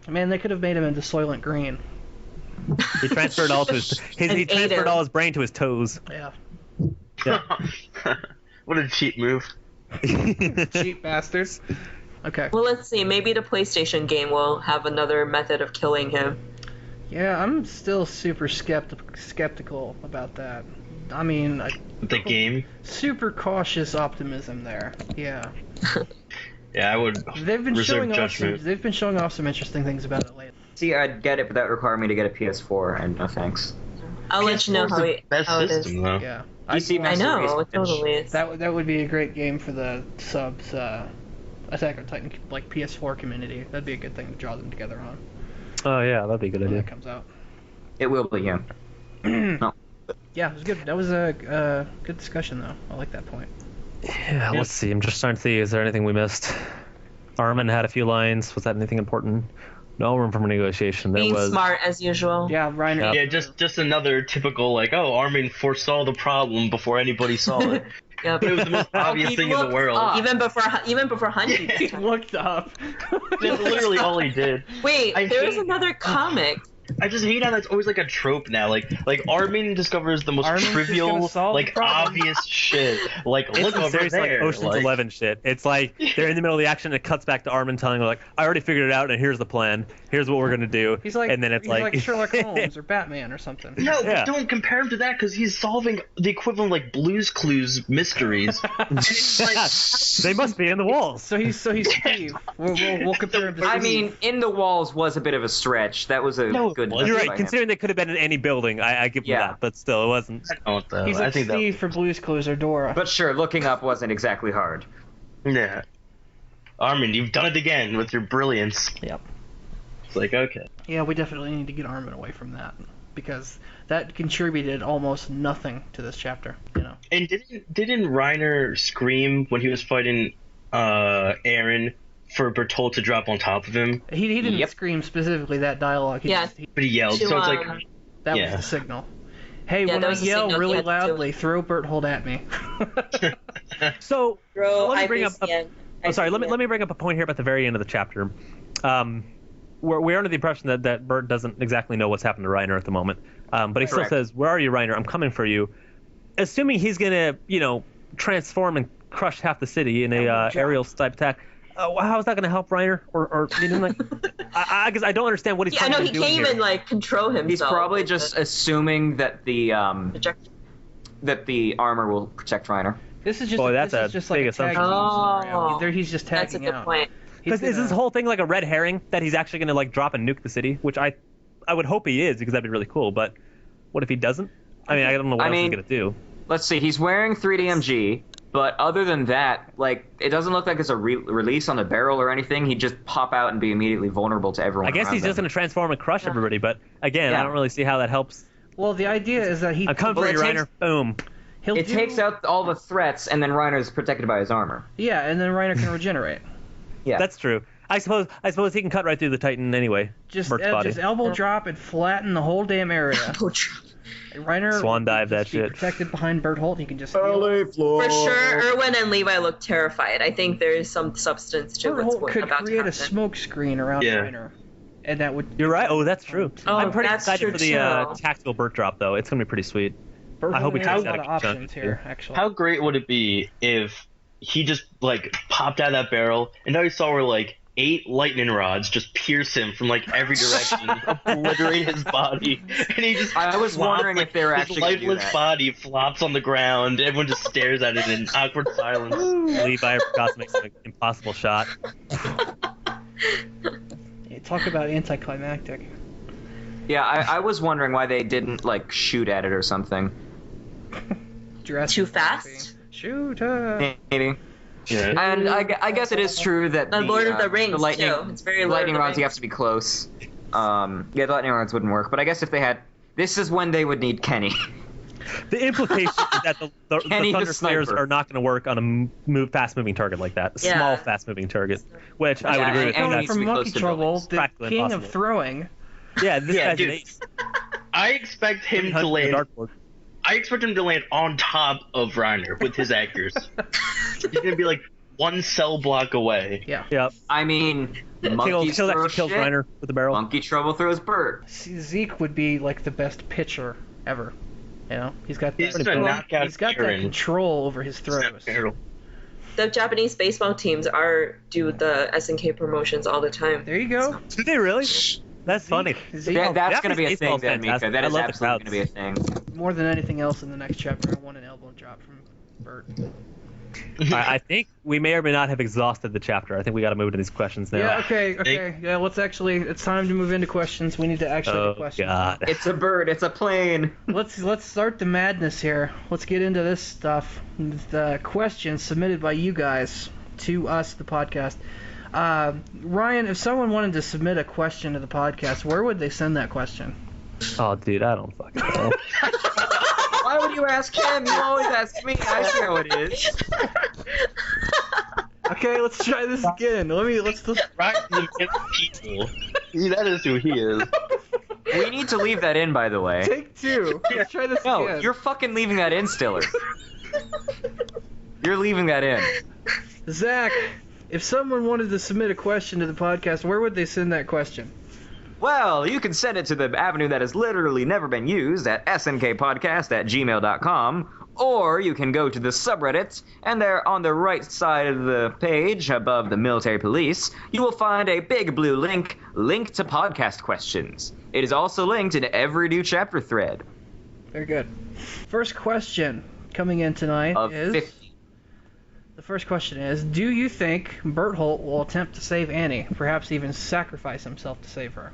[SPEAKER 1] Man, they could have made him into Soylent Green.
[SPEAKER 3] He transferred all his brain to his toes.
[SPEAKER 1] Yeah.
[SPEAKER 2] What a cheap move.
[SPEAKER 1] Cheap bastards. Okay.
[SPEAKER 5] Well, let's see. Maybe the PlayStation game will have another method of killing him.
[SPEAKER 1] Yeah, I'm still super skeptical about that. I mean,
[SPEAKER 2] the game.
[SPEAKER 1] Super cautious optimism there. Yeah.
[SPEAKER 2] Yeah, I would.
[SPEAKER 1] They've been
[SPEAKER 2] reserve judgment.
[SPEAKER 1] They've been showing off some interesting things about it lately.
[SPEAKER 4] See, I'd get it, but that would require me to get a PS4, and no thanks.
[SPEAKER 5] I'll let you know how it is.
[SPEAKER 2] Though.
[SPEAKER 1] Yeah.
[SPEAKER 5] I know, it totally is.
[SPEAKER 1] That would be a great game for the subs. Attack on Titan, like PS4 community. That'd be a good thing to draw them together on.
[SPEAKER 3] Oh yeah, that'd be a good idea.
[SPEAKER 1] When that comes out.
[SPEAKER 4] It will be, yeah. No.
[SPEAKER 1] Yeah, it was good. That was a good discussion, though. I like that point.
[SPEAKER 3] Yeah, let's see. I'm just trying to see. Is there anything we missed? Armin had a few lines. Was that anything important? No room for negotiation. There
[SPEAKER 5] Being
[SPEAKER 3] was
[SPEAKER 5] smart as usual.
[SPEAKER 1] Yeah, Reiner.
[SPEAKER 2] Yeah, just another typical like, oh, Armin foresaw the problem before anybody saw it.
[SPEAKER 5] Yep.
[SPEAKER 2] It was the most obvious
[SPEAKER 4] he
[SPEAKER 2] thing in the
[SPEAKER 4] looked
[SPEAKER 2] world.
[SPEAKER 4] up.
[SPEAKER 5] Even before Hunting.
[SPEAKER 1] He looked up.
[SPEAKER 2] That's literally all he did.
[SPEAKER 5] Wait,
[SPEAKER 2] I
[SPEAKER 5] there was
[SPEAKER 2] hate-
[SPEAKER 5] another comic.
[SPEAKER 2] I just hate how that's always like a trope now. Like Armin discovers the most
[SPEAKER 1] Armin's just gonna
[SPEAKER 2] trivial,
[SPEAKER 1] solve the
[SPEAKER 2] like
[SPEAKER 1] problem.
[SPEAKER 2] obvious shit. Like
[SPEAKER 3] It's
[SPEAKER 2] look
[SPEAKER 3] some
[SPEAKER 2] over
[SPEAKER 3] serious
[SPEAKER 2] there.
[SPEAKER 3] like Ocean's
[SPEAKER 2] like,
[SPEAKER 3] 11 shit. It's like they're in the middle of the action and it cuts back to Armin telling her like, I already figured it out and here's the plan. Here's what we're gonna do.
[SPEAKER 1] He's like,
[SPEAKER 3] and then it's
[SPEAKER 1] he's like Sherlock Holmes or Batman or something.
[SPEAKER 2] No,
[SPEAKER 3] Yeah.
[SPEAKER 2] but don't compare him to that because he's solving the equivalent of like Blue's Clues mysteries. And it's like,
[SPEAKER 3] they must be in the walls.
[SPEAKER 1] So he's Steve. We'll compare him to Steve.
[SPEAKER 4] I mean, In the Walls was a bit of a stretch. That was a
[SPEAKER 2] No, it
[SPEAKER 4] good.
[SPEAKER 2] wasn't.
[SPEAKER 3] You're
[SPEAKER 4] by
[SPEAKER 3] right.
[SPEAKER 4] him.
[SPEAKER 3] Considering they could have been in any building, I give them
[SPEAKER 4] Yeah.
[SPEAKER 3] that. But still, it wasn't.
[SPEAKER 2] I don't know.
[SPEAKER 1] he's
[SPEAKER 2] I
[SPEAKER 1] like
[SPEAKER 2] think
[SPEAKER 1] Steve for Blue's Clues or Dora.
[SPEAKER 4] But sure, looking up wasn't exactly hard.
[SPEAKER 2] Yeah. Armin, you've done it again with your brilliance.
[SPEAKER 1] Yep.
[SPEAKER 2] It's like, okay.
[SPEAKER 1] Yeah, we definitely need to get Armin away from that because that contributed almost nothing to this chapter. You know.
[SPEAKER 2] And didn't Reiner scream when he was fighting Aaron for Bertolt to drop on top of him?
[SPEAKER 1] He didn't
[SPEAKER 4] Yep.
[SPEAKER 1] scream specifically that dialogue.
[SPEAKER 5] Yeah.
[SPEAKER 2] But he yelled.
[SPEAKER 5] To,
[SPEAKER 2] So it's like,
[SPEAKER 1] That
[SPEAKER 2] Yeah.
[SPEAKER 1] was the signal. Hey,
[SPEAKER 5] Yeah,
[SPEAKER 1] when
[SPEAKER 5] that
[SPEAKER 1] I
[SPEAKER 5] was the
[SPEAKER 1] yell
[SPEAKER 5] signal he
[SPEAKER 1] really
[SPEAKER 5] had to do.
[SPEAKER 1] loudly, throw Berthold at me.
[SPEAKER 3] So
[SPEAKER 5] Bro,
[SPEAKER 3] let me bring up.
[SPEAKER 5] I'm
[SPEAKER 3] Sorry, let me bring up a point here about the very end of the chapter. We're under the impression that Bert doesn't exactly know what's happened to Reiner at the moment, but he still
[SPEAKER 4] Correct.
[SPEAKER 3] says, "Where are you, Reiner? I'm coming for you." Assuming he's gonna, transform and crush half the city in a aerial type attack. How is that gonna help Reiner? Or like, I guess I don't understand what he's
[SPEAKER 5] Yeah, I
[SPEAKER 3] trying
[SPEAKER 5] know
[SPEAKER 3] to
[SPEAKER 5] he
[SPEAKER 3] do
[SPEAKER 5] can't
[SPEAKER 3] here.
[SPEAKER 5] even like control himself.
[SPEAKER 4] He's probably
[SPEAKER 5] with
[SPEAKER 4] just
[SPEAKER 5] the
[SPEAKER 4] assuming that the
[SPEAKER 5] projection.
[SPEAKER 4] armor will protect Reiner.
[SPEAKER 1] This is just
[SPEAKER 3] Boy, that's
[SPEAKER 1] this
[SPEAKER 3] a
[SPEAKER 1] is just
[SPEAKER 3] big
[SPEAKER 1] like a
[SPEAKER 3] assumption.
[SPEAKER 1] tag team
[SPEAKER 5] Oh.
[SPEAKER 1] scenario. There he's just
[SPEAKER 5] That's a
[SPEAKER 1] tagging
[SPEAKER 5] good
[SPEAKER 1] out.
[SPEAKER 5] point.
[SPEAKER 1] He's
[SPEAKER 3] Is this
[SPEAKER 1] gonna-
[SPEAKER 3] whole thing like a red herring that he's actually gonna like drop and nuke the city? Which I would hope he is because that'd be really cool. But what if he doesn't? I mean, I don't know what else he's gonna do.
[SPEAKER 4] Let's see. He's wearing 3DMG, but other than that, like it doesn't look like it's a release on the barrel or anything. He'd just pop out and be immediately vulnerable to everyone.
[SPEAKER 3] I guess
[SPEAKER 4] around
[SPEAKER 3] he's just
[SPEAKER 4] him.
[SPEAKER 3] gonna transform and crush everybody. But again, I
[SPEAKER 4] Yeah.
[SPEAKER 3] don't really see how that helps.
[SPEAKER 1] Well, the idea is that he.
[SPEAKER 3] I'm coming
[SPEAKER 4] Well,
[SPEAKER 3] for you,
[SPEAKER 4] it takes-
[SPEAKER 3] Reiner. Boom.
[SPEAKER 1] He'll
[SPEAKER 4] It
[SPEAKER 1] do,
[SPEAKER 4] takes out all the threats, and then Reiner's protected by his armor.
[SPEAKER 1] Yeah, and then Reiner can regenerate.
[SPEAKER 4] Yeah,
[SPEAKER 3] That's true. I suppose he can cut right through the Titan anyway.
[SPEAKER 1] Just
[SPEAKER 3] Bert's body.
[SPEAKER 1] just elbow drop and flatten the whole damn area. And Reiner
[SPEAKER 3] Swan dive
[SPEAKER 1] will
[SPEAKER 3] that
[SPEAKER 1] just be
[SPEAKER 3] shit.
[SPEAKER 1] protected behind Berthold. He can just.
[SPEAKER 5] For sure, Erwin and Levi look terrified. I think there is some substance to what's
[SPEAKER 1] Berthold could
[SPEAKER 5] about to
[SPEAKER 1] create a
[SPEAKER 5] happen.
[SPEAKER 1] smoke screen around
[SPEAKER 2] Yeah.
[SPEAKER 1] Reiner, and that would.
[SPEAKER 3] You're right. Oh, that's true.
[SPEAKER 5] Oh,
[SPEAKER 3] I'm pretty
[SPEAKER 5] that's
[SPEAKER 3] excited
[SPEAKER 5] true
[SPEAKER 3] for the
[SPEAKER 5] too.
[SPEAKER 3] tactical Bert drop though. It's gonna be pretty sweet.
[SPEAKER 1] Berthold
[SPEAKER 3] I hope he
[SPEAKER 1] has
[SPEAKER 3] takes
[SPEAKER 1] a
[SPEAKER 3] that
[SPEAKER 1] lot of
[SPEAKER 3] a chunk,
[SPEAKER 1] options
[SPEAKER 3] too.
[SPEAKER 1] here, actually.
[SPEAKER 2] how great would it be if he just like popped out of that barrel and now he saw where like 8 lightning rods just pierce him from like every direction, obliterate his body, and he just.
[SPEAKER 4] I was
[SPEAKER 2] flops,
[SPEAKER 4] wondering if they were
[SPEAKER 2] his
[SPEAKER 4] actually gonna do
[SPEAKER 2] lifeless
[SPEAKER 4] that.
[SPEAKER 2] body flops on the ground. Everyone just stares at it in awkward silence.
[SPEAKER 3] Levi forgot to make an impossible shot.
[SPEAKER 1] Yeah, talk about anticlimactic.
[SPEAKER 4] Yeah, I was wondering why they didn't like shoot at it or something.
[SPEAKER 1] Jurassic
[SPEAKER 5] Too
[SPEAKER 1] Park
[SPEAKER 5] fast?
[SPEAKER 1] thing. Shoot! her.
[SPEAKER 4] Maybe.
[SPEAKER 2] Yeah.
[SPEAKER 4] And I guess it is true that
[SPEAKER 5] The Lord of the Rings,
[SPEAKER 4] the lightning,
[SPEAKER 5] too. It's very Lord
[SPEAKER 4] lightning
[SPEAKER 5] of the
[SPEAKER 4] rods. You
[SPEAKER 5] Rings.
[SPEAKER 4] have to be close. Yeah, the lightning rods wouldn't work. But I guess if they had, this is when they would need Kenny.
[SPEAKER 3] The implication is that the
[SPEAKER 4] Kenny the
[SPEAKER 3] Thunder Flares
[SPEAKER 4] sniper.
[SPEAKER 3] are not going to work on a fast-moving target like that. A
[SPEAKER 5] Yeah.
[SPEAKER 3] small, fast-moving target, which I would
[SPEAKER 4] Yeah,
[SPEAKER 3] agree with.
[SPEAKER 4] and
[SPEAKER 3] you.
[SPEAKER 4] he
[SPEAKER 3] That's,
[SPEAKER 4] needs to
[SPEAKER 1] From
[SPEAKER 4] be close
[SPEAKER 1] Monkey
[SPEAKER 4] to
[SPEAKER 1] Trouble,
[SPEAKER 4] buildings.
[SPEAKER 1] the
[SPEAKER 3] Practically
[SPEAKER 1] king
[SPEAKER 3] impossible.
[SPEAKER 1] of throwing.
[SPEAKER 3] yeah, this
[SPEAKER 2] Yeah,
[SPEAKER 3] guy's
[SPEAKER 2] dude.
[SPEAKER 3] an ace.
[SPEAKER 2] I expect him to
[SPEAKER 3] Hunting the
[SPEAKER 2] land.
[SPEAKER 3] dartboard.
[SPEAKER 2] I expect him to land on top of Reiner with his anchors. He's gonna be like one cell block away.
[SPEAKER 1] Yeah.
[SPEAKER 3] Yep.
[SPEAKER 4] I mean, monkeys
[SPEAKER 3] Kills
[SPEAKER 4] throw
[SPEAKER 3] kills
[SPEAKER 4] shit.
[SPEAKER 3] Reiner with the barrel.
[SPEAKER 4] Monkey Trouble throws Bert.
[SPEAKER 1] Zeke would be like the best pitcher ever. You know, he's got
[SPEAKER 2] He's
[SPEAKER 1] that,
[SPEAKER 2] gonna knock out
[SPEAKER 1] he's got that
[SPEAKER 2] Aaron.
[SPEAKER 1] control over his throws.
[SPEAKER 5] The Japanese baseball teams do the SNK promotions all the time.
[SPEAKER 1] There you go.
[SPEAKER 3] Did they really? That's funny.
[SPEAKER 1] Zeke,
[SPEAKER 4] That's
[SPEAKER 3] Japanese
[SPEAKER 4] going to be a
[SPEAKER 3] baseball
[SPEAKER 4] thing,
[SPEAKER 3] is
[SPEAKER 4] then, Mika.
[SPEAKER 3] fantastic.
[SPEAKER 4] That
[SPEAKER 3] I
[SPEAKER 4] is
[SPEAKER 3] love the
[SPEAKER 4] absolutely going to
[SPEAKER 3] crowds.
[SPEAKER 4] be a thing.
[SPEAKER 1] more than anything else in the next chapter, I want an elbow drop from Bert.
[SPEAKER 3] I think we may or may not have exhausted the chapter. I think we got to move to these questions now.
[SPEAKER 1] Yeah, okay. Yeah, it's time to move into questions. We need to actually
[SPEAKER 3] Oh
[SPEAKER 1] do questions.
[SPEAKER 3] God.
[SPEAKER 4] It's a bird. It's a plane.
[SPEAKER 1] Let's start the madness here. Let's get into this stuff. The questions submitted by you guys to us, the podcast. Ryan, if someone wanted to submit a question to the podcast, where would they send that question?
[SPEAKER 3] Oh, dude, I don't fucking know.
[SPEAKER 4] Why would you ask him? You always ask me. I see how it is.
[SPEAKER 1] Okay, let's try this again. Let's.
[SPEAKER 2] Ryan's against people. That is who he is.
[SPEAKER 4] We need to leave that in, by the way.
[SPEAKER 1] Take 2. Let's try this
[SPEAKER 4] No,
[SPEAKER 1] again.
[SPEAKER 4] you're fucking leaving that in, Stiller. You're leaving that in.
[SPEAKER 1] Zach, if someone wanted to submit a question to the podcast, where would they send that question?
[SPEAKER 4] Well, you can send it to the avenue that has literally never been used at snkpodcast@gmail.com, or you can go to the subreddit, and there on the right side of the page, above the military police, you will find a big blue link to podcast questions. It is also linked in every new chapter thread.
[SPEAKER 1] Very good. First question coming in tonight
[SPEAKER 4] Of
[SPEAKER 1] is...
[SPEAKER 4] 50.
[SPEAKER 1] The first question is, do you think Bertholdt will attempt to save Annie, perhaps even sacrifice himself to save her?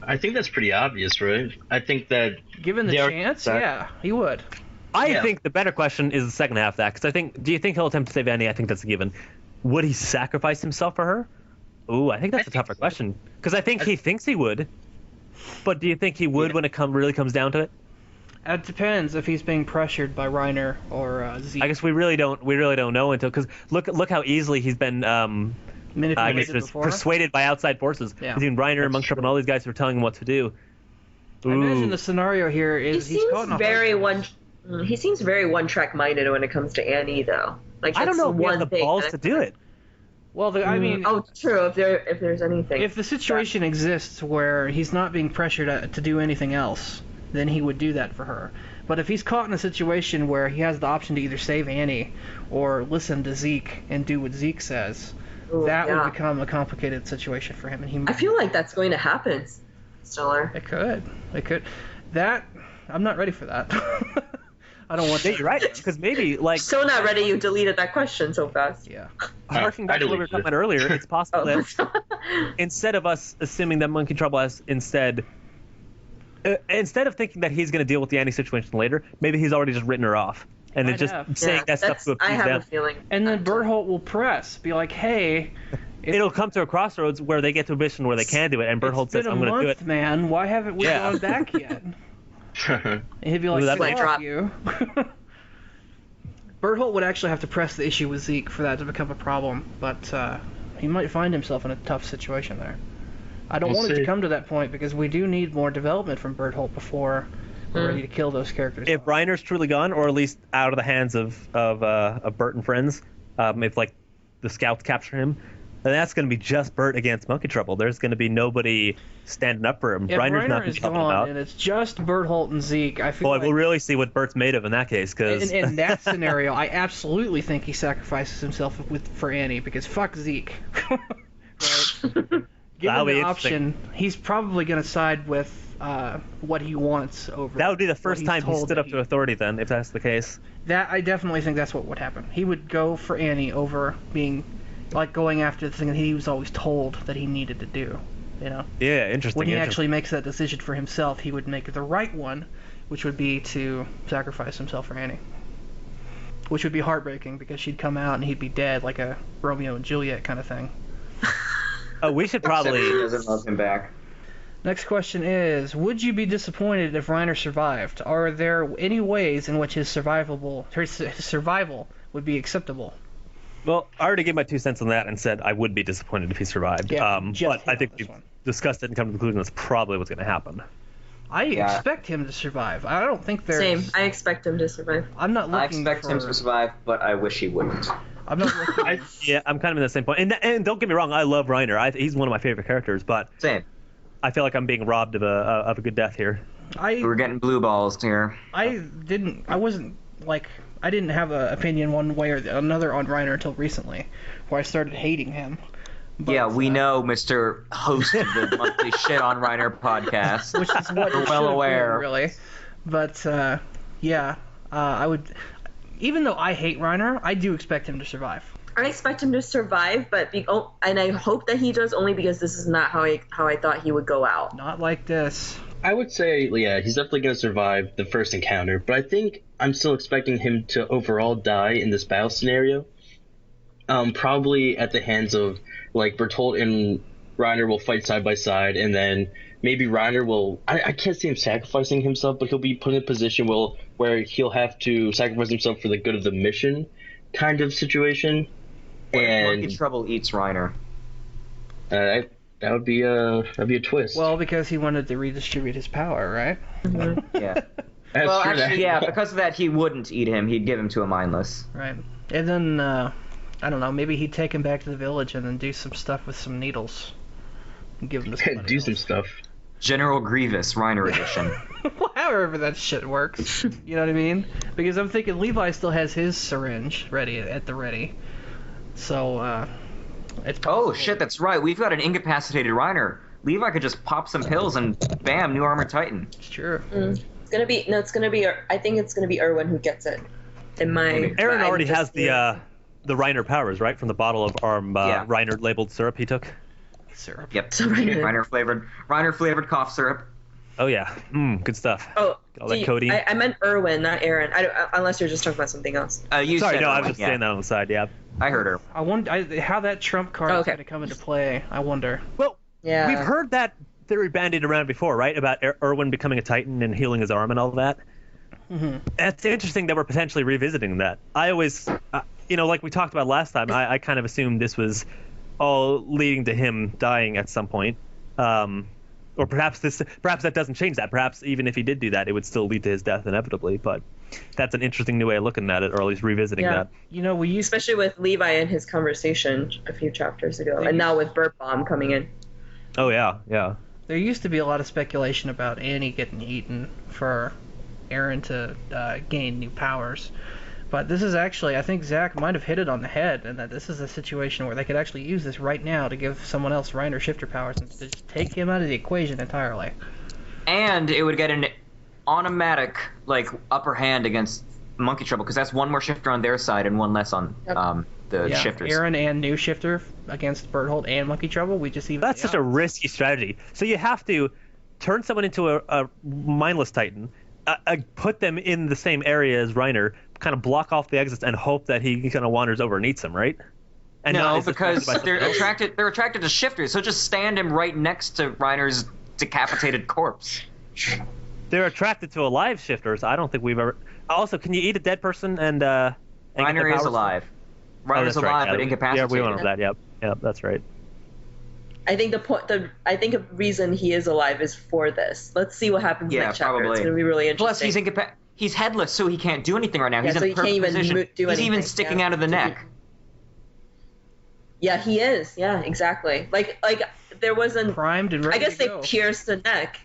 [SPEAKER 2] I think that's pretty obvious, right? I think that...
[SPEAKER 1] Given the chance, yeah, he would.
[SPEAKER 3] I think the better question is the second half of that, because do you think he'll attempt to save Annie? I think that's a given. Would he sacrifice himself for her? Ooh, I think that's a tougher question. Because I think he thinks he would. But do you think he would when it really comes down to it?
[SPEAKER 1] It depends if he's being pressured by Reiner or Zeke.
[SPEAKER 3] I guess we really don't know until, because look how easily he's been persuaded by outside forces.
[SPEAKER 1] Yeah.
[SPEAKER 3] Between Reiner, Monktrap, and all these guys who are telling him what to do.
[SPEAKER 1] I imagine the scenario here is
[SPEAKER 5] he seems very one-track minded when it comes to Annie, though. Like,
[SPEAKER 3] I don't know if he has the
[SPEAKER 5] thing
[SPEAKER 3] balls to do it.
[SPEAKER 1] Well, I mean...
[SPEAKER 5] Oh, true, if there's anything.
[SPEAKER 1] If the situation exists where he's not being pressured to do anything else, then he would do that for her. But if he's caught in a situation where he has the option to either save Annie or listen to Zeke and do what Zeke says, that would become a complicated situation for him. And
[SPEAKER 5] I feel like that's going to happen, Stiller.
[SPEAKER 1] It could. That, I'm not ready for that. I don't want that.
[SPEAKER 3] You're right, because maybe, like...
[SPEAKER 5] Still not ready, you deleted that question so fast.
[SPEAKER 1] Yeah.
[SPEAKER 3] Harking back to what we were talking about earlier, it's possible that instead of us assuming that Monkey Trouble has instead of thinking that he's going to deal with the Annie situation later, maybe he's already just written her off. And then just saying that stuff to appease them.
[SPEAKER 5] I have a feeling.
[SPEAKER 1] And then Bertholdt will be like, hey...
[SPEAKER 3] It'll come to a crossroads where they get to a mission where they can do it, and Bertholdt says, I'm going to do it.
[SPEAKER 1] Man, why haven't we gone back yet? And he'd be like, fuck you. Bertholdt would actually have to press the issue with Zeke for that to become a problem, but he might find himself in a tough situation there. I don't want it to come to that point, because we do need more development from Bertholdt before we're ready to kill those characters.
[SPEAKER 3] If Reiner's truly gone, or at least out of the hands of Bert and friends, if like the scouts capture him, then that's going to be just Bert against Monkey Trouble. There's going to be nobody standing up for him.
[SPEAKER 1] If
[SPEAKER 3] Reiner's not
[SPEAKER 1] Reiner is gone and it's just Bertholdt and Zeke, I feel like
[SPEAKER 3] we'll really see what Bert's made of in that case. Cause...
[SPEAKER 1] In that scenario, I absolutely think he sacrifices himself for Annie, because fuck Zeke. Right? Given the option, he's probably going to side with what he wants over.
[SPEAKER 3] That would be the first time he stood up to authority, then, if that's the case.
[SPEAKER 1] I definitely think that's what would happen. He would go for Annie over going after the thing that he was always told that he needed to do. You know?
[SPEAKER 3] Yeah, interesting.
[SPEAKER 1] When he actually makes that decision for himself, he would make the right one, which would be to sacrifice himself for Annie. Which would be heartbreaking, because she'd come out and he'd be dead, like a Romeo and Juliet kind of thing.
[SPEAKER 3] We should probably...
[SPEAKER 4] Except he doesn't love him back.
[SPEAKER 1] Next question is, would you be disappointed if Reiner survived? Are there any ways in which his survival would be acceptable?
[SPEAKER 3] Well, I already gave my 2 cents on that and said I would be disappointed if he survived.
[SPEAKER 1] Yeah,
[SPEAKER 3] but I think we've discussed it and come to the conclusion that's probably what's going to happen.
[SPEAKER 1] I expect him to survive. I don't think there's...
[SPEAKER 5] Same. I expect him to survive.
[SPEAKER 1] I'm not looking
[SPEAKER 4] I expect him to survive, but I wish he wouldn't.
[SPEAKER 1] I'm not looking...
[SPEAKER 3] Yeah, I'm kind of in the same point. And don't get me wrong, I love Reiner. He's one of my favorite characters, but...
[SPEAKER 4] Same.
[SPEAKER 3] I feel like I'm being robbed of a good death here.
[SPEAKER 4] We're getting blue balls here.
[SPEAKER 1] I didn't have an opinion one way or another on Reiner until recently, where I started hating him.
[SPEAKER 4] But, yeah, we know, Mr. Host of the monthly Shit on Reiner podcast.
[SPEAKER 1] Which is what
[SPEAKER 4] we're well aware.
[SPEAKER 1] Been, really. But, I would... Even though I hate Reiner, I do expect him to survive.
[SPEAKER 5] I expect him to survive, and I hope that he does, only because this is not how I thought he would go out.
[SPEAKER 1] Not like this.
[SPEAKER 2] I would say, yeah, he's definitely going to survive the first encounter, but I think I'm still expecting him to overall die in this battle scenario. Probably at the hands of, like, Bertholdt and Reiner will fight side by side, and then maybe Reiner will... I can't see him sacrificing himself, but he'll be put in a position where he'll have to sacrifice himself for the good of the mission kind of situation. And
[SPEAKER 4] Monkey Trouble eats Reiner.
[SPEAKER 2] that would be a twist.
[SPEAKER 1] Well, because he wanted to redistribute his power, right?
[SPEAKER 4] Yeah.
[SPEAKER 2] That's
[SPEAKER 4] Well,
[SPEAKER 2] true,
[SPEAKER 4] actually, yeah. Because of that, he wouldn't eat him. He'd give him to a mindless.
[SPEAKER 1] Right. And then, I don't know, maybe he'd take him back to the village and then do some stuff with some needles. And give him to somebody
[SPEAKER 2] do
[SPEAKER 1] else.
[SPEAKER 2] some stuff.
[SPEAKER 4] General Grievous, Reiner edition.
[SPEAKER 1] Well, however that shit works. You know what I mean? Because I'm thinking Levi still has his syringe at the ready. So, it's
[SPEAKER 4] Oh
[SPEAKER 1] possible.
[SPEAKER 4] shit, that's right. We've got an incapacitated Reiner. Levi could just pop some pills and bam, new armored Titan.
[SPEAKER 1] It's true.
[SPEAKER 5] It's gonna be I think it's gonna be Erwin who gets it. In my
[SPEAKER 3] Aaron
[SPEAKER 5] I'm
[SPEAKER 3] already
[SPEAKER 5] just-
[SPEAKER 3] has the Reiner powers, right? From the bottle of
[SPEAKER 4] Yeah.
[SPEAKER 3] Reiner labeled syrup he took.
[SPEAKER 1] Syrup.
[SPEAKER 4] Yep.
[SPEAKER 5] Reiner.
[SPEAKER 4] Reiner flavored cough syrup.
[SPEAKER 3] Oh yeah, good stuff.
[SPEAKER 5] Oh,
[SPEAKER 3] All that codeine.
[SPEAKER 5] I meant Erwin, not Aaron. Unless you're just talking about something else.
[SPEAKER 4] You
[SPEAKER 3] Sorry,
[SPEAKER 4] said
[SPEAKER 3] no, I
[SPEAKER 4] Erwin,
[SPEAKER 3] was just saying that on the side. Yeah.
[SPEAKER 4] I heard her.
[SPEAKER 1] I wonder how that trump card is
[SPEAKER 5] Okay.
[SPEAKER 1] going to come into play. I wonder.
[SPEAKER 3] Well,
[SPEAKER 5] Yeah.
[SPEAKER 3] we've heard that theory bandied around before, right? About Erwin becoming a Titan and healing his arm and all that.
[SPEAKER 1] Mm-hmm.
[SPEAKER 3] It's interesting that we're potentially revisiting that. I always, like we talked about last time, I kind of assumed this was all leading to him dying at some point. Or perhaps that doesn't change that. Perhaps even if he did do that, it would still lead to his death inevitably. But that's an interesting new way of looking at it, or at least revisiting that.
[SPEAKER 1] You know, we used
[SPEAKER 5] Especially with Levi and his conversation a few chapters ago, and now with Burp Bomb coming in.
[SPEAKER 3] Oh yeah.
[SPEAKER 1] there used to be a lot of speculation about Annie getting eaten for Aaron to gain new powers. But this is actually, I think Zach might have hit it on the head, and that this is a situation where they could actually use this right now to give someone else Reiner shifter powers and to just take him out of the equation entirely.
[SPEAKER 4] And it would get an automatic, upper hand against Monkey Trouble, because that's one more shifter on their side and one less on the
[SPEAKER 1] Yeah,
[SPEAKER 4] shifters.
[SPEAKER 1] Aaron and new shifter against Berthold and Monkey Trouble. We just even
[SPEAKER 3] That's such a risky strategy. So you have to turn someone into a mindless Titan, put them in the same area as Reiner, kind of block off the exits, and hope that he kind of wanders over and eats them, right? And
[SPEAKER 4] No,
[SPEAKER 3] is
[SPEAKER 4] because
[SPEAKER 3] distracted by
[SPEAKER 4] they're
[SPEAKER 3] something else.
[SPEAKER 4] attracted. They're attracted to shifters. So just stand him right next to Reiner's decapitated corpse.
[SPEAKER 3] They're attracted to alive shifters. I don't think we've ever. Also, can you eat a dead person and get their
[SPEAKER 4] Reiner is
[SPEAKER 3] powers?
[SPEAKER 4] alive.
[SPEAKER 3] Oh,
[SPEAKER 4] Reiner's
[SPEAKER 3] that's right,
[SPEAKER 4] alive,
[SPEAKER 3] yeah.
[SPEAKER 4] but incapacitated.
[SPEAKER 3] Yeah, we went over that. Yep, that's right.
[SPEAKER 5] I think I think a reason he is alive is for this. Let's see what happens
[SPEAKER 4] Yeah,
[SPEAKER 5] next chapter.
[SPEAKER 4] probably.
[SPEAKER 5] It's gonna be really
[SPEAKER 4] Plus,
[SPEAKER 5] interesting.
[SPEAKER 4] he's headless, so he can't do anything right now.
[SPEAKER 5] Yeah,
[SPEAKER 4] He's
[SPEAKER 5] so
[SPEAKER 4] in
[SPEAKER 5] he
[SPEAKER 4] perfect
[SPEAKER 5] can't even
[SPEAKER 4] position.
[SPEAKER 5] do
[SPEAKER 4] He's even
[SPEAKER 5] anything,
[SPEAKER 4] sticking
[SPEAKER 5] yeah.
[SPEAKER 4] out of the neck.
[SPEAKER 5] Yeah, he is. Yeah, exactly. Like there wasn't.
[SPEAKER 1] Primed and ready
[SPEAKER 5] I guess
[SPEAKER 1] to
[SPEAKER 5] they
[SPEAKER 1] go.
[SPEAKER 5] pierced the neck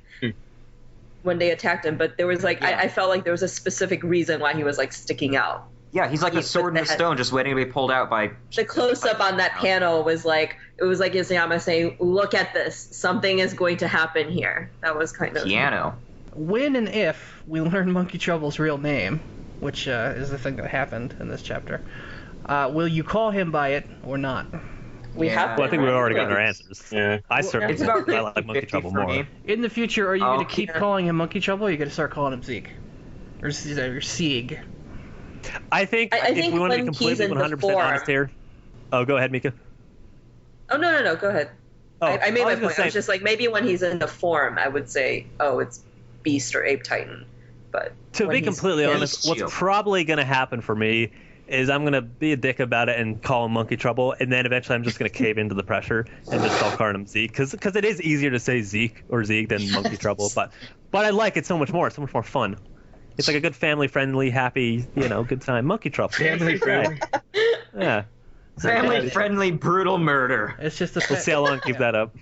[SPEAKER 5] when they attacked him, but there was I felt like there was a specific reason why he was sticking out.
[SPEAKER 4] Yeah, he's like a
[SPEAKER 5] With
[SPEAKER 4] sword in
[SPEAKER 5] the
[SPEAKER 4] the
[SPEAKER 5] head.
[SPEAKER 4] stone, just waiting to be pulled out by.
[SPEAKER 5] The close up on that panel was Isayama saying, "Look at this. Something is going to happen here." That was kind of
[SPEAKER 4] Piano.
[SPEAKER 1] When and if we learn Monkey Trouble's real name, which is the thing that happened in this chapter, will you call him by it or not?
[SPEAKER 5] We
[SPEAKER 4] Yeah.
[SPEAKER 5] have.
[SPEAKER 3] Well, I think we've already gotten our
[SPEAKER 5] Right.
[SPEAKER 3] answers.
[SPEAKER 2] Yeah.
[SPEAKER 3] I certainly
[SPEAKER 4] It's about
[SPEAKER 3] I like Monkey
[SPEAKER 4] 50
[SPEAKER 3] Trouble
[SPEAKER 4] for
[SPEAKER 3] more.
[SPEAKER 4] me.
[SPEAKER 1] In the future, are you going to keep
[SPEAKER 5] yeah.
[SPEAKER 1] calling him Monkey Trouble, or are you going to start calling him Zeke? Or Sieg?
[SPEAKER 3] I think
[SPEAKER 5] I
[SPEAKER 3] if
[SPEAKER 5] think
[SPEAKER 3] we want to be
[SPEAKER 5] when he's
[SPEAKER 3] completely
[SPEAKER 5] in the
[SPEAKER 3] 100%
[SPEAKER 5] form-
[SPEAKER 3] honest here. Oh, go ahead, Mika.
[SPEAKER 5] Oh no, go ahead.
[SPEAKER 3] Oh,
[SPEAKER 5] I made my
[SPEAKER 3] was gonna
[SPEAKER 5] point.
[SPEAKER 3] say-
[SPEAKER 5] I was just maybe when he's in the form, I would say, oh, it's Beast or Ape Titan. But
[SPEAKER 3] To
[SPEAKER 5] when
[SPEAKER 3] be
[SPEAKER 5] he's
[SPEAKER 3] completely
[SPEAKER 5] in-
[SPEAKER 3] honest, what's
[SPEAKER 4] Shield.
[SPEAKER 3] probably going to happen for me is I'm going to be a dick about it and call him Monkey Trouble, and then eventually I'm just going to cave into the pressure and just start calling him Zeke, because it is easier to say Zeke or Zeke than Monkey Trouble, but I like it so much more. It's so much more fun. It's like a good family-friendly, happy, good time. Monkey Trouble.
[SPEAKER 2] Family friendly.
[SPEAKER 3] Yeah.
[SPEAKER 4] Family-friendly, brutal murder.
[SPEAKER 1] It's just a
[SPEAKER 3] We'll see how long I keep that up.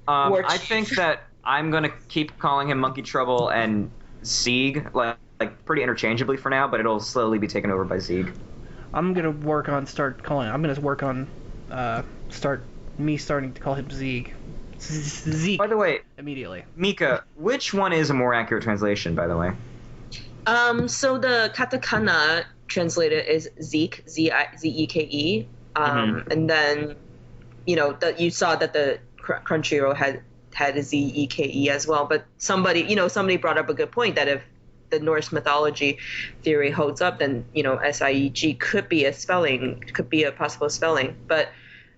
[SPEAKER 5] War
[SPEAKER 4] I
[SPEAKER 5] chief.
[SPEAKER 4] think that I'm gonna keep calling him Monkey Trouble and Sieg, like pretty interchangeably for now, but it'll slowly be taken over by Sieg.
[SPEAKER 1] I'm going to work on starting to call him Zeke. Zeke
[SPEAKER 4] By the way,
[SPEAKER 1] immediately.
[SPEAKER 4] Mika, which one is a more accurate translation, by the way?
[SPEAKER 5] So the katakana translated is Zeke, Zeke. And then, you saw that the Crunchyroll had a Zeke as well. But somebody brought up a good point that if the Norse mythology theory holds up, then SIEG could be a possible spelling. But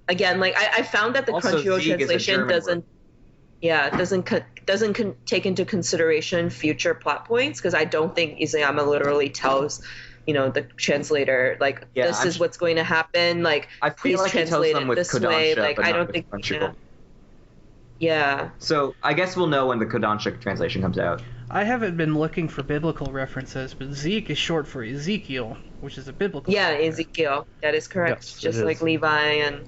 [SPEAKER 5] again, I found that the
[SPEAKER 4] Also,
[SPEAKER 5] Crunchyroll
[SPEAKER 4] Sieg is a
[SPEAKER 5] translation
[SPEAKER 4] German
[SPEAKER 5] doesn't take into consideration future plot points, because I don't think Isayama literally tells the translator, like, this is what's going to happen, like,
[SPEAKER 4] I feel
[SPEAKER 5] please
[SPEAKER 4] like he tells
[SPEAKER 5] translate
[SPEAKER 4] them
[SPEAKER 5] it
[SPEAKER 4] with
[SPEAKER 5] this
[SPEAKER 4] Kodansha,
[SPEAKER 5] way, like,
[SPEAKER 4] but
[SPEAKER 5] I
[SPEAKER 4] not
[SPEAKER 5] don't
[SPEAKER 4] with
[SPEAKER 5] think,
[SPEAKER 4] Crunchyroll.
[SPEAKER 5] yeah.
[SPEAKER 4] So I guess we'll know when the Kodansha translation comes out.
[SPEAKER 1] I haven't been looking for biblical references, but Zeke is short for Ezekiel, which is a biblical character.
[SPEAKER 5] Ezekiel, that is correct.
[SPEAKER 3] Yes,
[SPEAKER 5] Just
[SPEAKER 3] it
[SPEAKER 5] like
[SPEAKER 3] is.
[SPEAKER 5] Levi and...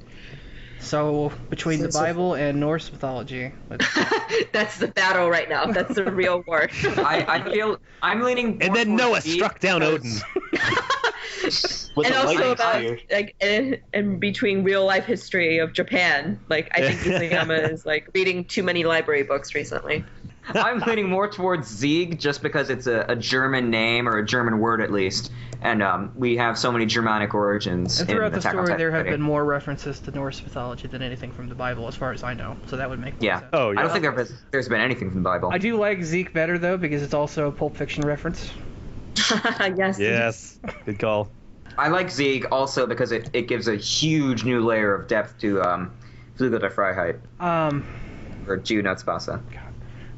[SPEAKER 1] So, between the Bible and Norse mythology...
[SPEAKER 5] That's the battle right now. That's the real war.
[SPEAKER 4] I feel I'm leaning more
[SPEAKER 3] And then
[SPEAKER 4] towards
[SPEAKER 3] Noah
[SPEAKER 4] Zeke
[SPEAKER 3] struck down Odin.
[SPEAKER 6] With
[SPEAKER 5] And
[SPEAKER 6] a
[SPEAKER 5] also
[SPEAKER 6] lightning
[SPEAKER 5] about,
[SPEAKER 6] spear.
[SPEAKER 5] like, in between real life history of Japan. Like, I think Isayama is, like, reading too many library books recently.
[SPEAKER 4] I'm leaning more towards Zieg just because it's a German name, or a German word at least, and we have so many Germanic origins.
[SPEAKER 1] And throughout
[SPEAKER 4] in
[SPEAKER 1] the
[SPEAKER 4] Attack on
[SPEAKER 1] story,
[SPEAKER 4] Titan
[SPEAKER 1] there have
[SPEAKER 4] already.
[SPEAKER 1] been more references to Norse mythology than anything from the Bible, as far as I know. So that would make more
[SPEAKER 4] Yeah.
[SPEAKER 1] sense.
[SPEAKER 3] Oh,
[SPEAKER 4] I
[SPEAKER 3] yeah.
[SPEAKER 4] don't think there's been anything from the Bible.
[SPEAKER 1] I do like Zeke better, though, because it's also a Pulp Fiction reference.
[SPEAKER 5] Yes.
[SPEAKER 3] Yes. Good call.
[SPEAKER 4] I like Zieg also because it gives a huge new layer of depth to Flügel der Freiheit, or Junutzwasser.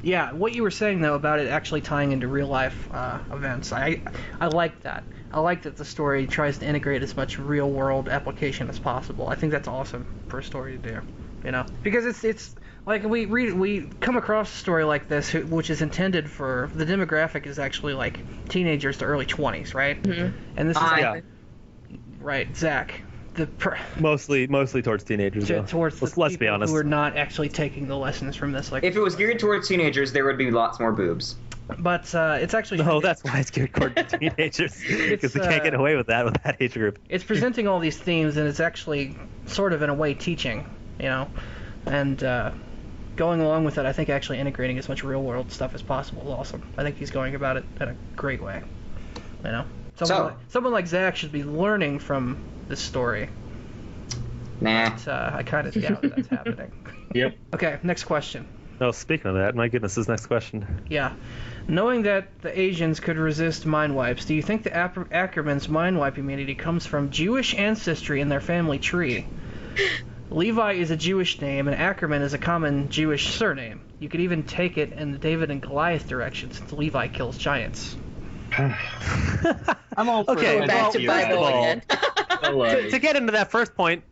[SPEAKER 1] Yeah, what you were saying, though, about it actually tying into real-life events, I like that. I like that the story tries to integrate as much real-world application as possible. I think that's awesome for a story to do, Because it's like we come across a story like this, which is intended for... The demographic is actually, like, teenagers to early 20s, right?
[SPEAKER 5] Mm-hmm.
[SPEAKER 1] And this is...
[SPEAKER 3] Yeah.
[SPEAKER 1] Right, Zach.
[SPEAKER 3] Mostly towards teenagers, though.
[SPEAKER 1] Towards the
[SPEAKER 3] Let's be
[SPEAKER 1] people
[SPEAKER 3] honest.
[SPEAKER 1] who are not actually taking the lessons from this. Like,
[SPEAKER 4] If it was geared towards teenagers, there would be lots more boobs.
[SPEAKER 1] but it's actually...
[SPEAKER 3] No, that's why it's geared toward teenagers. Because they can't get away with that age group.
[SPEAKER 1] It's presenting all these themes, and it's actually sort of in a way teaching, and going along with it, I think actually integrating as much real world stuff as possible is awesome. I think he's going about it in a great way, Someone like Zach should be learning from this story.
[SPEAKER 4] Nah.
[SPEAKER 1] But, I kind of doubt that's happening.
[SPEAKER 2] Yep.
[SPEAKER 1] Okay, next question.
[SPEAKER 3] Oh, speaking of that, my goodness, this next question.
[SPEAKER 1] Yeah. Knowing that the Asians could resist mind wipes, do you think the Ackerman's mind wipe immunity comes from Jewish ancestry in their family tree? Levi is a Jewish name, and Ackerman is a common Jewish surname. You could even take it in the David and Goliath direction, since Levi kills giants.
[SPEAKER 6] I'm all for
[SPEAKER 3] Okay,
[SPEAKER 6] it.
[SPEAKER 5] Back to
[SPEAKER 3] first
[SPEAKER 5] Bible
[SPEAKER 3] of all,
[SPEAKER 5] again.
[SPEAKER 3] To get into that first point,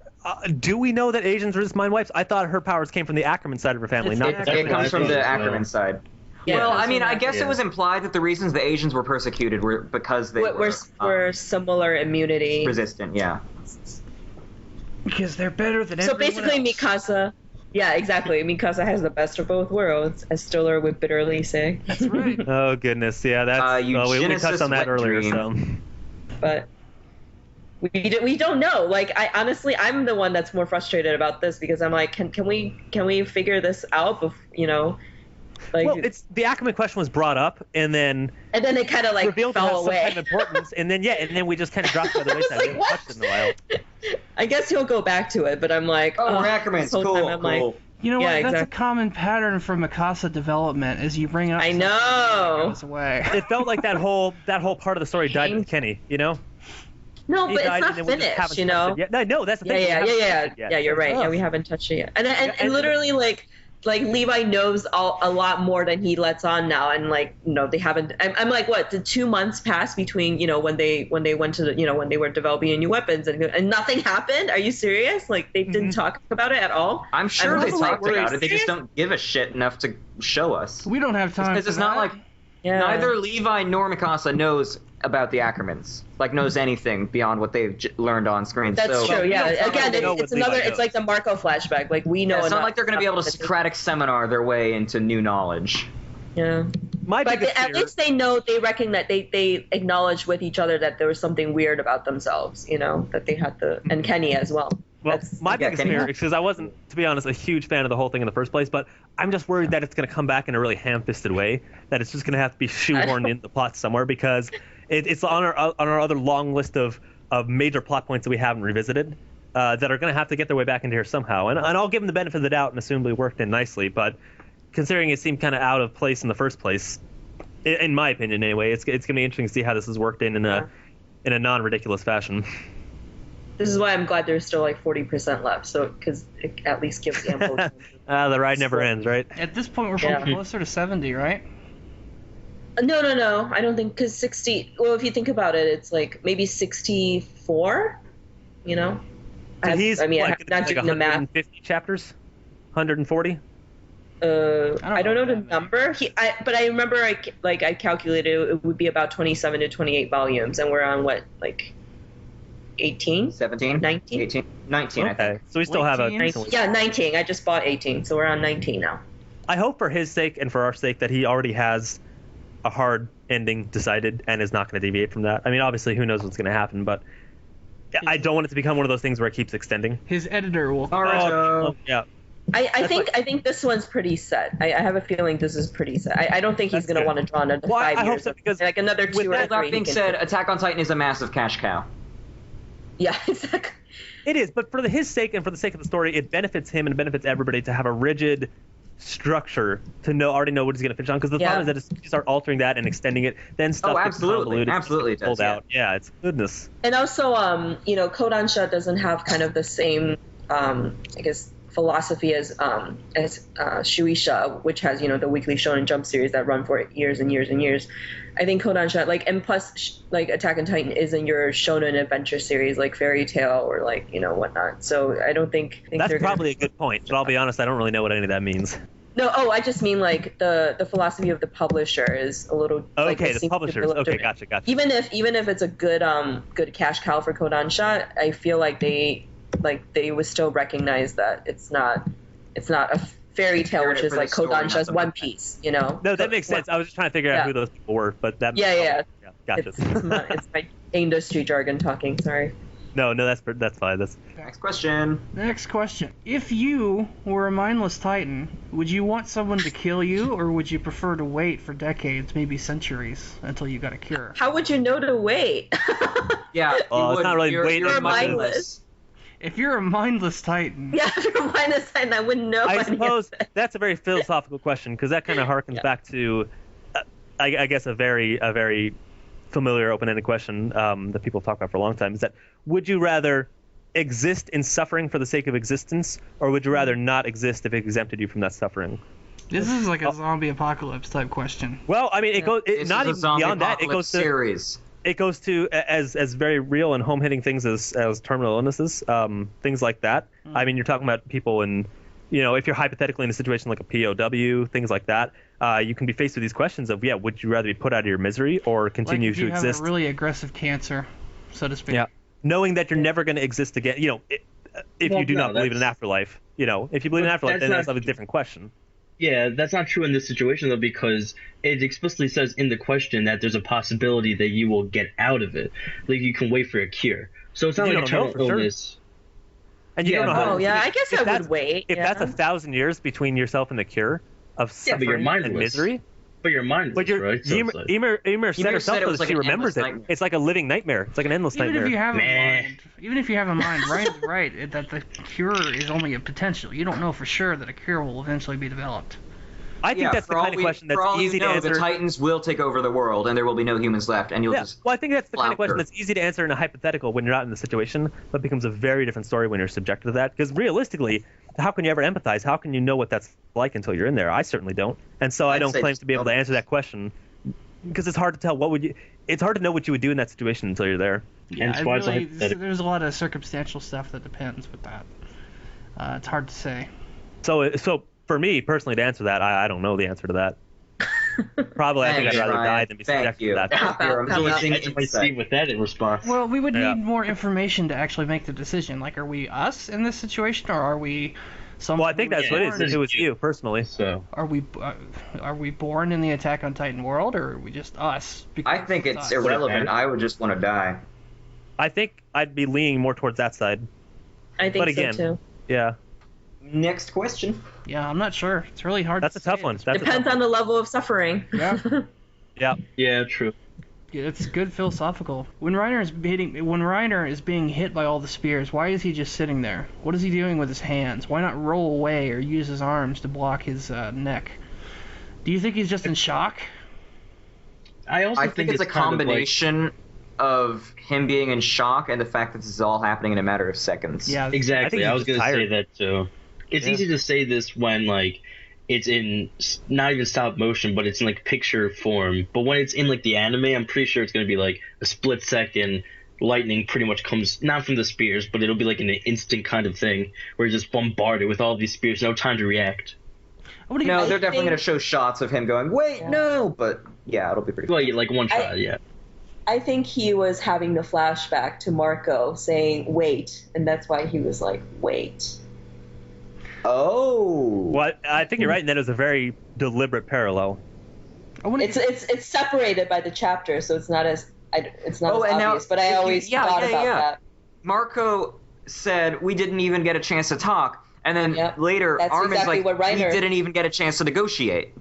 [SPEAKER 3] do we know that Asians resist mind wipes? I thought her powers came from the Ackerman side of her family,
[SPEAKER 1] It's
[SPEAKER 3] not
[SPEAKER 1] the
[SPEAKER 3] the
[SPEAKER 1] Ackerman.
[SPEAKER 4] It comes from the
[SPEAKER 2] Well.
[SPEAKER 4] Ackerman side.
[SPEAKER 5] Yeah,
[SPEAKER 4] Well,
[SPEAKER 5] it comes
[SPEAKER 4] I mean,
[SPEAKER 5] from
[SPEAKER 4] I guess
[SPEAKER 2] Yeah.
[SPEAKER 4] it was implied that the reasons the Asians were persecuted were because they
[SPEAKER 5] We're similar immunity.
[SPEAKER 4] resistant. Yeah.
[SPEAKER 1] Because they're better than
[SPEAKER 5] So
[SPEAKER 1] everyone
[SPEAKER 5] basically,
[SPEAKER 1] else.
[SPEAKER 5] Mikasa. Yeah, exactly. Mikasa has the best of both worlds, as Stiller would bitterly say.
[SPEAKER 1] That's right.
[SPEAKER 3] Oh, goodness, yeah, that's... we touched on that
[SPEAKER 4] eugenicist
[SPEAKER 3] earlier,
[SPEAKER 4] wet
[SPEAKER 3] so...
[SPEAKER 5] But we don't know. Like, I'm the one that's more frustrated about this because I'm like, can we figure this out? Like,
[SPEAKER 3] Well, the Ackerman question was brought up, and then
[SPEAKER 5] and then it kind of like
[SPEAKER 3] revealed to have
[SPEAKER 5] fell
[SPEAKER 3] some
[SPEAKER 5] away.
[SPEAKER 3] kind of importance, and then we just kind of dropped it by the wayside. We
[SPEAKER 5] Like,
[SPEAKER 3] haven't touched it in a while.
[SPEAKER 5] I guess he'll go back to it, but I'm like,
[SPEAKER 4] Oh, we're
[SPEAKER 5] this
[SPEAKER 4] Ackermans.
[SPEAKER 5] whole
[SPEAKER 4] Cool.
[SPEAKER 5] time I'm like,
[SPEAKER 4] Cool.
[SPEAKER 1] You know
[SPEAKER 5] Yeah,
[SPEAKER 1] what? That's
[SPEAKER 5] exactly.
[SPEAKER 1] a common pattern for Mikasa development, is you bring up
[SPEAKER 5] I
[SPEAKER 1] something
[SPEAKER 5] know.
[SPEAKER 1] and it goes away.
[SPEAKER 3] It felt like that whole part of the story died with Kenny,
[SPEAKER 5] no,
[SPEAKER 3] He
[SPEAKER 5] but it's
[SPEAKER 3] died,
[SPEAKER 5] not
[SPEAKER 3] and then we just haven't
[SPEAKER 5] finished, you
[SPEAKER 3] touched
[SPEAKER 5] know.
[SPEAKER 3] it yet. No, that's the thing. we
[SPEAKER 5] Yeah,
[SPEAKER 3] haven't touched
[SPEAKER 5] yeah.
[SPEAKER 3] it yet.
[SPEAKER 5] Yeah, you're right.
[SPEAKER 3] Ugh.
[SPEAKER 5] Yeah, we haven't touched it yet. And
[SPEAKER 3] and-
[SPEAKER 5] literally like Levi knows a lot more than he lets on now, and they haven't. I'm like, what? Did 2 months pass between when they went to when they were developing new weapons and nothing happened? Are you serious? Like they didn't talk about it at all?
[SPEAKER 4] I'm sure
[SPEAKER 5] I'm
[SPEAKER 4] they
[SPEAKER 5] also, like,
[SPEAKER 4] talked about
[SPEAKER 5] worried.
[SPEAKER 4] it. They just don't give a shit enough to show us.
[SPEAKER 1] We don't have time.
[SPEAKER 4] Because it's not like
[SPEAKER 5] Yeah.
[SPEAKER 4] neither Levi nor Mikasa knows about the Ackermans. Knows anything beyond what they've learned on screen.
[SPEAKER 5] That's
[SPEAKER 4] so,
[SPEAKER 5] true. Yeah.
[SPEAKER 3] don't
[SPEAKER 5] Again,
[SPEAKER 3] know
[SPEAKER 5] it's
[SPEAKER 3] what Levi
[SPEAKER 5] another.
[SPEAKER 3] knows.
[SPEAKER 5] It's like the Marco flashback. Like we know.
[SPEAKER 4] Yeah, it's not
[SPEAKER 5] enough
[SPEAKER 4] like they're going to be able to
[SPEAKER 5] about it.
[SPEAKER 4] Socratic seminar their way into new knowledge.
[SPEAKER 5] Yeah.
[SPEAKER 3] My
[SPEAKER 5] But
[SPEAKER 3] biggest
[SPEAKER 5] at
[SPEAKER 3] fear,
[SPEAKER 5] least they know, they reckon that they acknowledge with each other that there was something weird about themselves, that they had and Kenny as well.
[SPEAKER 3] well,
[SPEAKER 5] That's-
[SPEAKER 3] my
[SPEAKER 4] yeah,
[SPEAKER 3] biggest
[SPEAKER 4] Kenny
[SPEAKER 3] fear,
[SPEAKER 4] Moore.
[SPEAKER 3] because I wasn't, to be honest, a huge fan of the whole thing in the first place, but I'm just worried that it's going to come back in a really ham-fisted way, that it's just going to have to be shoehorned in the plot somewhere, because it's on our other long list of major plot points that we haven't revisited, that are going to have to get their way back into here somehow. And I'll give them the benefit of the doubt and assume they worked in nicely, but considering it seemed kind of out of place in the first place, in my opinion anyway, it's going to be interesting to see how this is worked in a non-ridiculous fashion.
[SPEAKER 5] This is why I'm glad there's still like 40% left, so because it at least gives ample.
[SPEAKER 3] The ride never ends, right?
[SPEAKER 1] At this point, we're
[SPEAKER 5] Yeah.
[SPEAKER 1] probably closer to 70, right?
[SPEAKER 5] No. I don't think, because 60. Well, if you think about it, it's like maybe 64. You know.
[SPEAKER 3] So he's
[SPEAKER 5] I mean,
[SPEAKER 3] like,
[SPEAKER 5] I'm not doing the math.
[SPEAKER 3] 150 chapters, 140.
[SPEAKER 5] I don't know the number. But I remember I calculated it would be about 27 to 28 volumes, and we're on what, like 18?
[SPEAKER 4] 17?
[SPEAKER 5] 19?
[SPEAKER 4] 18? 19, I
[SPEAKER 3] Okay,
[SPEAKER 4] think.
[SPEAKER 3] so we still have a.
[SPEAKER 1] 19?
[SPEAKER 5] Yeah, 19. I just bought 18, so we're on 19 now.
[SPEAKER 3] I hope for his sake and for our sake that he already has a hard ending decided and is not going to deviate from that. I mean, obviously, who knows what's going to happen, but I don't want it to become one of those things where it keeps extending.
[SPEAKER 1] His editor will.
[SPEAKER 4] Naruto.
[SPEAKER 3] Yeah.
[SPEAKER 5] I think this one's pretty set. I have a feeling this is pretty set. I don't think he's
[SPEAKER 3] That's
[SPEAKER 5] going to
[SPEAKER 3] good.
[SPEAKER 5] want to draw another
[SPEAKER 3] Well,
[SPEAKER 5] 5
[SPEAKER 3] I hope
[SPEAKER 5] years.
[SPEAKER 3] so, because
[SPEAKER 5] like another 2 or 3.
[SPEAKER 4] With that being
[SPEAKER 5] he can-
[SPEAKER 4] said, Attack on Titan is a massive cash cow.
[SPEAKER 5] Yeah, exactly.
[SPEAKER 3] It is, but for his sake and for the sake of the story, it benefits him and it benefits everybody to have a rigid structure to already know what he's going to finish on. Because the problem is that if you start altering that and extending it, then stuff gets convoluted.
[SPEAKER 4] Absolutely,
[SPEAKER 3] pulled out. Yeah, it's goodness.
[SPEAKER 5] And also, Kodansha doesn't have kind of the same, I guess, philosophy as Shueisha, which has, the Weekly Shonen Jump series that run for years and years and years. I think Kodansha, and plus, Attack on Titan isn't your shonen adventure series like Fairy Tail or whatnot. So I don't think
[SPEAKER 3] That's probably a good point. But I'll be honest, I don't really know what any of that means.
[SPEAKER 5] No, I just mean the philosophy of the publisher is a little.
[SPEAKER 3] Okay, the publishers. Okay, gotcha.
[SPEAKER 5] Even if it's a good cash cow for Kodansha, I feel like they would still recognize that it's not a fairy tale, which is like Kodansha's One Piece.
[SPEAKER 3] No, that makes sense. I was just trying to figure out who those people were, but that.
[SPEAKER 5] Yeah.
[SPEAKER 3] Gotcha.
[SPEAKER 5] It's my industry jargon talking. Sorry.
[SPEAKER 3] No, that's fine.
[SPEAKER 4] Next question.
[SPEAKER 1] Next question. If you were a mindless Titan, would you want someone to kill you, or would you prefer to wait for decades, maybe centuries, until you got a cure?
[SPEAKER 5] How would you know to wait?
[SPEAKER 4] Yeah.
[SPEAKER 3] It's not really waiting.
[SPEAKER 5] You're mindless.
[SPEAKER 1] If you're a mindless Titan.
[SPEAKER 5] Yeah, if you're a mindless Titan, I wouldn't know.
[SPEAKER 3] I suppose that's a very philosophical question, because that kind of harkens back to, I guess, a very familiar open-ended question that people talk about for a long time, is that would you rather exist in suffering for the sake of existence, or would you rather not exist if it exempted you from that suffering?
[SPEAKER 1] This is like a zombie apocalypse type question.
[SPEAKER 3] Well, I mean, it goes not even beyond that. It goes to
[SPEAKER 4] series.
[SPEAKER 3] It goes to as very real and home-hitting things as terminal illnesses, things like that. I mean, you're talking about people in, if you're hypothetically in a situation like a POW, things like that, you can be faced with these questions of, would you rather be put out of your misery or continue to exist?
[SPEAKER 1] Have a really aggressive cancer, so to speak.
[SPEAKER 3] Yeah, knowing that you're never going to exist again. If you do not believe in an afterlife. If you believe in an afterlife, then that's a different question.
[SPEAKER 2] Yeah, that's not true in this situation, though, because it explicitly says in the question that there's a possibility that you will get out of it. Like, you can wait for a cure. So it's not like a terminal illness.
[SPEAKER 3] And you don't know how.
[SPEAKER 5] Oh, yeah, I guess I would wait.
[SPEAKER 3] If that's 1,000 years between yourself and the cure of suffering and misery.
[SPEAKER 2] But you're mindless,
[SPEAKER 3] but
[SPEAKER 2] right?
[SPEAKER 3] Ymir said herself that
[SPEAKER 4] like
[SPEAKER 3] she remembers it.
[SPEAKER 4] nightmare.
[SPEAKER 3] It's like a living nightmare. It's like an endless nightmare.
[SPEAKER 1] Even if you have a mind, right, that the cure is only a potential. You don't know for sure that a cure will eventually be developed.
[SPEAKER 3] I think that's the kind of question that's easy to answer.
[SPEAKER 4] The Titans will take over the world, and there will be no humans left, and you'll just.
[SPEAKER 3] Well, I think that's the kind of question that's easy to answer in a hypothetical when you're not in the situation, but becomes a very different story when you're subjected to that. Because realistically, how can you ever empathize? How can you know what that's like until you're in there? I certainly don't, and so I don't claim to be able to answer that question because it's hard to tell it's hard to know what you would do in that situation until you're there.
[SPEAKER 1] Yeah, there's a lot of circumstantial stuff that depends with that. It's hard to say.
[SPEAKER 3] So for me personally, to answer that, I don't know the answer to that. Probably, I think I'd rather die than be subjected to that.
[SPEAKER 4] You're amazing insight.
[SPEAKER 2] with that in response.
[SPEAKER 1] Well, we would need more information to actually make the decision. Like, are we us in this situation, or are we?
[SPEAKER 3] Well, I think that's what it is. It was you personally.
[SPEAKER 2] So
[SPEAKER 1] are we born in the Attack on Titan world, or are we just us?
[SPEAKER 4] I think it's irrelevant. I would just want to die.
[SPEAKER 3] I think I'd be leaning more towards that side.
[SPEAKER 5] I think so too.
[SPEAKER 3] Yeah.
[SPEAKER 4] Next question.
[SPEAKER 1] Yeah, I'm not sure. It's really hard.
[SPEAKER 3] That's a tough one.
[SPEAKER 5] Depends on the level of suffering.
[SPEAKER 1] Yeah.
[SPEAKER 3] Yeah.
[SPEAKER 2] Yeah, true.
[SPEAKER 1] Yeah, it's good philosophical. When Reiner is being hit by all the spears, why is he just sitting there? What is he doing with his hands? Why not roll away or use his arms to block his neck? Do you think he's just in shock?
[SPEAKER 2] I
[SPEAKER 4] think it's a combination of him being in shock and the fact that this is all happening in a matter of seconds.
[SPEAKER 1] Yeah,
[SPEAKER 2] exactly. I was going to say that too. It's easy to say this when, like, it's in not even stop motion, but it's in like picture form. But when it's in like the anime, I'm pretty sure it's gonna be like a split second. Lightning pretty much comes not from the spears, but it'll be like an instant kind of thing where you're just bombarded with all these spears, no time to react.
[SPEAKER 4] No, they're definitely going to show shots of him going, wait, no, but yeah, it'll be pretty cool.
[SPEAKER 2] Like one shot, yeah.
[SPEAKER 5] I think he was having the flashback to Marco saying, wait, and that's why he was like, wait.
[SPEAKER 4] Oh.
[SPEAKER 3] Well, I think you're right in that it was a very deliberate parallel.
[SPEAKER 5] It's separated by the chapter, so it's not as obvious, but I always thought about that.
[SPEAKER 4] Marco said, we didn't even get a chance to talk. And then later,
[SPEAKER 5] that's
[SPEAKER 4] Armin's
[SPEAKER 5] exactly
[SPEAKER 4] like,
[SPEAKER 5] what Reiner...
[SPEAKER 4] we didn't even get a chance to negotiate.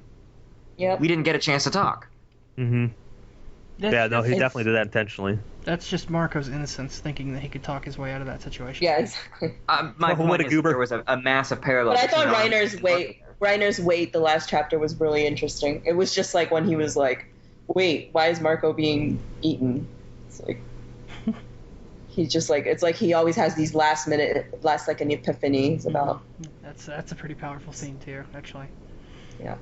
[SPEAKER 5] Yep.
[SPEAKER 4] We didn't get a chance to talk.
[SPEAKER 3] Mm-hmm. Yeah, no, he definitely did that intentionally.
[SPEAKER 1] That's just Marco's innocence, thinking that he could talk his way out of that situation.
[SPEAKER 5] Yeah, exactly.
[SPEAKER 4] My point is there was a massive parallel.
[SPEAKER 5] But I thought Reiner's wait, the last chapter was really interesting. It was just like when he was like, wait, why is Marco being eaten? It's like... He's just like, it's like he always has these last second epiphanies about.
[SPEAKER 1] That's a pretty powerful scene too, actually.
[SPEAKER 5] Yeah.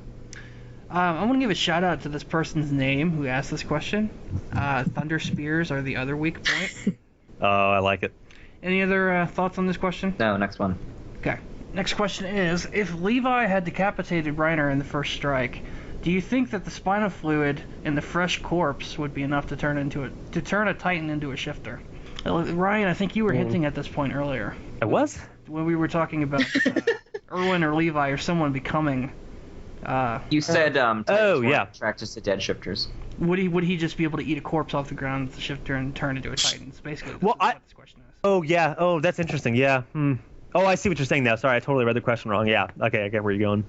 [SPEAKER 1] I want to give a shout out to this person's name who asked this question. Thunder spears are the other weak point.
[SPEAKER 3] Oh, I like it.
[SPEAKER 1] Any other thoughts on this question?
[SPEAKER 4] No, next one.
[SPEAKER 1] Okay. Next question is, if Levi had decapitated Reiner in the first strike, do you think that the spinal fluid in the fresh corpse would be enough to turn a Titan into a shifter? Ryan, I think you were hinting at this point earlier.
[SPEAKER 3] I was?
[SPEAKER 1] When we were talking about Erwin or Levi or someone becoming...
[SPEAKER 4] you said
[SPEAKER 3] attracted
[SPEAKER 4] to dead shifters.
[SPEAKER 1] Would he just be able to eat a corpse off the ground with the shifter and turn into a Titan? It's basically what this question is.
[SPEAKER 3] Oh, yeah. Oh, that's interesting. Yeah. Oh, I see what you're saying now. Sorry, I totally read the question wrong. Yeah. Okay, I get where you're going.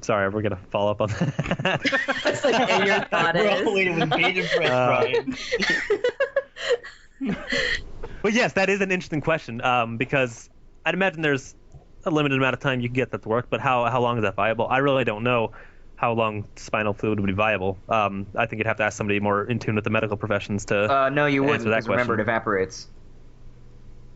[SPEAKER 3] Sorry, we're gonna follow up on that.
[SPEAKER 5] That's like where your thought is.
[SPEAKER 2] We're all waiting with bated breath, Brian.
[SPEAKER 3] But yes, that is an interesting question. Because I'd imagine there's a limited amount of time you can get that to work, but how long is that viable? I really don't know how long spinal fluid would be viable. I think you'd have to ask somebody more in tune with the medical professions to.
[SPEAKER 4] No, you wouldn't.
[SPEAKER 3] Because
[SPEAKER 4] remember, it evaporates.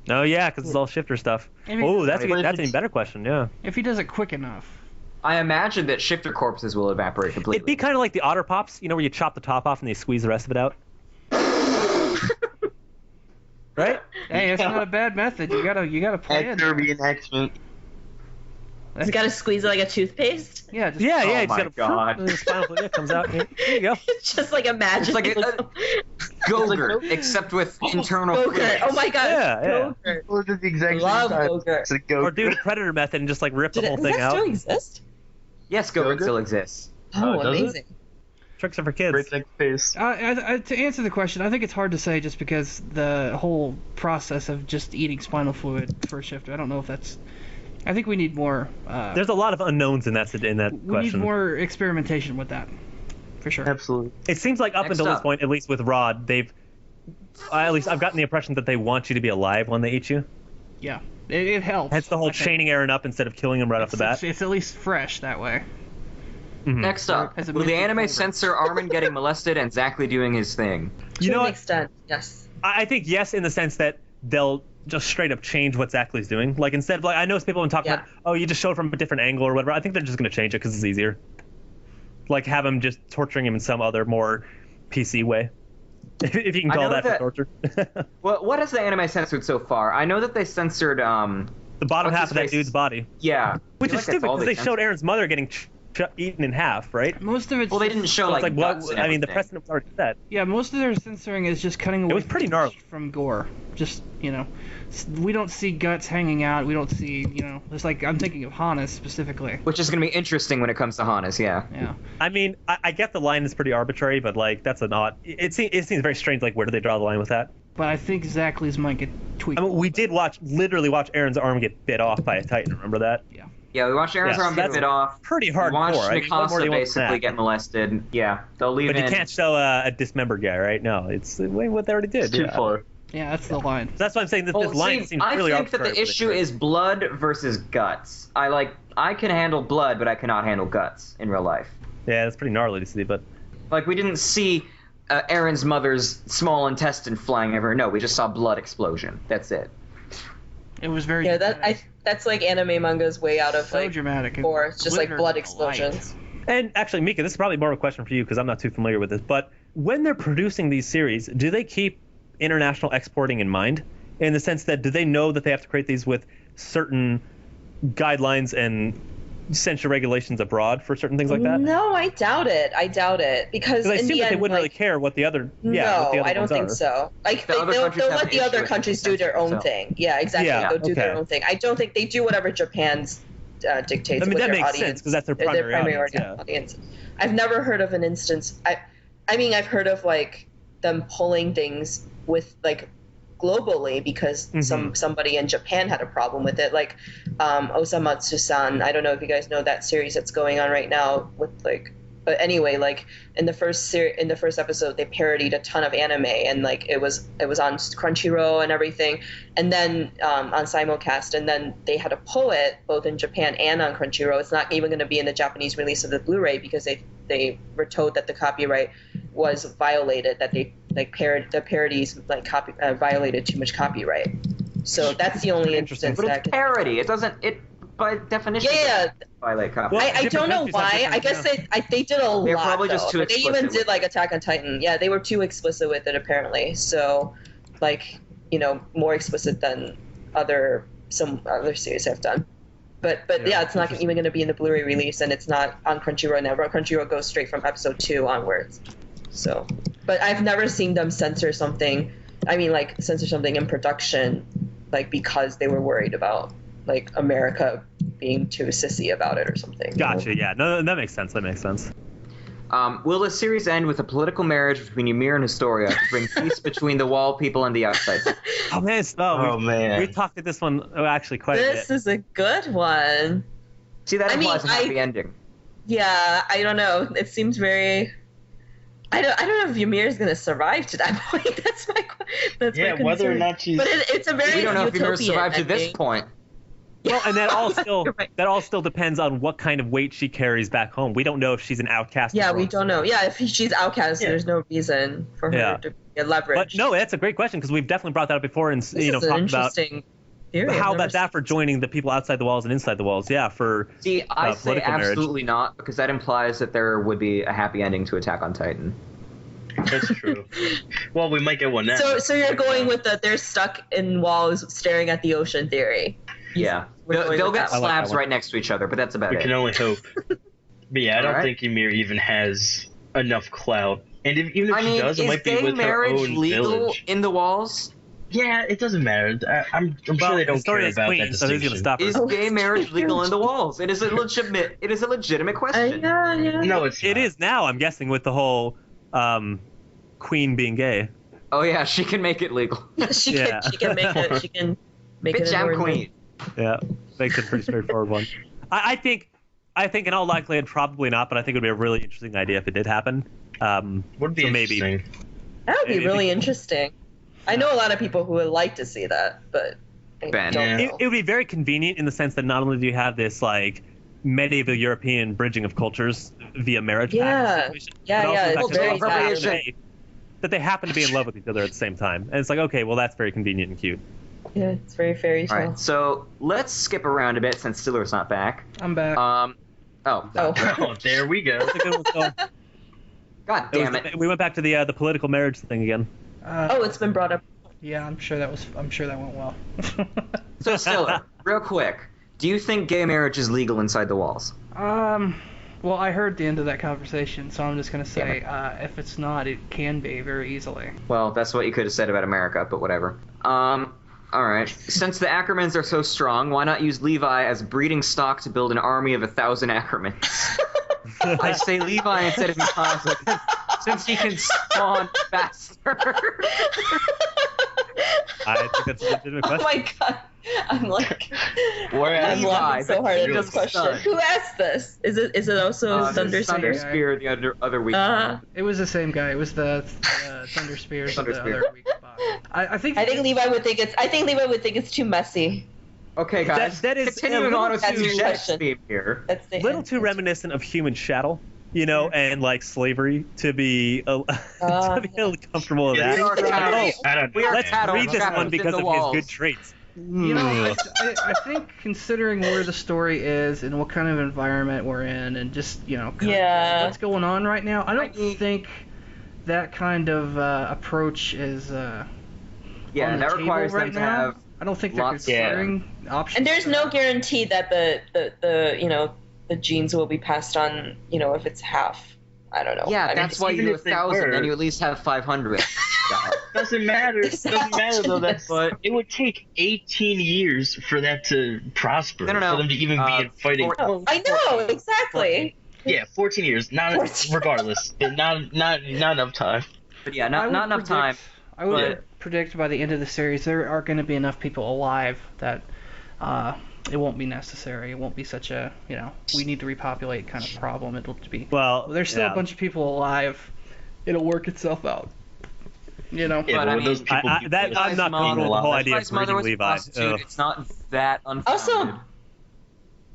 [SPEAKER 3] No, yeah, because it's all shifter stuff. Oh, that's an even better question. Yeah.
[SPEAKER 1] If he does it quick enough.
[SPEAKER 4] I imagine that shifter corpses will evaporate completely.
[SPEAKER 3] It'd be kind of like the otter pops, where you chop the top off and they squeeze the rest of it out. Right?
[SPEAKER 1] Hey, it's not a bad method. You gotta play it.
[SPEAKER 2] Reenactment.
[SPEAKER 5] You gotta squeeze it like a toothpaste?
[SPEAKER 1] Yeah.
[SPEAKER 4] Oh my god.
[SPEAKER 3] The spinal fluid comes out. Here you go.
[SPEAKER 5] Just like imagine.
[SPEAKER 4] It's like a Go-Gurt, except with internal
[SPEAKER 5] Go-Gurt. Oh my god.
[SPEAKER 3] Yeah.
[SPEAKER 2] Well, it's the exact
[SPEAKER 5] Love
[SPEAKER 2] same time.
[SPEAKER 5] Go-Gurt.
[SPEAKER 2] It's a Go-Gurt.
[SPEAKER 3] Or do the predator method and just rip the whole
[SPEAKER 5] Does
[SPEAKER 3] thing
[SPEAKER 5] that
[SPEAKER 3] out.
[SPEAKER 5] still exist?
[SPEAKER 4] Yes, Go-Gurt
[SPEAKER 2] Go-Gurt
[SPEAKER 4] still exists.
[SPEAKER 5] Oh,
[SPEAKER 2] does it?
[SPEAKER 5] amazing.
[SPEAKER 3] Tricks are for kids.
[SPEAKER 2] Great neck face.
[SPEAKER 1] To answer the question, I think it's hard to say just because the whole process of just eating spinal fluid for a shifter, I don't know if that's... I think we need more...
[SPEAKER 3] There's a lot of unknowns in that question.
[SPEAKER 1] We need more experimentation with that, for sure.
[SPEAKER 2] Absolutely.
[SPEAKER 3] It seems like up until this point, at least with Rod, I've gotten the impression that they want you to be alive when they eat you.
[SPEAKER 1] Yeah, it helps.
[SPEAKER 3] Hence the whole chaining Eren up instead of killing him right off the bat.
[SPEAKER 1] It's at least fresh that way.
[SPEAKER 3] Mm-hmm.
[SPEAKER 4] Next up, will the anime censor Armin getting molested and exactly doing his thing?
[SPEAKER 5] To an extent, yes.
[SPEAKER 3] I think yes, in the sense that they'll just straight up change what Zackley's doing. Like instead of I know people have been talking about, oh, you just showed from a different angle or whatever. I think they're just gonna change it because it's easier. Like have him just torturing him in some other more PC way. If you can call that for torture.
[SPEAKER 4] Well, what has the anime censored so far? I know that they censored
[SPEAKER 3] the bottom half of that dude's body.
[SPEAKER 4] Yeah.
[SPEAKER 3] Which is stupid because they showed Eren's mother getting eaten in half, right?
[SPEAKER 1] Most of it's
[SPEAKER 4] they didn't show
[SPEAKER 3] guts
[SPEAKER 4] and
[SPEAKER 3] I mean, the precedent was already set.
[SPEAKER 1] Yeah, most of their censoring is just cutting away.
[SPEAKER 3] It was pretty gnarly
[SPEAKER 1] from gore. Just we don't see guts hanging out. We don't see It's like I'm thinking of Hannes specifically.
[SPEAKER 4] Which is gonna be interesting when it comes to Hannes, yeah.
[SPEAKER 1] Yeah.
[SPEAKER 3] I mean, I get the line is pretty arbitrary, but that's an odd. It seems very strange. Like, where do they draw the line with that?
[SPEAKER 1] But I think Zackley's might get tweaked.
[SPEAKER 3] I mean, we did literally watch Eren's arm get bit off by a Titan. Remember that?
[SPEAKER 1] Yeah.
[SPEAKER 4] Yeah, we watched Eren's arm get bit off.
[SPEAKER 3] Pretty hardcore.
[SPEAKER 4] We watched Mikasa basically get molested. Yeah, they'll leave
[SPEAKER 3] But you can't show a dismembered guy, right? No, it's what they already did.
[SPEAKER 2] It's too far.
[SPEAKER 1] Yeah, that's the line.
[SPEAKER 3] So that's why I'm saying that this line seems really arbitrary.
[SPEAKER 4] I think that the issue is blood versus guts. I can handle blood, but I cannot handle guts in real life.
[SPEAKER 3] Yeah, that's pretty gnarly to see, but...
[SPEAKER 4] Like, we didn't see Eren's mother's small intestine flying everywhere. No, we just saw blood explosion. That's it.
[SPEAKER 1] It was very...
[SPEAKER 5] Yeah, that's like anime manga's way out of
[SPEAKER 1] So
[SPEAKER 5] like
[SPEAKER 1] dramatic.
[SPEAKER 5] gore. It's just like
[SPEAKER 1] Glitter
[SPEAKER 5] blood
[SPEAKER 1] and light.
[SPEAKER 5] explosions.
[SPEAKER 3] And actually, Mika, this is probably more of a question for you because I'm not too familiar with this. But when they're producing these series, do they keep international exporting in mind? In the sense that do they know that they have to create these with certain guidelines and censure regulations abroad for certain things like that?
[SPEAKER 5] No, I doubt it. Because
[SPEAKER 3] I
[SPEAKER 5] in
[SPEAKER 3] assume
[SPEAKER 5] the
[SPEAKER 3] that they
[SPEAKER 5] end,
[SPEAKER 3] wouldn't
[SPEAKER 5] like,
[SPEAKER 3] really care what the other.
[SPEAKER 5] no,
[SPEAKER 3] what the other
[SPEAKER 5] I don't
[SPEAKER 3] ones
[SPEAKER 5] think
[SPEAKER 3] are.
[SPEAKER 5] so. Like
[SPEAKER 4] The other
[SPEAKER 5] they'll
[SPEAKER 4] countries have
[SPEAKER 5] let
[SPEAKER 4] an
[SPEAKER 5] the
[SPEAKER 4] issue
[SPEAKER 5] other
[SPEAKER 4] with
[SPEAKER 5] countries do their own
[SPEAKER 4] censorship,
[SPEAKER 5] thing. Yeah, exactly.
[SPEAKER 3] Yeah,
[SPEAKER 5] They'll do their
[SPEAKER 3] okay.
[SPEAKER 5] own thing. I don't think they do whatever Japan's dictates.
[SPEAKER 3] I mean,
[SPEAKER 5] with
[SPEAKER 3] that
[SPEAKER 5] their
[SPEAKER 3] makes
[SPEAKER 5] audience,
[SPEAKER 3] sense because that's their primary
[SPEAKER 5] audience. I've never heard of an instance. I mean, I've heard of like them pulling things with like globally because somebody in Japan had a problem with it, like Osamatsu-san. I don't know if you guys know that series that's going on right now with like, but anyway, like in the first episode they parodied a ton of anime, and like it was on Crunchyroll and everything, and then on simulcast, and then they had to pull it both in Japan and on Crunchyroll. It's not even going to be in the Japanese release of the Blu-ray because they were told that the copyright was violated, that they like the parodies like violated too much copyright. So that's the only instance.
[SPEAKER 4] But it's parody. It doesn't. It by definition.
[SPEAKER 5] Yeah.
[SPEAKER 4] Violate copyright.
[SPEAKER 3] Well,
[SPEAKER 5] I don't know why. I guess they did a lot.
[SPEAKER 4] They're probably just too
[SPEAKER 5] but they
[SPEAKER 4] explicit
[SPEAKER 5] even
[SPEAKER 4] with
[SPEAKER 5] did like Attack on Titan. Yeah, they were too explicit with it apparently. So, like, you know, more explicit than some other series have done. But yeah, it's not even going to be in the Blu-ray release, and it's not on Crunchyroll now. Crunchyroll goes straight from episode 2 onwards. So, but I've never seen them censor something. I mean, like censor something in production, like because they were worried about like America being too sissy about it or something.
[SPEAKER 3] Gotcha. Yeah. No, that makes sense.
[SPEAKER 4] Will the series end with a political marriage between Ymir and Historia to bring peace between the wall people and the outside?
[SPEAKER 3] Oh man, we talked at this one actually quite a bit.
[SPEAKER 5] This is a good one.
[SPEAKER 4] See, that implies a happy ending.
[SPEAKER 5] Yeah, I don't know. It seems very. I don't know if Ymir is going to survive to that point. That's my concern.
[SPEAKER 2] Whether or not she's.
[SPEAKER 5] But it's a very.
[SPEAKER 4] We don't know if Ymir survived to this
[SPEAKER 5] ending.
[SPEAKER 4] point.
[SPEAKER 3] Well, and that all still
[SPEAKER 5] right.
[SPEAKER 3] that all still depends on what kind of weight she carries back home. We don't know if she's an outcast.
[SPEAKER 5] Yeah, we don't know. Yeah, if she's outcast, there's no reason for her to be leveraged.
[SPEAKER 3] But no, that's a great question because we've definitely brought that up before and talked about
[SPEAKER 5] theory.
[SPEAKER 3] how about that for joining the people outside the walls and inside the walls. Yeah, for
[SPEAKER 4] See, I say absolutely
[SPEAKER 3] marriage.
[SPEAKER 4] not because that implies that there would be a happy ending to Attack on Titan.
[SPEAKER 2] That's true. Well, we might get one now.
[SPEAKER 5] So you're going with the they're stuck in walls staring at the ocean theory.
[SPEAKER 4] Yeah. They'll get slabs right next to each other, but that's about it.
[SPEAKER 2] We can only hope. But yeah, I don't
[SPEAKER 4] Alright.
[SPEAKER 2] think Ymir even has enough clout. And even if she does, it might be
[SPEAKER 4] is gay
[SPEAKER 2] with her
[SPEAKER 4] marriage
[SPEAKER 2] own
[SPEAKER 4] legal
[SPEAKER 2] village.
[SPEAKER 4] in the walls?
[SPEAKER 2] Yeah, it doesn't matter. I'm sure they don't care
[SPEAKER 3] Historia's
[SPEAKER 2] about
[SPEAKER 3] queen,
[SPEAKER 2] that
[SPEAKER 3] so who's
[SPEAKER 2] distinction.
[SPEAKER 3] gonna stop her?
[SPEAKER 4] Is gay marriage legal in the walls? It is a legitimate question.
[SPEAKER 5] Yeah.
[SPEAKER 2] No, it's
[SPEAKER 3] It
[SPEAKER 2] not.
[SPEAKER 3] is now. I'm guessing with the whole queen being gay.
[SPEAKER 4] Oh yeah, she can make it legal.
[SPEAKER 5] She can make it. She can make
[SPEAKER 4] Bitch,
[SPEAKER 5] it.
[SPEAKER 4] I'm queen.
[SPEAKER 3] Yeah, makes it a pretty straightforward one. I think in all likelihood probably not, but I think it would be a really interesting idea if it did happen.
[SPEAKER 2] Would be
[SPEAKER 3] so maybe.
[SPEAKER 2] interesting.
[SPEAKER 5] That would be really interesting. I know a lot of people who would like to see that, but I
[SPEAKER 4] Ben.
[SPEAKER 5] don't
[SPEAKER 2] Yeah.
[SPEAKER 5] know.
[SPEAKER 3] It would be very convenient in the sense that not only do you have this like medieval European bridging of cultures via marriage
[SPEAKER 5] Yeah.
[SPEAKER 3] situation,
[SPEAKER 5] Yeah,
[SPEAKER 3] but also
[SPEAKER 5] yeah,
[SPEAKER 3] the fact
[SPEAKER 5] it's
[SPEAKER 3] that
[SPEAKER 5] very
[SPEAKER 3] they also happen to
[SPEAKER 4] sad.
[SPEAKER 3] be- that they happen to be in love with each other at the same time, and it's like, okay, well that's very convenient and cute.
[SPEAKER 5] Yeah, it's very fairy tale.
[SPEAKER 4] All right, so let's skip around a bit since Stiller's not back.
[SPEAKER 1] I'm back.
[SPEAKER 5] Oh.
[SPEAKER 2] Oh, there we go.
[SPEAKER 3] That's a good one, Phil.
[SPEAKER 4] God damn it.
[SPEAKER 3] We went back to the political marriage thing again.
[SPEAKER 5] It's been brought up.
[SPEAKER 1] Yeah, I'm sure that went well.
[SPEAKER 4] So Stiller, real quick, do you think gay marriage is legal inside the walls?
[SPEAKER 1] Well, I heard the end of that conversation, so I'm just gonna say, if it's not, it can be very easily.
[SPEAKER 4] Well, that's what you could have said about America, but whatever. Alright. Since the Ackermans are so strong, why not use Levi as breeding stock to build an army of 1,000 Ackermans? I say Levi instead of Mikasa, since he can spawn faster.
[SPEAKER 3] I think that's a legitimate
[SPEAKER 5] Oh
[SPEAKER 3] question.
[SPEAKER 5] my god. I'm like,
[SPEAKER 2] We're
[SPEAKER 5] I'm
[SPEAKER 2] at
[SPEAKER 5] laughing so hard at this
[SPEAKER 2] Levi,
[SPEAKER 5] question.
[SPEAKER 4] son.
[SPEAKER 5] Who asked this? Is it also Thunder
[SPEAKER 4] Thunder
[SPEAKER 5] Spear?
[SPEAKER 4] Spear the other week.
[SPEAKER 1] It was the same guy. It was the Thunder Spears of the other week spot. I think
[SPEAKER 5] Levi would think it's too messy.
[SPEAKER 4] Okay, guys.
[SPEAKER 3] that is
[SPEAKER 4] continuing
[SPEAKER 3] a
[SPEAKER 4] on with
[SPEAKER 5] That's your
[SPEAKER 4] Sue's
[SPEAKER 5] question.
[SPEAKER 4] theme here.
[SPEAKER 5] That's the
[SPEAKER 3] little too reminiscent of human chattel, and like slavery to be a little comfortable with
[SPEAKER 2] Yeah,
[SPEAKER 3] that.
[SPEAKER 4] we are cattle.
[SPEAKER 2] I don't know.
[SPEAKER 4] We are
[SPEAKER 3] Let's
[SPEAKER 4] cattle
[SPEAKER 3] read this
[SPEAKER 4] trapped
[SPEAKER 3] one
[SPEAKER 4] within
[SPEAKER 3] because
[SPEAKER 4] the
[SPEAKER 3] of
[SPEAKER 4] walls.
[SPEAKER 3] his good traits.
[SPEAKER 1] I think considering where the story is and what kind of environment we're in, and just what's going on right now, I don't think that kind of approach is on the
[SPEAKER 4] that
[SPEAKER 1] table
[SPEAKER 4] requires
[SPEAKER 1] right
[SPEAKER 4] them to
[SPEAKER 1] now.
[SPEAKER 4] have.
[SPEAKER 1] I don't think they're considering options.
[SPEAKER 5] And there's no guarantee that the genes will be passed on. If it's half. I don't know.
[SPEAKER 4] Yeah, that's why you do 1,000, and you at least have 500.
[SPEAKER 2] Doesn't matter. Doesn't matter though. But it would take 18 years for that to prosper.
[SPEAKER 4] No.
[SPEAKER 2] For them to even be fighting.
[SPEAKER 5] I know exactly.
[SPEAKER 2] Yeah, 14 years. Regardless, but not enough time.
[SPEAKER 4] But yeah, not enough time.
[SPEAKER 1] I would predict by the end of the series there are going to be enough people alive that it won't be necessary. It won't be such a we need to repopulate kind of problem. It'll be there's still a bunch of people alive. It'll work itself out.
[SPEAKER 2] Yeah,
[SPEAKER 4] but I mean,
[SPEAKER 2] those people
[SPEAKER 3] I'm not comfortable with the whole idea of bridging Levi.
[SPEAKER 4] It's not that unfounded.
[SPEAKER 5] Also,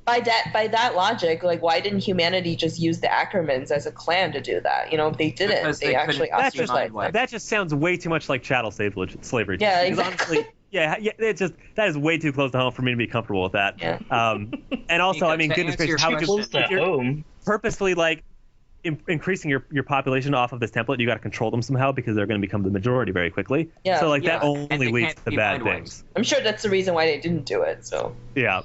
[SPEAKER 5] by that logic, like, why didn't humanity just use the Ackermans as a clan to do that? They didn't.
[SPEAKER 4] Because
[SPEAKER 5] they actually ostracized them.
[SPEAKER 3] That just sounds way too much like chattel slavery.
[SPEAKER 5] Yeah,
[SPEAKER 3] because
[SPEAKER 5] exactly.
[SPEAKER 3] honestly, that is way too close to home for me to be comfortable with that.
[SPEAKER 5] Yeah.
[SPEAKER 3] And also, I mean, goodness gracious, how
[SPEAKER 2] close to home?
[SPEAKER 3] Purposely increasing your population off of this template, you got to control them somehow because they're going to become the majority very quickly.
[SPEAKER 5] Yeah.
[SPEAKER 3] So that only leads to bad
[SPEAKER 4] mind
[SPEAKER 3] things.
[SPEAKER 5] I'm sure that's the reason why they didn't do it. So.
[SPEAKER 3] Yeah.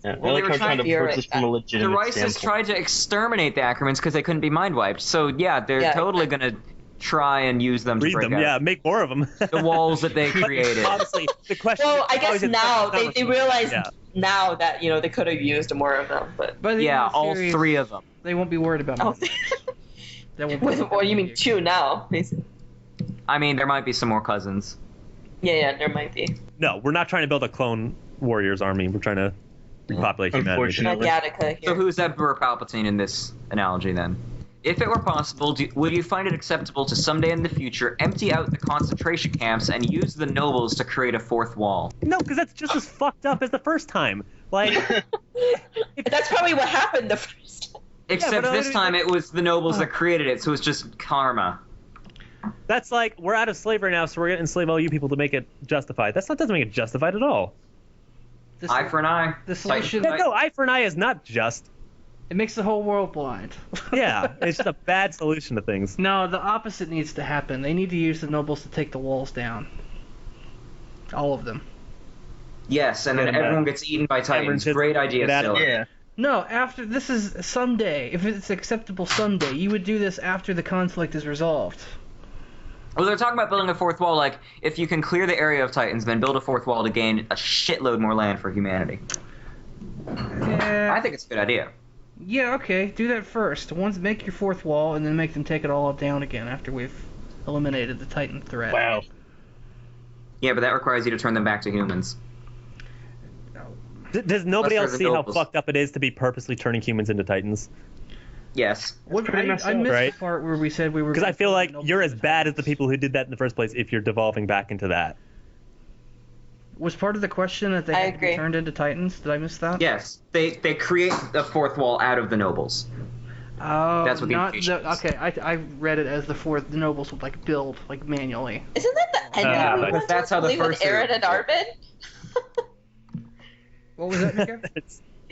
[SPEAKER 2] Yeah, well, they were trying to approach this from a legitimate
[SPEAKER 4] The Rices
[SPEAKER 2] standpoint.
[SPEAKER 4] tried to exterminate the Ackermans because they couldn't be mind wiped. So they're totally gonna try and use them to
[SPEAKER 3] Breed
[SPEAKER 4] break
[SPEAKER 3] them,
[SPEAKER 4] out
[SPEAKER 3] make more of them.
[SPEAKER 4] the walls that they created.
[SPEAKER 3] Honestly, the question.
[SPEAKER 5] Well, I guess now they realize
[SPEAKER 3] Yeah.
[SPEAKER 5] now that they could have used more of them, but
[SPEAKER 1] By the end of the
[SPEAKER 4] all
[SPEAKER 1] series,
[SPEAKER 4] 3 of them.
[SPEAKER 1] They won't be worried about it. That won't be
[SPEAKER 5] well, you mean 2 now? Basically.
[SPEAKER 4] I mean, there might be some more cousins.
[SPEAKER 5] Yeah, there might be.
[SPEAKER 3] No, we're not trying to build a clone warriors army. We're trying to repopulate humanity.
[SPEAKER 2] Unfortunately.
[SPEAKER 5] Gattaca here.
[SPEAKER 4] So who's Emperor Palpatine in this analogy then? If it were possible, would you find it acceptable to someday in the future empty out the concentration camps and use the nobles to create a 4th wall?
[SPEAKER 3] No, because that's just as fucked up as the first time.
[SPEAKER 5] That's probably what happened the first time.
[SPEAKER 4] Except this time it was the nobles that created it, so it's just karma.
[SPEAKER 3] That's like, we're out of slavery now, so we're going to enslave all you people to make it justified. That doesn't make it justified at all.
[SPEAKER 4] Eye for an eye.
[SPEAKER 1] The solution,
[SPEAKER 3] No, eye for an eye is not just.
[SPEAKER 1] it makes the whole world blind.
[SPEAKER 3] Yeah, it's just a bad solution to things.
[SPEAKER 1] No, the opposite needs to happen. They need to use the nobles to take the walls down. All of them.
[SPEAKER 4] Yes, and then everyone gets eaten by titans. Great idea, Stiller.
[SPEAKER 2] Yeah.
[SPEAKER 1] No, after this is someday. If it's acceptable someday, you would do this after the conflict is resolved.
[SPEAKER 4] Well, they're talking about building a 4th wall. Like, if you can clear the area of titans, then build a 4th wall to gain a shitload more land for humanity.
[SPEAKER 1] Yeah.
[SPEAKER 4] I think it's a good idea.
[SPEAKER 1] Yeah, okay. Do that first. Make your 4th wall, and then make them take it all down again after we've eliminated the Titan threat.
[SPEAKER 2] Wow.
[SPEAKER 4] Yeah, but that requires you to turn them back to humans.
[SPEAKER 3] Does nobody
[SPEAKER 4] Unless
[SPEAKER 3] else
[SPEAKER 4] they're
[SPEAKER 3] see
[SPEAKER 4] the
[SPEAKER 3] how
[SPEAKER 4] nobles.
[SPEAKER 3] fucked up it is to be purposely turning humans into titans?
[SPEAKER 4] Yes.
[SPEAKER 2] pretty messed
[SPEAKER 1] I
[SPEAKER 2] up,
[SPEAKER 1] missed
[SPEAKER 3] right?
[SPEAKER 1] the part where we said we were.
[SPEAKER 3] Because I feel like
[SPEAKER 1] nobles
[SPEAKER 3] you're
[SPEAKER 1] into
[SPEAKER 3] as bad as the
[SPEAKER 1] Titans.
[SPEAKER 3] people who did that in the first place if you're devolving back into that.
[SPEAKER 1] Was part of the question that they
[SPEAKER 5] I
[SPEAKER 1] had to be
[SPEAKER 5] agree.
[SPEAKER 1] turned into Titans? Did I miss that?
[SPEAKER 4] Yes. They create a 4th wall out of the nobles.
[SPEAKER 1] Oh,
[SPEAKER 4] That's what the
[SPEAKER 1] not
[SPEAKER 4] implication is.
[SPEAKER 1] okay. I read it as the nobles would build manually.
[SPEAKER 5] Isn't that the ending we
[SPEAKER 3] but
[SPEAKER 5] wanted?
[SPEAKER 4] that's how the
[SPEAKER 5] Only with
[SPEAKER 4] first
[SPEAKER 5] Aaron and Armin?
[SPEAKER 1] What was that, Mika?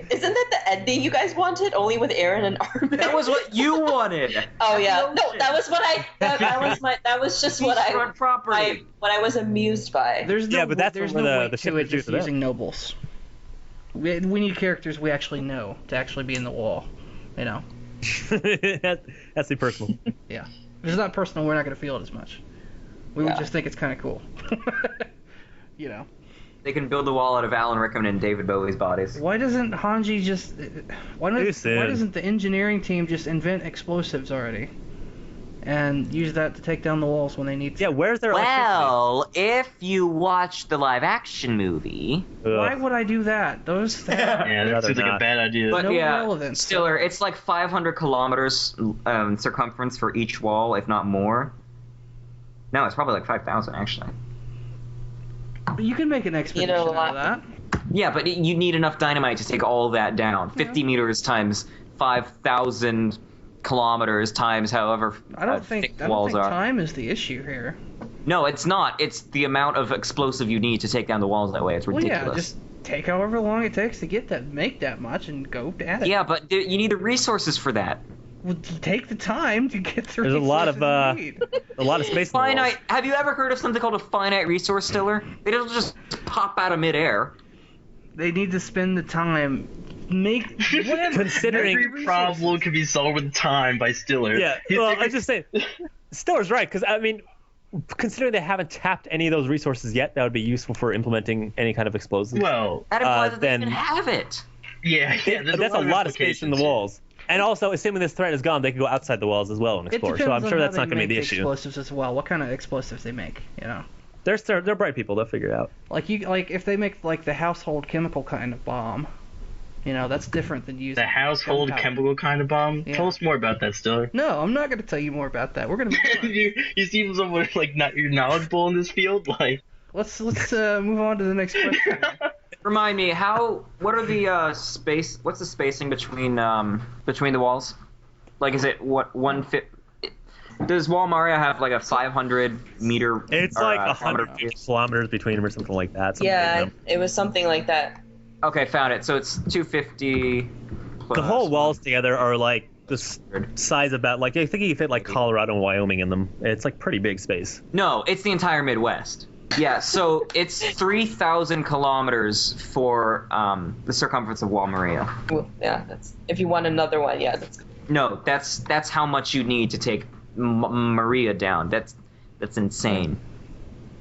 [SPEAKER 5] Isn't that the ending you guys wanted? Only with Aaron and Armin?
[SPEAKER 4] That was what you wanted.
[SPEAKER 5] Oh yeah, no, that was what that was just what
[SPEAKER 4] Beachfront property.
[SPEAKER 5] what I was amused by.
[SPEAKER 1] There's no,
[SPEAKER 3] Yeah, but that's
[SPEAKER 1] there's
[SPEAKER 3] where
[SPEAKER 1] no
[SPEAKER 3] the
[SPEAKER 1] weight to
[SPEAKER 3] ship
[SPEAKER 1] it
[SPEAKER 3] is due
[SPEAKER 1] just
[SPEAKER 3] for that.
[SPEAKER 1] using nobles. We need characters we actually know to actually be in the wall.
[SPEAKER 3] That's the personal.
[SPEAKER 1] Yeah. If it's not personal, we're not going to feel it as much. We would
[SPEAKER 5] Yeah.
[SPEAKER 1] just think it's kind of cool.
[SPEAKER 4] They can build the wall out of Alan Rickman and David Bowie's bodies.
[SPEAKER 1] Why doesn't Hanji just... Why doesn't the engineering team just invent explosives already? And use that to take down the walls when they need to?
[SPEAKER 3] Yeah, where's their
[SPEAKER 4] Well, if you watch the live-action movie...
[SPEAKER 3] electricity?
[SPEAKER 1] Why
[SPEAKER 3] Ugh.
[SPEAKER 1] would I do that? Those...
[SPEAKER 2] Yeah, that seems like
[SPEAKER 3] not.
[SPEAKER 2] a bad idea.
[SPEAKER 4] But
[SPEAKER 1] No
[SPEAKER 4] yeah,
[SPEAKER 1] relevance.
[SPEAKER 4] Stiller, it's like 500 kilometers circumference for each wall, if not more. No, it's probably like 5,000, actually.
[SPEAKER 1] You can make an expedition
[SPEAKER 5] a
[SPEAKER 1] out
[SPEAKER 5] lot.
[SPEAKER 1] of that.
[SPEAKER 4] Yeah, but you need enough dynamite to take all that down. 50 meters times 5,000 kilometers times however
[SPEAKER 1] I don't
[SPEAKER 4] thick
[SPEAKER 1] think
[SPEAKER 4] walls are.
[SPEAKER 1] time is the issue here.
[SPEAKER 4] No, it's not. It's the amount of explosive you need to take down the walls that way. It's ridiculous.
[SPEAKER 1] Well, yeah, just take however long it takes to make that much and go at it.
[SPEAKER 4] Yeah, but you need the resources for that.
[SPEAKER 1] Well, take the time to get through.
[SPEAKER 3] There's a lot of space.
[SPEAKER 4] Finite. Have you ever heard of something called a finite resource stiller? They don't just pop out of midair.
[SPEAKER 1] They need to spend the time.
[SPEAKER 3] Considering
[SPEAKER 2] every problem can be solved with time by Stiller.
[SPEAKER 3] Yeah, well, I just say Stiller's right, because I mean, considering they haven't tapped any of those resources yet, that would be useful for implementing any kind of explosives.
[SPEAKER 2] Well,
[SPEAKER 4] that implies that they can have it.
[SPEAKER 2] Yeah,
[SPEAKER 3] that's a lot of space in the walls. And also, assuming this threat is gone, they can go outside the walls as well and explore. So I'm sure that's not going to be the issue.
[SPEAKER 1] Explosives as well. What kind of explosives they make?
[SPEAKER 3] They're bright people. They'll figure it out.
[SPEAKER 1] Like if they make like the household chemical kind of bomb. That's different than using
[SPEAKER 2] the household chemical kind of bomb. Yeah. Tell us more about that, Stiller.
[SPEAKER 1] No, I'm not going to tell you more about that. We're going to.
[SPEAKER 2] You seem someone like you're knowledgeable in this field. Like,
[SPEAKER 1] let's move on to the next question.
[SPEAKER 4] Remind me, what are the what's the spacing between the walls? Like, is it 150? Does Wall Mario have like a 500 meter?
[SPEAKER 3] It's like 100 kilometers between them or something like that.
[SPEAKER 5] It was something like that.
[SPEAKER 4] Okay, found it. So it's 250. Plus
[SPEAKER 3] the whole walls together are like the size about I think you fit like Colorado and Wyoming in them. It's like pretty big space.
[SPEAKER 4] No, it's the entire Midwest. Yeah, so it's 3,000 kilometers for the circumference of Wall Maria.
[SPEAKER 5] Well, yeah, that's if you want another one. Yeah, that's.
[SPEAKER 4] No, that's how much you need to take Maria down. That's insane.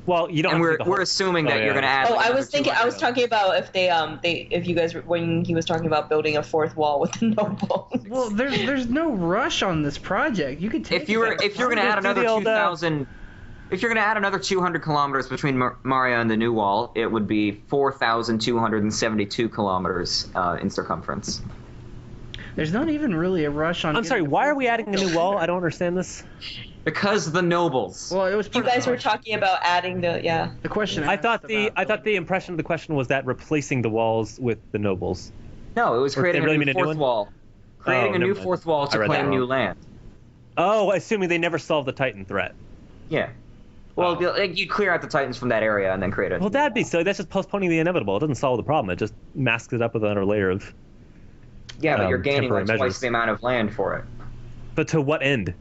[SPEAKER 3] Well, you don't.
[SPEAKER 4] And we're assuming that you're going to add.
[SPEAKER 5] Oh, I was talking about if you guys when he was talking about building a fourth wall with the nobles.
[SPEAKER 1] Well, there's no rush on this project. You could take.
[SPEAKER 4] If you're going to add another 2,000. If you're going to add another 200 kilometers between Maria and the new wall, it would be 4,272 kilometers in circumference.
[SPEAKER 1] There's not even really a rush on.
[SPEAKER 3] I'm sorry, why are we adding a new wall? I don't understand this.
[SPEAKER 4] Because the nobles.
[SPEAKER 1] Well, it was.
[SPEAKER 5] You guys were talking about adding the question.
[SPEAKER 3] I thought the impression of the question was that replacing the walls with the nobles.
[SPEAKER 4] No, it was creating a new fourth wall. Creating a new fourth wall to claim new land.
[SPEAKER 3] Oh, assuming they never solve the Titan threat.
[SPEAKER 4] Yeah. Well, you clear out the Titans from that area and then create a...
[SPEAKER 3] Well, that'd be silly. That's just postponing the inevitable. It doesn't solve the problem. It just masks it up with another layer of...
[SPEAKER 4] Yeah, but you're gaining like twice the amount of land for it.
[SPEAKER 3] But to what end?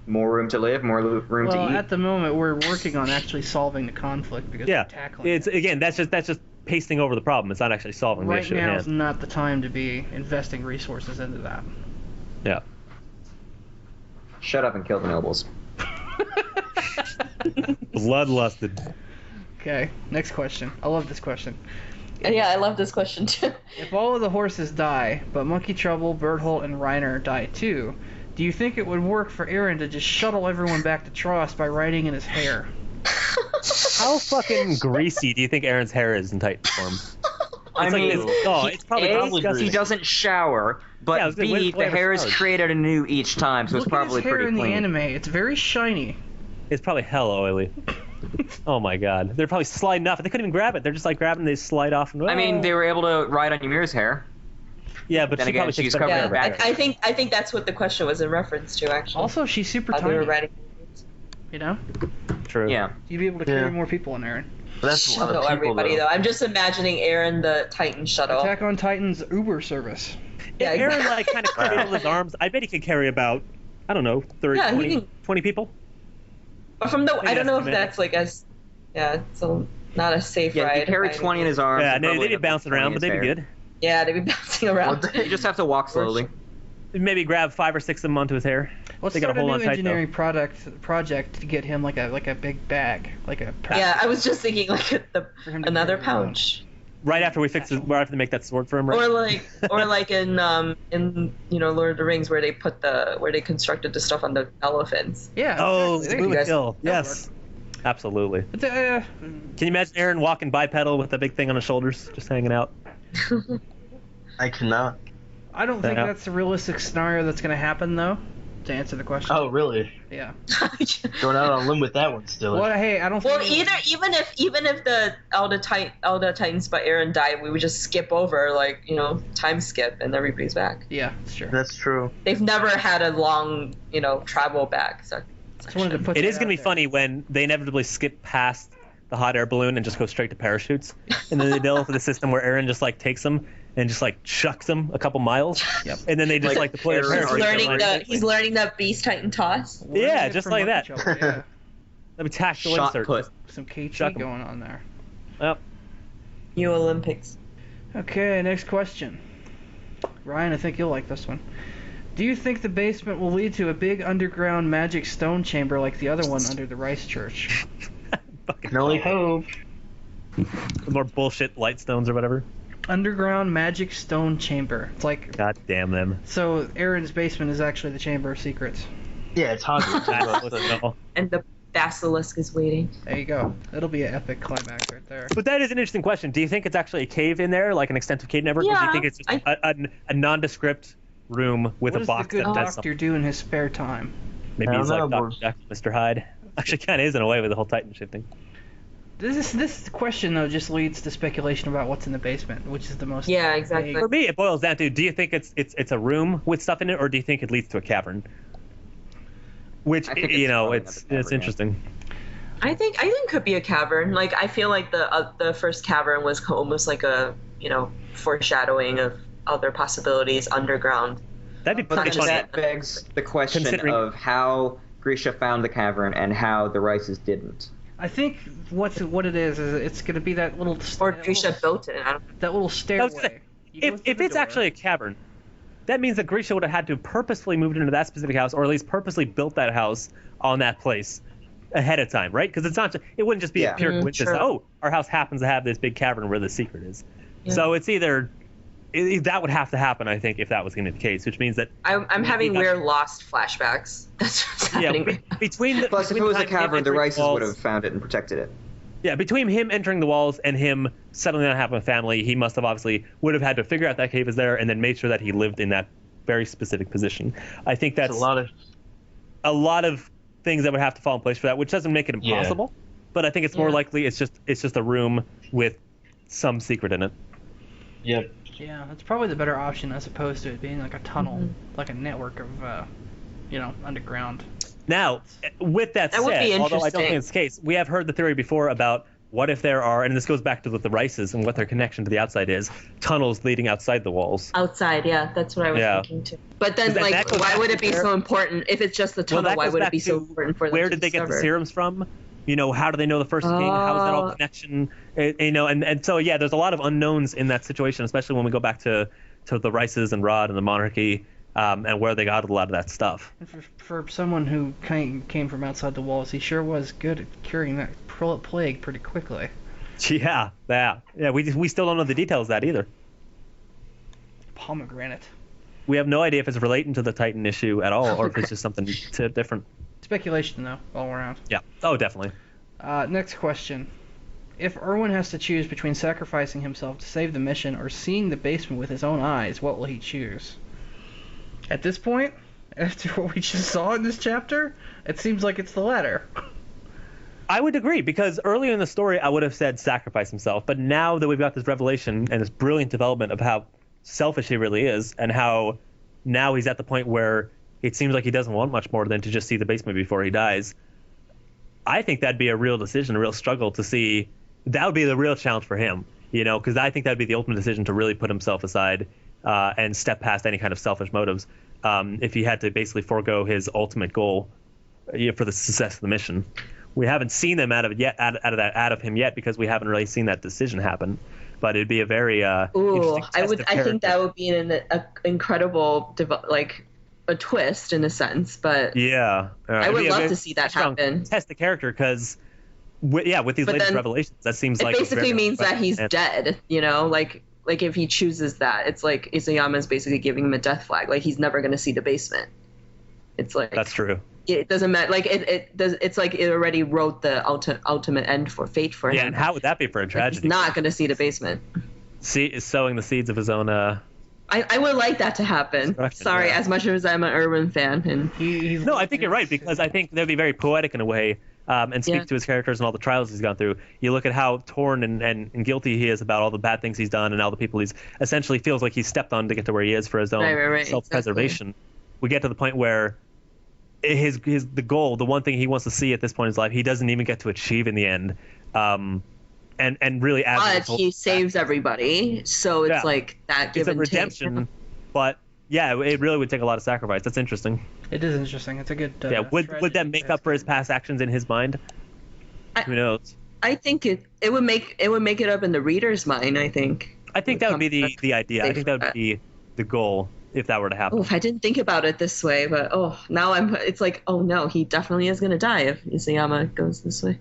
[SPEAKER 4] More room to live, more room to eat.
[SPEAKER 1] Well, at the moment, we're working on actually solving the conflict because we're tackling
[SPEAKER 3] it. Again, that's just pasting over the problem. It's not actually solving the issue.
[SPEAKER 1] Right now is not the time to be investing resources into that.
[SPEAKER 3] Yeah.
[SPEAKER 4] Shut up and kill the nobles.
[SPEAKER 3] Bloodlusted.
[SPEAKER 1] Okay, next question. I love this question.
[SPEAKER 5] Yeah, I love this question too.
[SPEAKER 1] If all of the horses die, but Monkey Trouble, Berthold, and Reiner die too, do you think it would work for Eren to just shuttle everyone back to Trost by riding in his hair?
[SPEAKER 3] How fucking greasy do you think Eren's hair is in Titan form?
[SPEAKER 4] It's probably he doesn't shower, but B, the hair is created anew each time, so it's probably pretty clean.
[SPEAKER 1] Look at his hair in the anime. It's very shiny.
[SPEAKER 3] It's probably hell oily. Oh my god. They're probably sliding off. They couldn't even grab it. They're just like grabbing, they slide off. And,
[SPEAKER 4] I mean, they were able to ride on Ymira's hair.
[SPEAKER 3] Yeah, but she probably
[SPEAKER 4] she's covered her back.
[SPEAKER 5] I think that's what the question was in reference to, actually.
[SPEAKER 1] Also, she's super tiny.
[SPEAKER 5] They were riding.
[SPEAKER 3] True.
[SPEAKER 4] Yeah.
[SPEAKER 1] You'd be able to carry more people in Eren.
[SPEAKER 2] That's a lot of people,
[SPEAKER 5] everybody, though. I'm just imagining Eren the Titan shuttle.
[SPEAKER 1] Attack on Titan's Uber service.
[SPEAKER 3] Yeah, Eren kind of cradled his arms. I bet he could carry about, I don't know, 30, 20 people.
[SPEAKER 5] But from I don't know if that's it's not a safe ride.
[SPEAKER 4] Yeah, he carried 20 in his arms.
[SPEAKER 3] Yeah, they'd be bouncing around, but they'd be good.
[SPEAKER 5] Yeah, they'd be bouncing around.
[SPEAKER 4] You just have to walk slowly.
[SPEAKER 3] Maybe grab 5 or 6 of them onto his hair.
[SPEAKER 1] Let's start a new engineering project to get him like a big bag, like a.
[SPEAKER 5] Yeah, I was just thinking another pouch.
[SPEAKER 3] Right after right after they make that sword for him,
[SPEAKER 5] right? Or like in Lord of the Rings where they constructed the stuff on the elephants.
[SPEAKER 1] Yeah.
[SPEAKER 3] Oh, exactly. Yes. Absolutely. Can you imagine Eren walking bipedal with a big thing on his shoulders, just hanging out?
[SPEAKER 2] I cannot.
[SPEAKER 1] I don't think that's a realistic scenario that's going to happen, though. To answer the question.
[SPEAKER 2] Oh, really?
[SPEAKER 1] Yeah.
[SPEAKER 2] Going out on a limb with that one, still.
[SPEAKER 1] Well, hey, I don't.
[SPEAKER 5] Well, even if the Elder Titans by Eren died, we would just skip over time skip and everybody's back.
[SPEAKER 1] Yeah, that's true.
[SPEAKER 2] That's true.
[SPEAKER 5] They've never had a long travel back. So.
[SPEAKER 1] Just wanted to put
[SPEAKER 3] It
[SPEAKER 1] that
[SPEAKER 3] is going to
[SPEAKER 1] out
[SPEAKER 3] be
[SPEAKER 1] there.
[SPEAKER 3] funny when they inevitably skip past the hot air balloon and just go straight to parachutes, and then they develop the system where Eren just like takes them and just like chucks them a couple miles, and then they just like deploy the
[SPEAKER 4] Eren
[SPEAKER 3] parachute.
[SPEAKER 5] He's learning the Beast Titan toss.
[SPEAKER 1] Learning
[SPEAKER 3] Yeah,
[SPEAKER 1] it
[SPEAKER 3] just
[SPEAKER 1] from
[SPEAKER 3] like that.
[SPEAKER 1] each other, yeah.
[SPEAKER 3] That'd be tactical
[SPEAKER 4] Shot
[SPEAKER 3] insert.
[SPEAKER 4] put.
[SPEAKER 1] Some KT
[SPEAKER 3] Chuck 'em.
[SPEAKER 1] going on there.
[SPEAKER 3] Yep.
[SPEAKER 5] New Olympics.
[SPEAKER 1] Okay, next question. Ryan, I think you'll like this one. Do you think the basement will lead to a big underground magic stone chamber like the other one under the Rice Church?
[SPEAKER 2] Can only hope.
[SPEAKER 3] More bullshit light stones or whatever.
[SPEAKER 1] Underground magic stone chamber. It's like,
[SPEAKER 3] God damn them.
[SPEAKER 1] so Eren's basement is actually the Chamber of Secrets.
[SPEAKER 2] Yeah, it's Hogwarts.
[SPEAKER 5] And the basilisk is waiting.
[SPEAKER 1] There you go. It'll be an epic climax right there.
[SPEAKER 3] But that is an interesting question. Do you think it's actually a cave in there, like an extensive cave network, or do you
[SPEAKER 5] Yeah,
[SPEAKER 3] think it's just a nondescript room with
[SPEAKER 1] What
[SPEAKER 3] a
[SPEAKER 1] does
[SPEAKER 3] box
[SPEAKER 1] the good
[SPEAKER 3] that does
[SPEAKER 1] doctor
[SPEAKER 3] something?
[SPEAKER 1] do in his spare time?
[SPEAKER 3] Maybe
[SPEAKER 2] I
[SPEAKER 3] he's
[SPEAKER 2] don't
[SPEAKER 3] like
[SPEAKER 2] know,
[SPEAKER 3] Dr. Jekyll, Mr. Hyde. Actually, kind of is in a way with the whole Titan shifting.
[SPEAKER 1] This question though just leads to speculation about what's in the basement, which is the most.
[SPEAKER 5] Yeah, exactly.
[SPEAKER 3] For me, it boils down to: do you think it's a room with stuff in it, or do you think it leads to a cavern? Which
[SPEAKER 4] I think it's
[SPEAKER 3] you know,
[SPEAKER 4] probably
[SPEAKER 3] it's
[SPEAKER 4] not a cavern,
[SPEAKER 3] interesting.
[SPEAKER 5] I think could be a cavern. Like I feel like the first cavern was almost like a foreshadowing of other possibilities underground.
[SPEAKER 3] That'd be
[SPEAKER 4] But
[SPEAKER 3] pretty
[SPEAKER 4] then
[SPEAKER 3] funny.
[SPEAKER 4] that begs the question
[SPEAKER 3] Considering-
[SPEAKER 4] of how Grisha found the cavern and how the Rices didn't.
[SPEAKER 1] I think what it is it's going to be that little.
[SPEAKER 5] Or
[SPEAKER 1] that
[SPEAKER 5] Grisha
[SPEAKER 1] little-
[SPEAKER 5] built it. I don't know.
[SPEAKER 1] That little
[SPEAKER 3] I was
[SPEAKER 1] stairway.
[SPEAKER 3] gonna say,
[SPEAKER 1] You go
[SPEAKER 3] if
[SPEAKER 1] through the
[SPEAKER 3] it's
[SPEAKER 1] door.
[SPEAKER 3] actually a cavern, that means that Grisha would have had to purposefully moved into that specific house, or at least purposely built that house on that place ahead of time, right? Because it's not. It wouldn't just be a pure coincidence.
[SPEAKER 5] Sure.
[SPEAKER 3] Oh, our house happens to have this big cavern where the secret is.
[SPEAKER 5] Yeah.
[SPEAKER 3] So it's either that would have to happen, I think, if that was going to be the case, which means that
[SPEAKER 5] I'm having
[SPEAKER 3] got-
[SPEAKER 5] weird lost flashbacks. That's what's happening. right now.
[SPEAKER 3] between the
[SPEAKER 4] Plus, if
[SPEAKER 3] between
[SPEAKER 4] it was a
[SPEAKER 3] the time him
[SPEAKER 4] cavern, the
[SPEAKER 3] entering
[SPEAKER 4] Rices
[SPEAKER 3] walls-
[SPEAKER 4] would have found it and protected it.
[SPEAKER 3] Yeah, between him entering the walls and him settling down having a family, he must have obviously would have had to figure out that cave is there and then made sure that he lived in that very specific position. I think that's
[SPEAKER 2] It's a
[SPEAKER 3] lot of things that would have to fall in place for that, which doesn't make it
[SPEAKER 2] Yeah.
[SPEAKER 3] impossible. But I think it's more
[SPEAKER 5] Yeah.
[SPEAKER 3] likely it's just a room with some secret in it.
[SPEAKER 2] Yep.
[SPEAKER 1] Yeah, that's probably the better option as opposed to it being like a tunnel,
[SPEAKER 5] Mhm.
[SPEAKER 1] like a network of, underground.
[SPEAKER 3] Now, with that,
[SPEAKER 5] That would
[SPEAKER 3] said,
[SPEAKER 5] be
[SPEAKER 3] although I don't
[SPEAKER 5] interesting.
[SPEAKER 3] think it's the case, we have heard the theory before about what if there are, and this goes back to the Rices and what their connection to the outside is, tunnels leading outside the walls.
[SPEAKER 5] Outside, yeah, that's what I was
[SPEAKER 3] Yeah.
[SPEAKER 5] thinking too. But then,
[SPEAKER 3] That- that goes
[SPEAKER 5] why
[SPEAKER 3] back
[SPEAKER 5] would
[SPEAKER 3] to
[SPEAKER 5] it be
[SPEAKER 3] their-
[SPEAKER 5] so important if it's just the tunnel?
[SPEAKER 3] that
[SPEAKER 5] Why
[SPEAKER 3] goes
[SPEAKER 5] would it
[SPEAKER 3] back
[SPEAKER 5] be so
[SPEAKER 3] to
[SPEAKER 5] important for them
[SPEAKER 3] where
[SPEAKER 5] to
[SPEAKER 3] did they get the
[SPEAKER 5] discover?
[SPEAKER 3] serums from? How do they know the first king? How is that all
[SPEAKER 5] Oh.
[SPEAKER 3] connection? And so yeah, there's a lot of unknowns in that situation, especially when we go back to the Rices and Rod and the monarchy, and where they got a lot of that stuff.
[SPEAKER 1] And for someone who came from outside the walls, he sure was good at curing that plague pretty quickly.
[SPEAKER 3] Yeah. We still don't know the details of that either.
[SPEAKER 1] Pomegranate.
[SPEAKER 3] We have no idea if it's relating to the Titan issue at all, or if it's just something different.
[SPEAKER 1] Speculation, though, all around.
[SPEAKER 3] Yeah. Oh, definitely.
[SPEAKER 1] Next question. If Erwin has to choose between sacrificing himself to save the mission or seeing the basement with his own eyes, what will he choose? At this point, after what we just saw in this chapter, it seems like it's the latter.
[SPEAKER 3] I would agree, because earlier in the story I would have said sacrifice himself, but now that we've got this revelation and this brilliant development of how selfish he really is, and how now he's at the point where it seems like he doesn't want much more than to just see the basement before he dies, I think that'd be a real decision, a real struggle to see. That would be the real challenge for him, because I think that'd be the ultimate decision to really put himself aside and step past any kind of selfish motives if he had to basically forego his ultimate goal for the success of the mission. We haven't seen them out of him yet because we haven't really seen that decision happen. But it'd be a very
[SPEAKER 5] Ooh,
[SPEAKER 3] interesting test of
[SPEAKER 5] I think
[SPEAKER 3] character.
[SPEAKER 5] that would be an incredible a twist in a sense, but
[SPEAKER 3] Yeah,
[SPEAKER 5] I
[SPEAKER 3] it'd
[SPEAKER 5] would
[SPEAKER 3] be a
[SPEAKER 5] love
[SPEAKER 3] very
[SPEAKER 5] to see that
[SPEAKER 3] strong
[SPEAKER 5] happen.
[SPEAKER 3] Test the character because, with these
[SPEAKER 5] But
[SPEAKER 3] latest
[SPEAKER 5] then
[SPEAKER 3] revelations, that seems
[SPEAKER 5] It
[SPEAKER 3] like
[SPEAKER 5] basically means that he's
[SPEAKER 3] and-
[SPEAKER 5] dead, like if he chooses that, it's like Isayama's basically giving him a death flag, like he's never going to see the basement. It's like
[SPEAKER 3] That's true.
[SPEAKER 5] it doesn't matter, like it does. It's like it already wrote the ultimate end for fate for
[SPEAKER 3] Yeah,
[SPEAKER 5] him.
[SPEAKER 3] and how would that be for a
[SPEAKER 5] Like,
[SPEAKER 3] tragedy?
[SPEAKER 5] he's not going to see the basement.
[SPEAKER 3] Is sowing the seeds of his own.
[SPEAKER 5] I would like that to happen.
[SPEAKER 3] Destruction,
[SPEAKER 5] Sorry,
[SPEAKER 3] yeah.
[SPEAKER 5] as much as I'm an Irwin fan, and
[SPEAKER 1] He's
[SPEAKER 3] No, I think you're right, because I think that'd be very poetic in a way, and speak
[SPEAKER 5] Yeah.
[SPEAKER 3] to his characters and all the trials he's gone through. You look at how torn and guilty he is about all the bad things he's done and all the people he's essentially feels like he's stepped on to get to where he is for his own
[SPEAKER 5] Right,
[SPEAKER 3] self-preservation. We get to the point where the goal, the one thing he wants to see at this point in his life, he doesn't even get to achieve in the end. And really,
[SPEAKER 5] but he saves everybody, so it's like that give
[SPEAKER 3] it's a
[SPEAKER 5] and
[SPEAKER 3] redemption.
[SPEAKER 5] take.
[SPEAKER 3] But yeah, it really would take a lot of sacrifice. That's interesting.
[SPEAKER 1] It is interesting. It's a good.
[SPEAKER 3] Would that make up for his past actions in his mind? Who knows?
[SPEAKER 5] I think it would make it up in the reader's mind. I think
[SPEAKER 3] that would be the idea. I think that would be the goal if that were to happen.
[SPEAKER 5] Oh, I didn't think about it this way, but now it's like, oh no, he definitely is going to die if Isayama goes this way.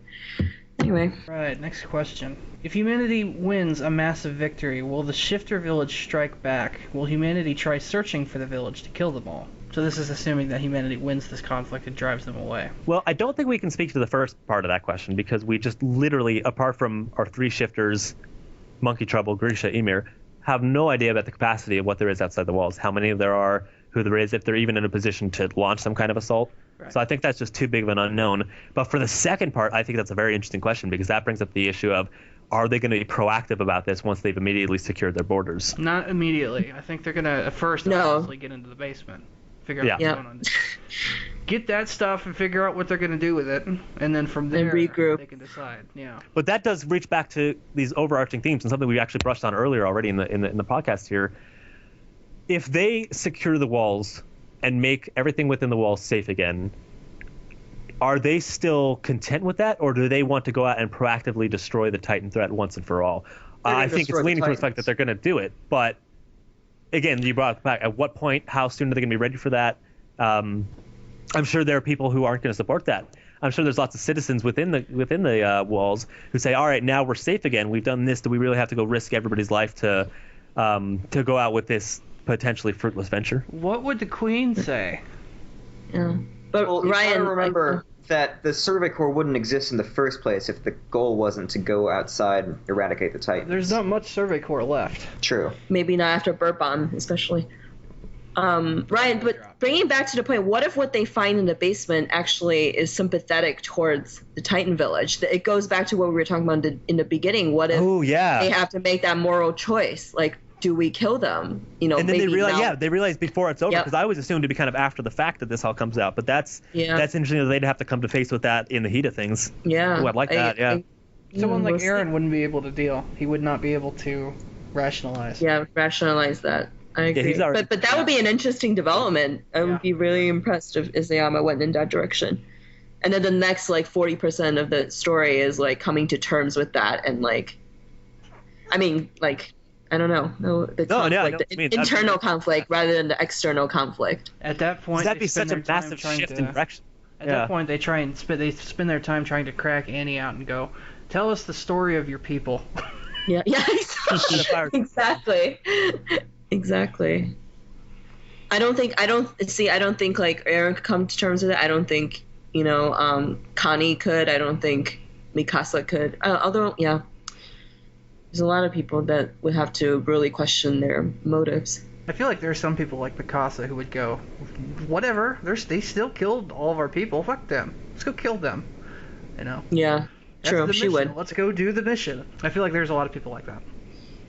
[SPEAKER 5] Anyway.
[SPEAKER 1] Right, next question. If humanity wins a massive victory, will the shifter village strike back? Will humanity try searching for the village to kill them all? So this is assuming that humanity wins this conflict and drives them away.
[SPEAKER 3] Well, I don't think we can speak to the first part of that question because we just literally, apart from our 3 shifters, Monkey Trouble, Grisha, Ymir, have no idea about the capacity of what there is outside the walls, how many there are, who there is, if they're even in a position to launch some kind of assault. Right. So I think that's just too big of an unknown. But for the second part, I think that's a very interesting question because that brings up the issue of, are they going to be proactive about this once they've immediately secured their borders?
[SPEAKER 1] Not immediately. I think they're going to first obviously get into the basement, figure out what's going on. Get that stuff and figure out what they're going to do with it, and then from there
[SPEAKER 5] regroup.
[SPEAKER 1] They can decide. Yeah.
[SPEAKER 3] But that does reach back to these overarching themes and something we actually brushed on earlier already in the podcast here. If they secure the walls and make everything within the walls safe again, are they still content with that, or do they want to go out and proactively destroy the Titan threat once and for all? I think it's leaning to the fact that they're going to do it, but again, you brought it back. At what point, how soon are they going to be ready for that? I'm sure there are people who aren't going to support that. I'm sure there's lots of citizens within the walls who say, all right, now we're safe again. We've done this. Do we really have to go risk everybody's life to go out with this potentially fruitless venture?
[SPEAKER 1] What would the Queen say?
[SPEAKER 5] Yeah. But
[SPEAKER 4] well,
[SPEAKER 5] Ryan,
[SPEAKER 4] you gotta remember that the Survey Corps wouldn't exist in the first place if the goal wasn't to go outside and eradicate the Titans.
[SPEAKER 1] There's not much Survey Corps left.
[SPEAKER 4] True.
[SPEAKER 5] Maybe not after Burp Bomb, especially. Ryan, but bringing back to the point, what if what they find in the basement actually is sympathetic towards the Titan village? It goes back to what we were talking about in the beginning. What if they have to make that moral choice? Like, do we kill them? And then
[SPEAKER 3] they realize before it's over, because I always assumed it'd be kind of after the fact that this all comes out. But that's interesting that they'd have to come to face with that in the heat of things.
[SPEAKER 5] Yeah.
[SPEAKER 3] Ooh, I'd like that.
[SPEAKER 1] Someone like Aaron wouldn't be able to deal. He would not be able to rationalize.
[SPEAKER 5] Yeah, rationalize that. I agree. But that would be an interesting development. I would be really impressed if Isayama went in that direction. And then the next 40% of the story is coming to terms with that and I don't know. The internal conflict rather than the external conflict.
[SPEAKER 1] At that point,
[SPEAKER 3] that'd be such a massive shift in direction.
[SPEAKER 1] At that point, they spend their time trying to crack Annie out and go, tell us the story of your people.
[SPEAKER 5] Yeah, exactly. Exactly. I don't think Aaron could come to terms with it. I don't think Connie could. I don't think Mikasa could. Although there's a lot of people that would have to really question their motives.
[SPEAKER 1] I feel like there are some people like Mikasa who would go, whatever. They still killed all of our people. Fuck them. Let's go kill them.
[SPEAKER 5] Yeah. True. She would.
[SPEAKER 1] Let's go do the mission. I feel like there's a lot of people like that.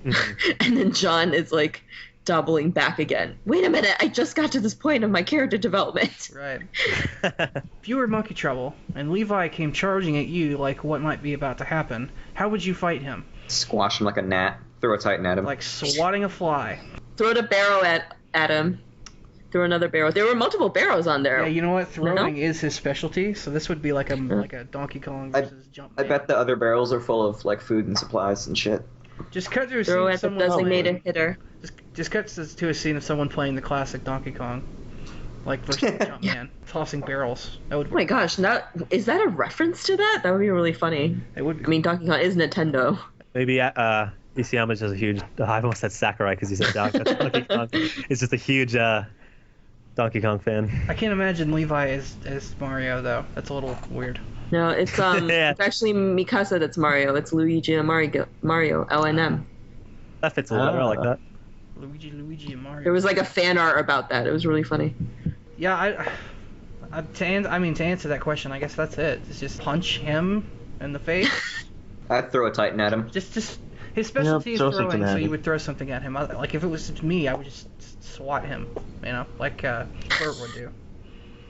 [SPEAKER 3] Mm-hmm.
[SPEAKER 5] And then John is doubling back again. Wait a minute, I just got to this point of my character development.
[SPEAKER 1] Right. If you were Monkey Trouble and Levi came charging at you like what might be about to happen, how would you fight him?
[SPEAKER 4] Squash him like a gnat. Throw a Titan at him.
[SPEAKER 1] Like swatting a fly.
[SPEAKER 5] Throw the barrow at him. Throw another barrow. There were multiple barrows on there.
[SPEAKER 1] Yeah, you know what? Throwing is his specialty, so this would be like a Donkey Kong versus Jumpman.
[SPEAKER 4] I bet the other barrels are full of food and supplies and shit.
[SPEAKER 1] Just cut to a
[SPEAKER 5] Throw
[SPEAKER 1] scene
[SPEAKER 5] at
[SPEAKER 1] of
[SPEAKER 5] the
[SPEAKER 1] someone
[SPEAKER 5] designated hitter.
[SPEAKER 1] Just cut to a scene of someone playing the classic Donkey Kong, versus Jumpman, tossing barrels. That would.
[SPEAKER 5] Oh my gosh! Is that a reference to that? That would be really funny.
[SPEAKER 1] It would.
[SPEAKER 5] I mean, Donkey Kong is Nintendo.
[SPEAKER 3] Maybe Isayama's just a huge. I almost said Sakurai because he said Donkey Kong. It's just a huge Donkey Kong fan.
[SPEAKER 1] I can't imagine Levi as Mario though. That's a little weird.
[SPEAKER 5] No, it's it's actually Mikasa that's Mario. It's Luigi and Mario LNM.
[SPEAKER 3] That fits a little better. I like that.
[SPEAKER 1] Luigi and Mario.
[SPEAKER 5] There was a fan art about that. It was really funny.
[SPEAKER 1] Yeah, to answer that question, I guess that's it. It's just punch him in the face.
[SPEAKER 4] I'd throw a Titan at him.
[SPEAKER 1] Just his specialty is throwing, so you would throw something at him. Like if it was me, I would just swat him, like Bert would do.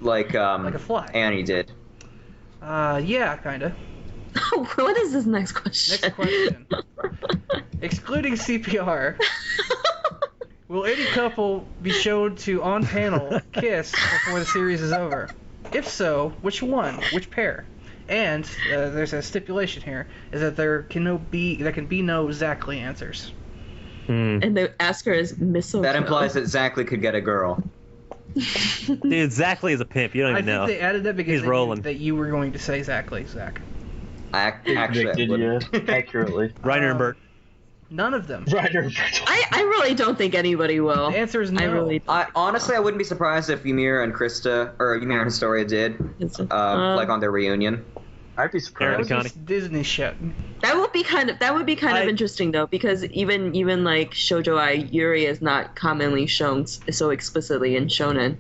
[SPEAKER 4] like
[SPEAKER 1] a fly.
[SPEAKER 4] Annie did.
[SPEAKER 1] Yeah, kinda.
[SPEAKER 5] What is this next question?
[SPEAKER 1] Next question. Excluding CPR, will any couple be shown to on panel kiss before the series is over? If so, which one? Which pair? And there's a stipulation here: is that there can be no exactly answers.
[SPEAKER 5] And the asker is mistletoe.
[SPEAKER 4] That implies that Zackley could get a girl.
[SPEAKER 3] Dude, Zackley is a pimp. You don't even know.
[SPEAKER 1] I think they added that because
[SPEAKER 3] He's
[SPEAKER 1] they knew
[SPEAKER 3] rolling.
[SPEAKER 1] that you were going to say Zackley, Zach.
[SPEAKER 4] Actually,
[SPEAKER 2] accurately.
[SPEAKER 3] Reiner and Bert.
[SPEAKER 1] None of them.
[SPEAKER 2] Reiner and Bert.
[SPEAKER 5] I really don't think anybody will.
[SPEAKER 1] The answer is no.
[SPEAKER 4] Honestly, I wouldn't be surprised if Ymir and Historia did, like on their reunion.
[SPEAKER 2] I'd be surprised.
[SPEAKER 1] That was Disney shit.
[SPEAKER 5] That would be kind of interesting though, because even like Shoujo Ai, Yuri is not commonly shown so explicitly in shonen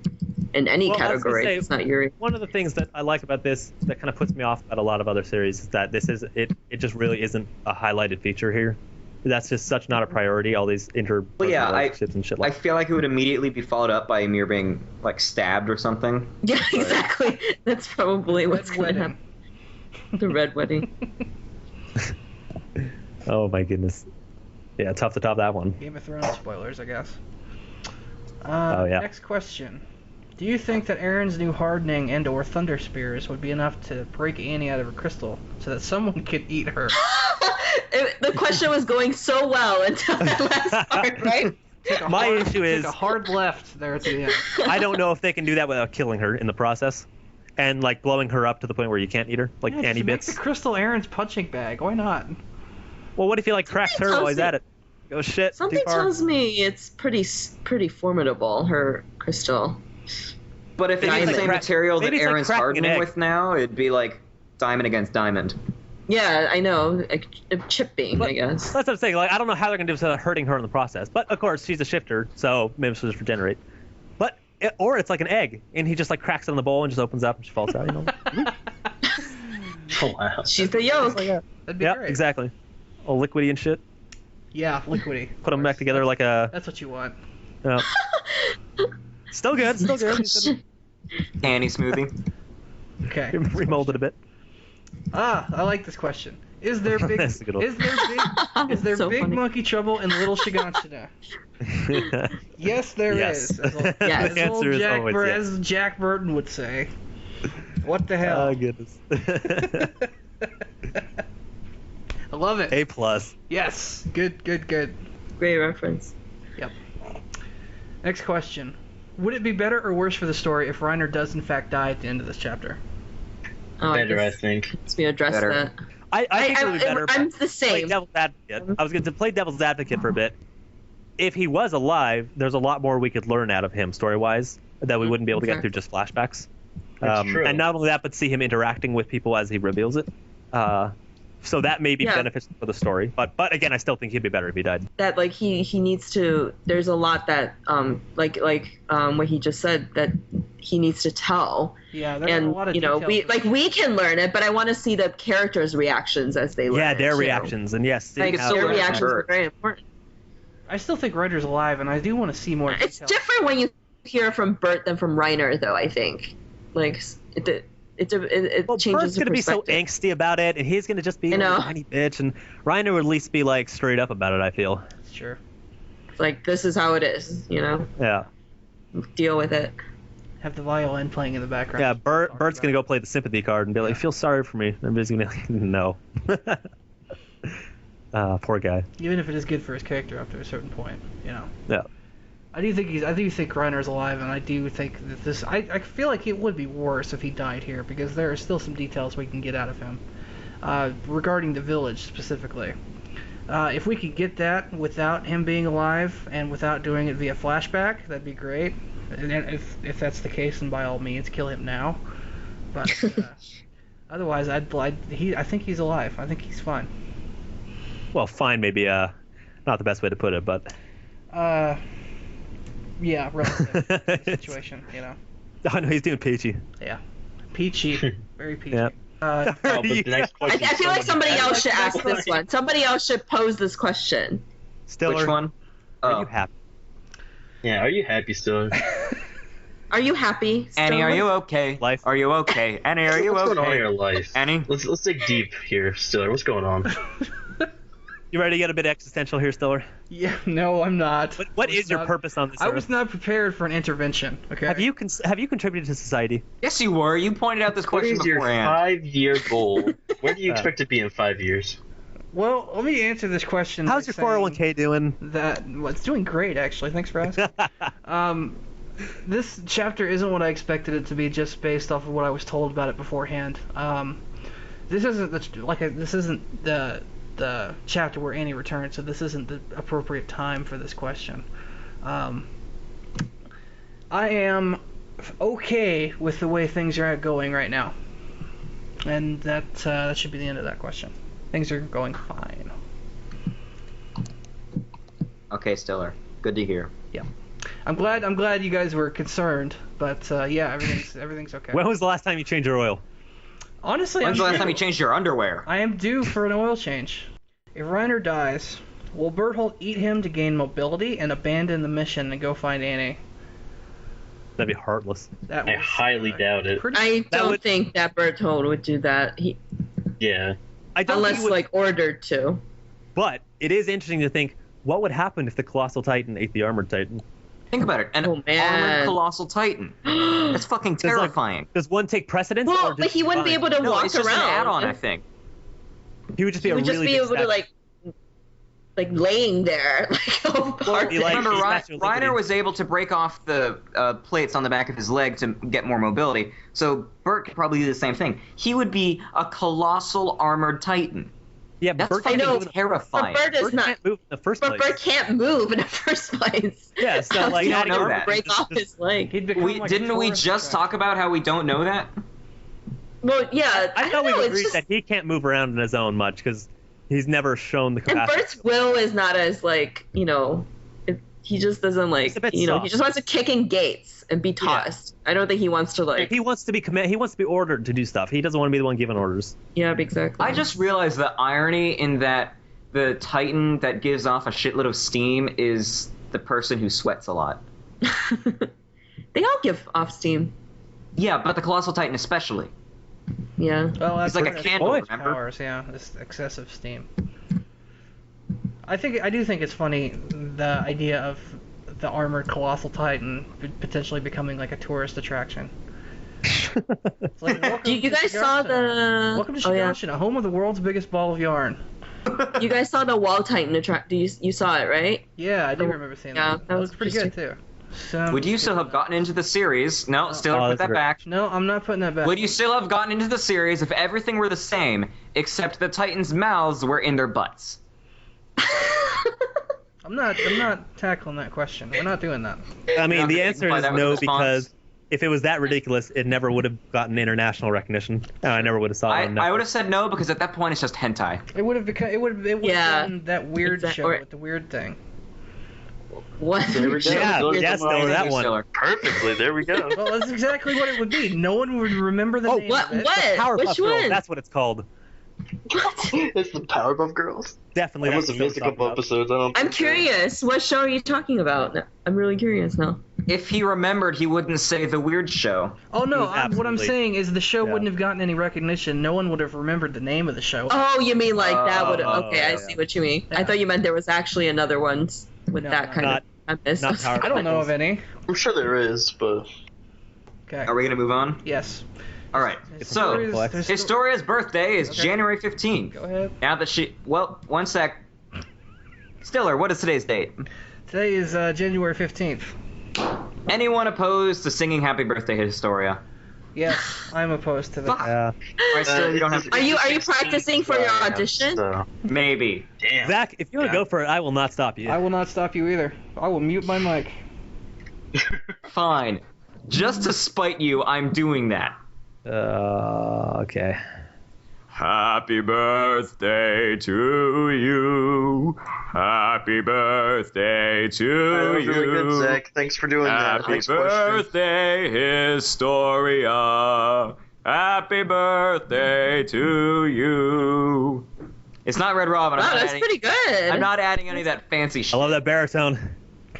[SPEAKER 5] in any category. It's not Yuri.
[SPEAKER 3] One of the things that I like about this that kind of puts me off about a lot of other series is that it just really isn't a highlighted feature here. That's just such not a priority. All these relationships and shit like.
[SPEAKER 4] I feel like it would immediately be followed up by Ymir being like stabbed or something.
[SPEAKER 5] Yeah, exactly. That's probably what's going to happen. The red wedding.
[SPEAKER 3] Oh my goodness. Yeah, tough to top that one.
[SPEAKER 1] Game of Thrones spoilers, I guess.
[SPEAKER 3] Oh yeah.
[SPEAKER 1] Next question. Do you think that Aaron's new hardening and/or thunder spears would be enough to break Annie out of her crystal so that someone could eat her?
[SPEAKER 5] The question was going so well until that last part, right?
[SPEAKER 3] My issue is
[SPEAKER 1] a hard left there at the end.
[SPEAKER 3] I don't know if they can do that without killing her in the process, and like blowing her up to the point where you can't eat her, like Annie bits.
[SPEAKER 1] Make the crystal Aaron's punching bag. Why not?
[SPEAKER 3] Well, what if he like cracks her while he's at it? Oh shit!
[SPEAKER 5] Something tells me it's pretty formidable. Her crystal.
[SPEAKER 4] But if it's the same material that Aaron's hardening with now, it'd be like diamond against diamond.
[SPEAKER 5] Yeah, I know. A chip beam, I guess.
[SPEAKER 3] That's what I'm saying. Like, I don't know how they're gonna do this without hurting her in the process. But of course, she's a shifter, so maybe she'll just regenerate. Or it's like an egg, and he just like cracks it in the bowl and just opens up and she falls out. You know.
[SPEAKER 2] Oh wow.
[SPEAKER 5] She's the yolk.
[SPEAKER 1] That'd be great.
[SPEAKER 3] Exactly. All liquidy and shit.
[SPEAKER 1] Yeah, liquidy.
[SPEAKER 3] Put them back together like a.
[SPEAKER 1] That's what you want.
[SPEAKER 3] Yeah. Still good. Still good.
[SPEAKER 4] Annie smoothie.
[SPEAKER 1] Okay.
[SPEAKER 3] Remolded a bit.
[SPEAKER 1] I like this question. Is there big big monkey trouble in Little Shiganshina? Yes, there is. As Jack Burton would say. What the hell?
[SPEAKER 3] Oh goodness.
[SPEAKER 1] I love it.
[SPEAKER 3] A+.
[SPEAKER 1] Yes. Good.
[SPEAKER 5] Great reference.
[SPEAKER 1] Yep. Next question. Would it be better or worse for the story if Reiner does in fact die at the end of this chapter?
[SPEAKER 2] Better, I think.
[SPEAKER 5] Let's address that.
[SPEAKER 3] I think it would be better.
[SPEAKER 5] I'm the same.
[SPEAKER 3] Devil's advocate. I was going to play devil's advocate for a bit. If he was alive, there's a lot more we could learn out of him story-wise that we wouldn't be able to get through just flashbacks.
[SPEAKER 2] That's true.
[SPEAKER 3] And not only that, but see him interacting with people as he reveals it. So that may be beneficial for the story. But again, I still think he'd be better if he died.
[SPEAKER 5] That like he needs to. There's a lot that like what he just said that he needs to tell.
[SPEAKER 1] Yeah, there's a lot of details.
[SPEAKER 5] we can learn it, but I want to see the characters' reactions as they learn.
[SPEAKER 3] Yeah, their reactions, and yes,
[SPEAKER 5] their reactions are very important.
[SPEAKER 1] I still think Reiner's alive, and I do want to see more.
[SPEAKER 5] It's different when you hear from Bert than from Reiner, though. I think it changes.
[SPEAKER 3] Bert's gonna be so angsty about it, and he's gonna just be a tiny bitch, and Reiner would at least be like straight up about it. I feel.
[SPEAKER 1] Sure.
[SPEAKER 5] Like this is how it is, you know.
[SPEAKER 3] Yeah.
[SPEAKER 5] Deal with it.
[SPEAKER 1] Have the violin playing in the background.
[SPEAKER 3] Yeah, Bert's gonna go play the sympathy card and be like, "Feel sorry for me." And everybody's gonna be like, "No." Poor guy.
[SPEAKER 1] Even if it is good for his character up to a certain point, you know.
[SPEAKER 3] Yeah.
[SPEAKER 1] I do think Reiner's alive, and I do think that this. I feel like it would be worse if he died here because there are still some details we can get out of him regarding the village specifically. If we could get that without him being alive and without doing it via flashback, that'd be great. And if that's the case, then by all means, kill him now. But otherwise, I think he's alive. I think he's fine.
[SPEAKER 3] Well, fine, maybe not the best way to put it, but.
[SPEAKER 1] Yeah, relative situation, you know.
[SPEAKER 3] Oh no, he's doing peachy.
[SPEAKER 1] Yeah, peachy, very peachy.
[SPEAKER 3] Yeah.
[SPEAKER 2] The next question
[SPEAKER 5] I feel like somebody else should ask this one. Somebody else should pose this question.
[SPEAKER 3] Stiller,
[SPEAKER 4] which one?
[SPEAKER 3] Are you happy?
[SPEAKER 2] Yeah, are you happy, Stiller?
[SPEAKER 5] Are you happy?
[SPEAKER 4] Annie, are you okay?
[SPEAKER 3] Life.
[SPEAKER 4] Are you okay? Annie, are you
[SPEAKER 2] What's going on in
[SPEAKER 4] okay?
[SPEAKER 2] your life?
[SPEAKER 4] Annie?
[SPEAKER 2] Let's dig deep here, Stiller. What's going on?
[SPEAKER 3] You ready to get a bit existential here, Stiller?
[SPEAKER 1] Yeah, no, I'm not.
[SPEAKER 3] What
[SPEAKER 1] I was
[SPEAKER 3] is your
[SPEAKER 1] not-
[SPEAKER 3] purpose on this
[SPEAKER 1] I
[SPEAKER 3] earth?
[SPEAKER 1] was not prepared for an intervention. Okay.
[SPEAKER 3] Have you contributed to society?
[SPEAKER 4] Yes, you were. You pointed out this
[SPEAKER 2] What
[SPEAKER 4] question
[SPEAKER 2] is your
[SPEAKER 4] beforehand.
[SPEAKER 2] 5-year goal? Where do you expect to be in 5 years?
[SPEAKER 1] Well, let me answer this question.
[SPEAKER 3] How's
[SPEAKER 1] by
[SPEAKER 3] your
[SPEAKER 1] saying
[SPEAKER 3] 401k doing?
[SPEAKER 1] Well, it's doing great, actually. Thanks for asking. This chapter isn't what I expected it to be, just based off of what I was told about it beforehand. This isn't the chapter where Annie returns, so this isn't the appropriate time for this question. I am okay with the way things are going right now, and that should be the end of that question. Things are going fine.
[SPEAKER 4] Okay, Stiller. Good to hear.
[SPEAKER 1] I'm glad you guys were concerned, but yeah, everything's okay.
[SPEAKER 3] When was the last time you changed your oil?
[SPEAKER 1] Honestly,
[SPEAKER 4] When's the last time you changed your underwear?
[SPEAKER 1] I am due for an oil change. If Reiner dies, will Berthold eat him to gain mobility and abandon the mission and go find Annie?
[SPEAKER 3] That'd be heartless.
[SPEAKER 1] That
[SPEAKER 2] I
[SPEAKER 1] was,
[SPEAKER 2] highly doubt it.
[SPEAKER 5] I don't
[SPEAKER 3] would-
[SPEAKER 5] think that Berthold would do that.
[SPEAKER 2] Yeah.
[SPEAKER 3] I don't
[SPEAKER 5] Unless
[SPEAKER 3] think he would,
[SPEAKER 5] like ordered to.
[SPEAKER 3] but it is interesting to think what would happen if the Colossal Titan ate the Armored Titan.
[SPEAKER 4] Think about it. An
[SPEAKER 5] Oh, man.
[SPEAKER 4] armored colossal titan. That's fucking
[SPEAKER 3] Does, like,
[SPEAKER 4] terrifying.
[SPEAKER 3] Does one take precedence? or
[SPEAKER 5] Well,
[SPEAKER 3] just
[SPEAKER 5] but he wouldn't be
[SPEAKER 3] fine?
[SPEAKER 5] able to
[SPEAKER 4] No,
[SPEAKER 5] walk
[SPEAKER 4] it's just
[SPEAKER 5] around.
[SPEAKER 4] an add-on, I think.
[SPEAKER 3] He would just be
[SPEAKER 5] He
[SPEAKER 3] a
[SPEAKER 5] would just
[SPEAKER 3] really
[SPEAKER 5] be
[SPEAKER 3] big
[SPEAKER 5] able to
[SPEAKER 3] statue.
[SPEAKER 5] like laying there, like a part
[SPEAKER 3] be like-
[SPEAKER 4] Remember,
[SPEAKER 3] he's Master of Liquidity.
[SPEAKER 4] Reiner was able to break off the plates on the back of his leg to get more mobility, so Bert could probably do the same thing. He would be a colossal armored titan.
[SPEAKER 3] Yeah,
[SPEAKER 4] That's
[SPEAKER 3] Bert
[SPEAKER 4] fucking
[SPEAKER 5] know,
[SPEAKER 4] terrifying.
[SPEAKER 5] but Bert is not.
[SPEAKER 3] can't move in the first
[SPEAKER 5] But
[SPEAKER 3] place.
[SPEAKER 5] Bert can't move in the first place.
[SPEAKER 3] Yeah, so
[SPEAKER 5] How
[SPEAKER 3] like
[SPEAKER 5] do you
[SPEAKER 3] adding
[SPEAKER 4] know
[SPEAKER 3] armor
[SPEAKER 4] that.
[SPEAKER 5] break
[SPEAKER 3] just-
[SPEAKER 5] off his leg.
[SPEAKER 1] He'd become like a
[SPEAKER 4] Didn't we
[SPEAKER 1] tourist
[SPEAKER 4] just talk about how we don't know that?
[SPEAKER 5] Well, yeah,
[SPEAKER 3] I thought
[SPEAKER 5] don't
[SPEAKER 3] we
[SPEAKER 5] know, it's
[SPEAKER 3] agreed
[SPEAKER 5] just-
[SPEAKER 3] that he can't move around on his own much because he's never shown the
[SPEAKER 5] And
[SPEAKER 3] capacity.
[SPEAKER 5] Bert's will is not as like he just doesn't like
[SPEAKER 3] It's a bit
[SPEAKER 5] he
[SPEAKER 3] soft.
[SPEAKER 5] just wants to kick in gates and be tossed. I don't think he wants to like.
[SPEAKER 3] He wants to be he wants to be ordered to do stuff. He doesn't want to be the one giving orders.
[SPEAKER 5] Yeah, exactly.
[SPEAKER 4] I just realized the irony in that the titan that gives off a shitload of steam is the person who sweats a lot.
[SPEAKER 5] They all give off steam.
[SPEAKER 4] Yeah, but the colossal titan especially.
[SPEAKER 5] Yeah.
[SPEAKER 1] Well, that's
[SPEAKER 4] He's like a
[SPEAKER 1] that's
[SPEAKER 4] candle,
[SPEAKER 1] Bert's
[SPEAKER 4] remember?
[SPEAKER 1] powers, yeah, this excessive steam. I do think it's funny the idea of the armored colossal titan potentially becoming like a tourist attraction. It's like, welcome
[SPEAKER 5] You
[SPEAKER 1] to
[SPEAKER 5] guys saw
[SPEAKER 1] Shigarshina.
[SPEAKER 5] the.
[SPEAKER 1] Welcome to
[SPEAKER 5] Oh yeah.
[SPEAKER 1] Shigarshina, home of the world's biggest ball of yarn.
[SPEAKER 5] You guys saw the wall titan attract. You saw it, right?
[SPEAKER 1] Yeah, I do remember seeing
[SPEAKER 5] Yeah,
[SPEAKER 1] that.
[SPEAKER 5] that
[SPEAKER 1] It
[SPEAKER 5] was
[SPEAKER 1] looks pretty good too. So,
[SPEAKER 4] Would you still have gotten into the series? No, still
[SPEAKER 3] Oh,
[SPEAKER 4] put
[SPEAKER 3] that's
[SPEAKER 4] that
[SPEAKER 3] great.
[SPEAKER 4] back.
[SPEAKER 1] No, I'm not putting that back.
[SPEAKER 4] Would you still have gotten into the series if everything were the same, except the Titans' mouths were in their butts?
[SPEAKER 1] I'm not tackling that question. We're not doing that.
[SPEAKER 3] I mean,
[SPEAKER 4] not
[SPEAKER 3] the
[SPEAKER 4] gonna
[SPEAKER 3] answer
[SPEAKER 4] dignify
[SPEAKER 3] is
[SPEAKER 4] that with a
[SPEAKER 3] no
[SPEAKER 4] response?
[SPEAKER 3] because if it was that ridiculous, it never would have gotten international recognition. I never would have saw it on
[SPEAKER 4] I would
[SPEAKER 3] Netflix.
[SPEAKER 4] have said no because at that point it's just hentai.
[SPEAKER 1] It would have become. It would have
[SPEAKER 5] Yeah.
[SPEAKER 1] been that weird
[SPEAKER 5] Exactly.
[SPEAKER 1] show with the weird thing.
[SPEAKER 5] What?
[SPEAKER 2] There we go.
[SPEAKER 3] Yeah,
[SPEAKER 2] Look at
[SPEAKER 3] yeah,
[SPEAKER 2] the
[SPEAKER 3] Stiller,
[SPEAKER 2] line.
[SPEAKER 3] that one.
[SPEAKER 4] Stiller.
[SPEAKER 2] Perfectly. There we go.
[SPEAKER 1] Well, that's exactly what it would be. No one would remember the
[SPEAKER 3] Oh,
[SPEAKER 1] name
[SPEAKER 5] what?
[SPEAKER 1] of it.
[SPEAKER 5] What?
[SPEAKER 3] Powerpuff
[SPEAKER 5] Which
[SPEAKER 3] Girls,
[SPEAKER 5] one?
[SPEAKER 3] that's what it's called.
[SPEAKER 2] It's the Powerpuff Girls.
[SPEAKER 3] Definitely.
[SPEAKER 2] That was
[SPEAKER 3] that's
[SPEAKER 2] a
[SPEAKER 3] what it's
[SPEAKER 2] mystical
[SPEAKER 3] talking about.
[SPEAKER 2] episodes. I don't.
[SPEAKER 5] I'm
[SPEAKER 2] think so.
[SPEAKER 5] curious. What show are you talking about? I'm really curious now.
[SPEAKER 4] If he remembered, he wouldn't say the weird show.
[SPEAKER 1] Oh no!
[SPEAKER 3] It was
[SPEAKER 1] What I'm
[SPEAKER 3] absolutely-
[SPEAKER 1] saying is the show
[SPEAKER 3] yeah.
[SPEAKER 1] wouldn't have gotten any recognition. No one would have remembered the name of the show.
[SPEAKER 5] Oh, you mean like that would?
[SPEAKER 3] Oh,
[SPEAKER 5] Okay, I
[SPEAKER 3] yeah.
[SPEAKER 5] see what you mean.
[SPEAKER 1] Yeah.
[SPEAKER 5] I thought you meant there was actually another one with
[SPEAKER 1] No,
[SPEAKER 5] that
[SPEAKER 1] no.
[SPEAKER 5] kind
[SPEAKER 3] Not-
[SPEAKER 5] of premise.
[SPEAKER 3] not Powerpuff
[SPEAKER 1] I don't know of any.
[SPEAKER 2] I'm sure there is, but
[SPEAKER 1] Okay.
[SPEAKER 4] Are we gonna move on?
[SPEAKER 1] Yes.
[SPEAKER 4] All right. So,
[SPEAKER 1] There's-
[SPEAKER 4] Historia's birthday is
[SPEAKER 1] Okay.
[SPEAKER 4] January 15th.
[SPEAKER 1] Go ahead.
[SPEAKER 4] Now that one sec. Stiller, what is today's date?
[SPEAKER 1] Today is January 15th.
[SPEAKER 4] Anyone opposed to singing Happy Birthday, Historia?
[SPEAKER 1] Yes, I'm opposed to that.
[SPEAKER 4] Fuck.
[SPEAKER 3] Yeah.
[SPEAKER 4] All right, Stiller, you don't have to.
[SPEAKER 5] Are you practicing for your audition?
[SPEAKER 2] So,
[SPEAKER 4] Maybe.
[SPEAKER 2] damn.
[SPEAKER 3] Zach, if you want to
[SPEAKER 2] Yeah.
[SPEAKER 3] go for it, I will not stop you.
[SPEAKER 1] I will not stop you either. I will mute my mic.
[SPEAKER 4] Fine. Just to spite you, I'm doing that.
[SPEAKER 3] Okay.
[SPEAKER 4] Happy birthday to you. Happy birthday to
[SPEAKER 2] That was really good, Zach. Thanks for doing that.
[SPEAKER 4] Happy
[SPEAKER 2] Next question.
[SPEAKER 4] birthday, Historia. Happy birthday to you. It's not Red Robin.
[SPEAKER 5] Wow, that's pretty good.
[SPEAKER 4] I'm not adding any of that fancy shit.
[SPEAKER 3] I love that baritone.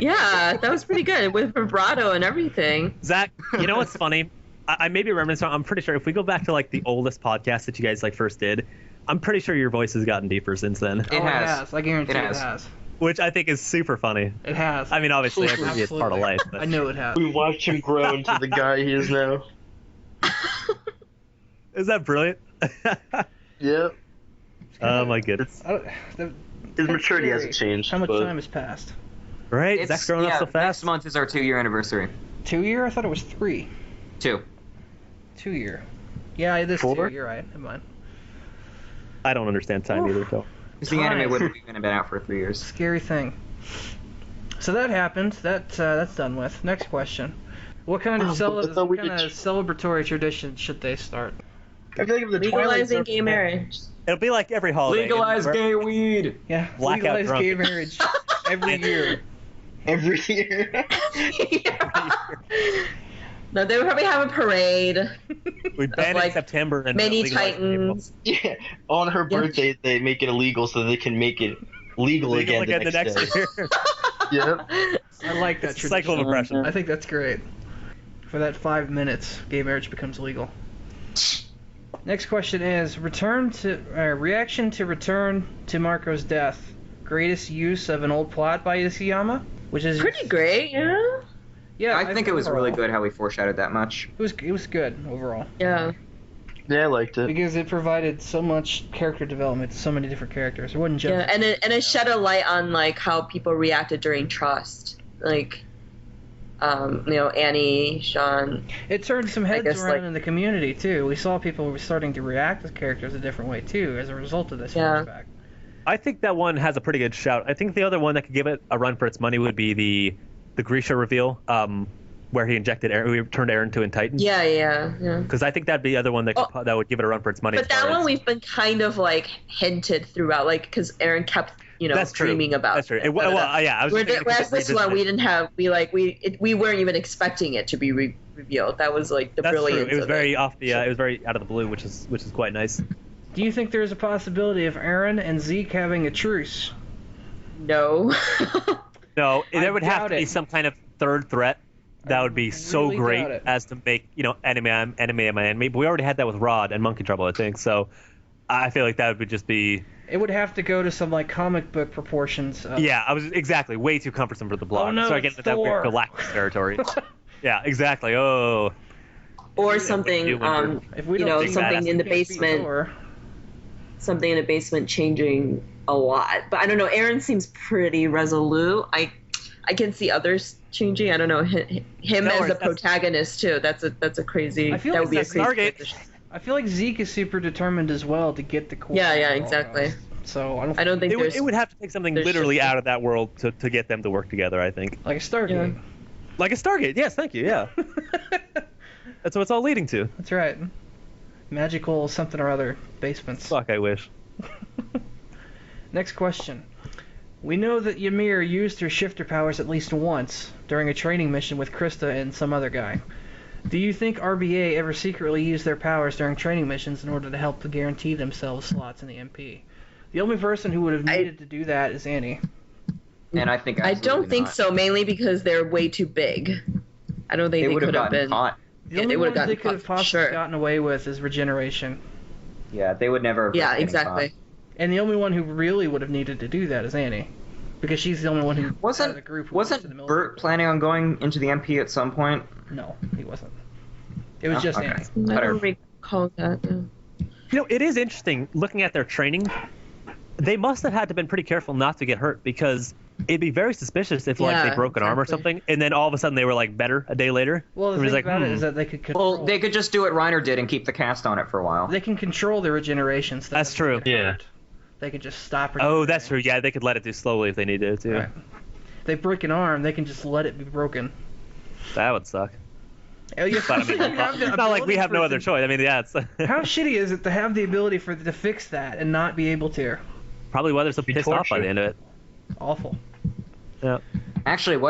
[SPEAKER 5] Yeah, that was pretty good with vibrato and everything.
[SPEAKER 3] Zach, you know what's funny? I may be remembering something. I'm pretty sure if we go back to like the oldest podcast that you guys like first did, I'm pretty sure your voice has gotten deeper since then.
[SPEAKER 4] It has.
[SPEAKER 1] I guarantee it has.
[SPEAKER 3] Which I think is super funny.
[SPEAKER 1] It has.
[SPEAKER 3] I mean, obviously, every is part of life. But...
[SPEAKER 1] I know it has.
[SPEAKER 2] We watched him grow into the guy he is now.
[SPEAKER 3] Is that brilliant?
[SPEAKER 2] Yep.
[SPEAKER 3] Oh my goodness.
[SPEAKER 2] His maturity hasn't changed.
[SPEAKER 1] How much
[SPEAKER 2] but...
[SPEAKER 1] time has passed?
[SPEAKER 3] Right? Zach's growing up so fast.
[SPEAKER 4] Next month is our 2-year anniversary.
[SPEAKER 1] 2 year? I thought it was 3.
[SPEAKER 4] 2.
[SPEAKER 1] 2 year. Yeah, it is
[SPEAKER 2] 4?
[SPEAKER 1] 2. You're right. Never mind.
[SPEAKER 3] I don't understand time either, so.
[SPEAKER 4] Because the anime wouldn't even have been out for 3 years.
[SPEAKER 1] Scary thing. So that happened. That's done with. Next question. What kind of celebratory tradition should they start?
[SPEAKER 2] I feel like if the
[SPEAKER 5] Legalizing gay marriage.
[SPEAKER 3] It'll be like every holiday.
[SPEAKER 4] Legalize gay weed.
[SPEAKER 1] Yeah,
[SPEAKER 3] Blackout
[SPEAKER 1] legalize
[SPEAKER 3] drunk.
[SPEAKER 1] gay marriage every year.
[SPEAKER 2] Every year.
[SPEAKER 5] No, they would probably have a parade.
[SPEAKER 3] We ban it in September and
[SPEAKER 5] Mini
[SPEAKER 3] legalize it in April.
[SPEAKER 5] Titans.
[SPEAKER 2] Yeah. On her birthday, they make it illegal so they can make it legal again the next day.
[SPEAKER 3] year.
[SPEAKER 2] Yep.
[SPEAKER 1] I like that
[SPEAKER 3] It's a
[SPEAKER 1] tradition.
[SPEAKER 3] cycle of oppression.
[SPEAKER 1] I think that's great. For that 5 minutes, gay marriage becomes legal. Next question is reaction to Return to Marco's death. Greatest use of an old plot by Isayama, which is
[SPEAKER 5] Pretty great, yeah.
[SPEAKER 1] Yeah,
[SPEAKER 4] I think it was
[SPEAKER 1] overall,
[SPEAKER 4] really good how we foreshadowed that much.
[SPEAKER 1] It was good overall
[SPEAKER 5] Yeah.
[SPEAKER 2] Yeah, I liked it.
[SPEAKER 1] because it provided so much character development to so many different characters. It wasn't just
[SPEAKER 5] Yeah, and it shed a light on like how people reacted during Trust. Like Annie, Sean.
[SPEAKER 1] It turned some heads
[SPEAKER 5] guess,
[SPEAKER 1] around
[SPEAKER 5] like-
[SPEAKER 1] in the community too. We saw people were starting to react to characters a different way too as a result of this
[SPEAKER 5] Yeah.
[SPEAKER 1] flashback.
[SPEAKER 3] I think that one has a pretty good shout. I think the other one that could give it a run for its money would be the Grisha reveal, where he injected Eren, we turned Eren to a Titan.
[SPEAKER 5] Yeah.
[SPEAKER 3] Because I think that'd be the other one that that would give it a run for its money.
[SPEAKER 5] But that one we've been kind of like hinted throughout, like because Aaron kept
[SPEAKER 3] That's true.
[SPEAKER 5] dreaming about.
[SPEAKER 3] That's true.
[SPEAKER 5] it.
[SPEAKER 3] Well, yeah, I was just thinking
[SPEAKER 5] Whereas this one, we didn't have we weren't even expecting it to be revealed. That was like the
[SPEAKER 3] That's
[SPEAKER 5] brilliance.
[SPEAKER 3] true. It was
[SPEAKER 5] of
[SPEAKER 3] very
[SPEAKER 5] it.
[SPEAKER 3] off the. It was very out of the blue, which is quite nice.
[SPEAKER 1] Do you think there's a possibility of Eren and Zeke having a truce?
[SPEAKER 5] No.
[SPEAKER 3] No,
[SPEAKER 1] I
[SPEAKER 3] there would have
[SPEAKER 1] doubt
[SPEAKER 3] to be
[SPEAKER 1] it.
[SPEAKER 3] some kind of third threat that would be so
[SPEAKER 1] really
[SPEAKER 3] great
[SPEAKER 1] doubt it.
[SPEAKER 3] as to make anime. But we already had that with Rod and Monkey Trouble, I think. So I feel like that would just be.
[SPEAKER 1] It would have to go to some like comic book proportions.
[SPEAKER 3] Yeah, I was exactly way too cumbersome for the blog.
[SPEAKER 1] Oh, no,
[SPEAKER 3] so I get
[SPEAKER 1] it's
[SPEAKER 3] into that weird
[SPEAKER 1] Thor.
[SPEAKER 3] Galactus territory. Yeah, exactly. Oh.
[SPEAKER 5] Or something.
[SPEAKER 1] If we don't see
[SPEAKER 5] something
[SPEAKER 1] that,
[SPEAKER 5] in the
[SPEAKER 1] we can't beat
[SPEAKER 5] basement.
[SPEAKER 1] Thor.
[SPEAKER 5] Something in the basement changing a lot. But I don't know. Aaron seems pretty resolute. I can see others changing. I don't know him
[SPEAKER 3] No,
[SPEAKER 5] as a
[SPEAKER 3] that's-
[SPEAKER 5] protagonist too. That's a crazy.
[SPEAKER 1] I feel
[SPEAKER 5] that
[SPEAKER 1] like
[SPEAKER 5] would be a
[SPEAKER 3] that's
[SPEAKER 5] crazy.
[SPEAKER 3] Stargate.
[SPEAKER 5] transition.
[SPEAKER 1] I feel like Zeke is super determined as well to get the core.
[SPEAKER 5] Yeah,
[SPEAKER 1] of it all
[SPEAKER 5] exactly.
[SPEAKER 1] goes. So
[SPEAKER 5] I don't think there's
[SPEAKER 3] It would have to take something
[SPEAKER 5] there's
[SPEAKER 3] literally
[SPEAKER 5] just-
[SPEAKER 3] out of that world to get them to work together, I think.
[SPEAKER 1] like a Stargate.
[SPEAKER 3] Like a Stargate. Yes, thank you. Yeah. That's what it's all leading to.
[SPEAKER 1] That's right. Magical something or other basements.
[SPEAKER 3] Fuck, I wish.
[SPEAKER 1] Next question. We know that Ymir used her shifter powers at least once during a training mission with Krista and some other guy. Do you think RBA ever secretly used their powers during training missions in order to help to guarantee themselves slots in the MP? The only person who would have needed to do that is Annie.
[SPEAKER 4] And I think
[SPEAKER 5] I don't
[SPEAKER 4] absolutely
[SPEAKER 5] think
[SPEAKER 4] not.
[SPEAKER 5] so. Mainly because they're way too big. I don't think
[SPEAKER 4] They
[SPEAKER 5] they
[SPEAKER 4] would have
[SPEAKER 5] could have
[SPEAKER 4] gotten
[SPEAKER 5] been.
[SPEAKER 4] caught.
[SPEAKER 1] The
[SPEAKER 5] Yeah,
[SPEAKER 1] only
[SPEAKER 5] they
[SPEAKER 1] one
[SPEAKER 5] would've gotten
[SPEAKER 1] they could have
[SPEAKER 5] caught,
[SPEAKER 1] possibly
[SPEAKER 5] sure.
[SPEAKER 1] gotten away with is regeneration.
[SPEAKER 4] Yeah, they would never. have
[SPEAKER 5] Yeah,
[SPEAKER 4] gotten
[SPEAKER 5] exactly.
[SPEAKER 4] caught.
[SPEAKER 1] And the only one who really would have needed to do that is Annie. Because she's the only one who out of the
[SPEAKER 4] Wasn't
[SPEAKER 1] group who went to the
[SPEAKER 4] wasn't
[SPEAKER 1] military.
[SPEAKER 4] Bert planning on going into the MP at some point?
[SPEAKER 1] No, he wasn't. It was
[SPEAKER 4] Oh,
[SPEAKER 1] just
[SPEAKER 4] okay.
[SPEAKER 1] Annie.
[SPEAKER 5] I
[SPEAKER 4] Better.
[SPEAKER 5] don't recall that. No.
[SPEAKER 3] It is interesting looking at their training. They must have had to been pretty careful not to get hurt because it'd be very suspicious if like
[SPEAKER 5] Yeah,
[SPEAKER 3] they broke an arm or
[SPEAKER 5] exactly.
[SPEAKER 3] something, and then all of a sudden they were like better a day later.
[SPEAKER 1] Well, the
[SPEAKER 3] It was
[SPEAKER 1] thing
[SPEAKER 3] like,
[SPEAKER 1] about it is that they could control.
[SPEAKER 4] Well, they could just do what Reiner did and keep the cast on it for a while.
[SPEAKER 1] They can control the regeneration stuff.
[SPEAKER 3] That's true.
[SPEAKER 2] Yeah.
[SPEAKER 1] They can just stop.
[SPEAKER 3] Oh, that's true. Yeah, they could let it do slowly if they needed to.
[SPEAKER 1] Right. They break an arm, they can just let it be broken.
[SPEAKER 3] That would suck.
[SPEAKER 1] Oh, you
[SPEAKER 3] But I mean, it's not like we have no other choice. I mean, yeah, it's
[SPEAKER 1] How shitty is it to have the ability to fix that and not be able to?
[SPEAKER 3] probably why they're so
[SPEAKER 2] Be
[SPEAKER 3] pissed off by
[SPEAKER 2] torture.
[SPEAKER 3] the end of it.
[SPEAKER 1] Awful.
[SPEAKER 3] Yeah.
[SPEAKER 4] Actually,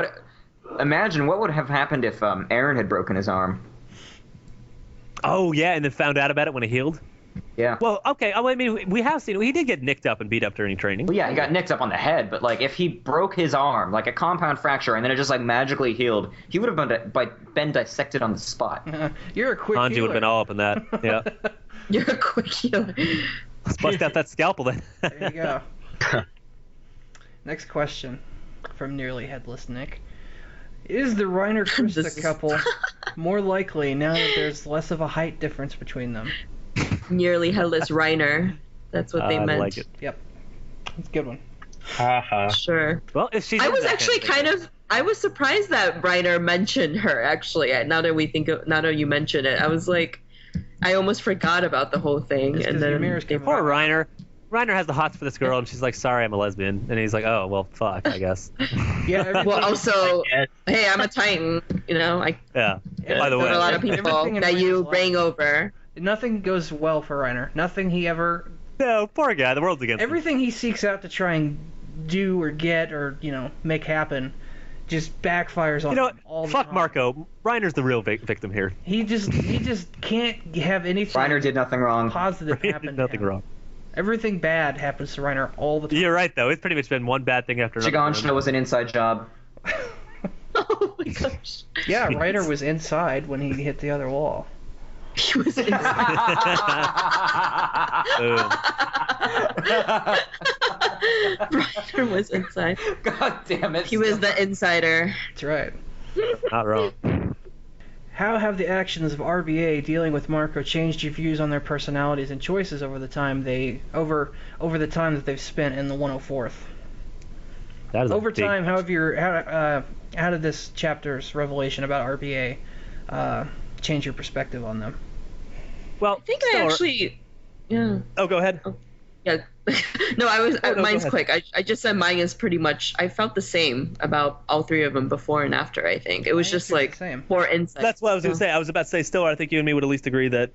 [SPEAKER 4] imagine what would have happened if Aaron had broken his arm.
[SPEAKER 3] Oh yeah, and then found out about it when it healed.
[SPEAKER 4] Yeah.
[SPEAKER 3] Well, okay. I mean, we have seen he did get nicked up and beat up during training.
[SPEAKER 4] Well, yeah, he got nicked up on the head, but like if he broke his arm, like a compound fracture, and then it just like magically healed, he would have been dissected on the spot.
[SPEAKER 1] You're a quick
[SPEAKER 3] Hanji
[SPEAKER 1] healer.
[SPEAKER 3] would have been all up in that. Yeah.
[SPEAKER 5] You're a quick healer.
[SPEAKER 3] Let's bust out that scalpel then.
[SPEAKER 1] There you go. Next question from Nearly Headless Nick. Is the Reiner Krista couple more likely now that there's less of a height difference between them?
[SPEAKER 5] Nearly Headless Reiner. That's what they
[SPEAKER 3] I
[SPEAKER 5] meant.
[SPEAKER 3] like it.
[SPEAKER 1] Yep. That's a good one.
[SPEAKER 2] Haha.
[SPEAKER 5] Sure.
[SPEAKER 3] Well, if she's
[SPEAKER 5] I
[SPEAKER 3] in
[SPEAKER 5] was
[SPEAKER 3] that
[SPEAKER 5] actually I was surprised that Reiner mentioned her, actually. Now that you mention it, I was like, I almost forgot about the whole thing.
[SPEAKER 1] It's
[SPEAKER 5] And
[SPEAKER 1] 'cause
[SPEAKER 5] then
[SPEAKER 1] Ymira's coming
[SPEAKER 3] Poor
[SPEAKER 1] back.
[SPEAKER 3] Reiner. Reiner has the hots for this girl, and she's like, "Sorry, I'm a lesbian," and he's like, "Oh, well, fuck, I guess."
[SPEAKER 1] Yeah. everything-
[SPEAKER 5] well, also,
[SPEAKER 2] Yeah.
[SPEAKER 5] hey, I'm a Titan. You know, I
[SPEAKER 3] Yeah.
[SPEAKER 1] Yeah,
[SPEAKER 3] By the
[SPEAKER 5] know
[SPEAKER 3] way,
[SPEAKER 5] a lot of
[SPEAKER 1] everything
[SPEAKER 5] people
[SPEAKER 1] in
[SPEAKER 5] that you
[SPEAKER 1] Reiner's life-
[SPEAKER 5] bring over.
[SPEAKER 1] Nothing goes well for Reiner. Nothing he ever.
[SPEAKER 3] no, poor guy. The world's against him.
[SPEAKER 1] Everything he seeks out to try and do or get or make happen, just backfires on
[SPEAKER 3] You know
[SPEAKER 1] him all
[SPEAKER 3] what?
[SPEAKER 1] the
[SPEAKER 3] Fuck
[SPEAKER 1] time.
[SPEAKER 3] Marco. Reiner's the real victim here.
[SPEAKER 1] He just can't have anything
[SPEAKER 4] Reiner did nothing wrong.
[SPEAKER 1] positive
[SPEAKER 3] Reiner
[SPEAKER 1] happen.
[SPEAKER 3] did
[SPEAKER 1] to
[SPEAKER 3] nothing
[SPEAKER 1] him.
[SPEAKER 3] wrong.
[SPEAKER 1] Everything bad happens to Reiner all the time.
[SPEAKER 3] You're right, though. It's pretty much been one bad thing after another.
[SPEAKER 4] Shiganshina was an inside job.
[SPEAKER 5] Oh my gosh.
[SPEAKER 1] Yeah, Reiner was inside when he hit the other wall.
[SPEAKER 5] He was inside. Reiner was inside.
[SPEAKER 4] God damn it.
[SPEAKER 5] He was the insider.
[SPEAKER 1] That's right.
[SPEAKER 3] Not wrong.
[SPEAKER 1] How have the actions of RBA dealing with Marco changed your views on their personalities and choices over the time that they've spent in the 104th?
[SPEAKER 3] That is a
[SPEAKER 1] Over
[SPEAKER 3] big-
[SPEAKER 1] time, how did this chapter's revelation about RBA change your perspective on them?
[SPEAKER 3] Well,
[SPEAKER 5] I think I actually. Yeah.
[SPEAKER 3] Oh, go ahead.
[SPEAKER 5] Yeah. No,
[SPEAKER 3] no, go
[SPEAKER 5] mine's
[SPEAKER 3] ahead.
[SPEAKER 5] quick. I just said mine is pretty much. I felt the same about all three of them before and after. I think it was
[SPEAKER 1] My
[SPEAKER 5] just
[SPEAKER 1] answer's
[SPEAKER 5] like
[SPEAKER 1] the same.
[SPEAKER 5] more insight.
[SPEAKER 3] That's what I was going to say. I was about to say, Stiller, I think you and me would at least agree that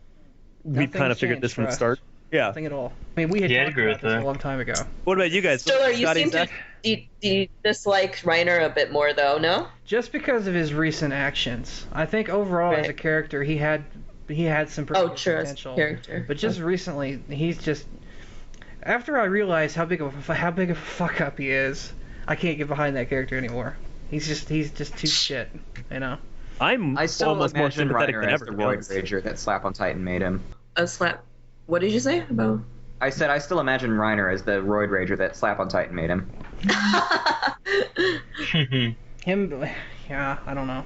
[SPEAKER 3] we've
[SPEAKER 1] Nothing's
[SPEAKER 3] kind of figured
[SPEAKER 1] changed
[SPEAKER 3] this from
[SPEAKER 1] for
[SPEAKER 3] the
[SPEAKER 1] us.
[SPEAKER 3] start. Yeah.
[SPEAKER 1] Nothing at all. I mean, we had
[SPEAKER 2] Yeah, I
[SPEAKER 1] talked
[SPEAKER 2] agree
[SPEAKER 1] about
[SPEAKER 2] with
[SPEAKER 1] this
[SPEAKER 2] that.
[SPEAKER 1] a long time ago.
[SPEAKER 3] What about you guys?
[SPEAKER 5] Stiller, you
[SPEAKER 3] Scotty,
[SPEAKER 5] seem to
[SPEAKER 3] Zach?
[SPEAKER 5] dislike Reiner a bit more, though. No.
[SPEAKER 1] Just because of his recent actions, I think overall as a
[SPEAKER 5] Right.
[SPEAKER 1] character, he had some pretty
[SPEAKER 5] Oh,
[SPEAKER 1] good
[SPEAKER 5] true. As a
[SPEAKER 1] potential.
[SPEAKER 5] character.
[SPEAKER 1] But just recently, he's just. After I realized how big of a fuck up he is, I can't get behind that character anymore. He's just too shit, you know.
[SPEAKER 3] I'm
[SPEAKER 4] I still
[SPEAKER 3] almost more
[SPEAKER 4] imagine
[SPEAKER 3] sympathetic
[SPEAKER 4] Reiner
[SPEAKER 3] than
[SPEAKER 4] as
[SPEAKER 3] ever.
[SPEAKER 4] the
[SPEAKER 3] to be
[SPEAKER 4] Roid
[SPEAKER 3] honest.
[SPEAKER 4] Rager that Slap on Titan made him.
[SPEAKER 5] A slap. What did you say about?
[SPEAKER 4] I said I still imagine Reiner as the Roid Rager that Slap on Titan made him.
[SPEAKER 1] Him, yeah, I don't know.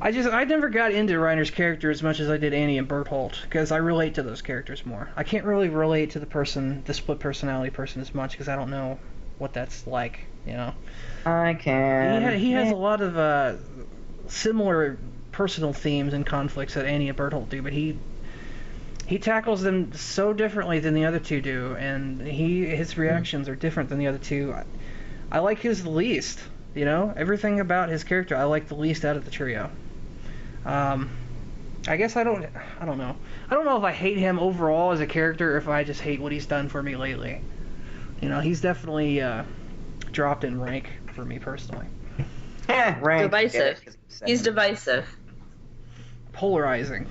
[SPEAKER 1] I never got into Reiner's character as much as I did Annie and Bertholdt, because I relate to those characters more. I can't really relate to the split personality person as much, because I don't know what that's like, you know.
[SPEAKER 4] I can.
[SPEAKER 1] He has a lot of similar personal themes and conflicts that Annie and Bertholdt do, but he tackles them so differently than the other two do, and his reactions are different than the other two. I like his the least, you know. Everything about his character I like the least out of the trio. I guess I don't know. I don't know if I hate him overall as a character, or if I just hate what he's done for me lately. You know, he's definitely dropped in rank for me personally.
[SPEAKER 4] Rank.
[SPEAKER 5] Divisive. He's divisive.
[SPEAKER 1] Polarizing.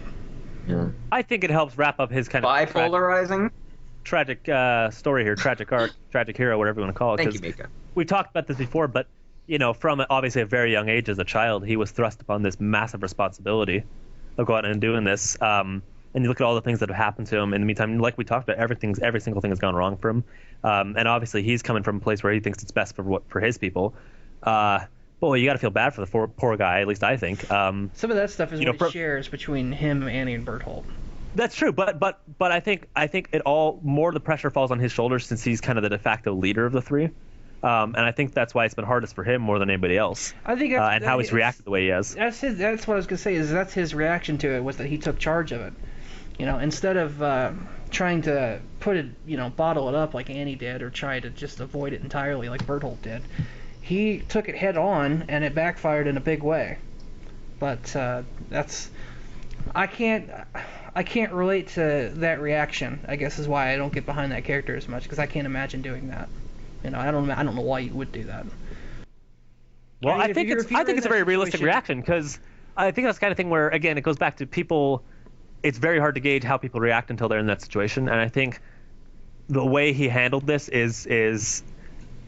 [SPEAKER 5] Yeah.
[SPEAKER 3] I think it helps wrap up his kind of
[SPEAKER 4] Bipolarizing.
[SPEAKER 3] tragic story here, tragic arc, tragic hero, whatever you want to call it.
[SPEAKER 4] Thank
[SPEAKER 3] 'cause
[SPEAKER 4] you, Mika.
[SPEAKER 3] we talked about this before, but from obviously a very young age as a child, he was thrust upon this massive responsibility of going out and doing this. And you look at all the things that have happened to him in the meantime. Like we talked about, every single thing has gone wrong for him. And obviously, he's coming from a place where he thinks it's best for his people. Boy, you got to feel bad for the poor guy. At least I think.
[SPEAKER 1] Some of that stuff is what he
[SPEAKER 3] for-
[SPEAKER 1] shares between him, Annie, and Bertholdt.
[SPEAKER 3] That's true, but I think it all more of the pressure falls on his shoulders since he's kind of the de facto leader of the three. And I think that's why it's been hardest for him more than anybody else.
[SPEAKER 1] I think
[SPEAKER 3] And how he's reacted the way he has.
[SPEAKER 1] That's what I was gonna say. That's his reaction to it, was that he took charge of it. You know, instead of trying to bottle it up like Annie did, or try to just avoid it entirely like Bertholdt did, he took it head on, and it backfired in a big way. But I can't relate to that reaction. I guess is why I don't get behind that character as much, because I can't imagine doing that. You know, I don't know why you would do that.
[SPEAKER 3] Well,
[SPEAKER 1] I mean,
[SPEAKER 3] I think it's a very realistic reaction, because I think that's the kind of thing where, again, it goes back to people it's very hard to gauge how people react until they're in that situation. And I think the way he handled this is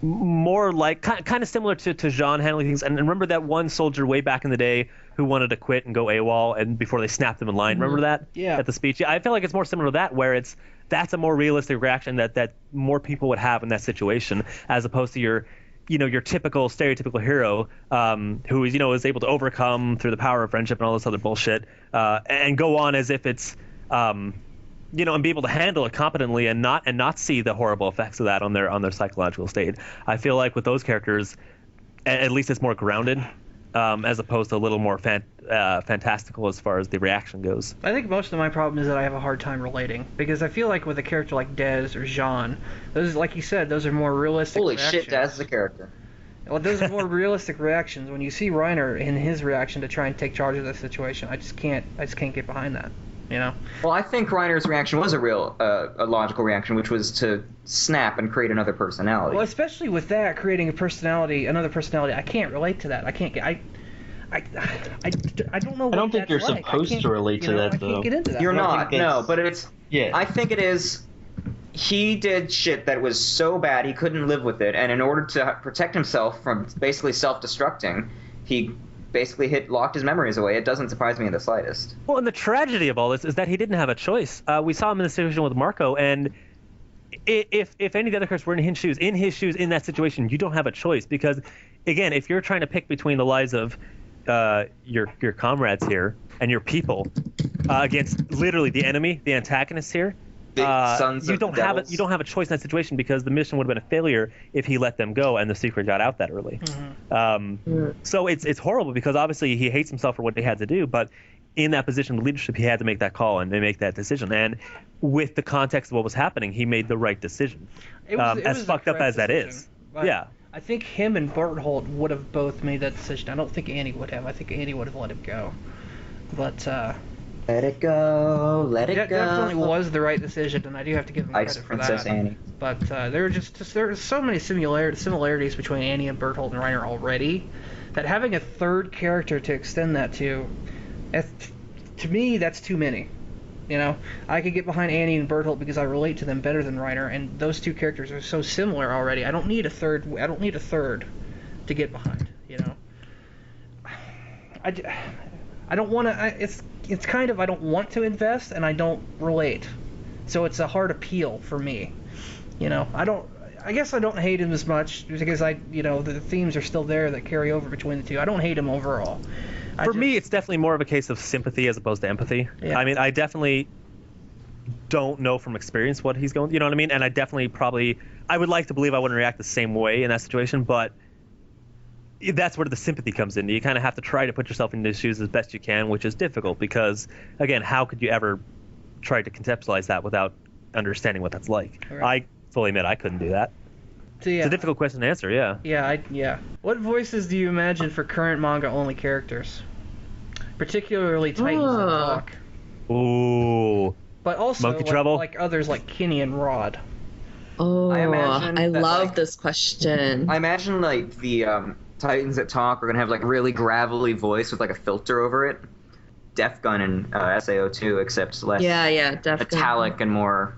[SPEAKER 3] more like kind of similar to Jean handling things. And remember that one soldier way back in the day who wanted to quit and go AWOL and before they snapped him in line. Remember that?
[SPEAKER 1] Yeah.
[SPEAKER 3] At the speech? I feel like it's more similar to that, where that's a more realistic reaction that more people would have in that situation, as opposed to your typical stereotypical hero who is able to overcome through the power of friendship and all this other bullshit and go on as if it's and be able to handle it competently and not see the horrible effects of that on their psychological state. I feel like with those characters, at least it's more grounded, as opposed to a little more fantastical as far as the reaction goes.
[SPEAKER 1] I think most of my problem is that I have a hard time relating, because I feel like with a character like Dez or Jean, those, like you said, those are more realistic
[SPEAKER 4] Holy
[SPEAKER 1] reactions.
[SPEAKER 4] shit, Dez is a character.
[SPEAKER 1] Well, those are more realistic reactions. When you see Reiner in his reaction to try and take charge of the situation, I just can't get behind that.
[SPEAKER 4] Well, I think Reiner's reaction was a real, a logical reaction, which was to snap and create another personality.
[SPEAKER 1] Well, especially with that, creating another personality, I can't relate to that. I can't get. I don't know.
[SPEAKER 2] I don't think you're supposed to relate to that, though.
[SPEAKER 1] I can't get into that.
[SPEAKER 4] You're not, no, but it's.
[SPEAKER 2] Yeah.
[SPEAKER 4] I think it is. He did shit that was so bad he couldn't live with it, and in order to protect himself from basically self-destructing, he basically locked his memories away. It doesn't surprise me in the slightest.
[SPEAKER 3] Well, and the tragedy of all this is that he didn't have a choice. We saw him in the situation with Marco, and if any of the other characters were in his shoes, in that situation, you don't have a choice, because, again, if you're trying to pick between the lives of your comrades here and your people against literally the enemy, the antagonist here, you don't have a choice in that situation, because the mission would have been a failure if he let them go and the secret got out that early. So it's horrible, because obviously he hates himself for what he had to do, but in that position of leadership, he had to make that call and make that decision. And with the context of what was happening, he made the right decision. It was as fucked up as that is. Yeah.
[SPEAKER 1] I think him and Berthold would have both made that decision. I don't think Annie would have. I think Annie would have let him go. But
[SPEAKER 4] let it go, let it go.
[SPEAKER 1] That definitely was the right decision, and I do have to give him credit for
[SPEAKER 4] Princess
[SPEAKER 1] that.
[SPEAKER 4] Annie.
[SPEAKER 1] But there are so many similarities between Annie and Berthold and Reiner already, that having a third character to extend that to me, that's too many. I could get behind Annie and Berthold because I relate to them better than Reiner, and those two characters are so similar already. I don't need a third to get behind. I don't want to. It's kind of, I don't want to invest and I don't relate, so it's a hard appeal for me. I guess I don't hate him as much because the themes are still there that carry over between the two. I don't hate him overall.
[SPEAKER 3] For me, it's definitely more of a case of sympathy as opposed to empathy. Yeah. I mean, I definitely don't know from experience what he's going. You know what I mean? And I definitely I would like to believe I wouldn't react the same way in that situation, but that's where the sympathy comes in. You kind of have to try to put yourself in his shoes as best you can, which is difficult because, again, how could you ever try to conceptualize that without understanding what that's like? Right. I fully admit I couldn't do that. So, yeah. It's a difficult question to answer, yeah.
[SPEAKER 1] Yeah. What voices do you imagine for current manga-only characters? Particularly Titans and Hawk.
[SPEAKER 3] Ooh.
[SPEAKER 1] But also
[SPEAKER 3] Monkey Trouble?
[SPEAKER 1] Like others like Kinney and Rod.
[SPEAKER 5] Oh, I love this question.
[SPEAKER 4] I imagine like the Titans that talk are gonna have like really gravelly voice with like a filter over it. Def Gun and SAO2, except less metallic and more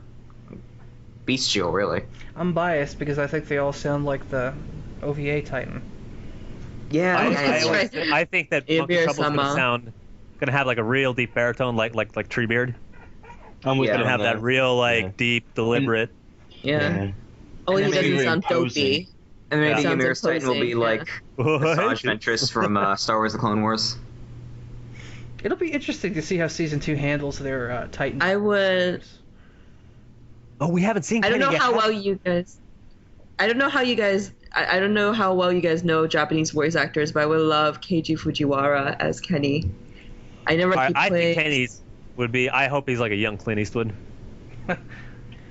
[SPEAKER 4] bestial, really.
[SPEAKER 1] I'm biased because I think they all sound like the OVA Titan.
[SPEAKER 4] Yeah,
[SPEAKER 3] I think that Monkey Trouble's gonna have like a real deep baritone, like Treebeard. Gonna have that real deep, deliberate.
[SPEAKER 5] Yeah. Oh, he doesn't sound dopey.
[SPEAKER 4] And maybe Ymira's Titan will be like Massage Ventress from Star Wars: The Clone Wars.
[SPEAKER 1] It'll be interesting to see how season 2 handles their Titan.
[SPEAKER 5] I would.
[SPEAKER 3] Oh, we haven't seen.
[SPEAKER 5] I don't know how well you guys. I don't know how well you guys know Japanese voice actors, but I would love Keiji Fujiwara as Kenny. I think
[SPEAKER 3] Kenny's would be. I hope he's like a young Clint Eastwood.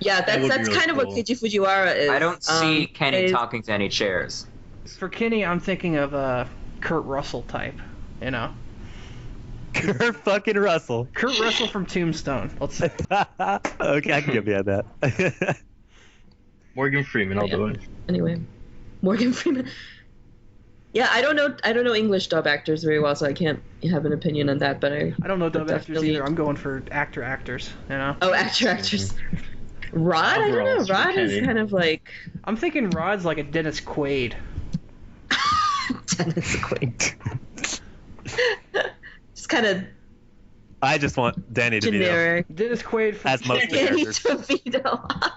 [SPEAKER 5] Yeah, that's really kind of what Keiji Fujiwara is.
[SPEAKER 4] I don't see Kenny talking to any chairs.
[SPEAKER 1] For Kenny, I'm thinking of Kurt Russell type.
[SPEAKER 3] Kurt fucking Russell.
[SPEAKER 1] Kurt Russell from Tombstone. Let's say.
[SPEAKER 3] Okay, I can get behind that.
[SPEAKER 2] Morgan Freeman, I'll do it.
[SPEAKER 5] Anyway, Morgan Freeman. Yeah, I don't know English dub actors very well, so I can't have an opinion on that. But I
[SPEAKER 1] don't know dub actors
[SPEAKER 5] definitely-
[SPEAKER 1] either. I'm going for actors. You know.
[SPEAKER 5] Oh, actors. Rod, I don't know. Rod is kind of like.
[SPEAKER 1] I'm thinking Rod's like a Dennis Quaid.
[SPEAKER 5] Dennis Quaid. Just kind of
[SPEAKER 3] I just want Danny
[SPEAKER 5] generic.
[SPEAKER 1] Dennis Quaid from
[SPEAKER 3] as most
[SPEAKER 5] Danny
[SPEAKER 3] characters.
[SPEAKER 5] DeVito.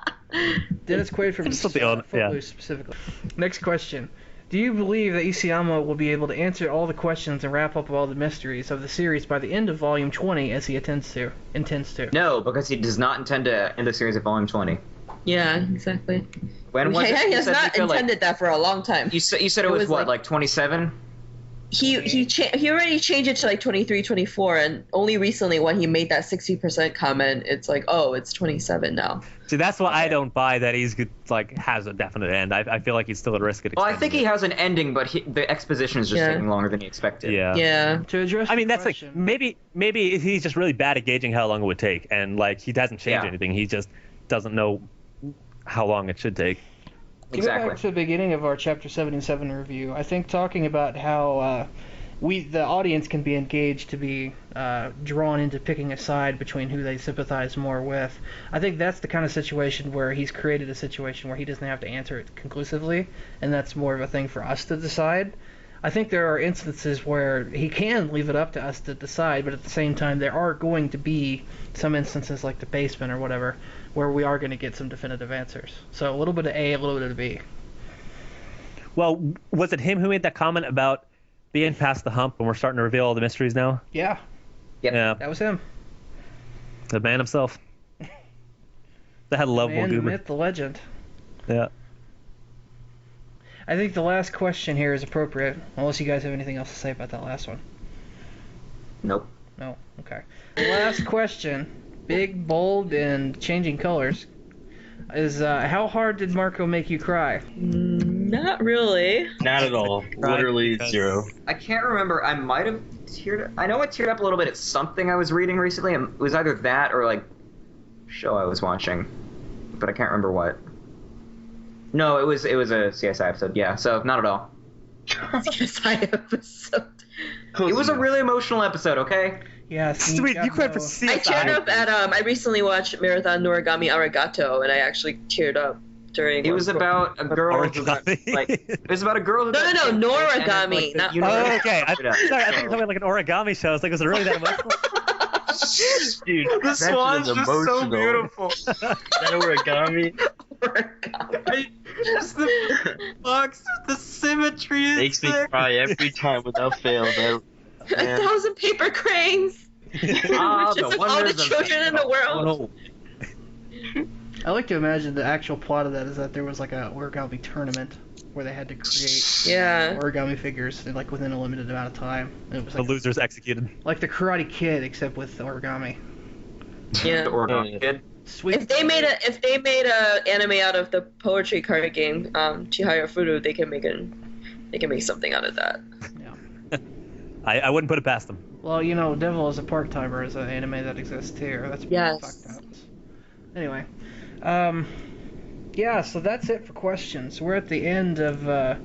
[SPEAKER 1] Dennis Quaid from Footloose specifically. Next question. Do you believe that Isayama will be able to answer all the questions and wrap up all the mysteries of the series by the end of Volume 20 as he intends to?
[SPEAKER 4] No, because he does not intend to end the series at Volume 20.
[SPEAKER 5] Yeah, exactly.
[SPEAKER 4] When was it?
[SPEAKER 5] He
[SPEAKER 4] You
[SPEAKER 5] has
[SPEAKER 4] said,
[SPEAKER 5] not
[SPEAKER 4] Mika,
[SPEAKER 5] intended that for a long time.
[SPEAKER 4] You said it was what, like 27?
[SPEAKER 5] He already changed it to like 23, 24, and only recently when he made that 60% comment, it's like, oh, it's 27 now.
[SPEAKER 3] See, that's why I don't buy that he's like has a definite end. I feel like he's still at risk of
[SPEAKER 4] Well, I
[SPEAKER 3] extending
[SPEAKER 4] think he
[SPEAKER 3] it.
[SPEAKER 4] has an ending, but the exposition is just taking longer than he expected.
[SPEAKER 3] Yeah.
[SPEAKER 5] Yeah.
[SPEAKER 1] To address
[SPEAKER 3] I mean,
[SPEAKER 1] the
[SPEAKER 3] that's like
[SPEAKER 1] question,
[SPEAKER 3] maybe he's just really bad at gauging how long it would take, and like he doesn't change
[SPEAKER 4] Yeah.
[SPEAKER 3] anything. He just doesn't know how long it should take.
[SPEAKER 1] to go back
[SPEAKER 4] Exactly.
[SPEAKER 1] to the beginning of our Chapter 77 review, I think talking about how the audience can be engaged to be drawn into picking a side between who they sympathize more with. I think that's the kind of situation where he's created a situation where he doesn't have to answer it conclusively, and that's more of a thing for us to decide. I think there are instances where he can leave it up to us to decide, but at the same time there are going to be some instances like the basement or whatever where we are going to get some definitive answers. So a little bit of A, a little bit of B.
[SPEAKER 3] Well, was it him who made that comment about being past the hump and we're starting to reveal all the mysteries now?
[SPEAKER 1] Yeah,
[SPEAKER 4] Yep.
[SPEAKER 3] Yeah,
[SPEAKER 1] that was him.
[SPEAKER 3] the man himself. That lovable
[SPEAKER 1] Man, the
[SPEAKER 3] goober.
[SPEAKER 1] myth, the legend.
[SPEAKER 3] Yeah.
[SPEAKER 1] I think the last question here is appropriate, unless you guys have anything else to say about that last one.
[SPEAKER 4] Nope.
[SPEAKER 1] No? Okay. The last question, big, bold, and changing colors, is how hard did Marco make you cry?
[SPEAKER 5] Not really.
[SPEAKER 2] Not at all. Literally
[SPEAKER 3] because-
[SPEAKER 2] 0.
[SPEAKER 4] I can't remember. I might have teared. I know I teared up a little bit at something I was reading recently. It was either that or like show I was watching, but I can't remember what. No, it was a CSI episode. Yeah, so not at all.
[SPEAKER 5] CSI episode.
[SPEAKER 4] It was a really emotional episode. Okay.
[SPEAKER 1] Yeah,
[SPEAKER 3] Sweet, you quit for CSI.
[SPEAKER 5] I teared up at I recently watched Marathon Noragami Arigato, and I actually teared up during.
[SPEAKER 4] It was about a girl who got,
[SPEAKER 3] Origami.
[SPEAKER 4] like it was about a girl who
[SPEAKER 5] No,
[SPEAKER 4] got
[SPEAKER 5] no,
[SPEAKER 4] and,
[SPEAKER 5] Noragami,
[SPEAKER 4] like, the
[SPEAKER 5] not-
[SPEAKER 4] universe-
[SPEAKER 3] Oh, okay.
[SPEAKER 4] Yeah.
[SPEAKER 3] Sorry, I thought you were talking about like an origami show. I was like, was it really that emotional?
[SPEAKER 2] Dude,
[SPEAKER 4] The
[SPEAKER 2] that shit
[SPEAKER 4] swan's
[SPEAKER 2] is
[SPEAKER 4] just so
[SPEAKER 2] emotional.
[SPEAKER 4] beautiful.
[SPEAKER 2] That origami
[SPEAKER 4] Just the box, the symmetry is
[SPEAKER 2] makes me
[SPEAKER 4] sick.
[SPEAKER 2] cry every time without fail. That, man.
[SPEAKER 5] 1,000 paper cranes.
[SPEAKER 4] Ah,
[SPEAKER 5] Just
[SPEAKER 4] the
[SPEAKER 5] all the
[SPEAKER 4] wonders of
[SPEAKER 5] children in the world.
[SPEAKER 1] I like to imagine the actual plot of that is that there was like a origami tournament where they had to create
[SPEAKER 5] Yeah.
[SPEAKER 1] origami figures like within a limited amount of time. And it was
[SPEAKER 3] The
[SPEAKER 1] like,
[SPEAKER 3] losers executed.
[SPEAKER 1] like the Karate Kid except with origami.
[SPEAKER 5] Yeah.
[SPEAKER 4] The Origami Kid.
[SPEAKER 1] Sweet.
[SPEAKER 5] If they made a anime out of the poetry card game, Chihaya Furu, they can make something out of that.
[SPEAKER 1] Yeah.
[SPEAKER 3] I wouldn't put it past them.
[SPEAKER 1] Well, you know, Devil is a part-timer is an anime that exists here. That's pretty
[SPEAKER 5] Yes.
[SPEAKER 1] fucked up. Anyway, yeah, so that's it for questions. We're at the end of the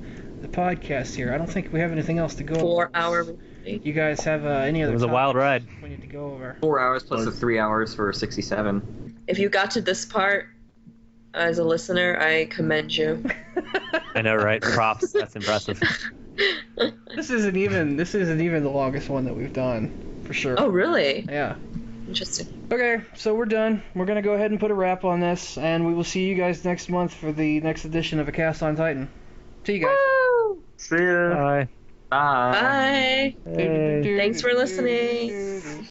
[SPEAKER 1] podcast here. I don't think we have anything else to go over.
[SPEAKER 5] 4 hour.
[SPEAKER 1] You guys have any other
[SPEAKER 3] It was a wild
[SPEAKER 1] topics
[SPEAKER 3] ride.
[SPEAKER 1] we need to go over?
[SPEAKER 4] 4 hours plus the 3 hours for 67.
[SPEAKER 5] If you got to this part as a listener, I commend you.
[SPEAKER 3] I know, right? Props. That's impressive.
[SPEAKER 1] This isn't even the longest one that we've done, for sure.
[SPEAKER 5] Oh, really?
[SPEAKER 1] Yeah.
[SPEAKER 5] Interesting.
[SPEAKER 1] Okay, so we're done. We're gonna go ahead and put a wrap on this, and we will see you guys next month for the next edition of A Cast on Titan. See you guys.
[SPEAKER 5] Woo!
[SPEAKER 2] See ya.
[SPEAKER 3] Bye.
[SPEAKER 4] Bye.
[SPEAKER 5] Bye.
[SPEAKER 3] Hey.
[SPEAKER 5] Thanks for listening.